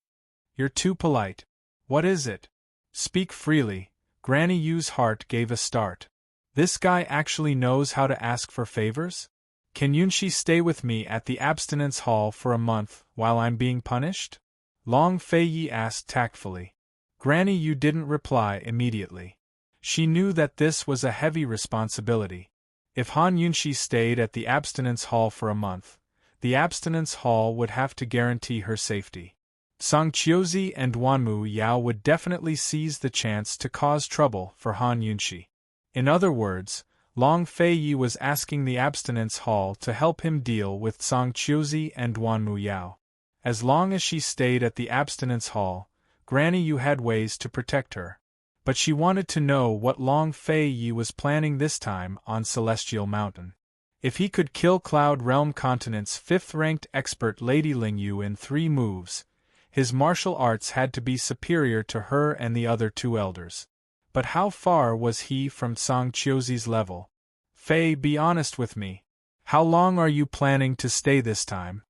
"You're too polite." "What is it?" "Speak freely." Granny Yu's heart gave a start. This guy actually knows how to ask for favors? "Can Yunshi stay with me at the abstinence hall for a month while I'm being punished?" Long Fei asked tactfully. Granny Yu didn't reply immediately. She knew that this was a heavy responsibility. If Han Yunshi stayed at the abstinence hall for a month, the abstinence hall would have to guarantee her safety. Tsang Chiozi and Duanmu Yao would definitely seize the chance to cause trouble for Han Yunshi. In other words, Long Fei Yi was asking the Abstinence Hall to help him deal with Song Qiuzi and Duanmu Yao. As long as she stayed at the Abstinence Hall, Granny Yu had ways to protect her. But she wanted to know what Long Fei Yi was planning this time on Celestial Mountain. If he could kill Cloud Realm Continent's 5th-ranked expert Lady Lingyu in 3 moves, his martial arts had to be superior to her and the other 2 elders. But how far was he from Song Qiuzi's level? Fei, be honest with me. How long are you planning to stay this time?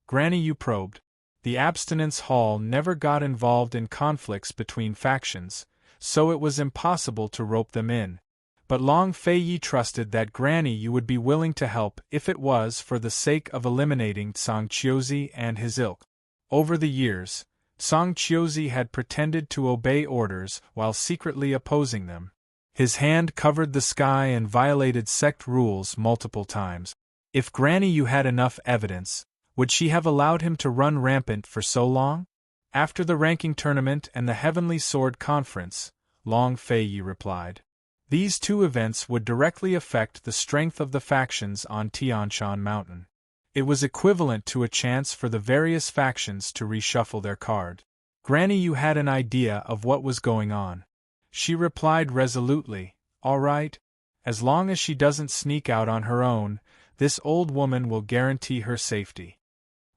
Granny Yu probed. The Abstinence Hall never got involved in conflicts between factions, so it was impossible to rope them in. But Long Fei Yi trusted that Granny Yu would be willing to help if it was for the sake of eliminating Song Qiuzi and his ilk. Over the years, Song Qiuzi had pretended to obey orders while secretly opposing them. His hand covered the sky and violated sect rules multiple times. If Granny Yu had enough evidence, would she have allowed him to run rampant for so long? After the ranking tournament and the Heavenly Sword Conference, Long Fei Yi replied. These 2 events would directly affect the strength of the factions on Tianshan Mountain. It was equivalent to a chance for the various factions to reshuffle their card. Granny Yu had an idea of what was going on. She replied resolutely, "All right. As long as she doesn't sneak out on her own, this old woman will guarantee her safety."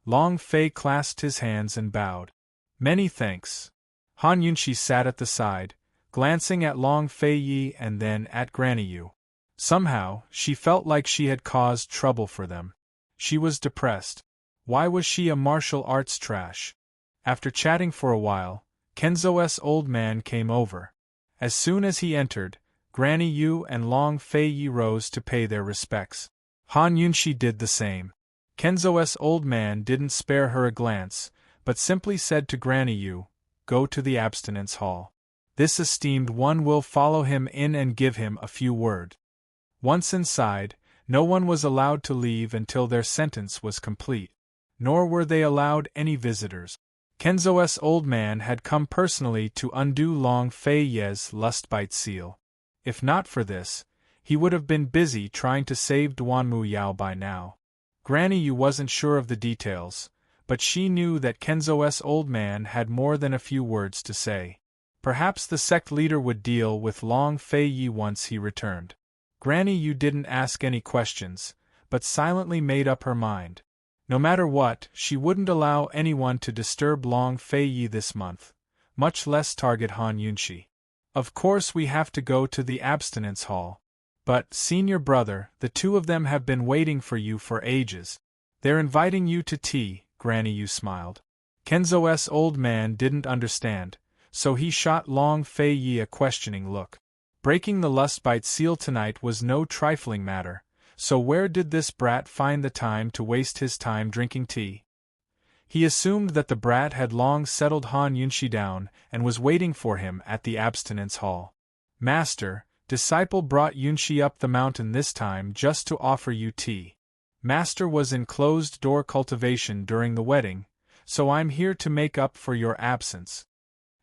Long Fei clasped his hands and bowed. "Many thanks." Han Yunxi sat at the side, glancing at Long Fei Yi and then at Granny Yu. Somehow, she felt like she had caused trouble for them. She was depressed. Why was she a martial arts trash? After chatting for a while, Kenzo's old man came over. As soon as he entered, Granny Yu and Long Fei Yi rose to pay their respects. Han Yunxi did the same. Kenzo's old man didn't spare her a glance, but simply said to Granny Yu, "Go to the Abstinence Hall. This esteemed one will follow him in and give him a few words." Once inside, no one was allowed to leave until their sentence was complete. Nor were they allowed any visitors. Kenzo's old man had come personally to undo Long Fei Yi's lustbite seal. If not for this, he would have been busy trying to save Duanmu Yao by now. Granny Yu wasn't sure of the details, but she knew that Kenzo's old man had more than a few words to say. Perhaps the sect leader would deal with Long Fei Yi once he returned. Granny Yu didn't ask any questions, but silently made up her mind. No matter what, she wouldn't allow anyone to disturb Long Fei Yi this month, much less target Han Yunxi. Of course we have to go to the Abstinence Hall. But, senior brother, the 2 of them have been waiting for you for ages. They're inviting you to tea, Granny Yu smiled. Kenzo's old man didn't understand, so he shot Long Fei Yi a questioning look. Breaking the lustbite seal tonight was no trifling matter, so where did this brat find the time to waste his time drinking tea? He assumed that the brat had long settled Han Yunxi down and was waiting for him at the Abstinence Hall. "Master, disciple brought Yunxi up the mountain this time just to offer you tea. Master was in closed-door cultivation during the wedding, so I'm here to make up for your absence."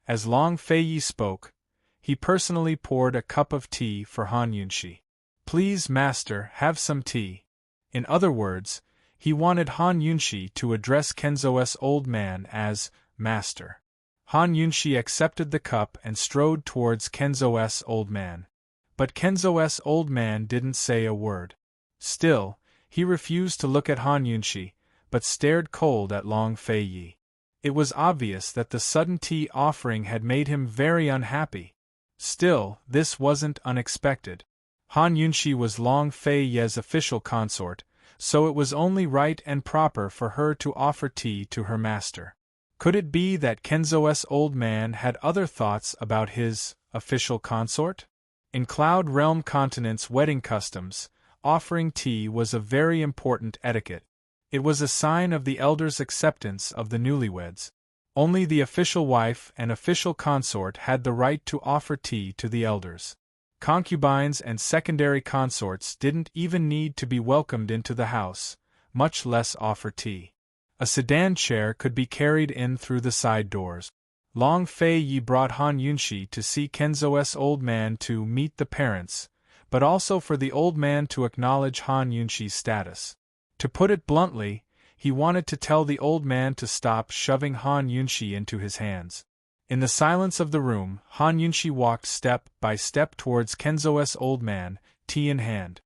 As Long Fei Yi spoke, he personally poured a cup of tea for Han Yunxi. "Please, master, have some tea." In other words, he wanted Han Yunxi to address Kenzo's old man as master. Han Yunxi accepted the cup and strode towards Kenzo's old man. But Kenzo's old man didn't say a word. Still, he refused to look at Han Yunxi, but stared cold at Long Fei Yi. It was obvious that the sudden tea offering had made him very unhappy. Still, this wasn't unexpected. Han Yunxi was Long Fei Yi's official consort, so it was only right and proper for her to offer tea to her master. Could it be that Kenzo's old man had other thoughts about his official consort? In Cloud Realm Continent's wedding customs, offering tea was a very important etiquette. It was a sign of the elders' acceptance of the newlyweds. Only the official wife and official consort had the right to offer tea to the elders. Concubines and secondary consorts didn't even need to be welcomed into the house, much less offer tea. A sedan chair could be carried in through the side doors. Long Fei Yi brought Han Yunxi to see Kenzo's old man to meet the parents, but also for the old man to acknowledge Han Yunxi's status. To put it bluntly, he wanted to tell the old man to stop shoving Han Yunxi into his hands. In the silence of the room, Han Yunxi walked step by step towards Kenzo's old man, tea in hand.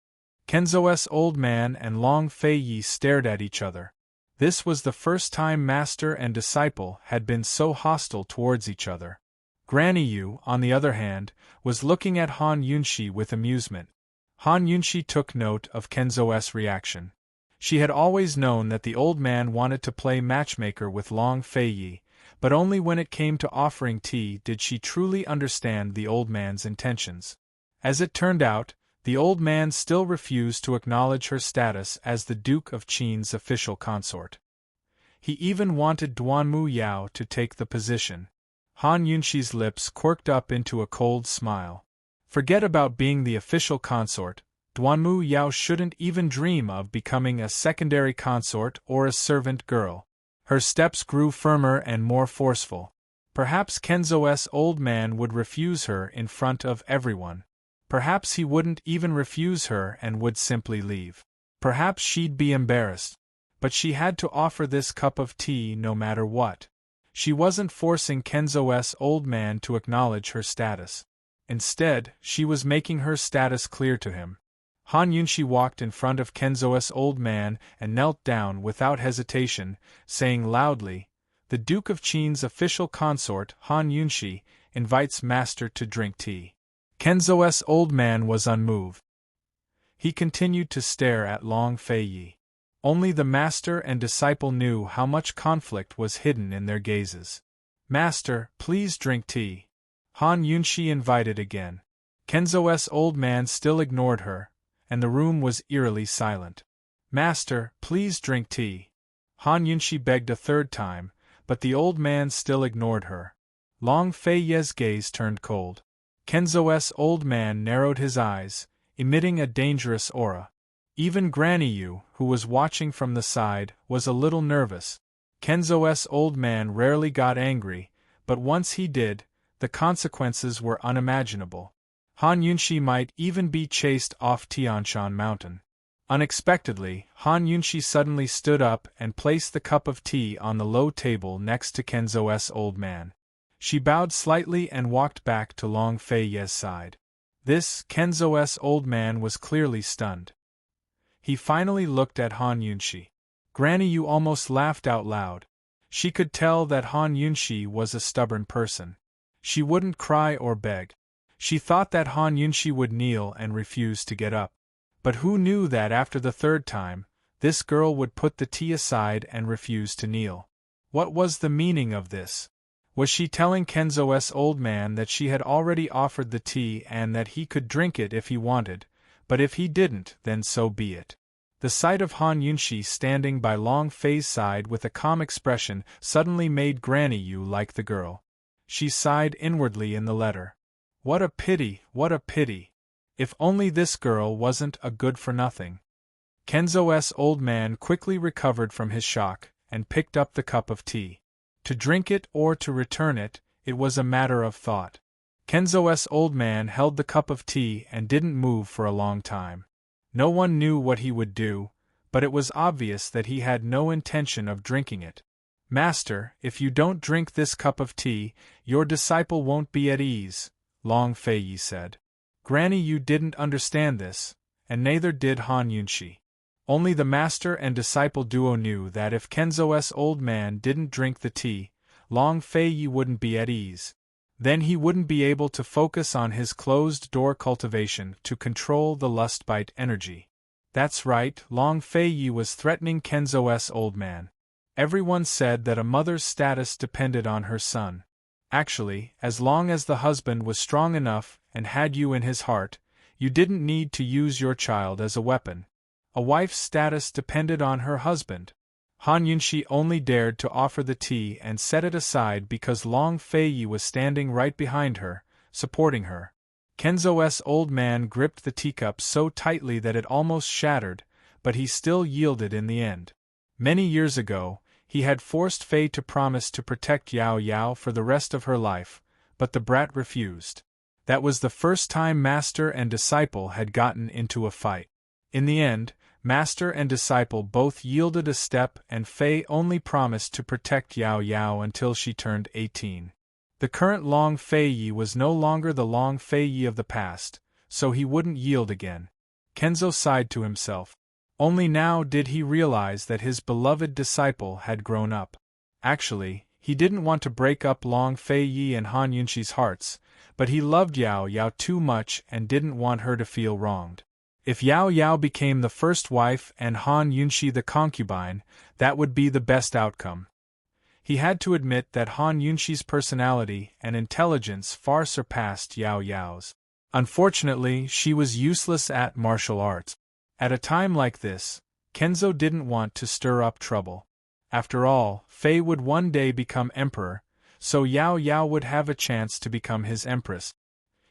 Kenzo's old man and Long Fei Yi stared at each other. This was the first time master and disciple had been so hostile towards each other. Granny Yu, on the other hand, was looking at Han Yunxi with amusement. Han Yunxi took note of Kenzo's reaction. She had always known that the old man wanted to play matchmaker with Long Fei Yi, but only when it came to offering tea did she truly understand the old man's intentions. As it turned out, the old man still refused to acknowledge her status as the Duke of Qin's official consort. He even wanted Duanmu Yao to take the position. Han Yunxi's lips quirked up into a cold smile. Forget about being the official consort. Duanmu Yao shouldn't even dream of becoming a secondary consort or a servant girl. Her steps grew firmer and more forceful. Perhaps Kenzo's old man would refuse her in front of everyone. Perhaps he wouldn't even refuse her and would simply leave. Perhaps she'd be embarrassed. But she had to offer this cup of tea no matter what. She wasn't forcing Kenzo's old man to acknowledge her status. Instead, she was making her status clear to him. Han Yunxi walked in front of Kenzo's old man and knelt down without hesitation, saying loudly, "The Duke of Qin's official consort, Han Yunxi, invites master to drink tea." Kenzo's old man was unmoved. He continued to stare at Long Fei Yi. Only the master and disciple knew how much conflict was hidden in their gazes. "Master, please drink tea." Han Yunxi invited again. Kenzo's old man still ignored her, and the room was eerily silent. "Master, please drink tea." Han Yunxi begged a third time, but the old man still ignored her. Long Fei Yi's gaze turned cold. Kenzo's old man narrowed his eyes, emitting a dangerous aura. Even Granny Yu, who was watching from the side, was a little nervous. Kenzo's old man rarely got angry, but once he did, the consequences were unimaginable. Han Yunxi might even be chased off Tianshan Mountain. Unexpectedly, Han Yunxi suddenly stood up and placed the cup of tea on the low table next to Kenzo's old man. She bowed slightly and walked back to Long Fei Yi's side. Kenzo's old man was clearly stunned. He finally looked at Han Yunxi. Granny Yu almost laughed out loud. She could tell that Han Yunxi was a stubborn person. She wouldn't cry or beg. She thought that Han Yunxi would kneel and refuse to get up. But who knew that after the third time, this girl would put the tea aside and refuse to kneel? What was the meaning of this? Was she telling Kenzo's old man that she had already offered the tea and that he could drink it if he wanted, but if he didn't, then so be it? The sight of Han Yunxi standing by Long Fei's side with a calm expression suddenly made Granny Yu like the girl. She sighed inwardly in the letter. What a pity, what a pity! If only this girl wasn't a good-for-nothing. Kenzo's old man quickly recovered from his shock and picked up the cup of tea. To drink it or to return it, it was a matter of thought. Kenzo's old man held the cup of tea and didn't move for a long time. No one knew what he would do, but it was obvious that he had no intention of drinking it. "Master, if you don't drink this cup of tea, your disciple won't be at ease," Long Fei Yi said. Granny Yu didn't understand this, and neither did Han Yunxi. Only the master and disciple duo knew that if Kenzo's old man didn't drink the tea, Long Fei Yi wouldn't be at ease. Then he wouldn't be able to focus on his closed-door cultivation to control the lust-bite energy. That's right, Long Fei Yi was threatening Kenzo's old man. Everyone said that a mother's status depended on her son. Actually, as long as the husband was strong enough and had you in his heart, you didn't need to use your child as a weapon. A wife's status depended on her husband. Han Yunxi only dared to offer the tea and set it aside because Long Fei Yi was standing right behind her, supporting her. Kenzo's old man gripped the teacup so tightly that it almost shattered, but he still yielded in the end. Many years ago, he had forced Fei to promise to protect Yao Yao for the rest of her life, but the brat refused. That was the first time master and disciple had gotten into a fight. In the end, master and disciple both yielded a step, and Fei only promised to protect Yao Yao until she turned 18. The current Long Fei Yi was no longer the Long Fei Yi of the past, so he wouldn't yield again. Kenzo sighed to himself. Only now did he realize that his beloved disciple had grown up. Actually, he didn't want to break up Long Fei Yi and Han Yunxi's hearts, but he loved Yao Yao too much and didn't want her to feel wronged. If Yao Yao became the first wife and Han Yunxi the concubine, that would be the best outcome. He had to admit that Han Yunxi's personality and intelligence far surpassed Yao Yao's. Unfortunately, she was useless at martial arts. At a time like this, Kenzo didn't want to stir up trouble. After all, Fei would one day become emperor, so Yao Yao would have a chance to become his empress.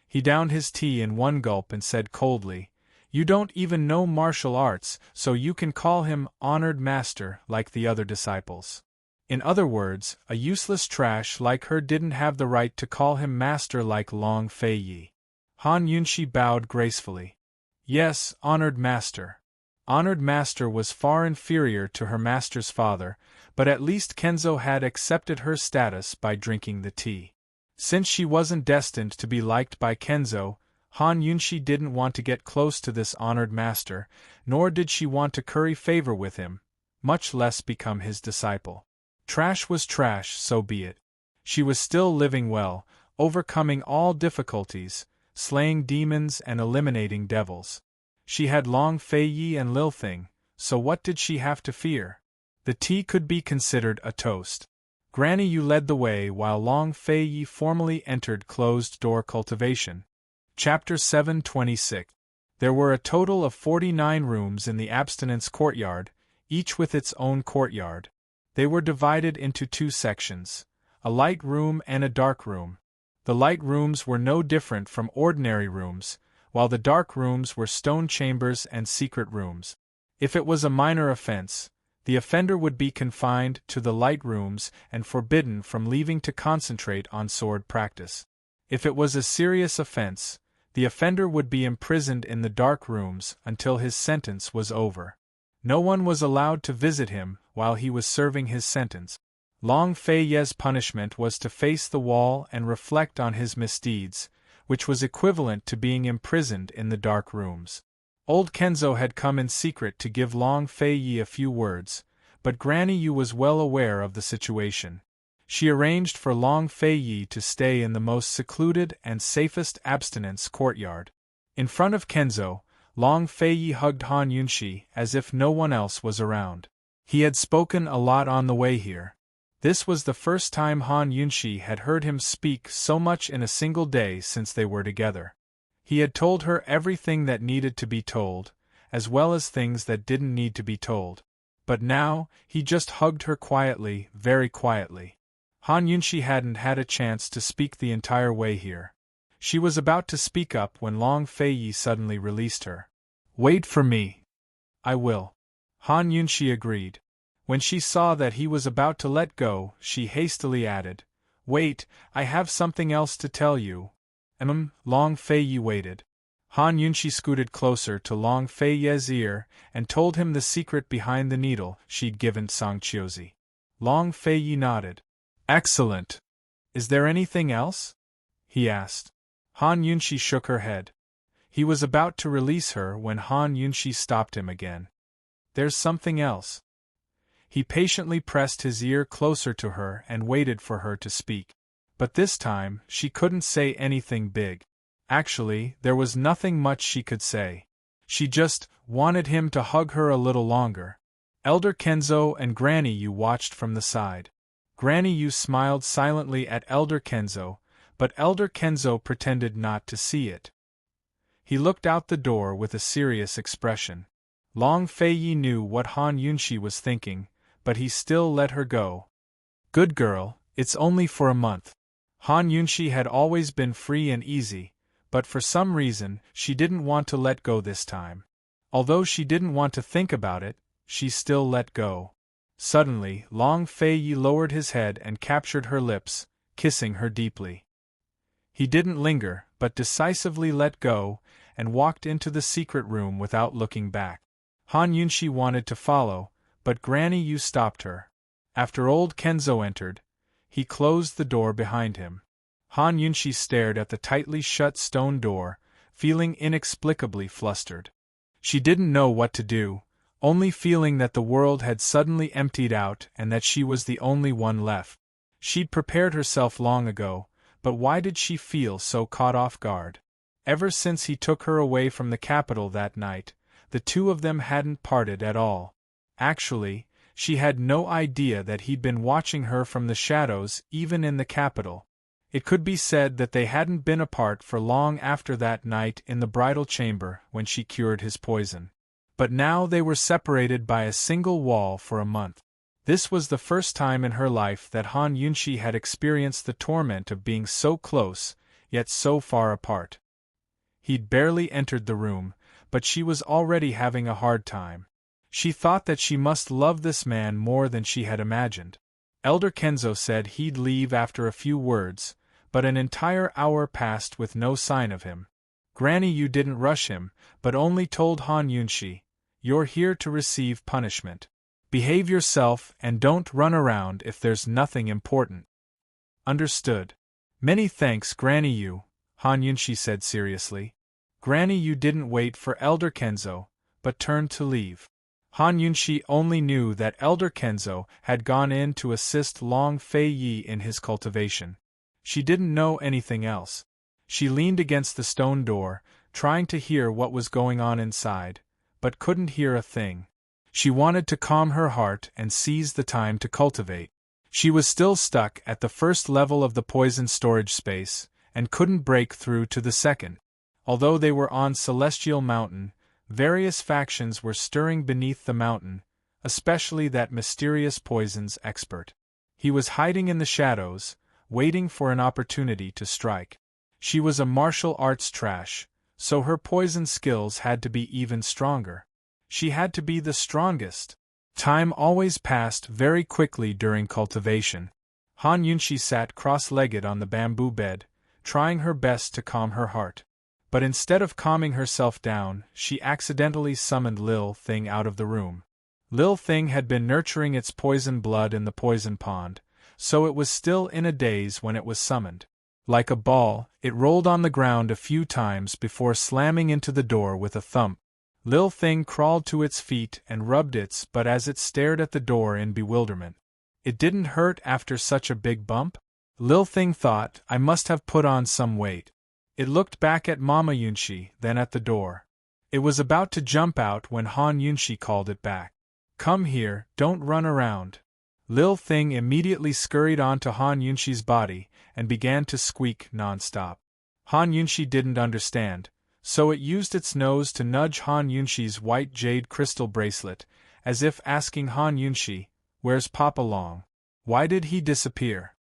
He downed his tea in one gulp and said coldly, "You don't even know martial arts, so you can call him honored master like the other disciples." In other words, a useless trash like her didn't have the right to call him master like Long Fei Yi. Han Yunxi bowed gracefully. Yes, honored master. Honored master was far inferior to her master's father, but at least Kenzo had accepted her status by drinking the tea. Since she wasn't destined to be liked by Kenzo, Han Yunxi didn't want to get close to this honored master, nor did she want to curry favor with him, much less become his disciple. Trash was trash, so be it. She was still living well, overcoming all difficulties, slaying demons and eliminating devils. She had Long Fei Yi and Lil Thing, so what did she have to fear? The tea could be considered a toast. Granny Yu led the way while Long Fei Yi formally entered closed-door cultivation. Chapter 726. There were a total of 49 rooms in the abstinence courtyard, each with its own courtyard. They were divided into two sections, a light room and a dark room. The light rooms were no different from ordinary rooms, while the dark rooms were stone chambers and secret rooms. If it was a minor offense, the offender would be confined to the light rooms and forbidden from leaving to concentrate on sword practice. If it was a serious offense, the offender would be imprisoned in the dark rooms until his sentence was over. No one was allowed to visit him while he was serving his sentence. Long Fei Ye's punishment was to face the wall and reflect on his misdeeds, which was equivalent to being imprisoned in the dark rooms. Old Kenzo had come in secret to give Long Fei Yi a few words, but Granny Yu was well aware of the situation. She arranged for Long Fei Yi to stay in the most secluded and safest abstinence courtyard. In front of Kenzo, Long Fei Yi hugged Han Yunxi as if no one else was around. He had spoken a lot on the way here. This was the first time Han Yunxi had heard him speak so much in a single day since they were together. He had told her everything that needed to be told, as well as things that didn't need to be told. But now, he just hugged her quietly, very quietly. Han Yunxi hadn't had a chance to speak the entire way here. She was about to speak up when Long Fei Yi suddenly released her. "Wait for me." "I will." Han Yunxi agreed. When she saw that he was about to let go, she hastily added, "Wait, I have something else to tell you." Long Fei Yi waited. Han Yunxi scooted closer to Long Fei Ye's ear and told him the secret behind the needle she'd given Song Qiuzi. Long Fei Yi nodded. "Excellent. Is there anything else?" he asked. Han Yunxi shook her head. He was about to release her when Han Yunxi stopped him again. "There's something else." He patiently pressed his ear closer to her and waited for her to speak. But this time, she couldn't say anything big. Actually, there was nothing much she could say. She just wanted him to hug her a little longer. Elder Kenzo and Granny Yu watched from the side. Granny Yu smiled silently at Elder Kenzo, but Elder Kenzo pretended not to see it. He looked out the door with a serious expression. Long Fei Yi knew what Han Yunxi was thinking, but he still let her go. "Good girl, it's only for a month." Han Yunxi had always been free and easy, but for some reason, she didn't want to let go this time. Although she didn't want to think about it, she still let go. Suddenly, Long Fei Yi lowered his head and captured her lips, kissing her deeply. He didn't linger, but decisively let go, and walked into the secret room without looking back. Han Yunshi wanted to follow, but Granny Yu stopped her. After old Kenzo entered, he closed the door behind him. Han Yunshi stared at the tightly shut stone door, feeling inexplicably flustered. She didn't know what to do, only feeling that the world had suddenly emptied out and that she was the only one left. She'd prepared herself long ago, but why did she feel so caught off guard? Ever since he took her away from the capital that night, the two of them hadn't parted at all. Actually, she had no idea that he'd been watching her from the shadows even in the capital. It could be said that they hadn't been apart for long after that night in the bridal chamber when she cured his poison. But now they were separated by a single wall for a month. This was the first time in her life that Han Yunshi had experienced the torment of being so close, yet so far apart. He'd barely entered the room, but she was already having a hard time. She thought that she must love this man more than she had imagined. Elder Kenzo said he'd leave after a few words, but an entire hour passed with no sign of him. Granny Yu didn't rush him, but only told Han Yunshi, "You're here to receive punishment. Behave yourself and don't run around if there's nothing important." "Understood. Many thanks, Granny Yu," Han Yunshi said seriously. Granny Yu didn't wait for Elder Kenzo, but turned to leave. Han Yunshi only knew that Elder Kenzo had gone in to assist Long Fei Yi in his cultivation. She didn't know anything else. She leaned against the stone door, trying to hear what was going on inside, but couldn't hear a thing. She wanted to calm her heart and seize the time to cultivate. She was still stuck at the first level of the poison storage space, and couldn't break through to the second. Although they were on Celestial Mountain, various factions were stirring beneath the mountain, especially that mysterious poisons expert. He was hiding in the shadows, waiting for an opportunity to strike. She was a martial arts trash, so her poison skills had to be even stronger. She had to be the strongest. Time always passed very quickly during cultivation. Han Yunshi sat cross-legged on the bamboo bed, trying her best to calm her heart. But instead of calming herself down, she accidentally summoned Lil Thing out of the room. Lil Thing had been nurturing its poison blood in the poison pond, so it was still in a daze when it was summoned. Like a ball, it rolled on the ground a few times before slamming into the door with a thump. Lil Thing crawled to its feet and rubbed its butt as it stared at the door in bewilderment. It didn't hurt after such a big bump? Lil Thing thought, I must have put on some weight. It looked back at Mama Yunshi, then at the door. It was about to jump out when Han Yunshi called it back. Come here, don't run around. Lil Thing immediately scurried onto Han Yunshi's body and began to squeak non-stop. Han Yunshi didn't understand, so it used its nose to nudge Han Yunshi's white jade crystal bracelet, as if asking Han Yunshi, "Where's Papa Long? Why did he disappear?"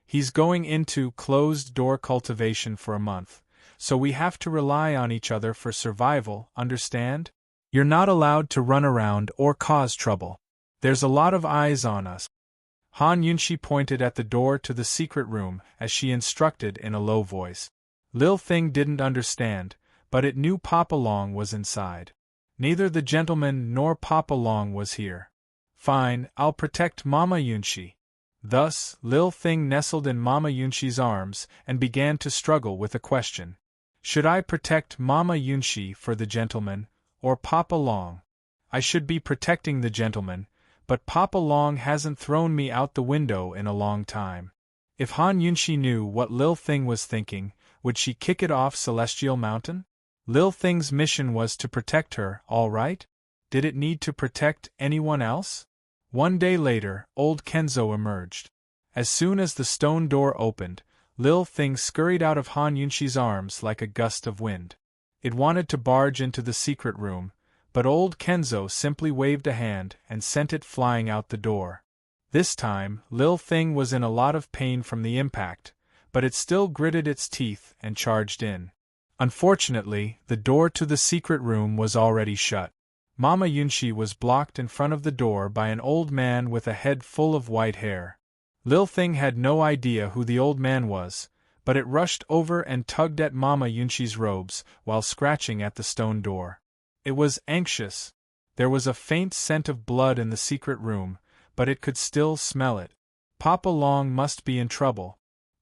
He's going into closed-door cultivation for a month, so we have to rely on each other for survival, understand? You're not allowed to run around or cause trouble. There's a lot of eyes on us. Han Yunshi pointed at the door to the secret room as she instructed in a low voice. Lil Thing didn't understand, but it knew Papa Long was inside. Neither the gentleman nor Papa Long was here. Fine, I'll protect Mama Yunshi. Thus, Lil Thing nestled in Mama Yunshi's arms and began to struggle with a question. Should I protect Mama Yunshi for the gentleman, or Papa Long? I should be protecting the gentleman, but Papa Long hasn't thrown me out the window in a long time. If Han Yunshi knew what Lil Thing was thinking, would she kick it off Celestial Mountain? Lil Thing's mission was to protect her, all right? Did it need to protect anyone else? One day later, old Kenzo emerged. As soon as the stone door opened, Lil Thing scurried out of Han Yunshi's arms like a gust of wind. It wanted to barge into the secret room, but old Kenzo simply waved a hand and sent it flying out the door. This time, Lil Thing was in a lot of pain from the impact, but it still gritted its teeth and charged in. Unfortunately, the door to the secret room was already shut. Mama Yunshi was blocked in front of the door by an old man with a head full of white hair. Lil Thing had no idea who the old man was, but it rushed over and tugged at Mama Yunxi's robes while scratching at the stone door. It was anxious. There was a faint scent of blood in the secret room, but it could still smell it. Papa Long must be in trouble.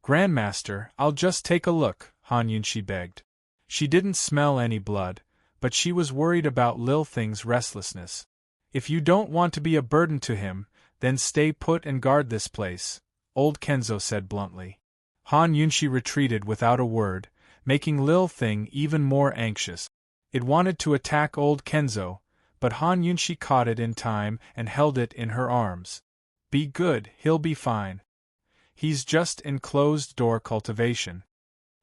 Grandmaster, I'll just take a look, Han Yunxi begged. She didn't smell any blood, but she was worried about Lil Thing's restlessness. If you don't want to be a burden to him, then stay put and guard this place, old Kenzo said bluntly. Han Yunxi retreated without a word, making Lil Thing even more anxious. It wanted to attack old Kenzo, but Han Yunxi caught it in time and held it in her arms. Be good, he'll be fine. He's just in closed-door cultivation.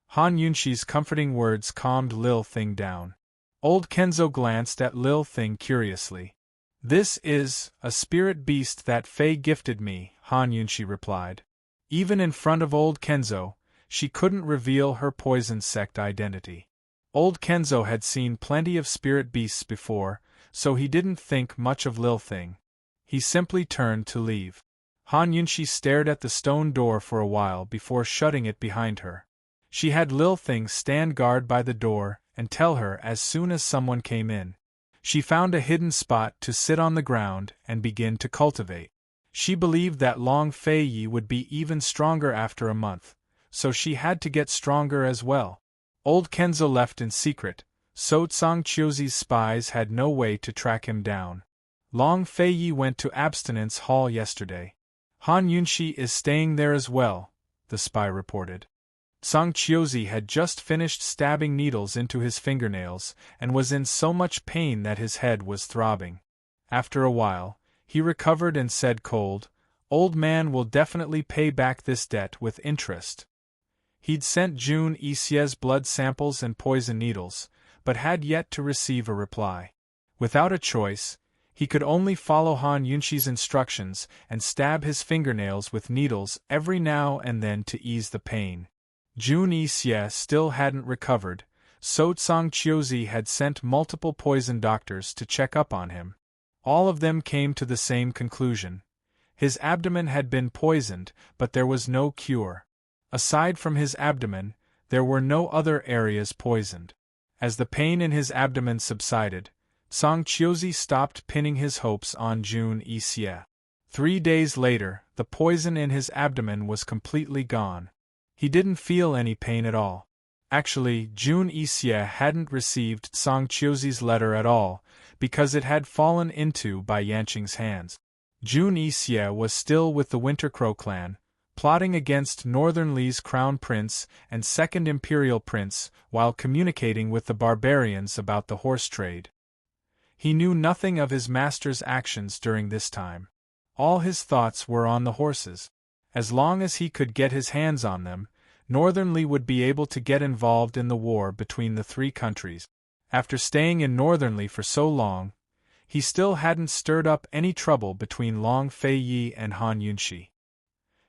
Han Yunxi's comforting words calmed Lil Thing down. Old Kenzo glanced at Lil Thing curiously. This is a spirit beast that Faye gifted me, Han Yunxi replied. Even in front of old Kenzo, she couldn't reveal her poison sect identity. Old Kenzo had seen plenty of spirit beasts before, so he didn't think much of Lil Thing. He simply turned to leave. Han Yunxi stared at the stone door for a while before shutting it behind her. She had Lil Thing stand guard by the door and tell her as soon as someone came in. She found a hidden spot to sit on the ground and begin to cultivate. She believed that Long Fei Yi would be even stronger after a month, so she had to get stronger as well. Old Kenzo left in secret, so Tsang Chiozi's spies had no way to track him down. Long Fei Yi went to Abstinence Hall yesterday. Han Yunxi is staying there as well, the spy reported. Tsang Chiozi had just finished stabbing needles into his fingernails and was in so much pain that his head was throbbing. After a while, he recovered and said cold, "Old man will definitely pay back this debt with interest." He'd sent Jun Yixie's blood samples and poison needles, but had yet to receive a reply. Without a choice, he could only follow Han Yunxi's instructions and stab his fingernails with needles every now and then to ease the pain. Jun Yixie still hadn't recovered, so Tsang Chiozi had sent multiple poison doctors to check up on him. All of them came to the same conclusion. His abdomen had been poisoned, but there was no cure. Aside from his abdomen, there were no other areas poisoned. As the pain in his abdomen subsided, Tsang Chiozi stopped pinning his hopes on Jun Yixie. 3 days later, the poison in his abdomen was completely gone. He didn't feel any pain at all. Actually, Jun Yixie hadn't received Tsang Chiozi's letter at all, because it had fallen into by Yanqing's hands. Jun Yixie was still with the Winter Crow clan, plotting against Northern Li's crown prince and second imperial prince while communicating with the barbarians about the horse trade. He knew nothing of his master's actions during this time. All his thoughts were on the horses. As long as he could get his hands on them, Northern Li would be able to get involved in the war between the three countries. After staying in Northern Li for so long, he still hadn't stirred up any trouble between Long Fei Yi and Han Yunxi.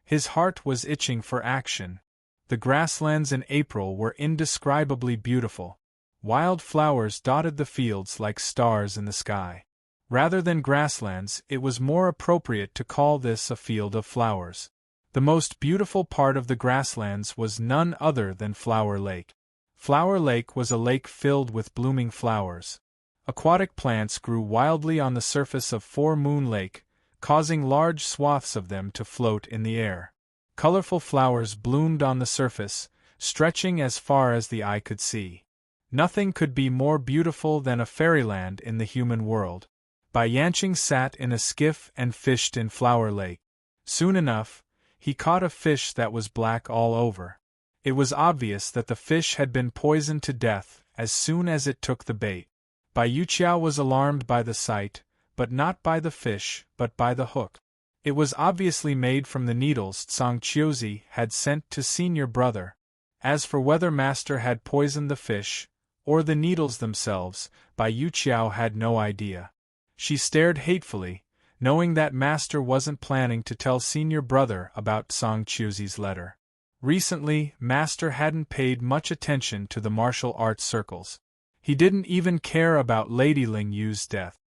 His heart was itching for action. The grasslands in April were indescribably beautiful. Wild flowers dotted the fields like stars in the sky. Rather than grasslands, it was more appropriate to call this a field of flowers. The most beautiful part of the grasslands was none other than Flower Lake. Flower Lake was a lake filled with blooming flowers. Aquatic plants grew wildly on the surface of Four Moon Lake, causing large swaths of them to float in the air. Colorful flowers bloomed on the surface, stretching as far as the eye could see. Nothing could be more beautiful than a fairyland in the human world. Bai Yanqing sat in a skiff and fished in Flower Lake. Soon enough, he caught a fish that was black all over. It was obvious that the fish had been poisoned to death as soon as it took the bait. Bai Yuqiao was alarmed by the sight, but not by the fish, but by the hook. It was obviously made from the needles Tsang Chiozi had sent to senior brother. As for whether master had poisoned the fish, or the needles themselves, Bai Yuqiao had no idea. She stared hatefully, knowing that master wasn't planning to tell senior brother about Tsang Chiozi's letter. Recently, master hadn't paid much attention to the martial arts circles. He didn't even care about Lady Ling Yu's death.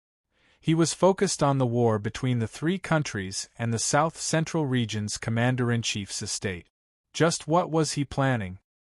He was focused on the war between the three countries and the South Central region's commander-in-chief's estate. Just what was he planning?